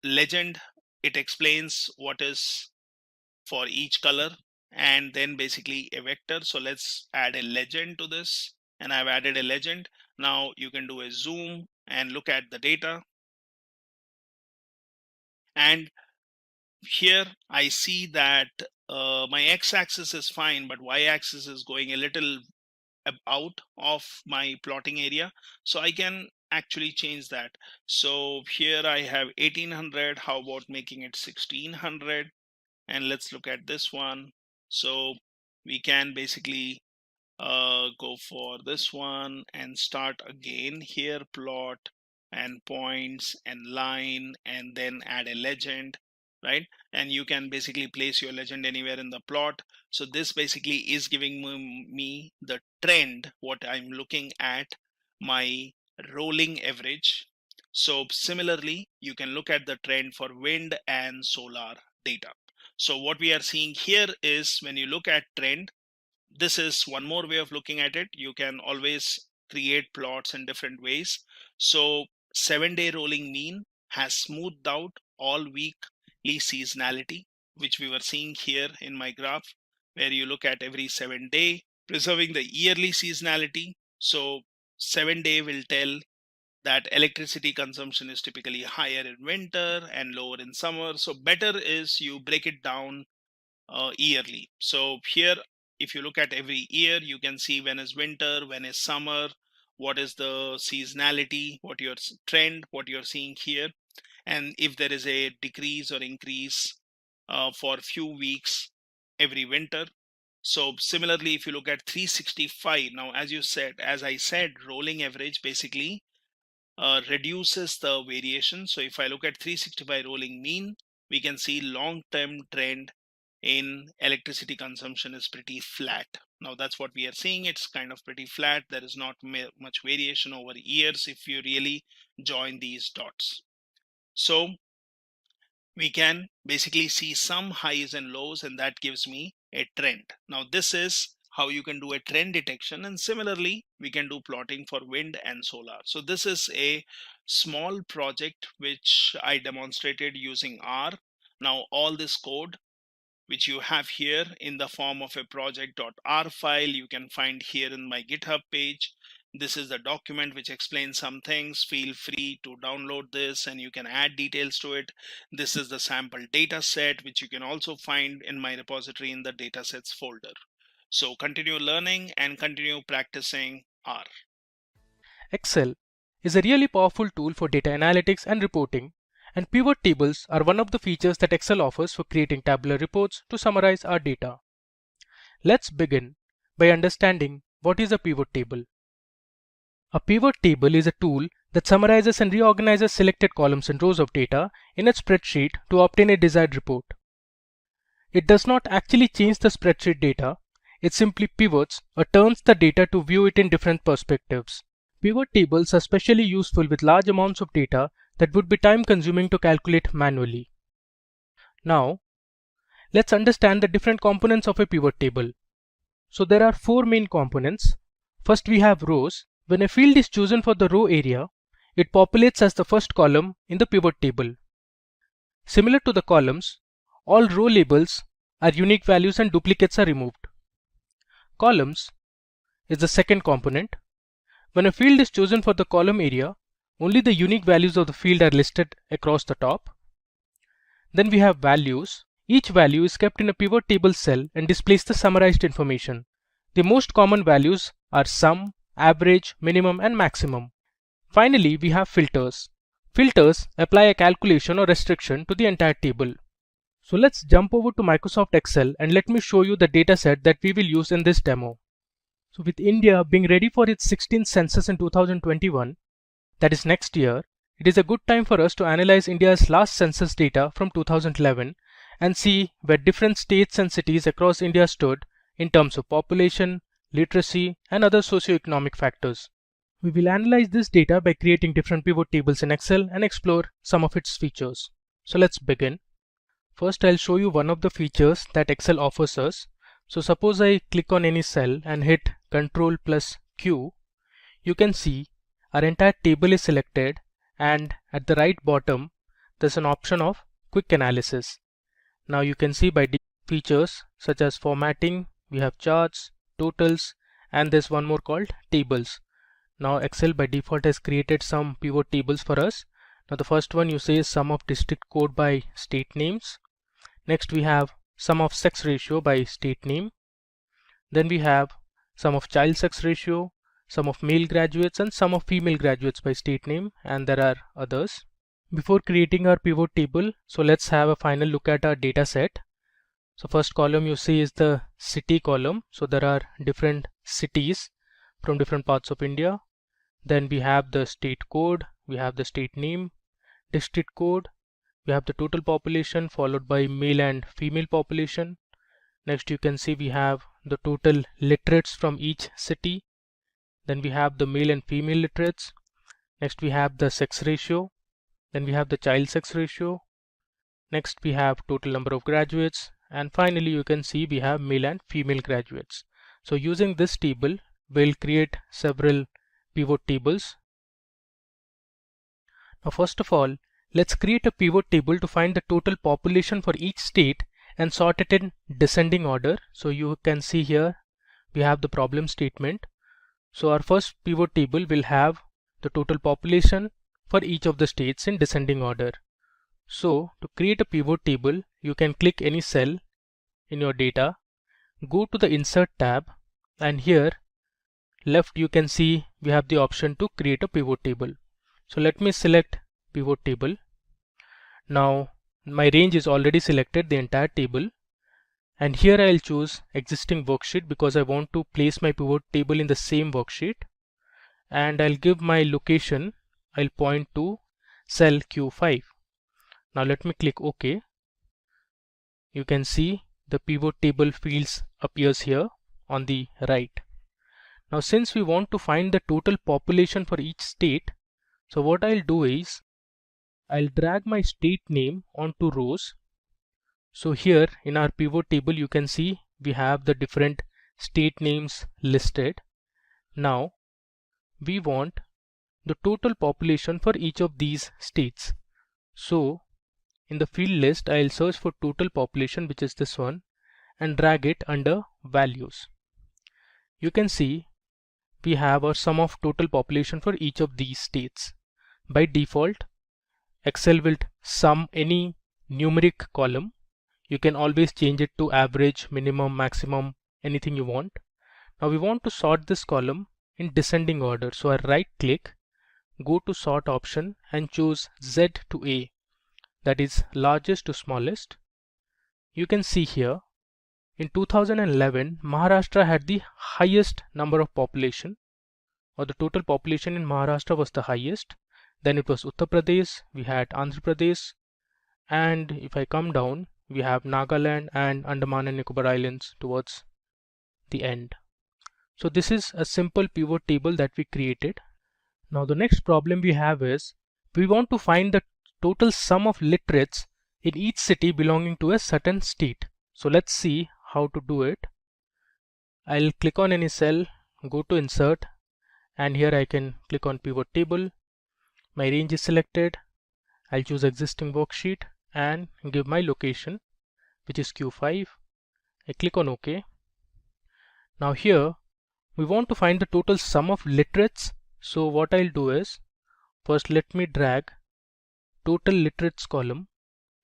legend, it explains what is for each color, and then basically a vector. So let's add a legend to this, and I've added a legend. Now you can do a zoom and look at the data, and here I see that my x-axis is fine, but y-axis is going a little out of my plotting area. So I can actually change that. So here I have 1800. How about making it 1600? And let's look at this one. So we can basically go for this one and start again here, plot and points and line, and then add a legend, right? And you can basically place your legend anywhere in the plot. So this basically is giving me the trend, what I'm looking at, my rolling average. So similarly, you can look at the trend for wind and solar data. So what we are seeing here is, when you look at trend, this is one more way of looking at it. You can always create plots in different ways. So 7-day rolling mean has smoothed out all weekly seasonality, which we were seeing here in my graph, where you look at every 7-day, preserving the yearly seasonality. So 7-day will tell that electricity consumption is typically higher in winter and lower in summer. So better is you break it down yearly. So here, if you look at every year, you can see when is winter, when is summer, what is the seasonality, what your trend, what you're seeing here, and if there is a decrease or increase for a few weeks every winter. So similarly, if you look at 365, now as I said, rolling average basically reduces the variation. So if I look at 365 rolling mean, we can see long-term trend in electricity consumption is pretty flat. Now that's what we are seeing. It's kind of pretty flat. There is not much variation over years if you really join these dots. So we can basically see some highs and lows, and that gives me a trend. Now this is how you can do a trend detection, and similarly we can do plotting for wind and solar. So this is a small project which I demonstrated using R. Now all this code which you have here in the form of a project.r file, you can find here in my GitHub page. This is the document which explains some things. Feel free to download this and you can add details to it. This is the sample data set, which you can also find in my repository in the datasets folder. So continue learning and continue practicing R. Excel is a really powerful tool for data analytics and reporting, and pivot tables are one of the features that Excel offers for creating tabular reports to summarize our data. Let's begin by understanding what is a pivot table. A pivot table is a tool that summarizes and reorganizes selected columns and rows of data in a spreadsheet to obtain a desired report. It does not actually change the spreadsheet data, it simply pivots or turns the data to view it in different perspectives. Pivot tables are especially useful with large amounts of data that would be time consuming to calculate manually. Now, let's understand the different components of a pivot table. So there are 4 main components. First we have rows. When a field is chosen for the row area, it populates as the first column in the pivot table. Similar to the columns, all row labels are unique values and duplicates are removed. Columns is the second component. When a field is chosen for the column area, only the unique values of the field are listed across the top. Then we have values. Each value is kept in a pivot table cell and displays the summarized information. The most common values are sum, average, minimum, and maximum. Finally, we have filters. Filters apply a calculation or restriction to the entire table. So let's jump over to Microsoft Excel and let me show you the dataset that we will use in this demo. So with India being ready for its 16th census in 2021, that is next year, it is a good time for us to analyze India's last census data from 2011 and see where different states and cities across India stood in terms of population, literacy, and other socio-economic factors. We will analyze this data by creating different pivot tables in Excel and explore some of its features. So let's begin. First, I'll show you one of the features that Excel offers us. So suppose I click on any cell and hit Ctrl+Q, you can see our entire table is selected, and at the right bottom there's an option of quick analysis. Now you can see by features such as formatting, we have charts, totals, and there's one more called tables. Now Excel by default has created some pivot tables for us. Now the first one you see is sum of district code by state names. Next we have sum of sex ratio by state name. Then we have sum of child sex ratio, sum of male graduates, and sum of female graduates by state name, and there are others. Before creating our pivot table, so let's have a final look at our data set. So first column you see is the city column. So there are different cities from different parts of India. Then we have the state code, we have the state name, district code, we have the total population followed by male and female population. Next you can see we have the total literates from each city. Then we have the male and female literates. Next we have the sex ratio. Then we have the child sex ratio. Next we have total number of graduates. And finally you can see we have male and female graduates. So using this table, we'll create several pivot tables. Now first of all, let's create a pivot table to find the total population for each state and sort it in descending order. So you can see here we have the problem statement. So our first pivot table will have the total population for each of the states in descending order. So to create a pivot table, you can click any cell in your data, go to the Insert tab, and here left you can see we have the option to create a pivot table. So let me select pivot table. Now my range is already selected, the entire table, and here I'll choose existing worksheet because I want to place my pivot table in the same worksheet, and I'll give my location, I'll point to cell Q5. Now let me click OK. You can see the pivot table fields appears here on the right. Now since we want to find the total population for each state, so what I'll do is I'll drag my state name onto rows. So here in our pivot table you can see we have the different state names listed. Now we want the total population for each of these states. So in the field list I'll search for total population, which is this one, and drag it under values. You can see we have our sum of total population for each of these states. By default, Excel will sum any numeric column. You can always change it to average, minimum, maximum, anything you want. Now we want to sort this column in descending order. So I right click, go to sort option and choose Z to A, that is largest to smallest. You can see here in 2011 Maharashtra had the highest number of population, or the total population in Maharashtra was the highest. Then it was Uttar Pradesh, we had Andhra Pradesh, and if I come down we have Nagaland and Andaman and Nicobar Islands towards the end. So this is a simple pivot table that we created. Now the next problem we have is we want to find the total sum of literates in each city belonging to a certain state. So let's see how to do it. I'll click on any cell, go to Insert, and here I can click on pivot table. My range is selected. I'll choose existing worksheet and give my location, which is Q5. I click on OK. Now here we want to find the total sum of literates. So what I'll do is first let me drag total literates column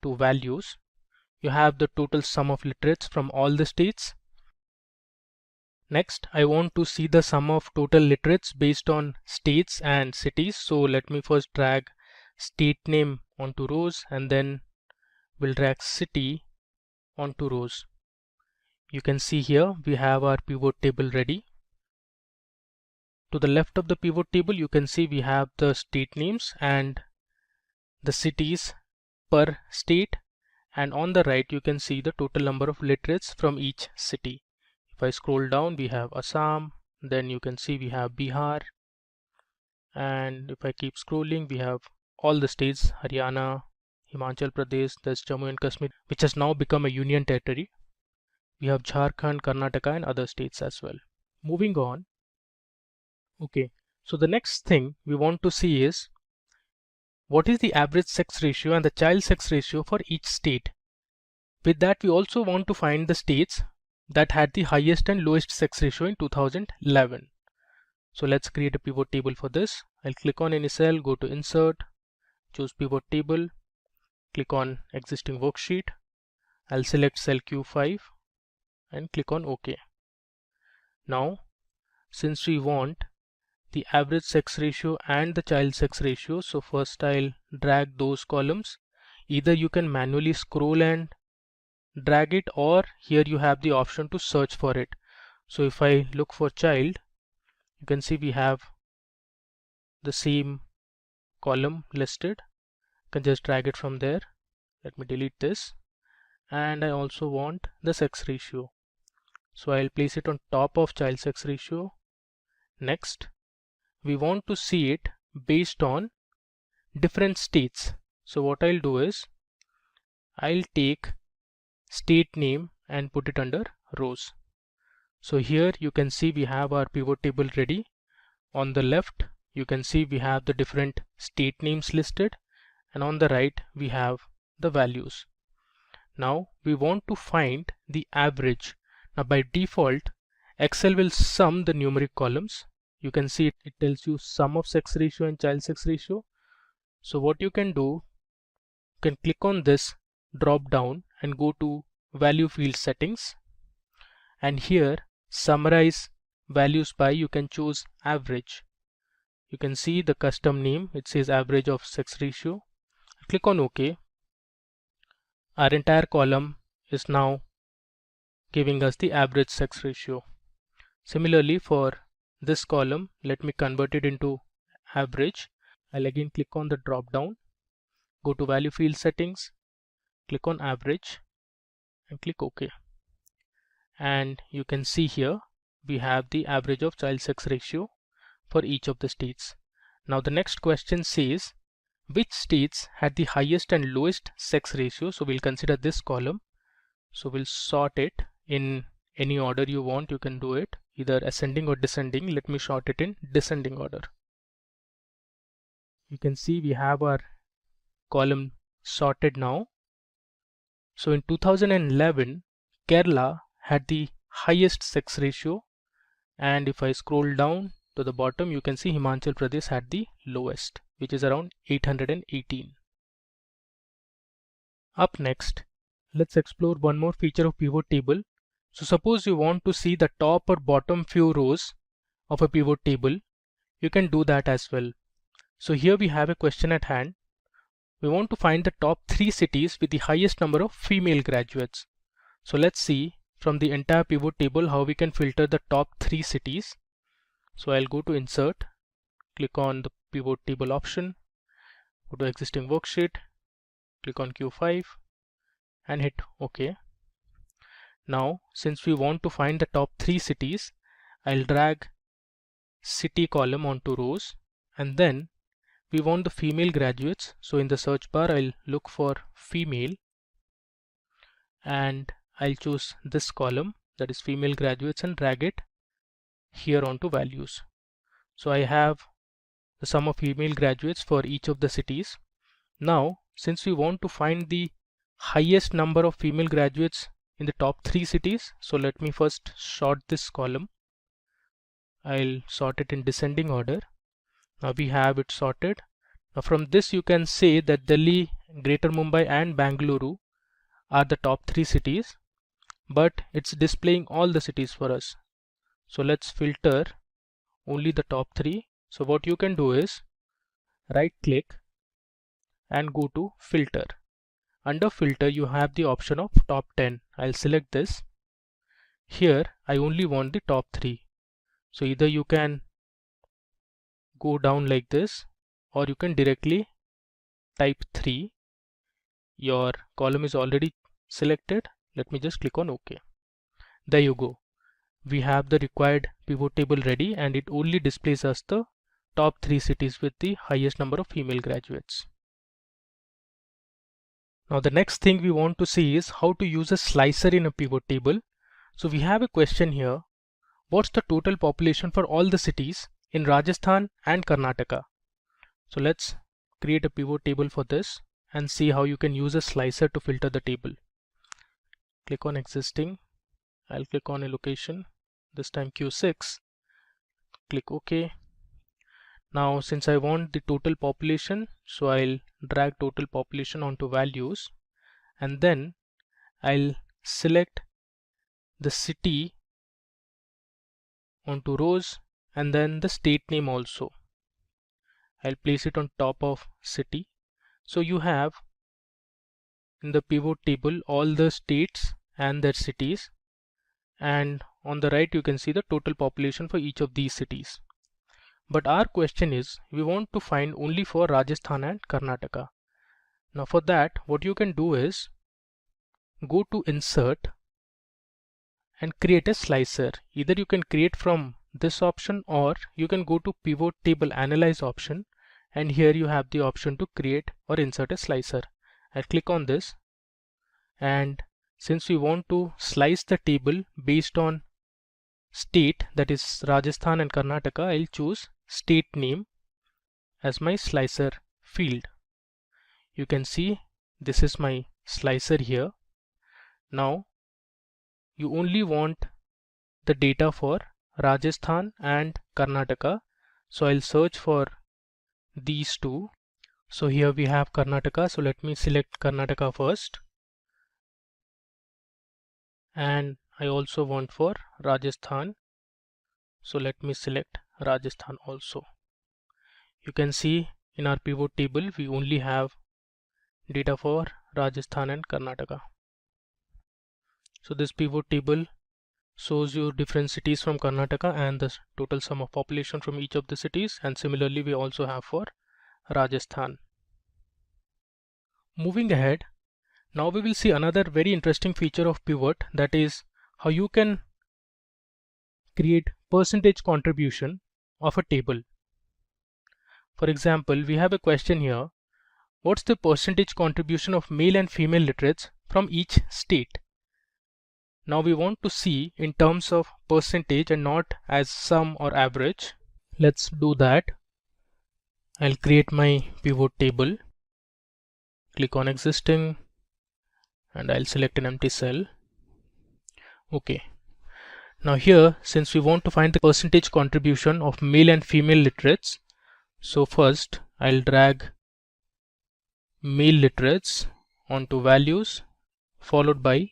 to values. You have the total sum of literates from all the states. Next, I want to see the sum of total literates based on states and cities. So let me first drag state name onto rows, and then we'll drag city onto rows. You can see here we have our pivot table ready. To the left of the pivot table you can see we have the state names and the cities per state, and on the right you can see the total number of literates from each city. If I scroll down we have Assam, then you can see we have Bihar, and if I keep scrolling we have all the states, Haryana, Himachal Pradesh, there's Jammu and Kashmir, which has now become a union territory. We have Jharkhand, Karnataka and other states as well. Moving on. Okay, so the next thing we want to see is what is the average sex ratio and the child sex ratio for each state. With that, we also want to find the states that had the highest and lowest sex ratio in 2011. So let's create a pivot table for this. I'll click on any cell, go to insert, choose pivot table, click on existing worksheet. I'll select cell Q5 and click on OK. Now, since we want the average sex ratio and the child sex ratio, so first I'll drag those columns. Either you can manually scroll and drag it, or here you have the option to search for it. So if I look for child, you can see we have the same column listed. You can just drag it from there. Let me delete this. And I also want the sex ratio, so I'll place it on top of child sex ratio. Next, we want to see it based on different states. So what I'll do is I'll take state name and put it under rows. So here you can see we have our pivot table ready. On the left you can see we have the different state names listed, and on the right we have the values. Now we want to find the average. Now by default Excel will sum the numeric columns. You can see it tells you sum of sex ratio and child sex ratio. So what you can do, you can click on this drop down and go to value field settings, and here summarize values by, you can choose average. You can see the custom name, it says average of sex ratio. Click on OK. Our entire column is now giving us the average sex ratio. Similarly for this column, let me convert it into average. I'll again click on the drop down, go to value field settings, click on average and click OK. And you can see here we have the average of child sex ratio for each of the states. Now the next question says which states had the highest and lowest sex ratio. So we'll consider this column. So we'll sort it in any order you want. You can do it either ascending or descending. Let me sort it in descending order. You can see we have our column sorted now. So in 2011 Kerala had the highest sex ratio, and if I scroll down to the bottom you can see Himachal Pradesh had the lowest, which is around 818. Up next, let's explore one more feature of pivot table. So suppose you want to see the top or bottom few rows of a pivot table, you can do that as well. So here we have a question at hand. We want to find the top 3 cities with the highest number of female graduates. So let's see from the entire pivot table how we can filter the top 3 cities. So I'll go to insert, click on the pivot table option, go to existing worksheet, click on Q5 and hit OK. Now since we want to find the top 3 cities, I'll drag city column onto rows, and then we want the female graduates. So in the search bar I'll look for female and I'll choose this column, that is female graduates, and drag it here onto values. So I have the sum of female graduates for each of the cities. Now since we want to find the highest number of female graduates in the top 3 cities, so let me first sort this column. I'll sort it in descending order. Now we have it sorted. Now from this you can say that Delhi, Greater Mumbai and Bangalore are the top 3 cities, but it's displaying all the cities for us. So let's filter only the top 3. So what you can do is right click and go to filter. Under filter you have the option of top 10. I'll select this. Here I only want the top 3. So either you can go down like this, or you can directly type 3. Your column is already selected. Let me just click on OK. There you go. We have the required pivot table ready, and it only displays us the top 3 cities with the highest number of female graduates. Now the next thing we want to see is how to use a slicer in a pivot table. So we have a question here. What's the total population for all the cities in Rajasthan and Karnataka? So let's create a pivot table for this and see how you can use a slicer to filter the table. Click on existing. I'll click on a location, this time Q6. Click OK. Now since I want the total population, so I'll drag total population onto values, and then I'll select the city onto rows and then the state name also. I'll place it on top of city. So you have in the pivot table all the states and their cities, and on the right you can see the total population for each of these cities. But our question is, we want to find only for Rajasthan and Karnataka. Now for that, what you can do is go to insert and create a slicer. Either you can create from this option, or you can go to pivot table analyze option, and here you have the option to create or insert a slicer. I'll click on this, and since we want to slice the table based on state, that is Rajasthan and Karnataka, I'll choose state name as my slicer field. You can see this is my slicer here. Now you only want the data for Rajasthan and Karnataka, so I'll search for these two. So here we have Karnataka, so let me select Karnataka first, and I also want for Rajasthan, so let me select Rajasthan also. You can see in our pivot table we only have data for Rajasthan and Karnataka. So this pivot table shows you different cities from Karnataka and the total sum of population from each of the cities, and similarly we also have for Rajasthan. Moving ahead, now we will see another very interesting feature of pivot, that is how you can create percentage contribution of a table. For example, we have a question here, what's the percentage contribution of male and female literates from each state? Now we want to see in terms of percentage and not as sum or average. Let's do that. I'll create my pivot table, click on existing, and I'll select an empty cell. Okay. Now here, since we want to find the percentage contribution of male and female literates, so first I'll drag male literates onto values, followed by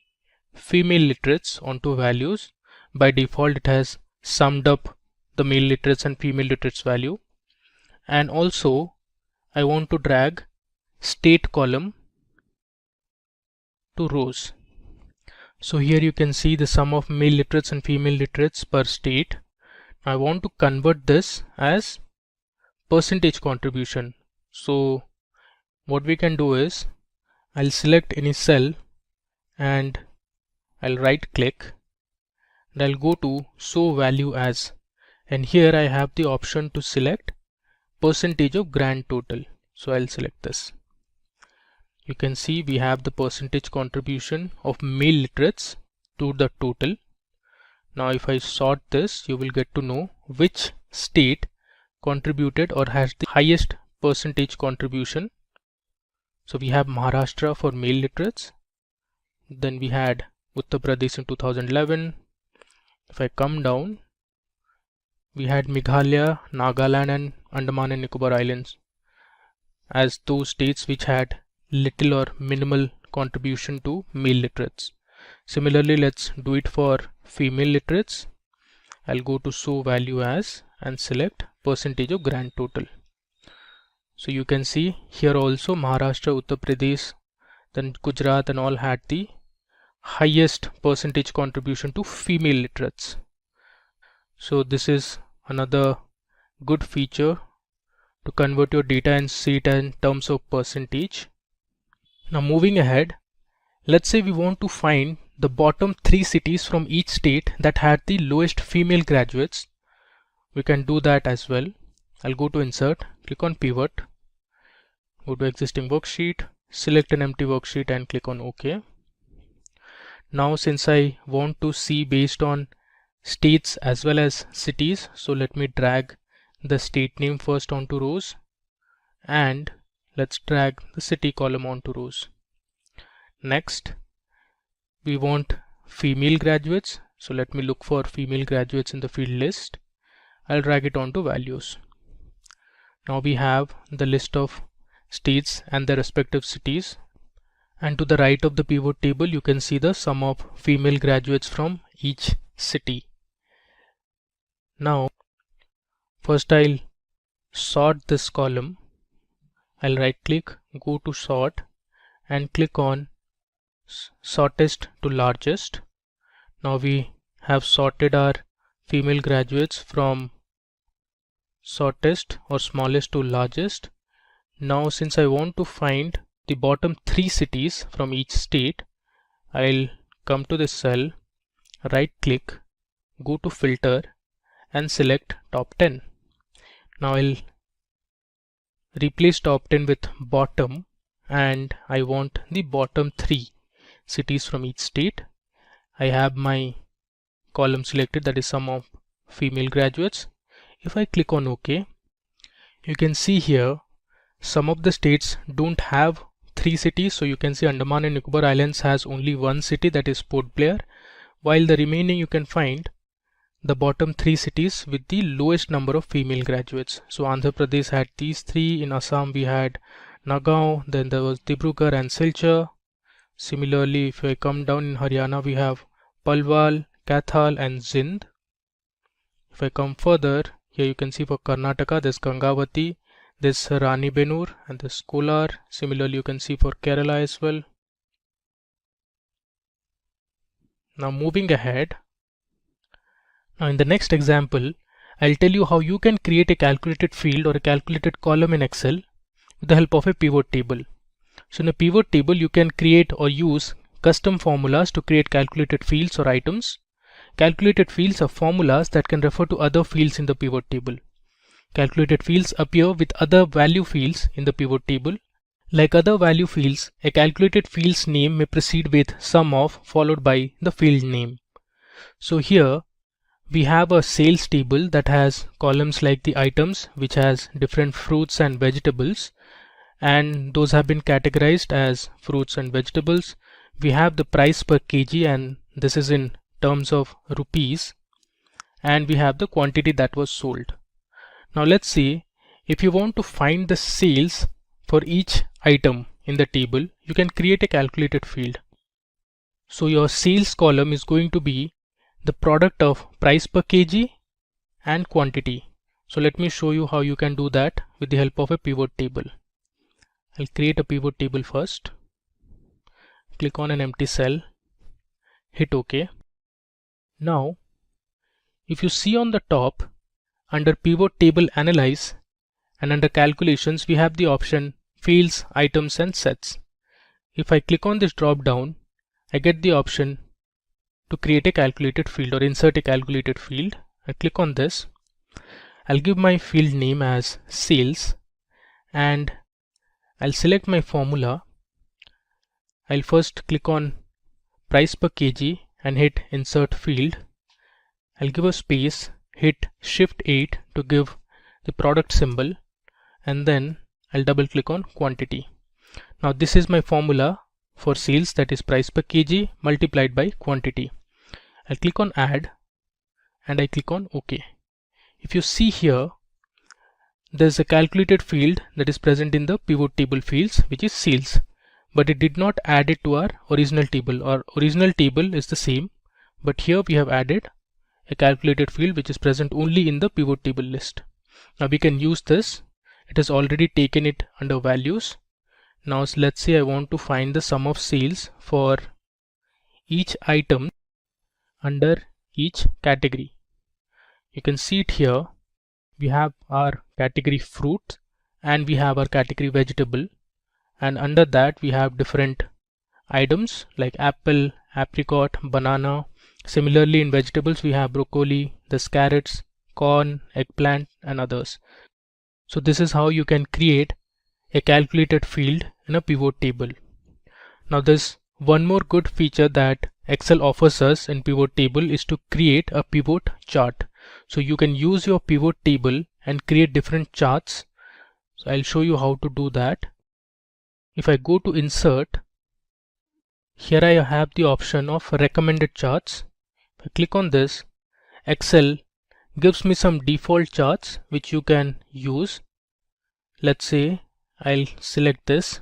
female literates onto values. By default it has summed up the male literates and female literates value, and also I want to drag state column to rows. So here you can see the sum of male literates and female literates per state. I want to convert this as percentage contribution. So what we can do is, I'll select any cell and I'll right click and I'll go to show value as, and here I have the option to select percentage of grand total. So I'll select this. You can see we have the percentage contribution of male literates to the total. Now if I sort this, you will get to know which state contributed or has the highest percentage contribution. So we have Maharashtra for male literates, then we had Uttar Pradesh in 2011. If I come down, we had Meghalaya, Nagaland and Andaman and Nicobar Islands as those states which had little or minimal contribution to male literates. Similarly, let's do it for female literates. I'll go to show value as and select percentage of grand total. So you can see here also Maharashtra, Uttar Pradesh, then Gujarat and all had the highest percentage contribution to female literates. So this is another good feature to convert your data and see it in terms of percentage. Now moving ahead, let's say we want to find the bottom 3 cities from each state that had the lowest female graduates. We can do that as well. I'll go to insert, click on pivot, go to existing worksheet, select an empty worksheet and click on OK. Now since I want to see based on states as well as cities, so let me drag the state name first onto rows, and let's drag the city column onto rows. Next, we want female graduates. So let me look for female graduates in the field list. I'll drag it onto values. Now we have the list of states and their respective cities. And to the right of the pivot table, you can see the sum of female graduates from each city. Now, first I'll sort this column. I'll right click, go to sort and click on shortest to largest. Now we have sorted our female graduates from shortest or smallest to largest. Now since I want to find the bottom 3 cities from each state, I'll come to this cell, right click, go to filter and select top 10. Now I'll replace top 10 with bottom, and I want the bottom 3 cities from each state. I have my column selected, that is sum of female graduates. If I click on OK, you can see here some of the states don't have 3 cities. So you can see Andaman and Nicobar Islands has only 1 city, that is Port Blair, while the remaining you can find the bottom 3 cities with the lowest number of female graduates. So Andhra Pradesh had these 3, in Assam we had Nagaon, then there was Dibrugarh and Silchar. Similarly, if I come down in Haryana, we have Palwal, Kathal and Zind. If I come further, here you can see for Karnataka there's Gangavati, there's Rani Benur and there's Kolar. Similarly, you can see for Kerala as well. Now moving ahead, now in the next example, I'll tell you how you can create a calculated field or a calculated column in Excel with the help of a pivot table. So in a pivot table, you can create or use custom formulas to create calculated fields or items. Calculated fields are formulas that can refer to other fields in the pivot table. Calculated fields appear with other value fields in the pivot table. Like other value fields, a calculated field's name may precede with sum of followed by the field name. So here we have a sales table that has columns like the items, which has different fruits and vegetables, and those have been categorized as fruits and vegetables. We have the price per kg, and this is in terms of rupees, and we have the quantity that was sold. Now let's see, if you want to find the sales for each item in the table, you can create a calculated field. So your sales column is going to be the product of price per kg and quantity. So let me show you how you can do that with the help of a pivot table. I'll create a pivot table first. Click on an empty cell, hit OK. Now, if you see on the top, under pivot table analyze and under calculations, we have the option fields, items and sets. If I click on this drop down, I get the option to create a calculated field or insert a calculated field. I click on this. I'll give my field name as sales and I'll select my formula. I'll first click on price per kg and hit insert field. I'll give a space, hit shift 8 to give the product symbol, and then I'll double click on quantity. Now this is my formula for sales, that is price per kg multiplied by quantity. I'll click on add and I click on OK. If you see here, there's a calculated field that is present in the pivot table fields, which is sales, but it did not add it to our original table. Our original table is the same, but here we have added a calculated field which is present only in the pivot table list. Now we can use this. It has already taken it under values. Now let's say I want to find the sum of sales for each item under each category. You can see it here. We have our category fruit and we have our category vegetable, and under that we have different items like apple, apricot, banana. Similarly, in vegetables we have broccoli, there's carrots, corn, eggplant and others. So this is how you can create a calculated field in a pivot table. Now there's one more good feature that Excel offers us in pivot table is to create a pivot chart. So you can use your pivot table and create different charts. So I'll show you how to do that. if I go to insert, here I have the option of recommended charts. If I click on this, Excel gives me some default charts which you can use. Let's say I'll select this.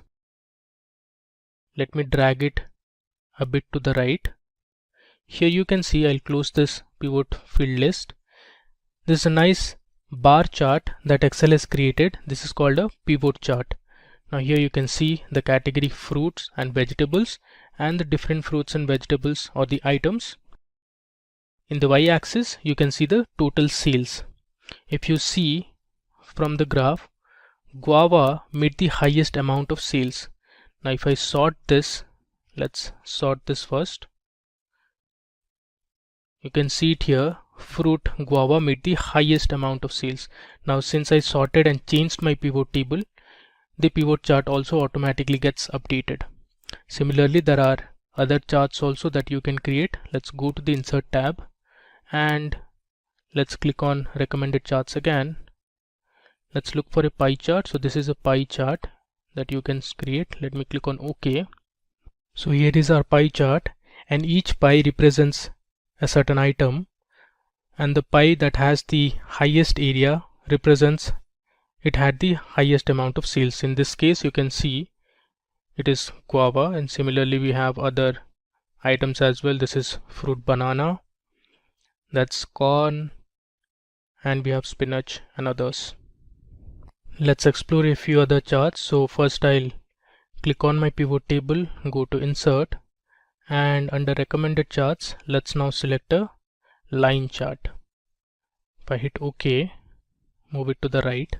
Let me drag it a bit to the right. Here you can see I'll close this pivot field list. This is a nice bar chart that Excel has created. This is called a pivot chart. Now here you can see the category fruits and vegetables and the different fruits and vegetables or the items. In the y-axis you can see the total sales. If you see from the graph, guava made the highest amount of sales. Now if I sort this, let's sort this first. You can see it here, fruit guava made the highest amount of sales. Now since I sorted and changed my pivot table, the pivot chart also automatically gets updated. Similarly, there are other charts also that you can create. Let's go to the insert tab and let's click on recommended charts again. Let's look for a pie chart. So this is a pie chart that you can create. Let me click on OK. So here is our pie chart, and each pie represents a certain item, and the pie that has the highest area represents it had the highest amount of sales. In this case you can see it is guava, and similarly we have other items as well. This is fruit banana, that's corn, and we have spinach and others. Let's explore a few other charts. So first I'll click on my pivot table, go to insert, and under recommended charts let's now select a line chart. If I hit OK, move it to the right.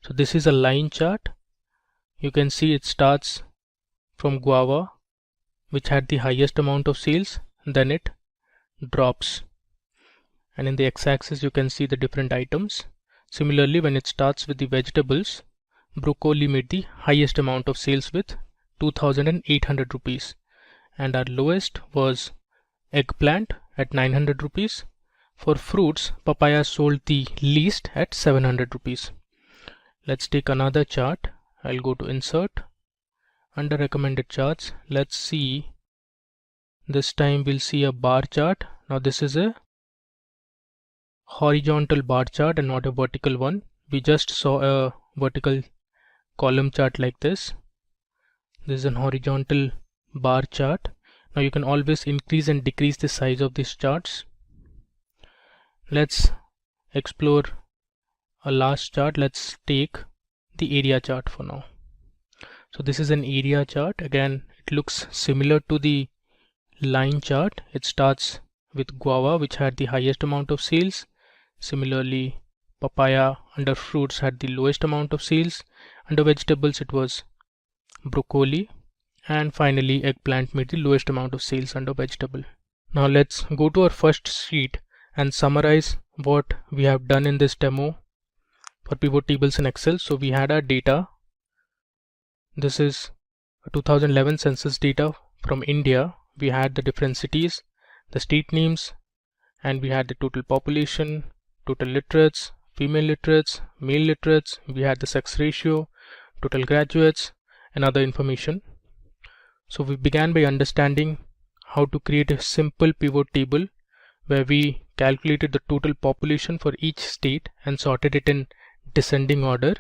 So this is a line chart. You can see it starts from guava, which had the highest amount of sales, then it drops, and in the x-axis you can see the different items. Similarly, when it starts with the vegetables, broccoli made the highest amount of sales with 2,800 rupees, and our lowest was eggplant at 900 rupees. For fruits, papaya sold the least at 700 rupees. Let's take another chart. I'll go to insert. Under recommended charts, let's see, this time we'll see a bar chart. Now this is a horizontal bar chart and not a vertical one. We just saw a vertical column chart like this. This is an horizontal bar chart. Now you can always increase and decrease the size of these charts. Let's explore a last chart. Let's take the area chart for now. So this is an area chart. Again, it looks similar to the line chart. It starts with guava, which had the highest amount of sales. Similarly, papaya under fruits had the lowest amount of sales. Under vegetables it was broccoli, and finally eggplant made the lowest amount of sales under vegetable. Now let's go to our first sheet and summarize what we have done in this demo for pivot tables in Excel. So we had our data. This is 2011 census data from India. We had the different cities, the state names, and we had the total population, total literates, female literates, male literates. We had the sex ratio, total graduates, and other information. So we began by understanding how to create a simple pivot table where we calculated the total population for each state and sorted it in descending order.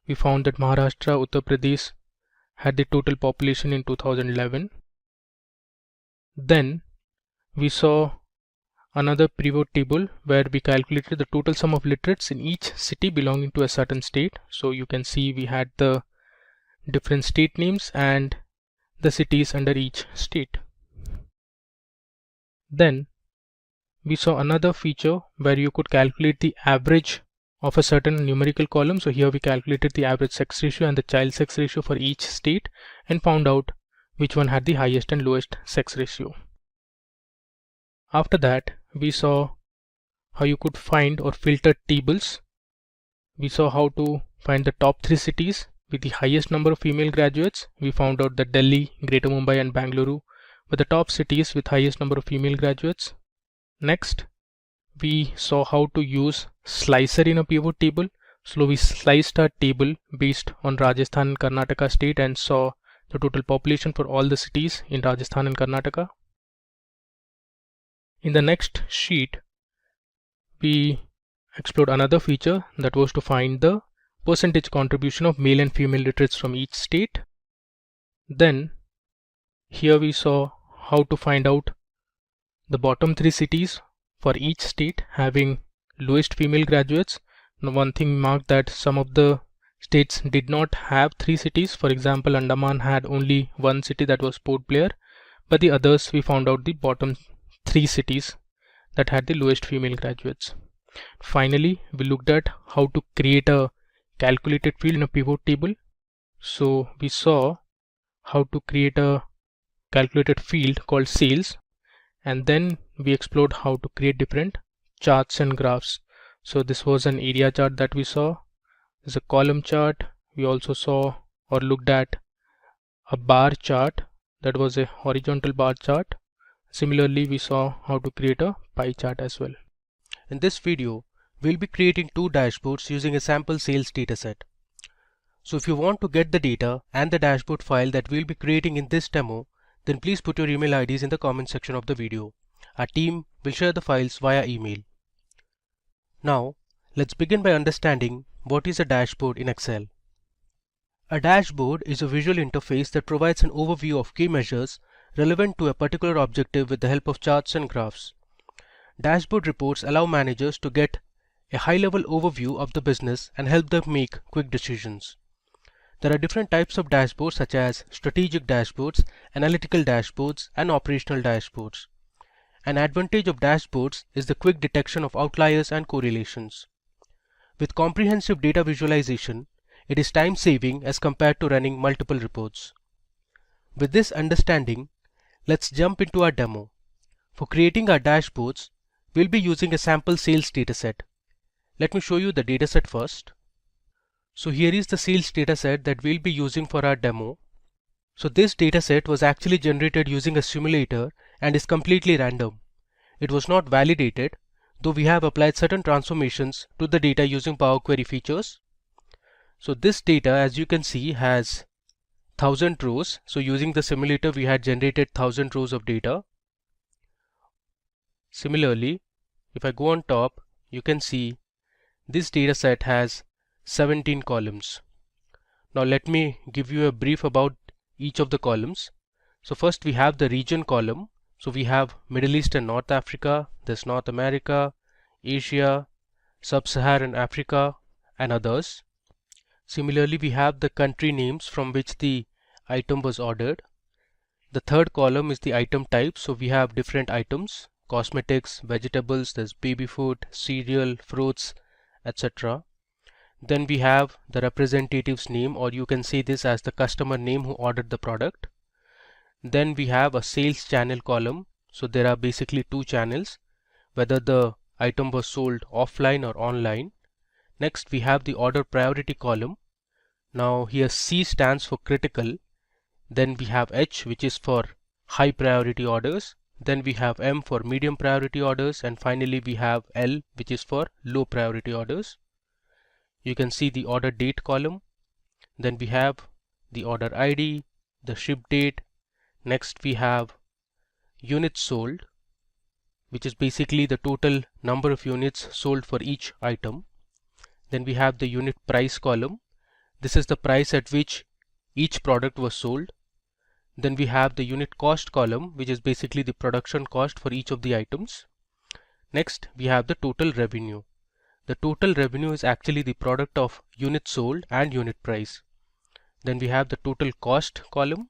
We found that Maharashtra, Uttar Pradesh had the total population in 2011. Then we saw another pivot table where we calculated the total sum of literates in each city belonging to a certain state. So you can see we had the different state names and the cities under each state. Then we saw another feature where you could calculate the average of a certain numerical column. So here we calculated the average sex ratio and the child sex ratio for each state and found out which one had the highest and lowest sex ratio. After that, we saw how you could find or filter tables. We saw how to find the top 3 cities with the highest number of female graduates. We found out that Delhi, Greater Mumbai and Bangalore were the top cities with highest number of female graduates. Next, we saw how to use slicer in a pivot table. So we sliced our table based on Rajasthan and Karnataka state and saw the total population for all the cities in Rajasthan and Karnataka. In the next sheet, we explored another feature that was to find the percentage contribution of male and female literates from each state. Then here we saw how to find out the bottom 3 cities for each state having lowest female graduates. Now, one thing marked that some of the states did not have 3 cities. For example, Andaman had only 1 city, that was Port Blair, but the others we found out the bottom 3 cities that had the lowest female graduates. Finally, we looked at how to create a calculated field in a pivot table. So we saw how to create a calculated field called sales, and then we explored how to create different charts and graphs. So this was an area chart that we saw. There's a column chart. We also saw or looked at a bar chart, that was a horizontal bar chart. Similarly, we saw how to create a pie chart as well. In this video, we'll be creating 2 dashboards using a sample sales dataset. So if you want to get the data and the dashboard file that we'll be creating in this demo, then please put your email IDs in the comment section of the video. Our team will share the files via email. Now, let's begin by understanding what is a dashboard in Excel. A dashboard is a visual interface that provides an overview of key measures relevant to a particular objective with the help of charts and graphs. Dashboard reports allow managers to get a high-level overview of the business and help them make quick decisions. There are different types of dashboards such as strategic dashboards, analytical dashboards, and operational dashboards. An advantage of dashboards is the quick detection of outliers and correlations. With comprehensive data visualization, it is time-saving as compared to running multiple reports. With this understanding, let's jump into our demo. For creating our dashboards, we'll be using a sample sales dataset. Let me show you the dataset first. So here is the sales dataset that we'll be using for our demo. So this dataset was actually generated using a simulator and is completely random. It was not validated, though we have applied certain transformations to the data using Power Query features. So this data, as you can see, has 1000 rows. So using the simulator, we had generated 1000 rows of data. Similarly, if I go on top, you can see this dataset has 17 columns. Now let me give you a brief about each of the columns. So first we have the region column. So we have Middle East and North Africa, there's North America, Asia, Sub-Saharan Africa, and others. Similarly, we have the country names from which the item was ordered. The third column is the item type. So we have different items: cosmetics, vegetables, there's baby food, cereal, fruits, etc. Then we have the representative's name, or you can say this as the customer name who ordered the product. Then we have a sales channel column. So there are basically 2 channels, whether the item was sold offline or online. Next we have the order priority column. Now here C stands for critical. Then we have H, which is for high priority orders. Then we have M for medium priority orders, and finally we have L, which is for low priority orders. You can see the order date column. Then we have the order ID, the ship date. Next we have units sold, which is basically the total number of units sold for each item. Then we have the unit price column. This is the price at which each product was sold. Then we have the unit cost column, which is basically the production cost for each of the items. Next we have the total revenue. The total revenue is actually the product of units sold and unit price. Then we have the total cost column.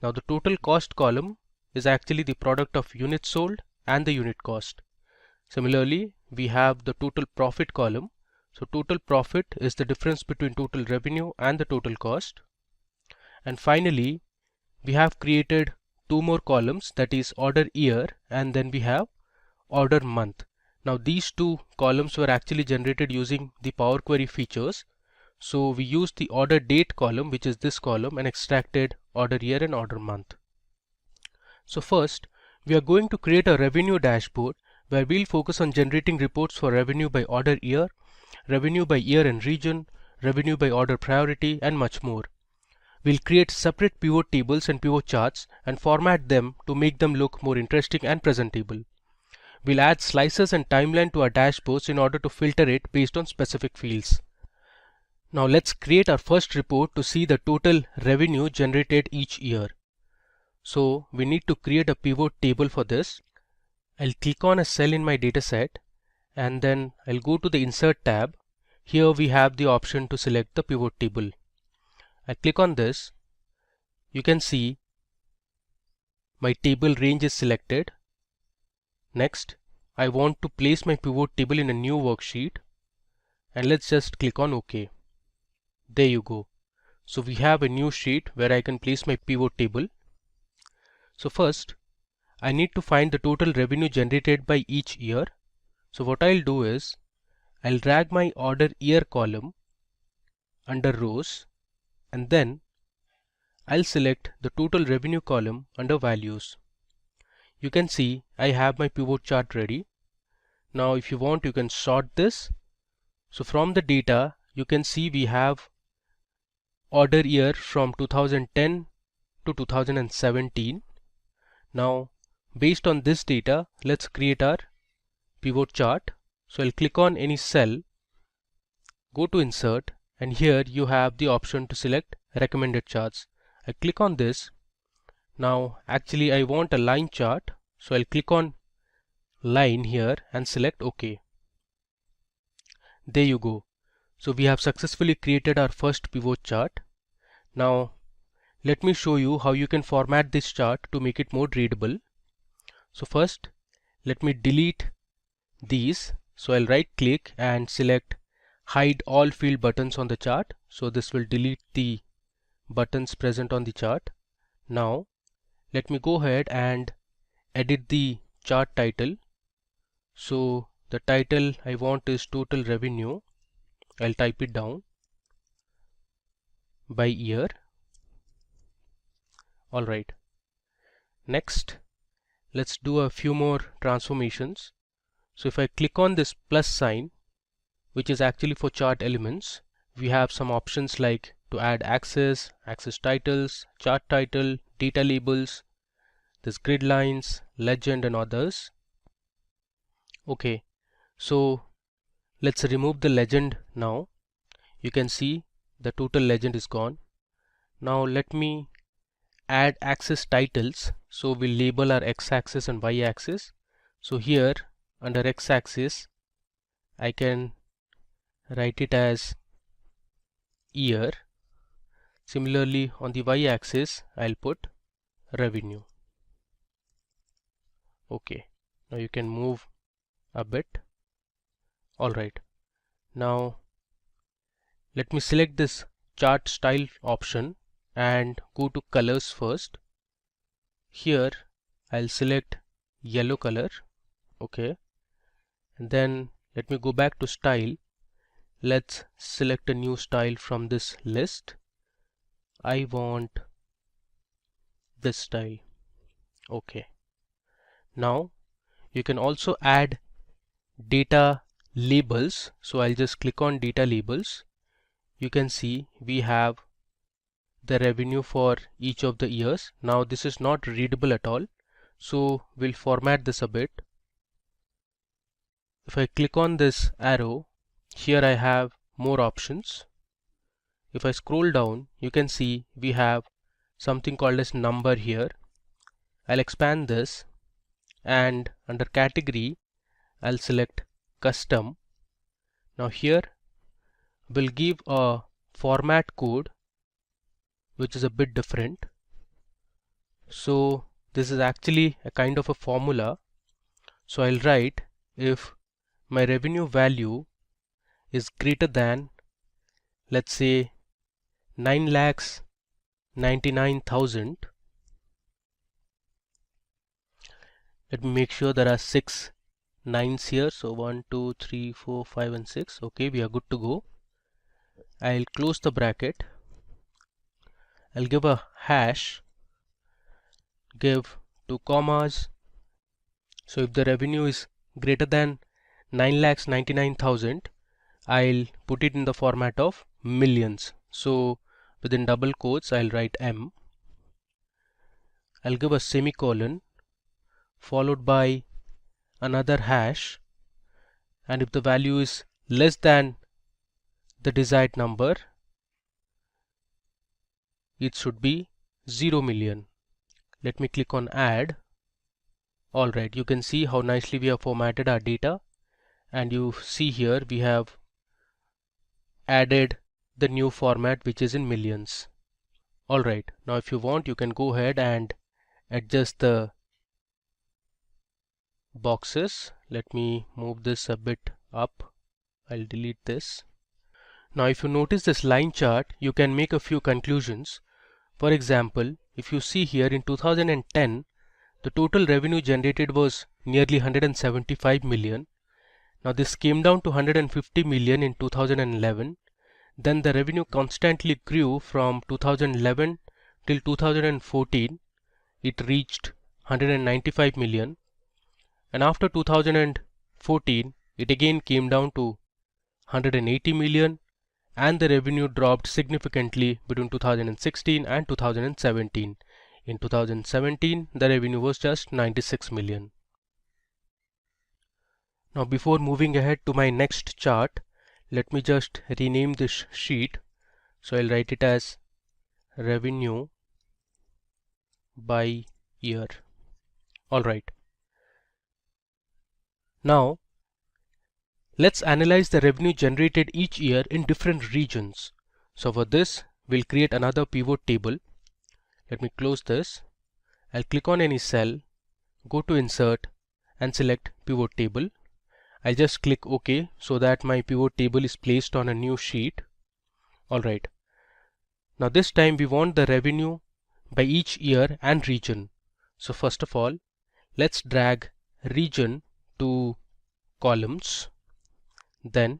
Now the total cost column is actually the product of units sold and the unit cost. Similarly, we have the total profit column. So total profit is the difference between total revenue and the total cost. And finally, we have created 2 more columns, that is order year, and then we have order month. Now these 2 columns were actually generated using the Power Query features. So we used the order date column, which is this column, and extracted order year and order month. So first, we are going to create a revenue dashboard where we'll focus on generating reports for revenue by order year, revenue by year and region, revenue by order priority, and much more. We'll create separate pivot tables and pivot charts and format them to make them look more interesting and presentable. We'll add slices and timeline to our dashboards in order to filter it based on specific fields. Now let's create our first report to see the total revenue generated each year. So we need to create a pivot table for this. I'll click on a cell in my dataset and then I'll go to the Insert tab. Here we have the option to select the pivot table. I click on this. You can see my table range is selected. Next, I want to place my pivot table in a new worksheet, and let's just click on OK. There you go. So we have a new sheet where I can place my pivot table. So first, I need to find the total revenue generated by each year. So what I'll do is, I'll drag my order year column under rows, and then I'll select the total revenue column under values. You can see I have my pivot chart ready. Now if you want, you can sort this. So from the data, you can see we have order year from 2010 to 2017. Now based on this data, let's create our pivot chart. So I'll click on any cell, go to Insert, and here you have the option to select recommended charts. I click on this. Now actually I want a line chart, so I'll click on line here and select OK. There you go. So we have successfully created our first pivot chart. Now let me show you how you can format this chart to make it more readable. So first, let me delete these. So I'll right click and select hide all field buttons on the chart. So this will delete the buttons present on the chart. Now let me go ahead and edit the chart title. So the title I want is total revenue. I'll type it down by year. Alright. Next, let's do a few more transformations. So if I click on this plus sign, which is actually for chart elements, we have some options like to add axis, axis titles, chart title, data labels, this grid lines, legend and others. Okay, so let's remove the legend now. You can see the total legend is gone. Now let me add axis titles. So we'll label our x-axis and y-axis. So here under x-axis I can write it as year. Similarly on the y-axis I'll put revenue. Okay, now you can move a bit. Alright, now let me select this chart style option and go to colors first. Here I'll select yellow color. Okay, and then let me go back to style. Let's select a new style from this list. I want this style. Okay, now you can also add data labels. So I'll just click on data labels. You can see we have the revenue for each of the years. Now this is not readable at all, so we'll format this a bit. If I click on this arrow, here I have more options. If I scroll down, you can see we have something called as number here. I'll expand this, and under category I'll select custom. Now here we'll give a format code which is a bit different. So this is actually a kind of a formula. So I'll write if my revenue value is greater than, let's say, 9,99,000. Let me make sure there are 6 nines here. So 1, 2, 3, 4, 5 and 6. Okay, we are good to go. I'll close the bracket. I'll give a hash, give 2 commas. So if the revenue is greater than 9,99,000, I'll put it in the format of millions. So within double quotes I'll write M. I'll give a semicolon followed by another hash, and if the value is less than the desired number, it should be 0 million. Let me click on add. Alright, you can see how nicely we have formatted our data, and you see here we have added the new format which is in millions. Alright, now if you want you can go ahead and adjust the boxes. Let me move this a bit up. I'll delete this. Now if you notice this line chart, you can make a few conclusions. For example, if you see here in 2010, the total revenue generated was nearly 175 million. Now this came down to 150 million in 2011. Then the revenue constantly grew from 2011 till 2014. It reached 195 million. And after 2014, it again came down to 180 million, and the revenue dropped significantly between 2016 and 2017. In 2017, the revenue was just 96 million. Now before moving ahead to my next chart, let me just rename this sheet. So I'll write it as revenue by year. Alright. Now let's analyze the revenue generated each year in different regions. So for this, we'll create another pivot table. Let me close this. I'll click on any cell, go to insert and select pivot table. I'll just click OK so that my pivot table is placed on a new sheet. Alright. Now this time we want the revenue by each year and region. So first of all, let's drag region to columns. Then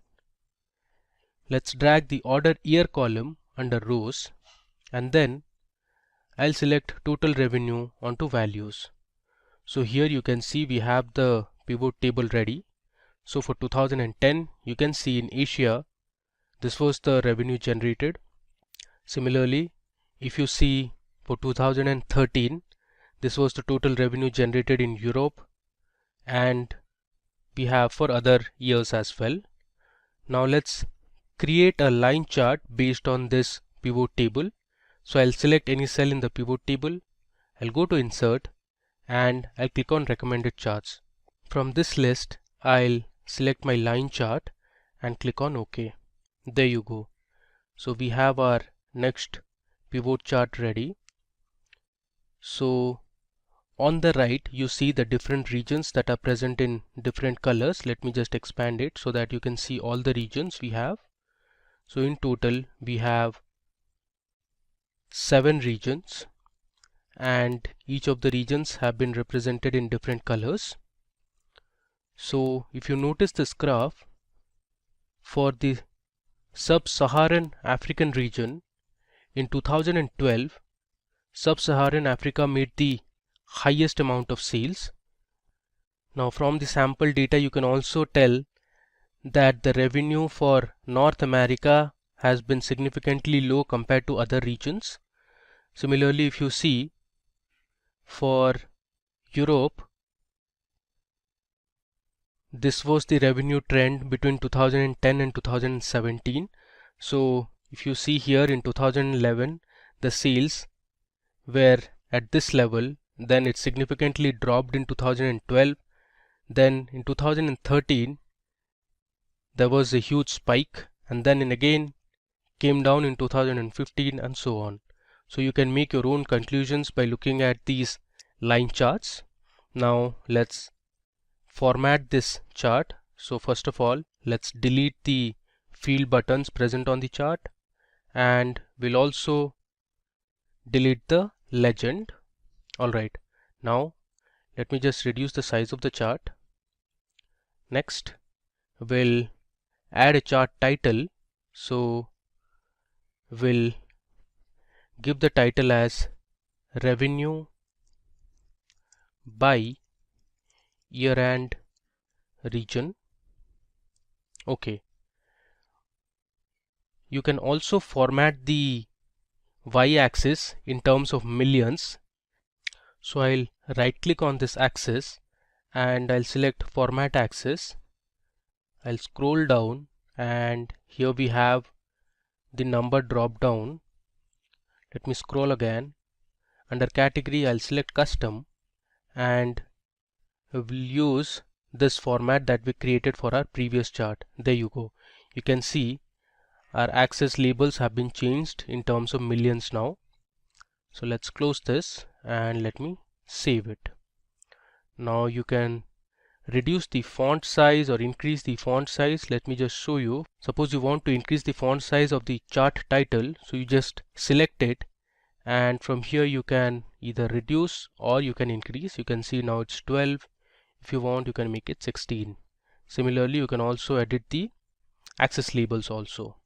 let's drag the order year column under rows, and then I'll select total revenue onto values. So here you can see we have the pivot table ready. So for 2010, you can see in Asia, this was the revenue generated. Similarly, if you see for 2013, this was the total revenue generated in Europe, and we have for other years as well. Now let's create a line chart based on this pivot table. So I'll select any cell in the pivot table. I'll go to insert and I'll click on recommended charts. From this list, I'll select my line chart and click on OK. There you go. So we have our next pivot chart ready. So on the right, you see the different regions that are present in different colors. Let me just expand it so that you can see all the regions we have. So in total, we have 7 regions, and each of the regions have been represented in different colors. So if you notice this graph, for the sub-Saharan African region in 2012, sub-Saharan Africa made the highest amount of sales. Now from the sample data you can also tell that the revenue for North America has been significantly low compared to other regions. Similarly, if you see for Europe, this was the revenue trend between 2010 and 2017. So if you see here in 2011, the sales were at this level, then it significantly dropped in 2012. Then in 2013, there was a huge spike, and then again came down in 2015 and so on. So you can make your own conclusions by looking at these line charts. Now let's format this chart. So first of all, let's delete the field buttons present on the chart, and we'll also delete the legend. Alright, now let me just reduce the size of the chart. Next, we'll add a chart title. So we'll give the title as revenue by year and region. Okay. You can also format the y-axis in terms of millions. So I'll right click on this axis and I'll select format axis. I'll scroll down and here we have the number drop down. Let me scroll again. Under category I'll select custom and we'll use this format that we created for our previous chart. There you go. You can see our axis labels have been changed in terms of millions now. So let's close this and let me save it. Now you can reduce the font size or increase the font size. Let me just show you. Suppose you want to increase the font size of the chart title, so you just select it and from here you can either reduce or you can increase. You can see now it's 12. If you want, you can make it 16. Similarly, you can also edit the axis labels also.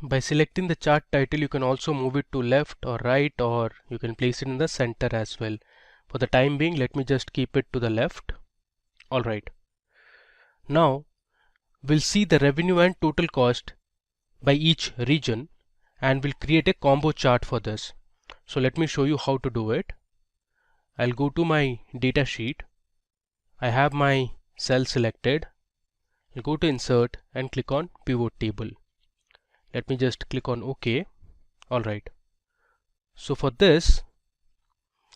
By selecting the chart title, you can also move it to left or right, or you can place it in the center as well. For the time being, let me just keep it to the left. Alright. Now we'll see the revenue and total cost by each region and we'll create a combo chart for this. So let me show you how to do it. I'll go to my data sheet. I have my cell selected. I'll go to insert and click on pivot table. Let me just click on OK. Alright. So for this,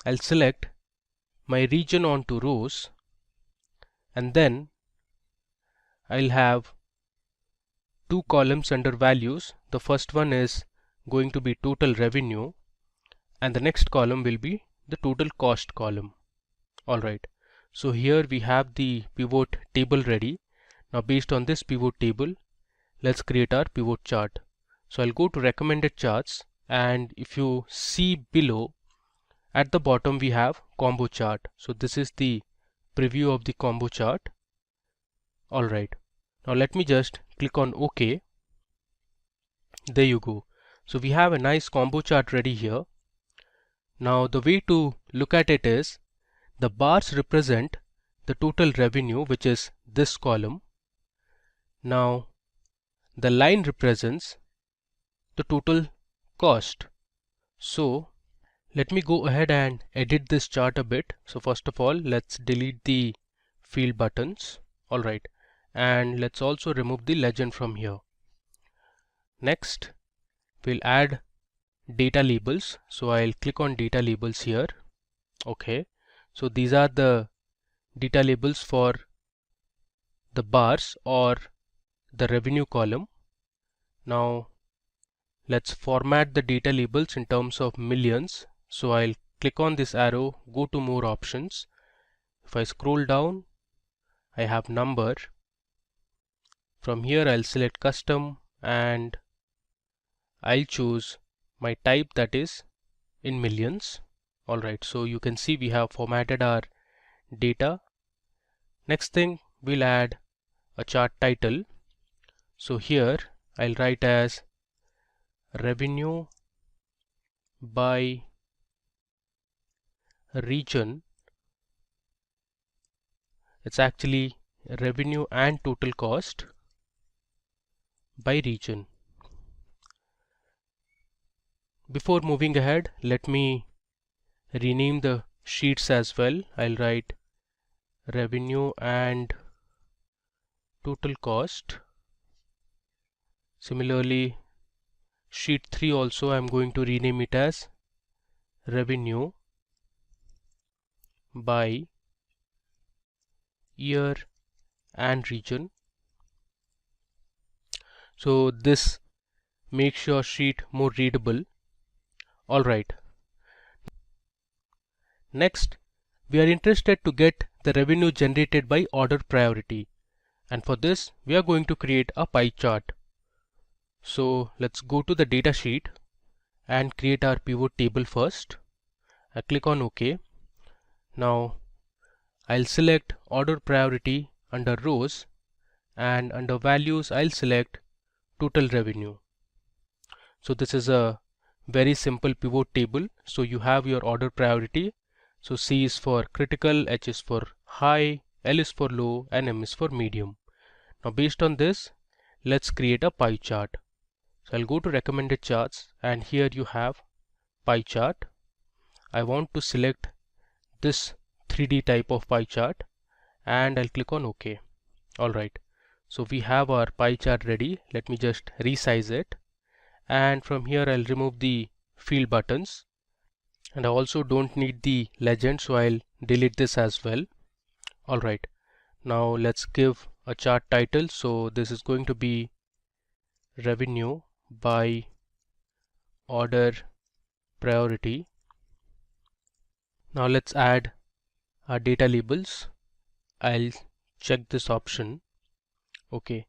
I'll select my region onto rows and then I'll have two columns under values. The first one is going to be total revenue and the next column will be the total cost column. Alright. So here we have the pivot table ready. Now based on this pivot table, let's create our pivot chart. So I'll go to recommended charts and if you see below at the bottom we have combo chart. So this is the preview of the combo chart. Alright. Now let me just click on OK. There you go. So we have a nice combo chart ready here. Now the way to look at it is the bars represent the total revenue, which is this column. Now the line represents the total cost. So let me go ahead and edit this chart a bit. So first of all, let's delete the field buttons. Alright. And let's also remove the legend from here. Next, we'll add data labels. So I'll click on data labels here. Okay. So these are the data labels for the bars or the revenue column. Now let's format the data labels in terms of millions. So I'll click on this arrow, go to more options. If I scroll down, I have number. From here I'll select custom and I'll choose my type, that is in millions. Alright, so you can see we have formatted our data. Next thing, we'll add a chart title. So here I'll write as revenue by region. It's actually revenue and total cost by region. Before moving ahead, let me rename the sheets as well. I'll write revenue and total cost. Similarly, sheet 3 also I'm going to rename it as revenue by year and region. So this makes your sheet more readable. Alright. Next, we are interested to get the revenue generated by order priority, and for this we are going to create a pie chart. So let's go to the data sheet and create our pivot table first. I click on OK. Now I'll select order priority under rows and under values I'll select total revenue. So this is a very simple pivot table. So you have your order priority. So C is for critical, H is for high, L is for low, and M is for medium. Now based on this, let's create a pie chart. So I'll go to recommended charts and here you have pie chart. I want to select this 3D type of pie chart and I'll click on OK. Alright, so we have our pie chart ready. Let me just resize it, and from here I'll remove the field buttons, and I also don't need the legend, so I'll delete this as well. Alright, now let's give a chart title. So this is going to be revenue by order priority. Now let's add our data labels. I'll check this option. Okay,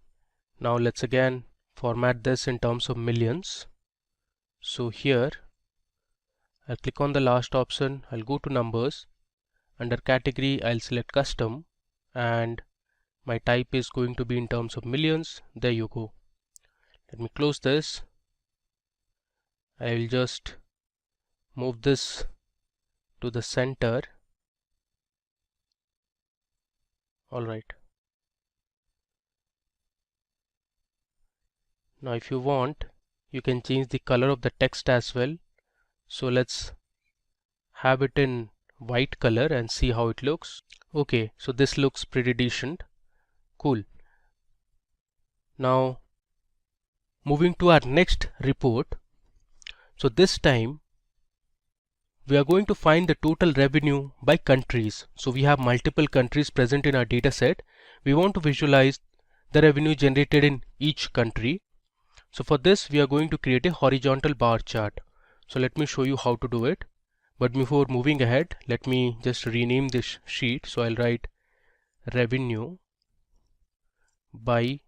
now let's again format this in terms of millions. So here I'll click on the last option, I'll go to numbers. Under category I'll select custom, and my type is going to be in terms of millions. There you go. Let me close this. I will just move this to the center. Alright. Now if you want, you can change the color of the text as well. So let's have it in white color and see how it looks. Okay, so this looks pretty decent. Cool. Now moving to our next report. So this time we are going to find the total revenue by countries. So we have multiple countries present in our data set. We want to visualize the revenue generated in each country. So for this we are going to create a horizontal bar chart. So let me show you how to do it. But before moving ahead, let me just rename this sheet. So I'll write revenue by,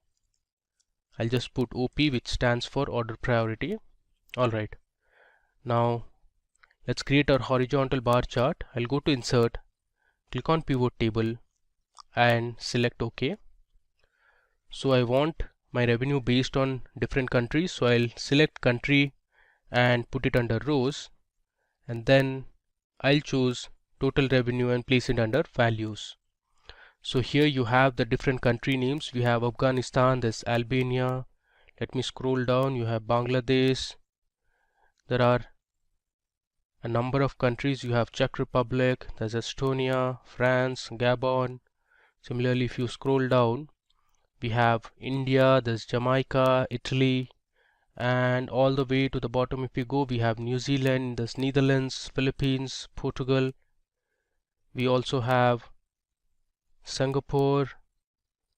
I'll just put OP, which stands for order priority. Alright, now let's create our horizontal bar chart. I'll go to insert, click on pivot table and select OK. So I want my revenue based on different countries, so I'll select country and put it under rows, and then I'll choose total revenue and place it under values. So here you have the different country names. We have Afghanistan, there's Albania. Let me scroll down. You have Bangladesh. There are a number of countries. You have Czech Republic, there's Estonia, France, Gabon. Similarly, if you scroll down, we have India, there's Jamaica, Italy, and all the way to the bottom if you go, we have New Zealand, there's Netherlands, Philippines, Portugal. We also have Singapore,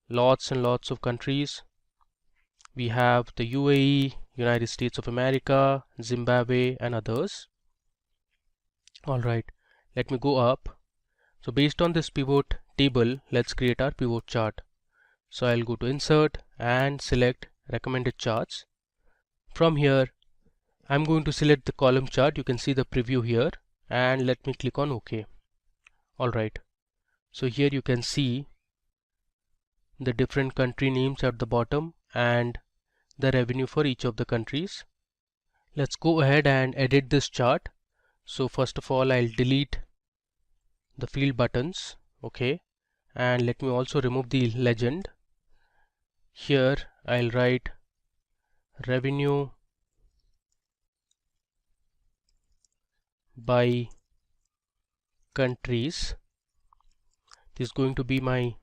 lots and lots of countries. We have the UAE, United States of America, Zimbabwe, and others. Alright, let me go up. So based on this pivot table, let's create our pivot chart. So I'll go to insert and select recommended charts. From here I'm going to select the column chart. You can see the preview here, and let me click on OK. Alright, so here you can see the different country names at the bottom and the revenue for each of the countries. Let's go ahead and edit this chart. So first of all, I'll delete the field buttons. Okay, and let me also remove the legend. Here I'll write revenue by countries. This is going to be my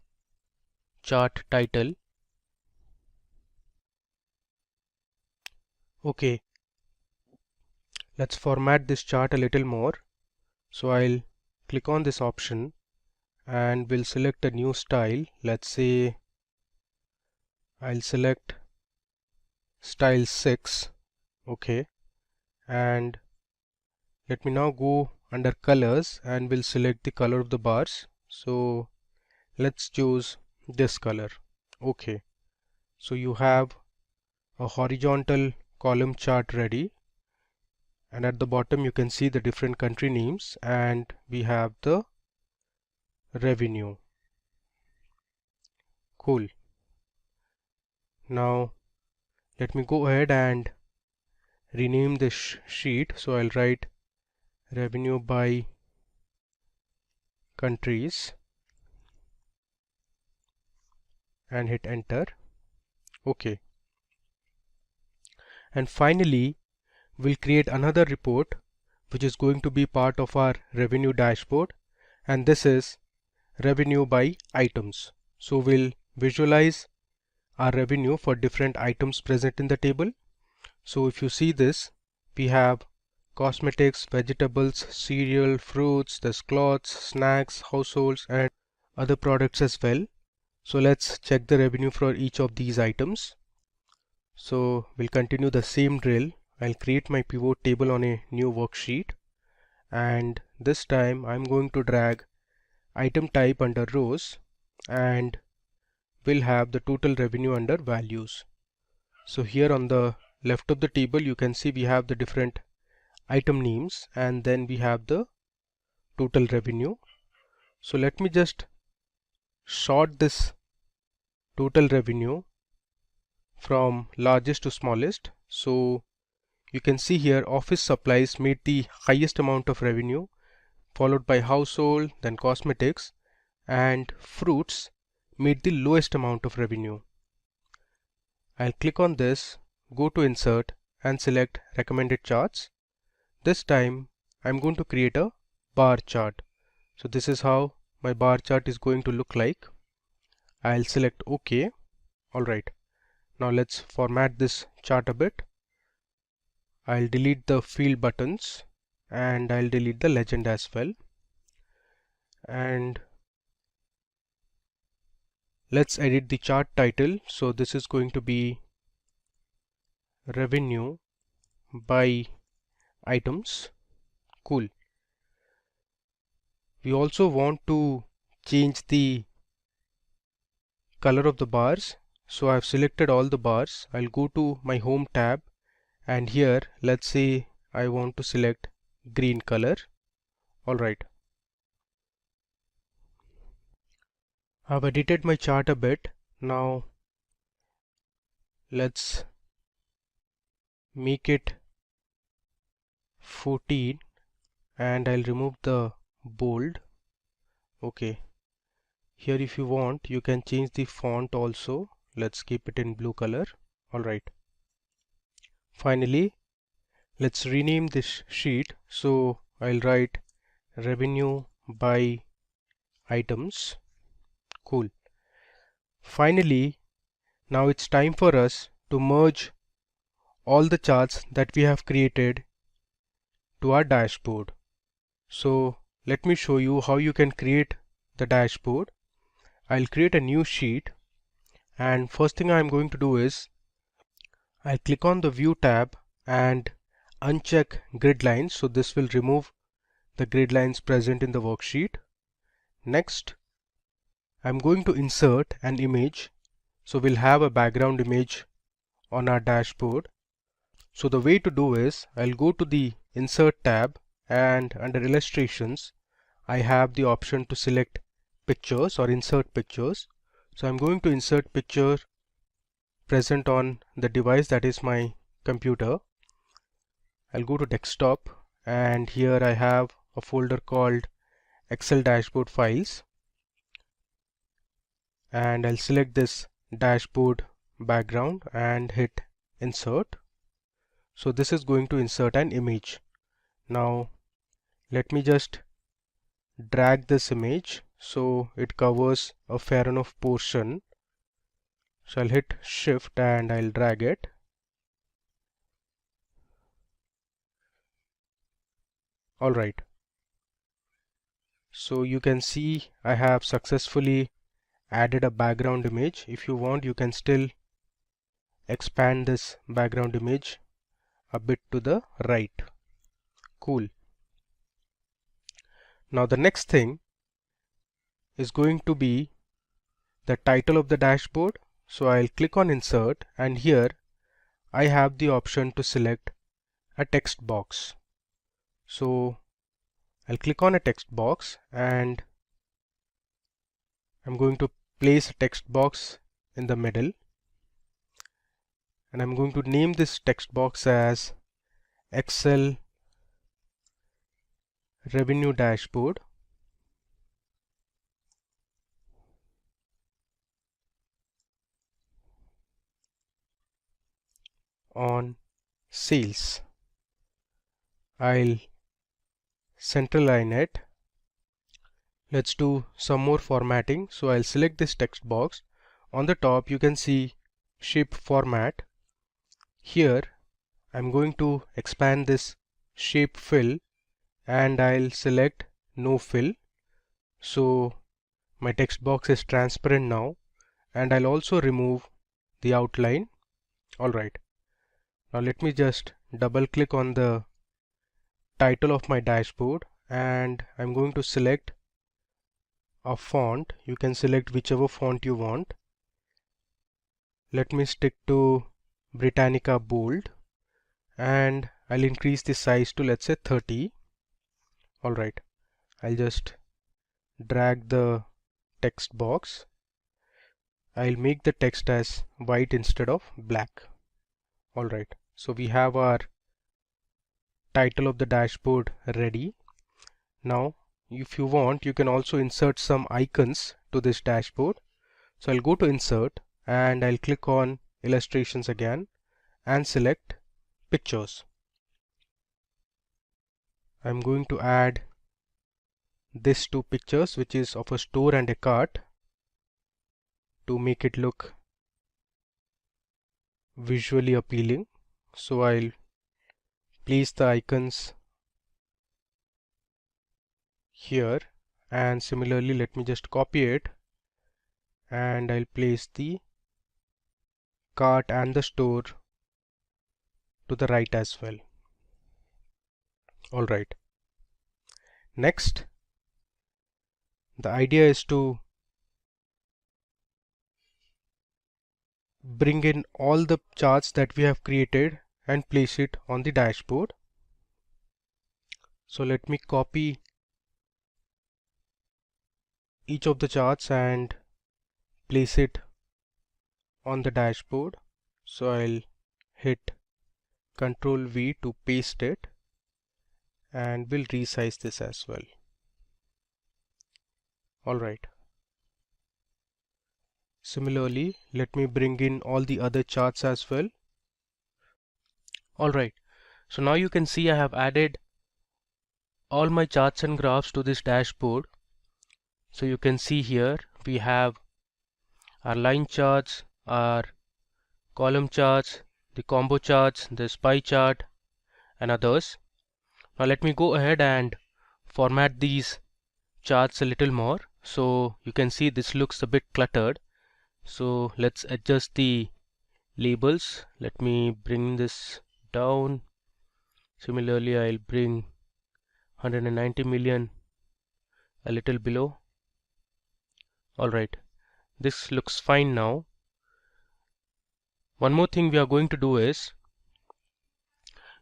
chart title. Okay, let's format this chart a little more. So I'll click on this option and we'll select a new style. Let's say I'll select style 6. Okay, and let me now go under colors and we'll select the color of the bars. So let's choose this color. Okay, so you have a horizontal column chart ready, and at the bottom you can see the different country names and we have the revenue. Cool. Now let me go ahead and rename this sheet. So I'll write revenue by countries and hit enter. Okay, and finally we'll create another report which is going to be part of our revenue dashboard, and this is revenue by items. So we'll visualize our revenue for different items present in the table. So if you see this, we have cosmetics, vegetables, cereal, fruits, there's clothes, snacks, households, and other products as well. So let's check the revenue for each of these items. So we'll continue the same drill. I'll create my pivot table on a new worksheet, and this time I'm going to drag item type under rows, and we'll have the total revenue under values. So here on the left of the table you can see we have the different item names, and then we have the total revenue. So let me just sort this total revenue from largest to smallest. So you can see here office supplies made the highest amount of revenue, followed by household, then cosmetics, and fruits made the lowest amount of revenue. I'll click on this, go to insert and select recommended charts. This time I'm going to create a bar chart. So this is how my bar chart is going to look like. I'll select OK. Alright, now let's format this chart a bit. I'll delete the field buttons and I'll delete the legend as well. And let's edit the chart title. So this is going to be revenue by items. Cool. We also want to change the color of the bars. So I've selected all the bars. I'll go to my home tab, and here let's say I want to select green color. Alright, I've edited my chart a bit. Now let's make it 14 and I'll remove the bold. Okay, here if you want you can change the font also. Let's keep it in blue color. Alright, finally let's rename this sheet. So I'll write revenue by items. Cool. Finally, now it's time for us to merge all the charts that we have created to our dashboard. So let me show you how you can create the dashboard. I'll create a new sheet, and first thing I'm going to do is I'll click on the view tab and uncheck grid lines. So this will remove the grid lines present in the worksheet. Next, I'm going to insert an image. So we'll have a background image on our dashboard. So the way to do is I'll go to the insert tab, and under illustrations I have the option to select pictures or insert pictures. So I'm going to insert picture present on the device, that is my computer. I'll go to desktop, and here I have a folder called Excel dashboard files, and I'll select this dashboard background and hit insert. So this is going to insert an image. Now let me just drag this image so it covers a fair enough portion. So I'll hit shift and I'll drag it. Alright, so you can see I have successfully added a background image. If you want you can still expand this background image a bit to the right. Cool. Now the next thing is going to be the title of the dashboard. So I'll click on insert, and here I have the option to select a text box. So I'll click on a text box, and I'm going to place a text box in the middle, and I'm going to name this text box as Excel Revenue Dashboard. On sales. I'll Centralign it. Let's do some more formatting. So I'll select this text box. On the top you can see shape format. Here I'm going to expand this shape fill and I'll select no fill. So my text box is transparent now, and I'll also remove the outline. Alright, now let me just double click on the title of my dashboard and I'm going to select a font. You can select whichever font you want. Let me stick to Britannica Bold and I'll increase the size to, let's say, 30. Alright, I'll just drag the text box. I'll make the text as white instead of black. Alright, so we have our title of the dashboard ready. Now if you want, you can also insert some icons to this dashboard. So I'll go to insert and I'll click on illustrations again and select pictures. I'm going to add these two pictures, which is of a store and a cart, to make it look visually appealing. So I'll place the icons here, and similarly let me just copy it and I'll place the cart and the store to the right as well. Alright, next the idea is to bring in all the charts that we have created and place it on the dashboard. So let me copy each of the charts and place it on the dashboard. So I'll hit Ctrl V to paste it and we'll resize this as well. Alright. Similarly, let me bring in all the other charts as well. Alright, so now you can see I have added all my charts and graphs to this dashboard. So you can see here we have our line charts, our column charts, the combo charts, the pie chart and others. Now let me go ahead and format these charts a little more. So you can see this looks a bit cluttered. So let's adjust the labels. Let me bring this down. Similarly, I'll bring 190 million a little below. Alright, this looks fine now. One more thing we are going to do is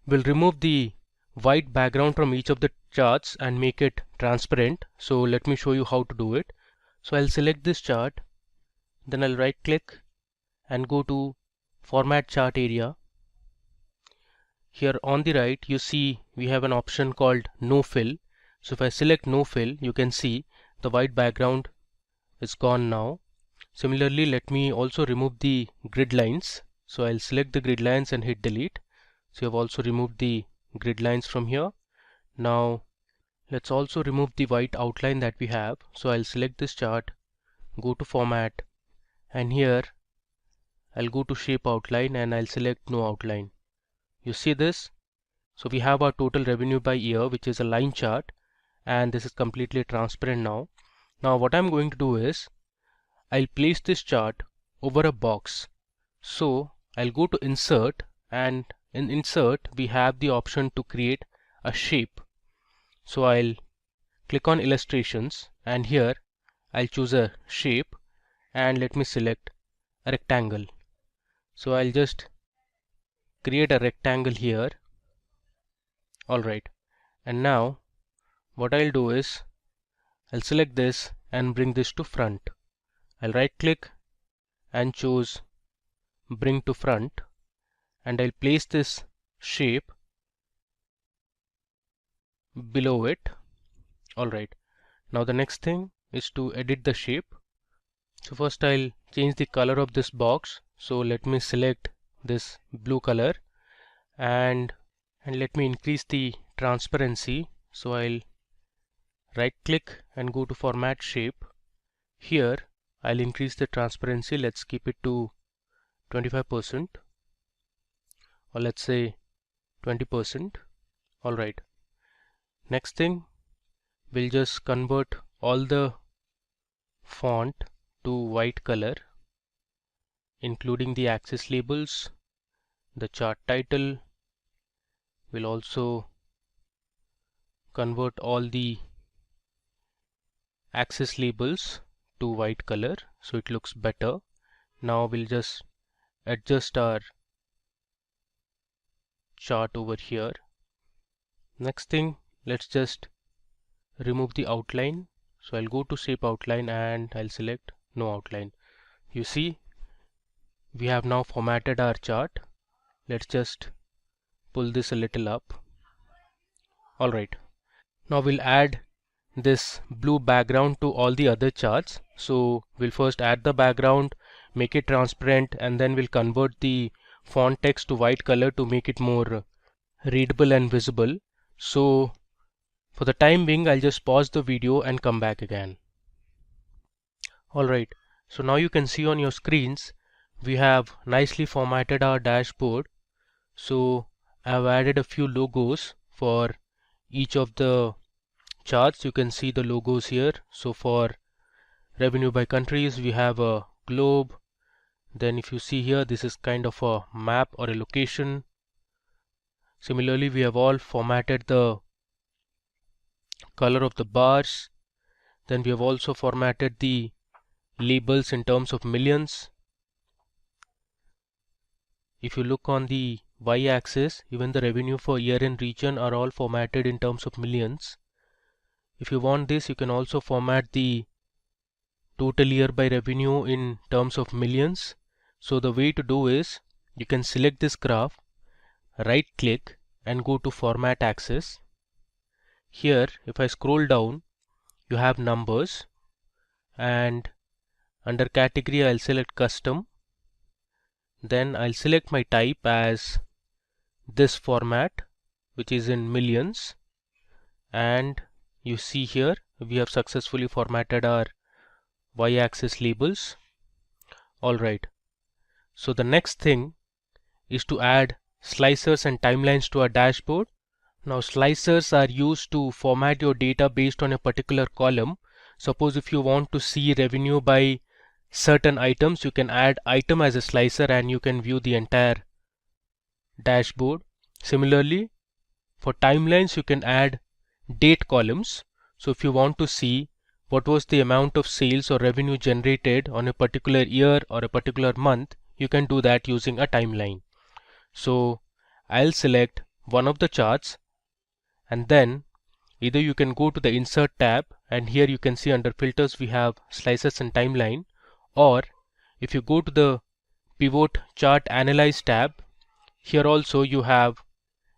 we'll remove the white background from each of the charts and make it transparent. So let me show you how to do it. So I'll select this chart, then I'll right click and go to Format Chart area. Here on the right you see we have an option called No Fill. So if I select No Fill, you can see the white background is gone now. Similarly, let me also remove the grid lines. So I'll select the grid lines and hit delete. So I've also removed the grid lines from here. Now let's also remove the white outline that we have. So I'll select this chart, go to Format, and here I'll go to Shape Outline and I'll select No Outline. You see this? So we have our total revenue by year, which is a line chart, and this is completely transparent now. Now what I'm going to do is I'll place this chart over a box. So I'll go to Insert, and in Insert we have the option to create a shape. So I'll click on Illustrations and here I'll choose a shape and let me select a rectangle. So I'll just create a rectangle here. Alright, and now what I'll do is I'll select this and bring this to front. I'll right click and choose Bring to Front, and I'll place this shape below it. Alright, now the next thing is to edit the shape. So first I'll change the color of this box. So let me select this blue color and let me increase the transparency. So I'll right click and go to format shape. Here I'll increase the transparency. Let's keep it to 25%, or let's say 20%. Alright, next thing, we'll just convert all the font to white color, including the axis labels, the chart title. We'll also convert all the axis labels to white color so it looks better. Now we'll just adjust our chart over here. Next thing, let's just remove the outline. So I'll go to shape outline and I'll select no outline. You see, we have now formatted our chart. Let's just pull this a little up. Alright, now we'll add this blue background to all the other charts. So we'll first add the background, make it transparent, and then we'll convert the font text to white color to make it more readable and visible. So for the time being, I'll just pause the video and come back again. Alright, so now you can see on your screens we have nicely formatted our dashboard. So I've added a few logos for each of the charts. You can see the logos here. So for revenue by countries, we have a globe. Then if you see here, this is kind of a map or a location. Similarly, we have all formatted the color of the bars. Then we have also formatted the labels in terms of millions. If you look on the y-axis, even the revenue for year and region are all formatted in terms of millions. If you want this, you can also format the total year by revenue in terms of millions. So the way to do is, you can select this graph, right click and go to format axis. Here if I scroll down, you have numbers, and under category I'll select custom. Then I'll select my type as this format, which is in millions, and you see here we have successfully formatted our y-axis labels. Alright, so the next thing is to add slicers and timelines to our dashboard. Now slicers are used to format your data based on a particular column. Suppose if you want to see revenue by certain items, you can add item as a slicer and you can view the entire dashboard. Similarly, for timelines you can add date columns. So if you want to see what was the amount of sales or revenue generated on a particular year or a particular month, you can do that using a timeline. So I'll select one of the charts, and then either you can go to the insert tab, and here you can see under filters we have slices and timeline, or if you go to the pivot chart analyze tab, here also you have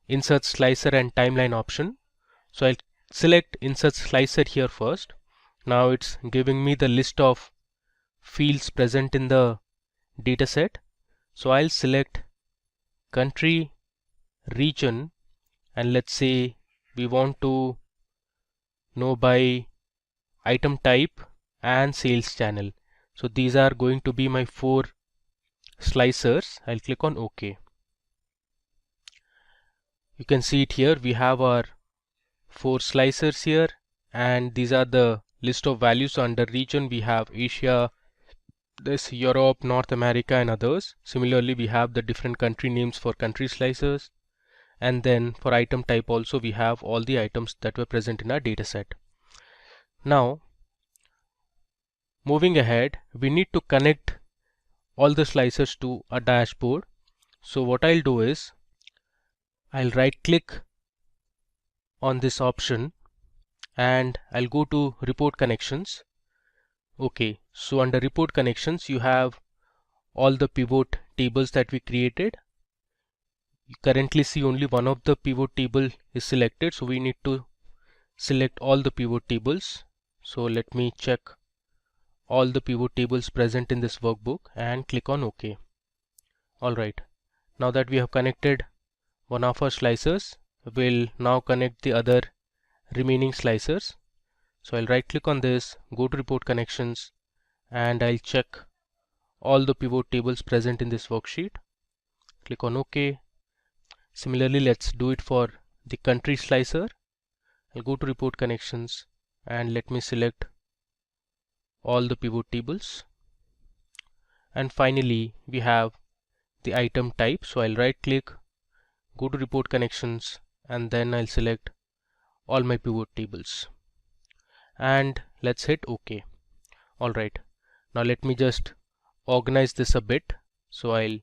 insert slicer and timeline option. So I'll select insert slicer here first. Now it's giving me the list of fields present in the dataset. So I'll select country, region, and let's say we want to know by item type and sales channel. So these are going to be my 4 slicers. I'll click on OK. You can see it here. We have our 4 slicers here, and these are the list of values. Under region we have Asia, this Europe, North America, and others. Similarly, we have the different country names for country slicers, and then for item type also we have all the items that were present in our dataset. Now moving ahead, we need to connect all the slicers to a dashboard. So what I'll do is, I'll right click on this option and I'll go to report connections. Okay, so under report connections you have all the pivot tables that we created. You currently see only one of the pivot table is selected, so we need to select all the pivot tables. So let me check all the pivot tables present in this workbook and click on OK. Alright, now that we have connected one of our slicers, we'll now connect the other remaining slicers. So I'll right click on this, go to report connections, and I'll check all the pivot tables present in this worksheet. Click on OK. Similarly, let's do it for the country slicer. I'll go to report connections and let me select all the pivot tables. And finally, we have the item type. So I'll right click, go to report connections, and then I'll select all my pivot tables. And let's hit OK. Alright, now let me just organize this a bit. So I'll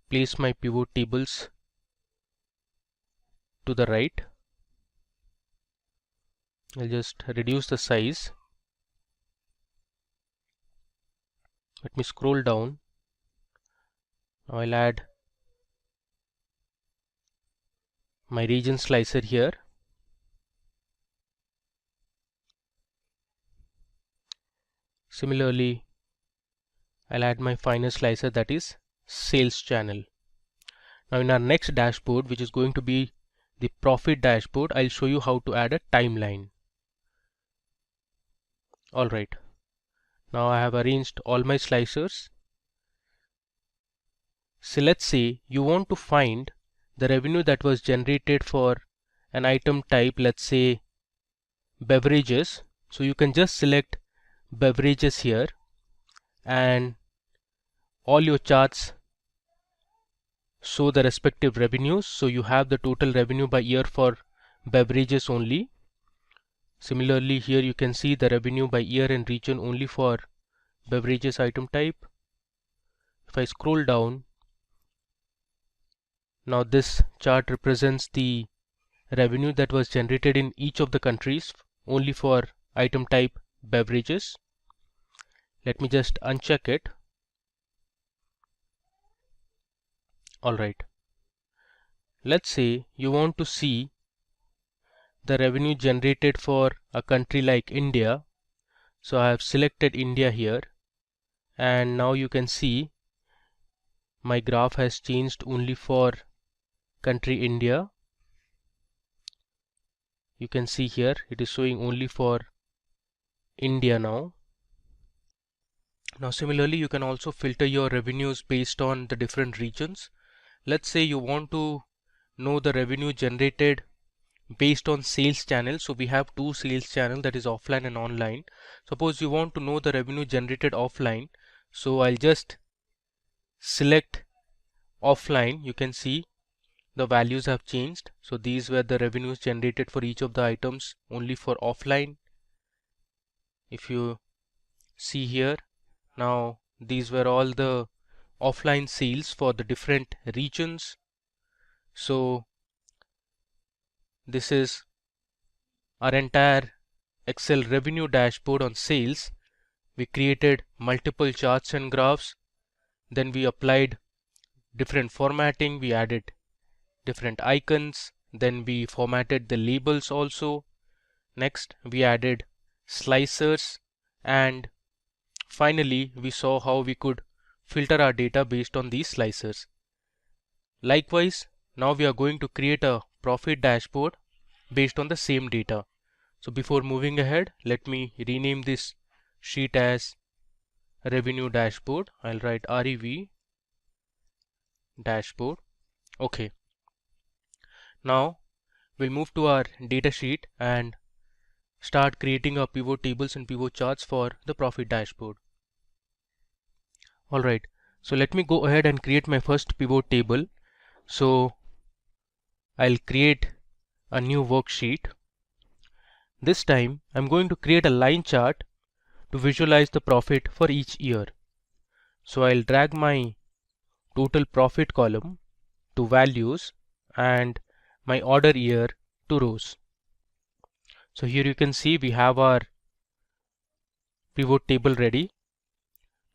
place my pivot tables to the right. I'll just reduce the size. Let me scroll down. Now I'll add my region slicer here. Similarly, I'll add my final slicer, that is sales channel. Now in our next dashboard, which is going to be the profit dashboard, I'll show you how to add a timeline. Alright, now I have arranged all my slicers. So let's say you want to find the revenue that was generated for an item type, let's say beverages. So you can just select beverages here, and all your charts show the respective revenues. So you have the total revenue by year for beverages only. Similarly, here you can see the revenue by year and region only for beverages item type. If I scroll down, now this chart represents the revenue that was generated in each of the countries only for item type beverages. Let me just uncheck it. Alright, let's say you want to see the revenue generated for a country like India. So I have selected India here, and now you can see my graph has changed only for country India. You can see here it is showing only for India now. Now similarly, you can also filter your revenues based on the different regions. Let's say you want to know the revenue generated based on sales channel. So we have two sales channels, that is offline and online. Suppose you want to know the revenue generated offline. So I'll just select offline. You can see the values have changed. So these were the revenues generated for each of the items only for offline. If you see here, now these were all the offline sales for the different regions. So this is our entire Excel revenue dashboard on sales. We created multiple charts and graphs. Then we applied different formatting. We added different icons. Then we formatted the labels also. Next, we added slicers, and finally we saw how we could filter our data based on these slicers. Likewise, now we are going to create a profit dashboard based on the same data. So before moving ahead, let me rename this sheet as revenue dashboard. I'll write REV dashboard. Okay. Now we'll move to our data sheet and start creating our pivot tables and pivot charts for the profit dashboard. Alright, so let me go ahead and create my first pivot table. So I'll create a new worksheet. This time I'm going to create a line chart to visualize the profit for each year. So I'll drag my total profit column to values and my order year to rows. So here you can see we have our pivot table ready.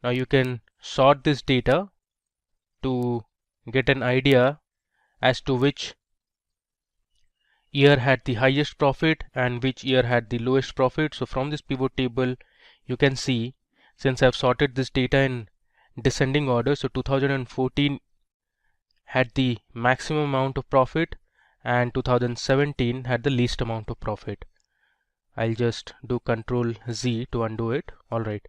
Now you can sort this data to get an idea as to which year had the highest profit and which year had the lowest profit. So from this pivot table you can see, since I've sorted this data in descending order, so 2014 had the maximum amount of profit, and 2017 had the least amount of profit. I'll just do Control Z to undo it. Alright.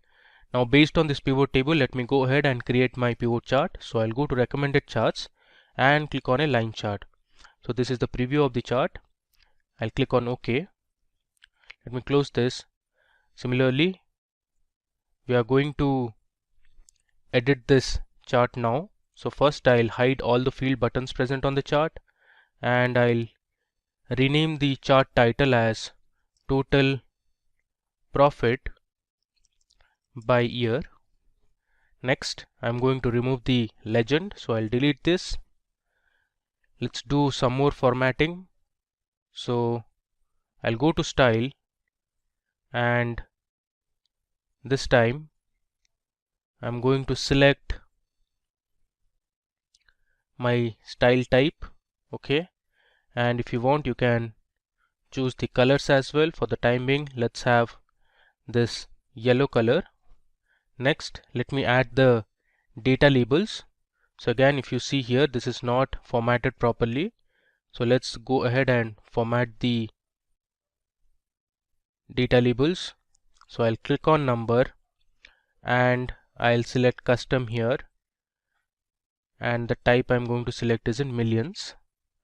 Now based on this pivot table, let me go ahead and create my pivot chart. So I'll go to recommended charts and click on a line chart. So this is the preview of the chart. I'll click on OK. Let me close this. Similarly, we are going to edit this chart now. So first I'll hide all the field buttons present on the chart, and I'll rename the chart title as Total Profit by Year. Next, I'm going to remove the legend, so I'll delete this. Let's do some more formatting. So I'll go to Style, and this time I'm going to select my style type. Okay, and if you want, you can choose the colors as well. For the time being, let's have this yellow color. Next, let me add the data labels. So again, if you see here, this is not formatted properly. So let's go ahead and format the data labels. So I'll click on number and I'll select custom here, and the type I'm going to select is in millions,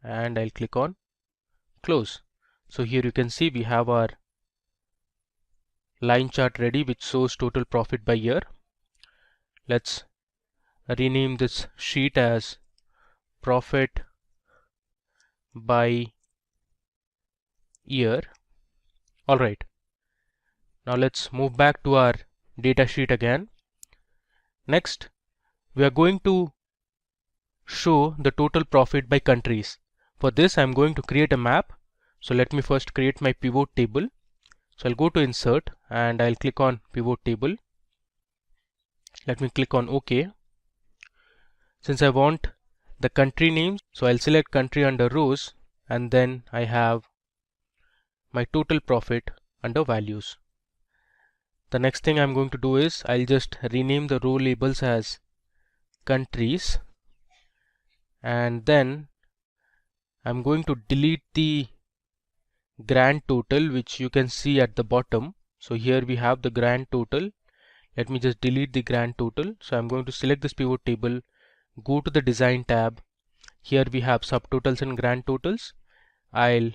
and I'll click on close. So here you can see we have our line chart ready, which shows total profit by year. Let's rename this sheet as profit by year. Alright, now let's move back to our data sheet again. Next, we are going to show the total profit by countries. For this, I'm going to create a map. So let me first create my pivot table. So I'll go to insert and I'll click on pivot table. Let me click on OK. Since I want the country names, so I'll select country under rows, and then I have my total profit under values. The next thing I'm going to do is I'll just rename the row labels as countries, and then I'm going to delete the grand total, which you can see at the bottom. So here we have the grand total. Let me just delete the grand total. So I'm going to select this pivot table, go to the design tab. Here we have subtotals and grand totals. I'll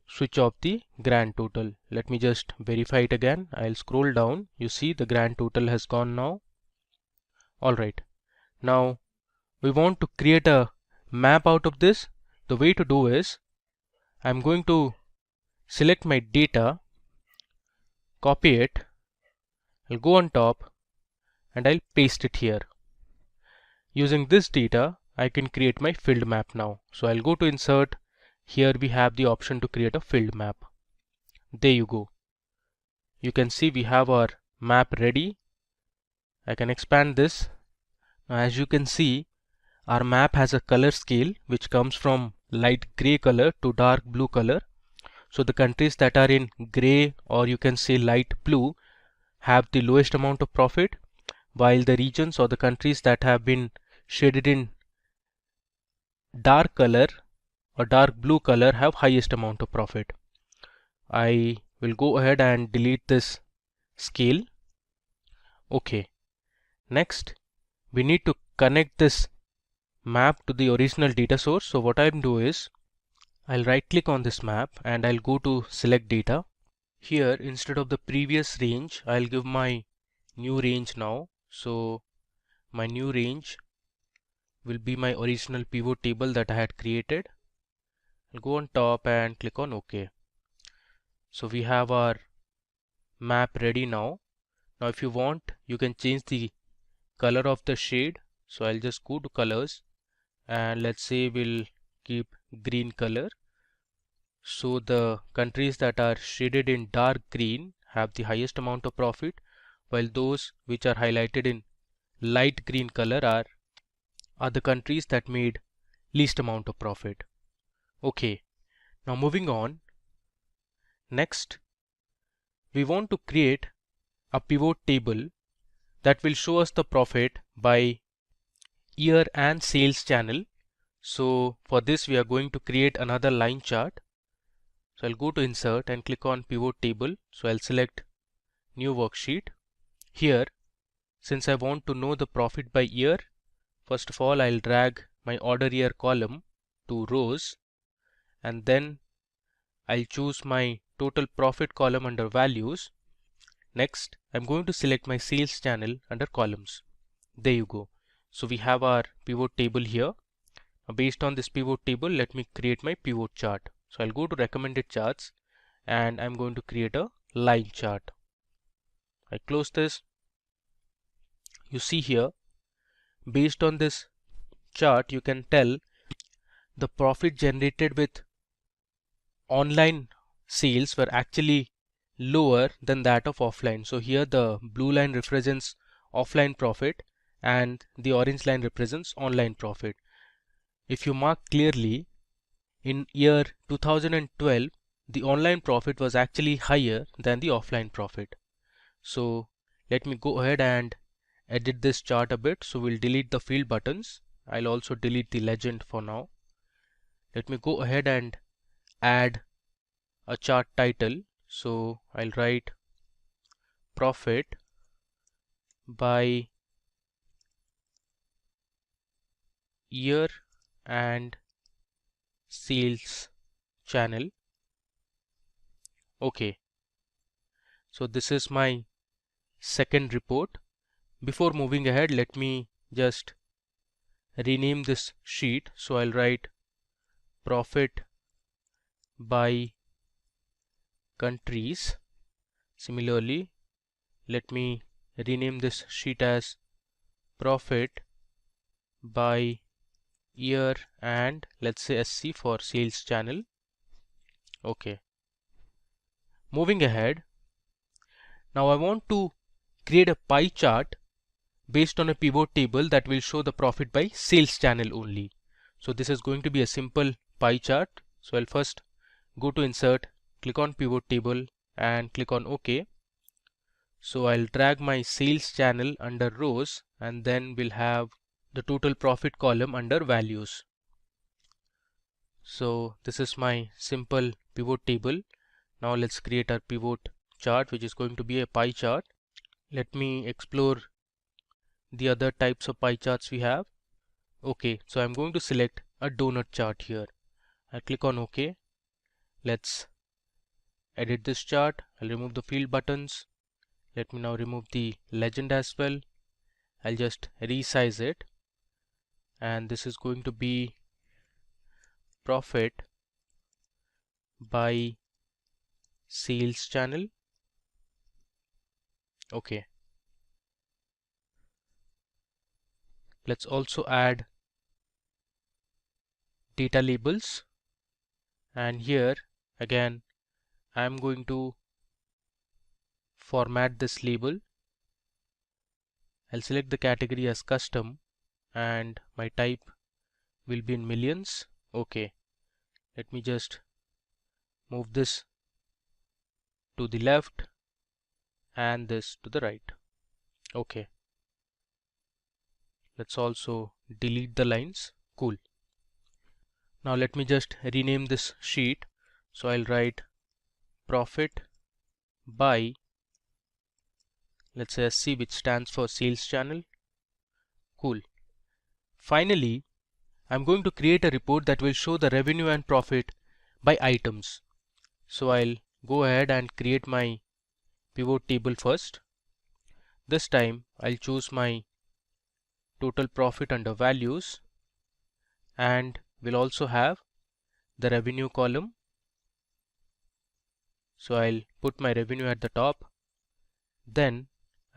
switch off the grand total. Let me just verify it again. I'll scroll down. You see the grand total has gone now. Alright, now we want to create a map out of this. The way to do is I'm going to select my data, copy it, I'll go on top and I'll paste it here. Using this data, I can create my field map now. So I'll go to insert. Here we have the option to create a field map. There you go. You can see we have our map ready. I can expand this. Now, as you can see, our map has a color scale which comes from light gray color to dark blue color. So the countries that are in gray, or you can say light blue, have the lowest amount of profit, while the regions or the countries that have been shaded in dark color or dark blue color have highest amount of profit. I will go ahead and delete this scale. Okay. Next, we need to connect this map to the original data source. So what I'll do is I'll right click on this map and I'll go to select data. Here, instead of the previous range, I'll give my new range now. So my new range will be my original pivot table that I had created. I'll go on top and click on OK. So we have our map ready now. Now if you want, you can change the color of the shade. So I'll just go to colors and let's say we'll keep green color. So the countries that are shaded in dark green have the highest amount of profit, while those which are highlighted in light green color are the countries that made least amount of profit. Okay, now moving on. Next, we want to create a pivot table that will show us the profit by year and sales channel. So for this we are going to create another line chart. So I'll go to insert and click on pivot table. So I'll select new worksheet. Here, since I want to know the profit by year, first of all I'll drag my order year column to rows, and then I'll choose my total profit column under values. Next, I'm going to select my sales channel under columns. There you go. So we have our pivot table here. Now based on this pivot table, let me create my pivot chart. So I'll go to recommended charts and I'm going to create a line chart. I close this. You see here, based on this chart, you can tell the profit generated with online sales were actually lower than that of offline. So here the blue line represents offline profit and the orange line represents online profit. If you mark clearly, in year 2012 the online profit was actually higher than the offline profit. So let me go ahead and edit this chart a bit. So we'll delete the field buttons. I'll also delete the legend for now. Let me go ahead and add a chart title. So I'll write profit by year and sales channel. Okay, so this is my second report. Before moving ahead, let me just rename this sheet. So I'll write profit by countries. Similarly, let me rename this sheet as profit by year and let's say SC for sales channel. Okay, moving ahead, now I want to create a pie chart based on a pivot table that will show the profit by sales channel only. So this is going to be a simple pie chart. So I'll first go to insert, click on pivot table and click on OK. So I'll drag my sales channel under rows and then we'll have the total profit column under values. So this is my simple pivot table. Now let's create our pivot chart, which is going to be a pie chart. Let me explore the other types of pie charts we have. Okay, so I'm going to select a donut chart here. I'll click on OK. Let's edit this chart. I'll remove the field buttons. Let me now remove the legend as well. I'll just resize it, and this is going to be profit by sales channel. Okay, let's also add data labels, and here again I'm going to format this label. I'll select the category as custom and my type will be in millions. Okay, let me just move this to the left and this to the right. Okay, let's also delete the lines. Cool. Now let me just rename this sheet. So I'll write profit by, let's say SC, which stands for sales channel. Cool. Finally, I'm going to create a report that will show the revenue and profit by items. So I'll go ahead and create my pivot table first. This time I'll choose my total profit under values and we'll also have the revenue column. So I'll put my revenue at the top. Then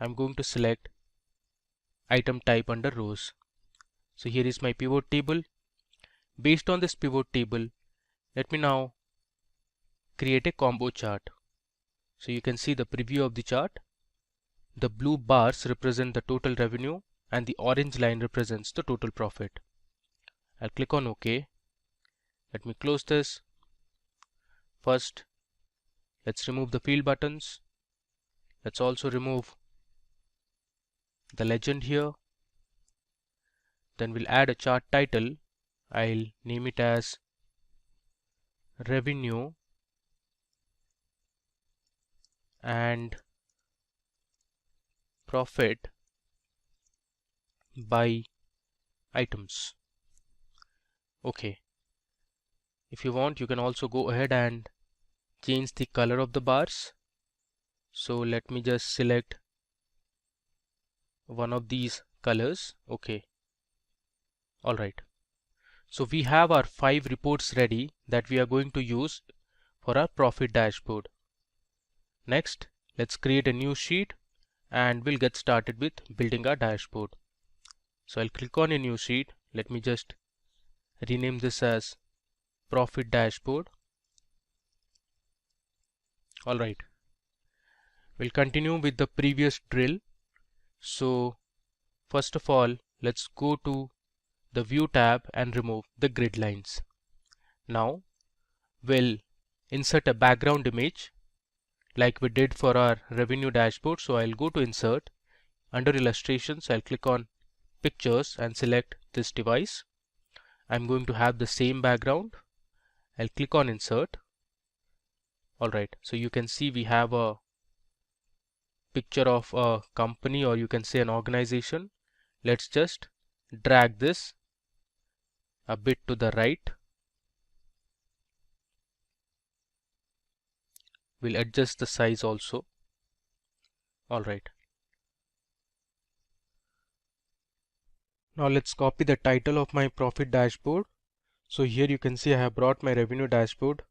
I'm going to select item type under rows. So here is my pivot table. Based on this pivot table, let me now create a combo chart. So you can see the preview of the chart. The blue bars represent the total revenue and the orange line represents the total profit. I'll click on OK. Let me close this. First, let's remove the field buttons. Let's also remove the legend here. Then we'll add a chart title I'll name it as revenue and profit by items. Okay, if you want, you can also go ahead and change the color of the bars. So let me just select one of these colors. Okay, alright. So we have our 5 reports ready that we are going to use for our profit dashboard. Next, let's create a new sheet and we'll get started with building our dashboard. So I'll click on a new sheet. Let me just rename this as profit dashboard. Alright, we'll continue with the previous drill. So first of all, let's go to the view tab and remove the grid lines. Now we'll insert a background image like we did for our revenue dashboard. So I'll go to insert, under illustrations I'll click on pictures and select this device. I'm going to have the same background. I'll click on insert. Alright, so you can see we have a picture of a company, or you can say an organization. Let's just drag this a bit to the right. We'll adjust the size also. Alright. Now let's copy the title of my profit dashboard. So here you can see I have brought my revenue dashboard,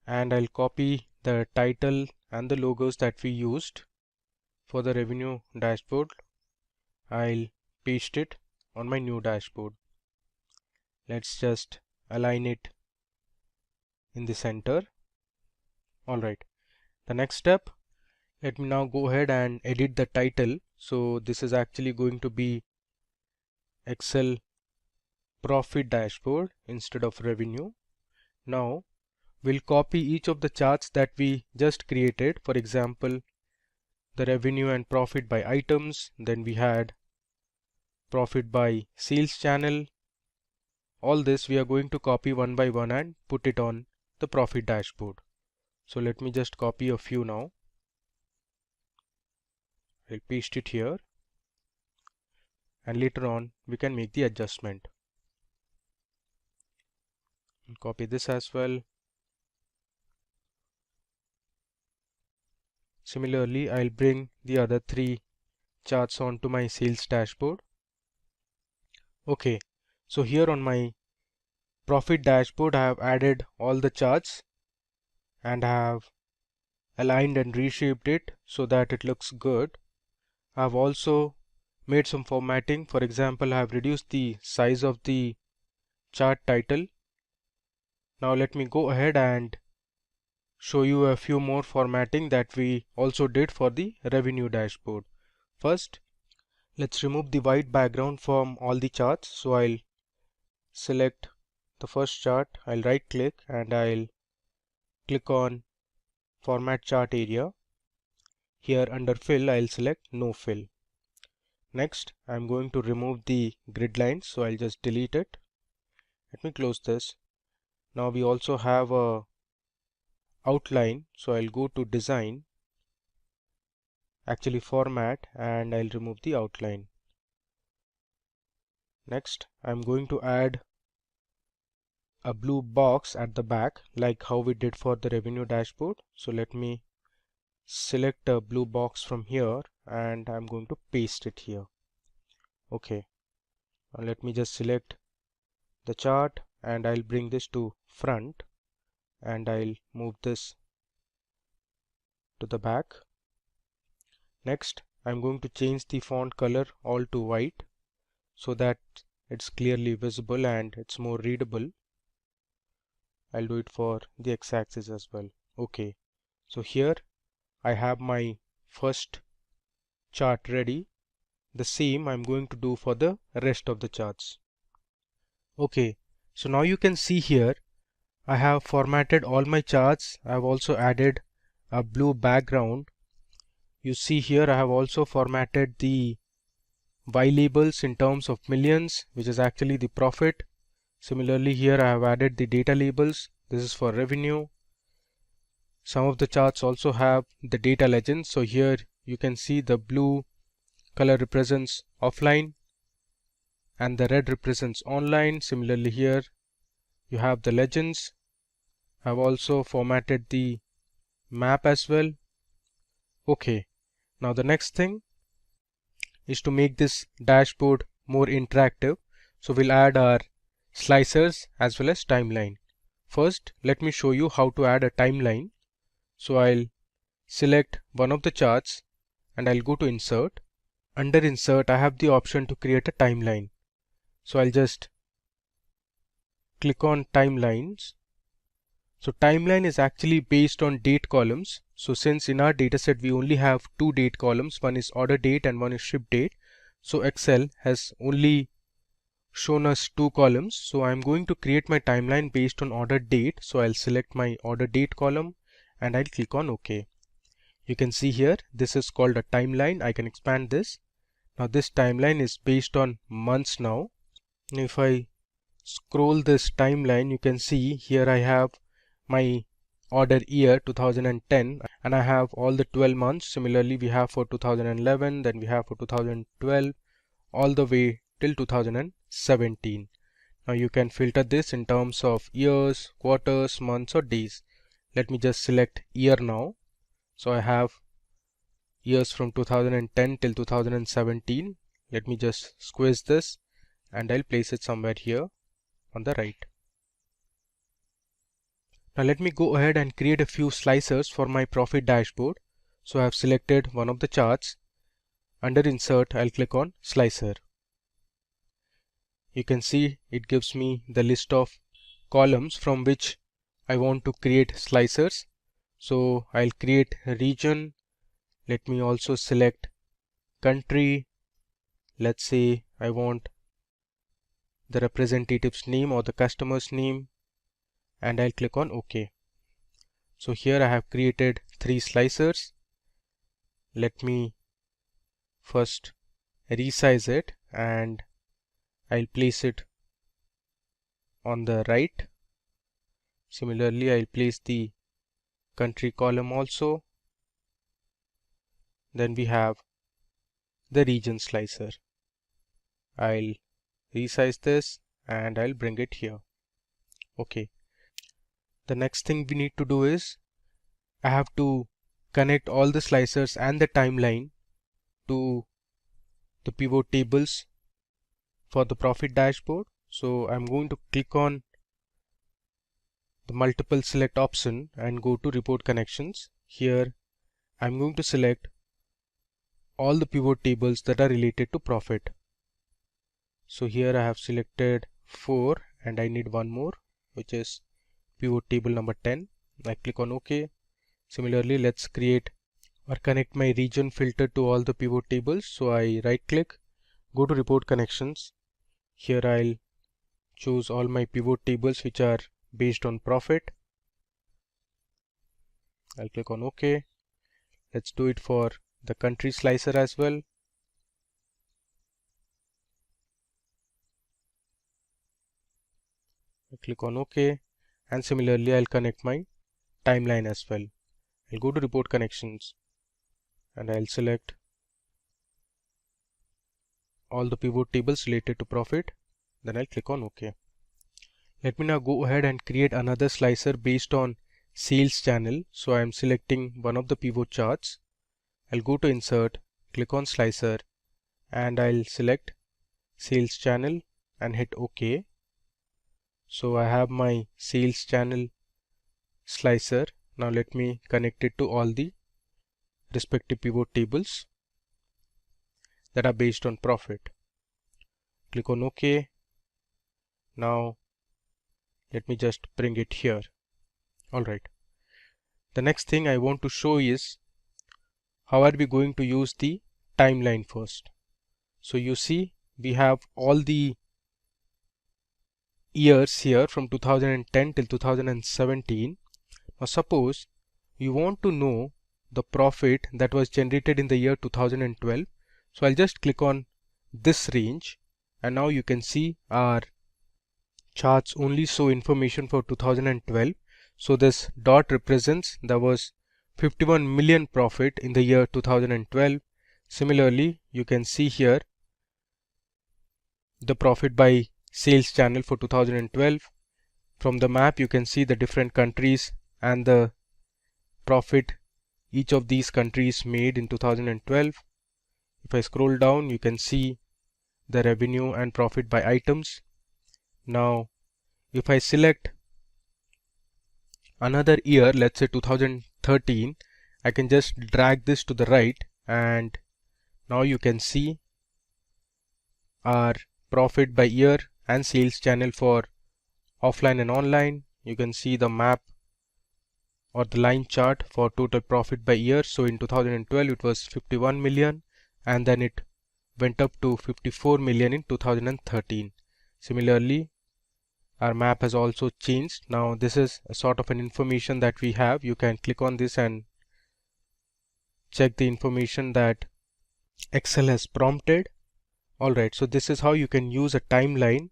and I'll copy the title and the logos that we used for the revenue dashboard. I'll paste it on my new dashboard. Let's just align it in the center. Alright, the next step, let me now go ahead and edit the title. So this is actually going to be Excel profit dashboard instead of revenue. Now we'll copy each of the charts that we just created. For example, the revenue and profit by items, then we had profit by sales channel. All this we are going to copy one by one and put it on the profit dashboard. So let me just copy a few now. I'll paste it here, and later on we can make the adjustment. I'll copy this as well. Similarly, I'll bring the other 3 charts onto my sales dashboard. Okay, so here on my profit dashboard I have added all the charts and have aligned and reshaped it so that it looks good. I have also made some formatting. For example, I have reduced the size of the chart title. Now let me go ahead and show you a few more formatting that we also did for the revenue dashboard. First, let's remove the white background from all the charts. So I'll select the first chart, I'll right click and I'll click on format chart area. Here under fill I'll select no fill. Next, I'm going to remove the grid lines, so I'll just delete it. Let me close this. Now we also have a outline, so I'll go to design, actually format, and I'll remove the outline. Next, I'm going to add a blue box at the back like how we did for the revenue dashboard. So let me select a blue box from here and I'm going to paste it here. Okay, now let me just select the chart and I'll bring this to front and I'll move this to the back. Next, I'm going to change the font color all to white so that it's clearly visible and it's more readable. I'll do it for the x-axis as well. Okay, so here I have my first chart ready. The same I'm going to do for the rest of the charts. Okay, so now you can see here I have formatted all my charts. I have also added a blue background. You see here I have also formatted the Y labels in terms of millions, which is actually the profit. Similarly, here I have added the data labels. This is for revenue. Some of the charts also have the data legends. So here you can see the blue color represents offline and the red represents online. Similarly, here you have the legends. I've also formatted the map as well. Okay, now the next thing is to make this dashboard more interactive. So we'll add our slicers as well as timeline. First, let me show you how to add a timeline. So I'll select one of the charts and I'll go to insert. Under insert, I have the option to create a timeline. So I'll just click on timelines. So timeline is actually based on date columns. So since in our dataset we only have two date columns, one is order date and one is ship date. So Excel has only shown us two columns. So I'm going to create my timeline based on order date. So I'll select my order date column and I'll click on OK. You can see here this is called a timeline. I can expand this. Now this timeline is based on months now. If I scroll this timeline, you can see here I have my order year 2010 and I have all the 12 months. Similarly, we have for 2011, then we have for 2012 all the way till 2017. Now you can filter this in terms of years, quarters, months or days. Let me just select year now. So I have years from 2010 till 2017. Let me just squeeze this and I'll place it somewhere here on the right. Now let me go ahead and create a few slicers for my profit dashboard. So I have selected one of the charts. Under insert, I'll click on slicer. You can see it gives me the list of columns from which I want to create slicers. So I'll create a region. Let me also select country. Let's say I want the representative's name or the customer's name, and I'll click on OK. So here I have created three slicers. Let me first resize it and I'll place it on the right. Similarly, I'll place the country column also. Then we have the region slicer. I'll resize this and I'll bring it here. Okay. The next thing we need to do is I have to connect all the slicers and the timeline to the pivot tables for the profit dashboard. So I'm going to click on the multiple select option and go to report connections. Here I'm going to select all the pivot tables that are related to profit. So here I have selected 4 and I need one more, which is pivot table number 10. I click on OK. Similarly, let's create or connect my region filter to all the pivot tables. So I right click, go to report connections. Here I'll choose all my pivot tables which are based on profit. I'll click on OK. Let's do it for the country slicer as well. I click on OK, and similarly I'll connect my timeline as well. I'll go to report connections and I'll select all the pivot tables related to profit. Then I'll click on OK. Let me now go ahead and create another slicer based on sales channel. So I'm selecting one of the pivot charts. I'll go to insert, click on slicer, and I'll select sales channel and hit OK. So I have my sales channel slicer. Now let me connect it to all the respective pivot tables that are based on profit. Click on OK. Now let me just bring it here. Alright. The next thing I want to show is how are we going to use the timeline first. So you see we have all the years here from 2010 till 2017. Now suppose you want to know the profit that was generated in the year 2012. So I'll just click on this range and now you can see our charts only show information for 2012. So this dot represents there was 51 million profit in the year 2012. Similarly, you can see here the profit by sales channel for 2012. From the map, you can see the different countries and the profit each of these countries made in 2012. If I scroll down, you can see the revenue and profit by items. Now, if I select another year, let's say 2013, I can just drag this to the right, and now you can see our profit by year and sales channel for offline and online. You can see the map or the line chart for total profit by year. So in 2012 it was 51 million, and then it went up to 54 million in 2013. Similarly, our map has also changed. Now this is a sort of an information that we have. You can click on this and check the information that Excel has prompted. Alright, so this is how you can use a timeline.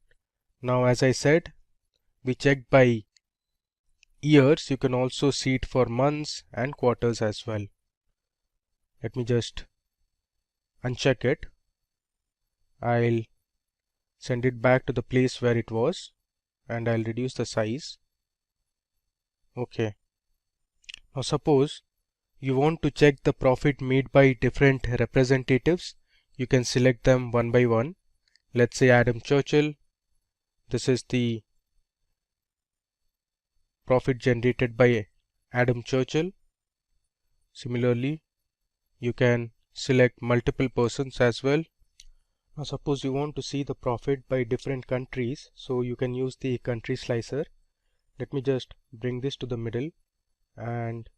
Now, as I said, we checked by years. You can also see it for months and quarters as well. Let me just uncheck it. I'll send it back to the place where it was, and I'll reduce the size. Okay. Now suppose you want to check the profit made by different representatives. You can select them one by one. Let's say Adam Churchill. This is the profit generated by Adam Churchill. Similarly, you can select multiple persons as well. Now suppose you want to see the profit by different countries, so you can use the country slicer. Let me just bring this to the middle, and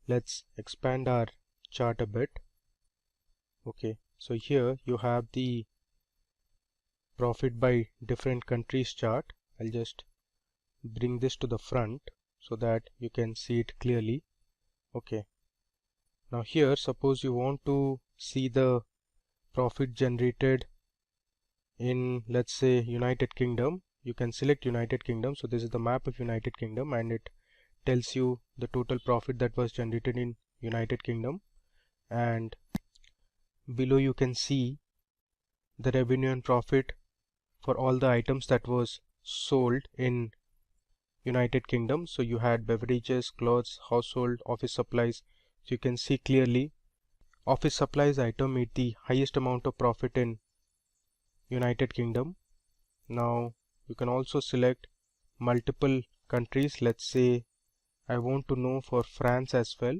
let's expand our chart a bit. Okay, so here you have the profit by different countries chart. I'll just bring this to the front so that you can see it clearly. Okay, now here suppose you want to see the profit generated in, let's say, United Kingdom. You can select United Kingdom. So this is the map of United Kingdom, and it tells you the total profit that was generated in United Kingdom, and below you can see the revenue and profit for all the items that was sold in United Kingdom. So you had beverages, clothes, household, office supplies. So you can see clearly office supplies item made the highest amount of profit in United Kingdom. Now you can also select multiple countries. Let's say I want to know for France as well.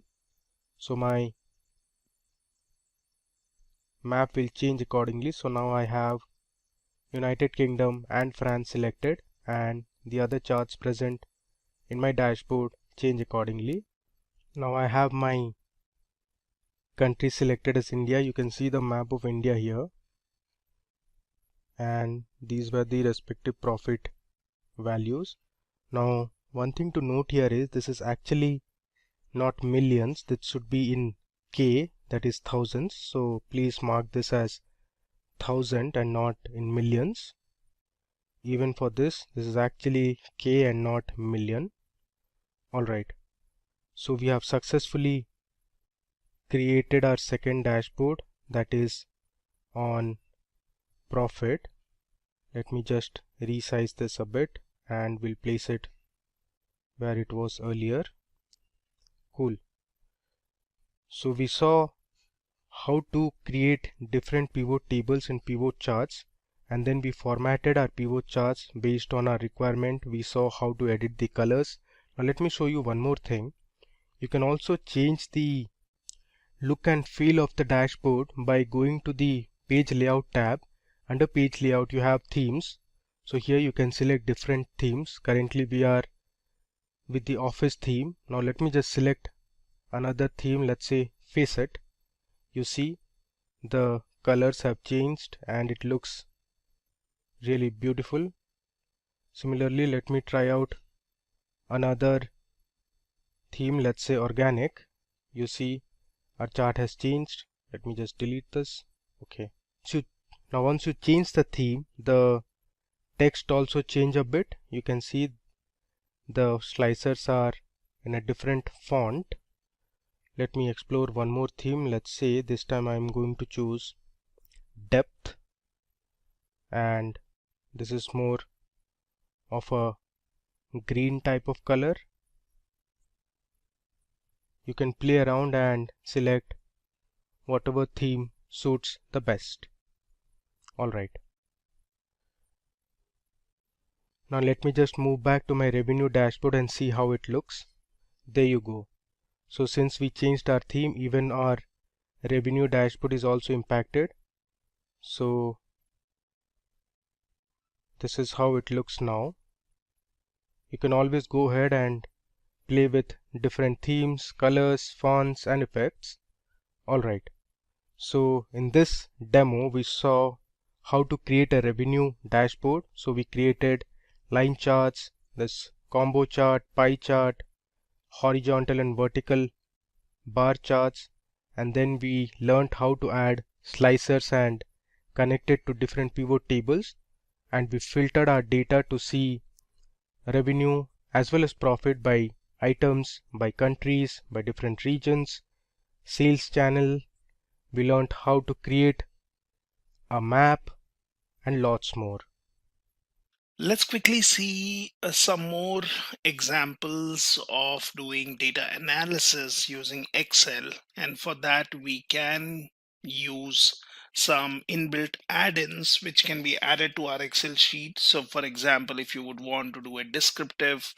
So my map will change accordingly. So now I have United Kingdom and France selected, and the other charts present in my dashboard change accordingly. Now I have my country selected as India. You can see the map of India here, and these were the respective profit values. Now one thing to note here is this is actually not millions. This should be in K, that is thousands. So please mark this as 1000 and not in millions. Even for this is actually K and not million. Alright, so we have successfully created our second dashboard, that is on profit. Let me just resize this a bit, and we'll place it where it was earlier. Cool. So we saw how to create different pivot tables and pivot charts, and then we formatted our pivot charts based on our requirement. We saw how to edit the colors. Now let me show you one more thing. You can also change the look and feel of the dashboard by going to the page layout tab. Under page layout you have themes. So here you can select different themes. Currently we are with the office theme. Now let me just select another theme, let's say Facet. You see the colors have changed and it looks really beautiful. Similarly, let me try out another theme, let's say organic. You see our chart has changed. Let me just delete this. Okay, so now once you change the theme, the text also change a bit. You can see the slicers are in a different font. Let me explore one more theme. Let's say this time I'm going to choose depth, and this is more of a green type of color. You can play around and select whatever theme suits the best. Alright. Now let me just move back to my revenue dashboard and see how it looks. There you go. So since we changed our theme, even our revenue dashboard is also impacted. So this is how it looks now. You can always go ahead and play with different themes, colors, fonts and effects. Alright. So in this demo we saw how to create a revenue dashboard. So we created line charts, this combo chart, pie chart, horizontal and vertical bar charts, and then we learned how to add slicers and connect it to different pivot tables, and we filtered our data to see revenue as well as profit by items, by countries, by different regions, sales channel. We learned how to create a map and lots more. Let's quickly see some more examples of doing data analysis using Excel. And for that, we can use some inbuilt add-ins which can be added to our Excel sheet. So for example, if you would want to do a descriptive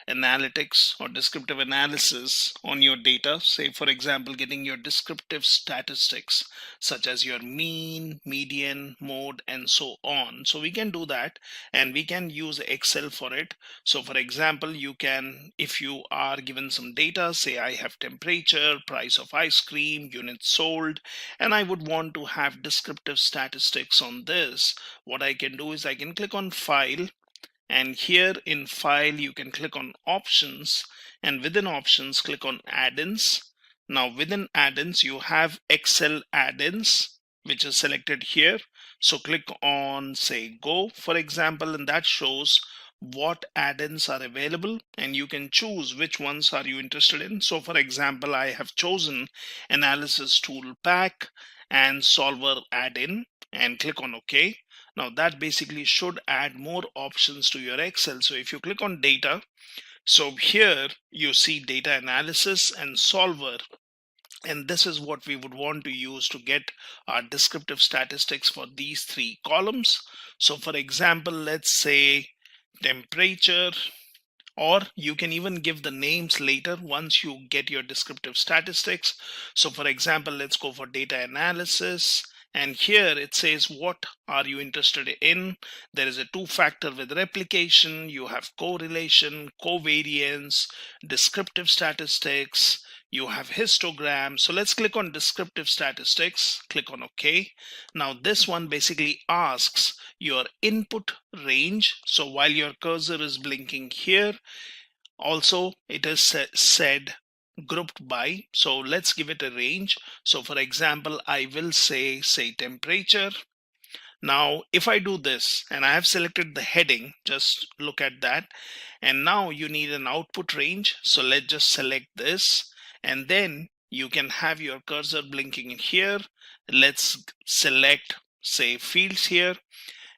analytics or descriptive analysis on your data, say for example getting your descriptive statistics such as your mean, median, mode and so on, so we can do that and we can use Excel for it. So for example, you can, if you are given some data, say I have temperature, price of ice cream, units sold, and I would want to have descriptive statistics on this, what I can do is I can click on file, and here in file you can click on options, and within options click on add-ins. Now within add-ins you have Excel add-ins which is selected here, so click on say go for example, and that shows what add-ins are available and you can choose which ones are you interested in. So for example, I have chosen analysis tool pack and solver add-in and click on OK. Now that basically should add more options to your Excel. So if you click on data, so here you see data analysis and solver, and this is what we would want to use to get our descriptive statistics for these three columns. So for example, let's say temperature, or you can even give the names later once you get your descriptive statistics. So for example, let's go for data analysis, and here it says what are you interested in. There is a two-factor with replication, you have correlation, covariance, descriptive statistics, you have histogram. So let's click on descriptive statistics, click on OK. Now this one basically asks your input range. So while your cursor is blinking here, also it is said grouped by, so let's give it a range. So for example, I will say temperature. Now if I do this and I have selected the heading, just look at that, and now you need an output range. So let's just select this, and then you can have your cursor blinking in here. Let's select say fields here,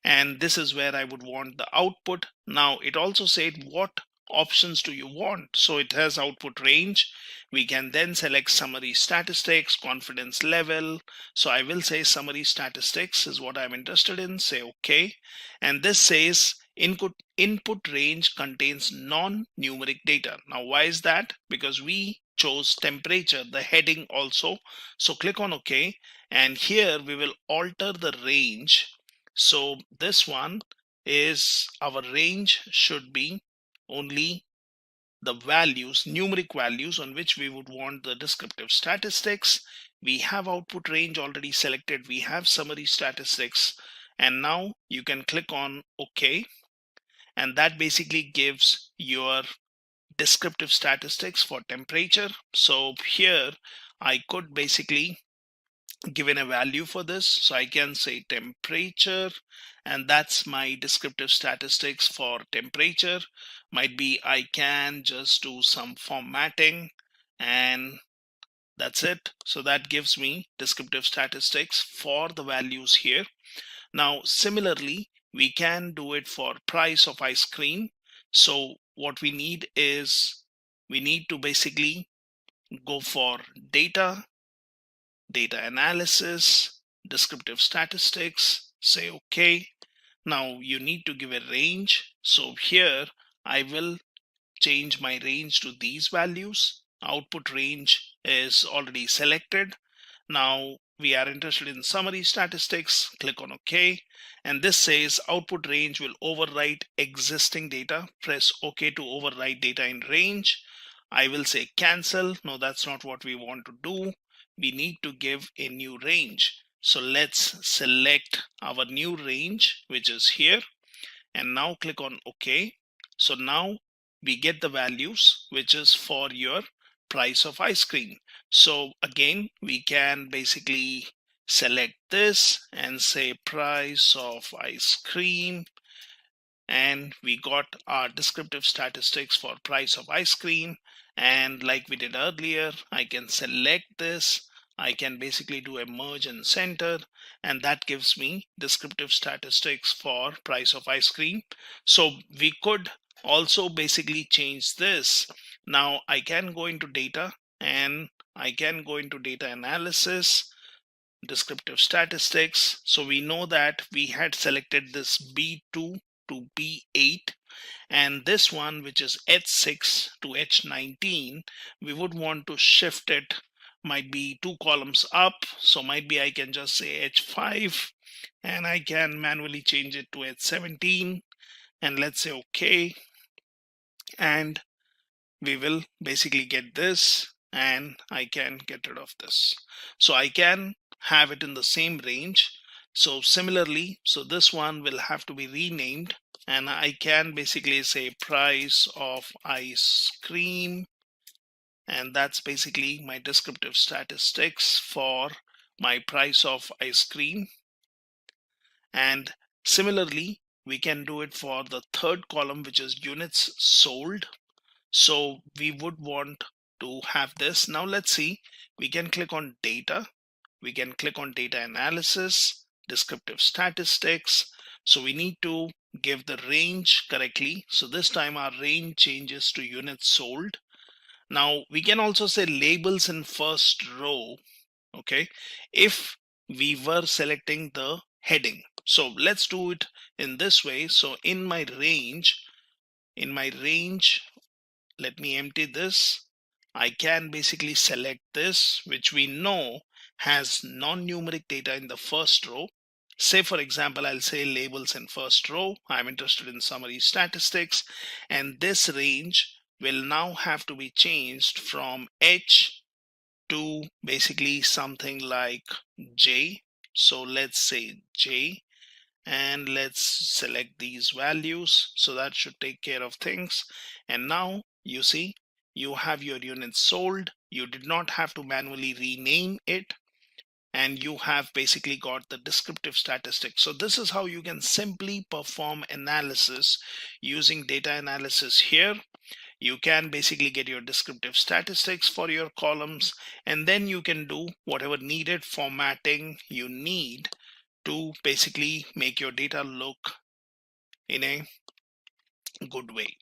and this is where I would want the output. Now it also said what options do you want, so it has output range. We can then select summary statistics, confidence level. So I will say summary statistics is what I'm interested in, say OK, and this says input range contains non-numeric data. Now why is that? Because we chose temperature, the heading also. So click on OK, and here we will alter the range. So this one is our range should be only the values, numeric values on which we would want the descriptive statistics. We have output range already selected, we have summary statistics, and now you can click on OK, and that basically gives your descriptive statistics for temperature. So here I could basically given a value for this. So I can say temperature, and that's my descriptive statistics for temperature. Might be I can just do some formatting, and that's it. So that gives me descriptive statistics for the values here. Now, similarly, we can do it for price of ice cream. So what we need is we need to basically go for data analysis, descriptive statistics, say OK. Now you need to give a range. So here I will change my range to these values. Output range is already selected. Now we are interested in summary statistics. Click on OK. And this says output range will overwrite existing data. Press OK to overwrite data in range. I will say cancel. No, that's not what we want to do. We need to give a new range. So let's select our new range, which is here. And now click on OK. So now we get the values, which is for your price of ice cream. So again, we can basically select this and say price of ice cream. And we got our descriptive statistics for price of ice cream. And like we did earlier, I can select this. I can basically do a merge and center, and that gives me descriptive statistics for price of ice cream. So we could also basically change this. Now I can go into data, and I can go into data analysis, descriptive statistics. So we know that we had selected this B2 to B8, and this one, which is H6 to H19, we would want to shift it, might be 2 columns up. So might be I can just say H5, and I can manually change it to H17, and let's say OK. And we will basically get this, and I can get rid of this. So I can have it in the same range. So similarly, so this one will have to be renamed, and I can basically say price of ice cream, and that's basically my descriptive statistics for my price of ice cream. And similarly, we can do it for the third column, which is units sold. So we would want to have this. Now let's see, we can click on data, we can click on data analysis, descriptive statistics. So we need to give the range correctly. So this time our range changes to units sold. Now we can also say labels in first row, okay, if we were selecting the heading. So let's do it in this way. So in my range, let me empty this. I can basically select this, which we know has non-numeric data in the first row. Say for example, I'll say labels in first row. I'm interested in summary statistics, and this range will now have to be changed from H to basically something like J. So let's say J, and let's select these values. So that should take care of things. And now you see you have your units sold. You did not have to manually rename it, and you have basically got the descriptive statistics. So this is how you can simply perform analysis using data analysis here. You can basically get your descriptive statistics for your columns, and then you can do whatever needed formatting you need to basically make your data look in a good way.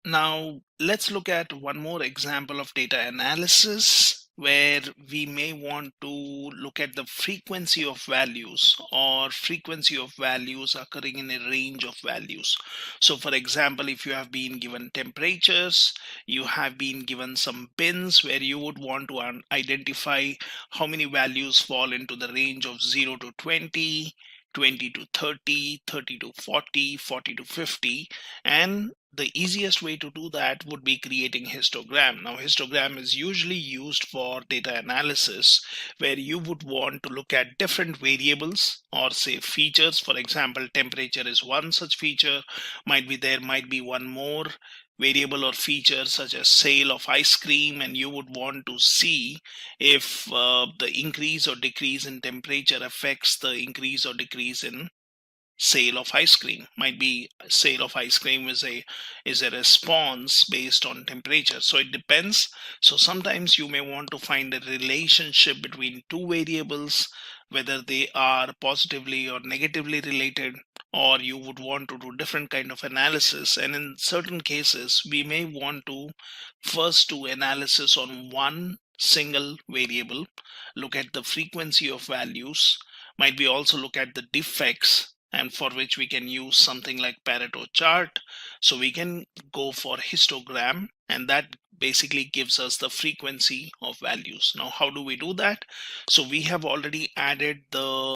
Now let's look at one more example of data analysis where we may want to look at the frequency of values, or frequency of values occurring in a range of values. So for example, if you have been given temperatures, you have been given some bins where you would want to identify how many values fall into the range of 0 to 20, 20 to 30, 30 to 40, 40 to 50, and the easiest way to do that would be creating histogram. Now histogram is usually used for data analysis, where you would want to look at different variables or say features. For example, temperature is one such feature. There might be one more, variable or feature such as sale of ice cream, and you would want to see if the increase or decrease in temperature affects the increase or decrease in sale of ice cream. Might be sale of ice cream is a response based on temperature, so it depends. So sometimes you may want to find a relationship between two variables, whether they are positively or negatively related, or you would want to do different kind of analysis. And in certain cases we may want to first do analysis on one single variable, look at the frequency of values, might be also look at the defects, and for which we can use something like Pareto chart. So we can go for histogram, and that basically gives us the frequency of values. Now how do we do that? So we have already added the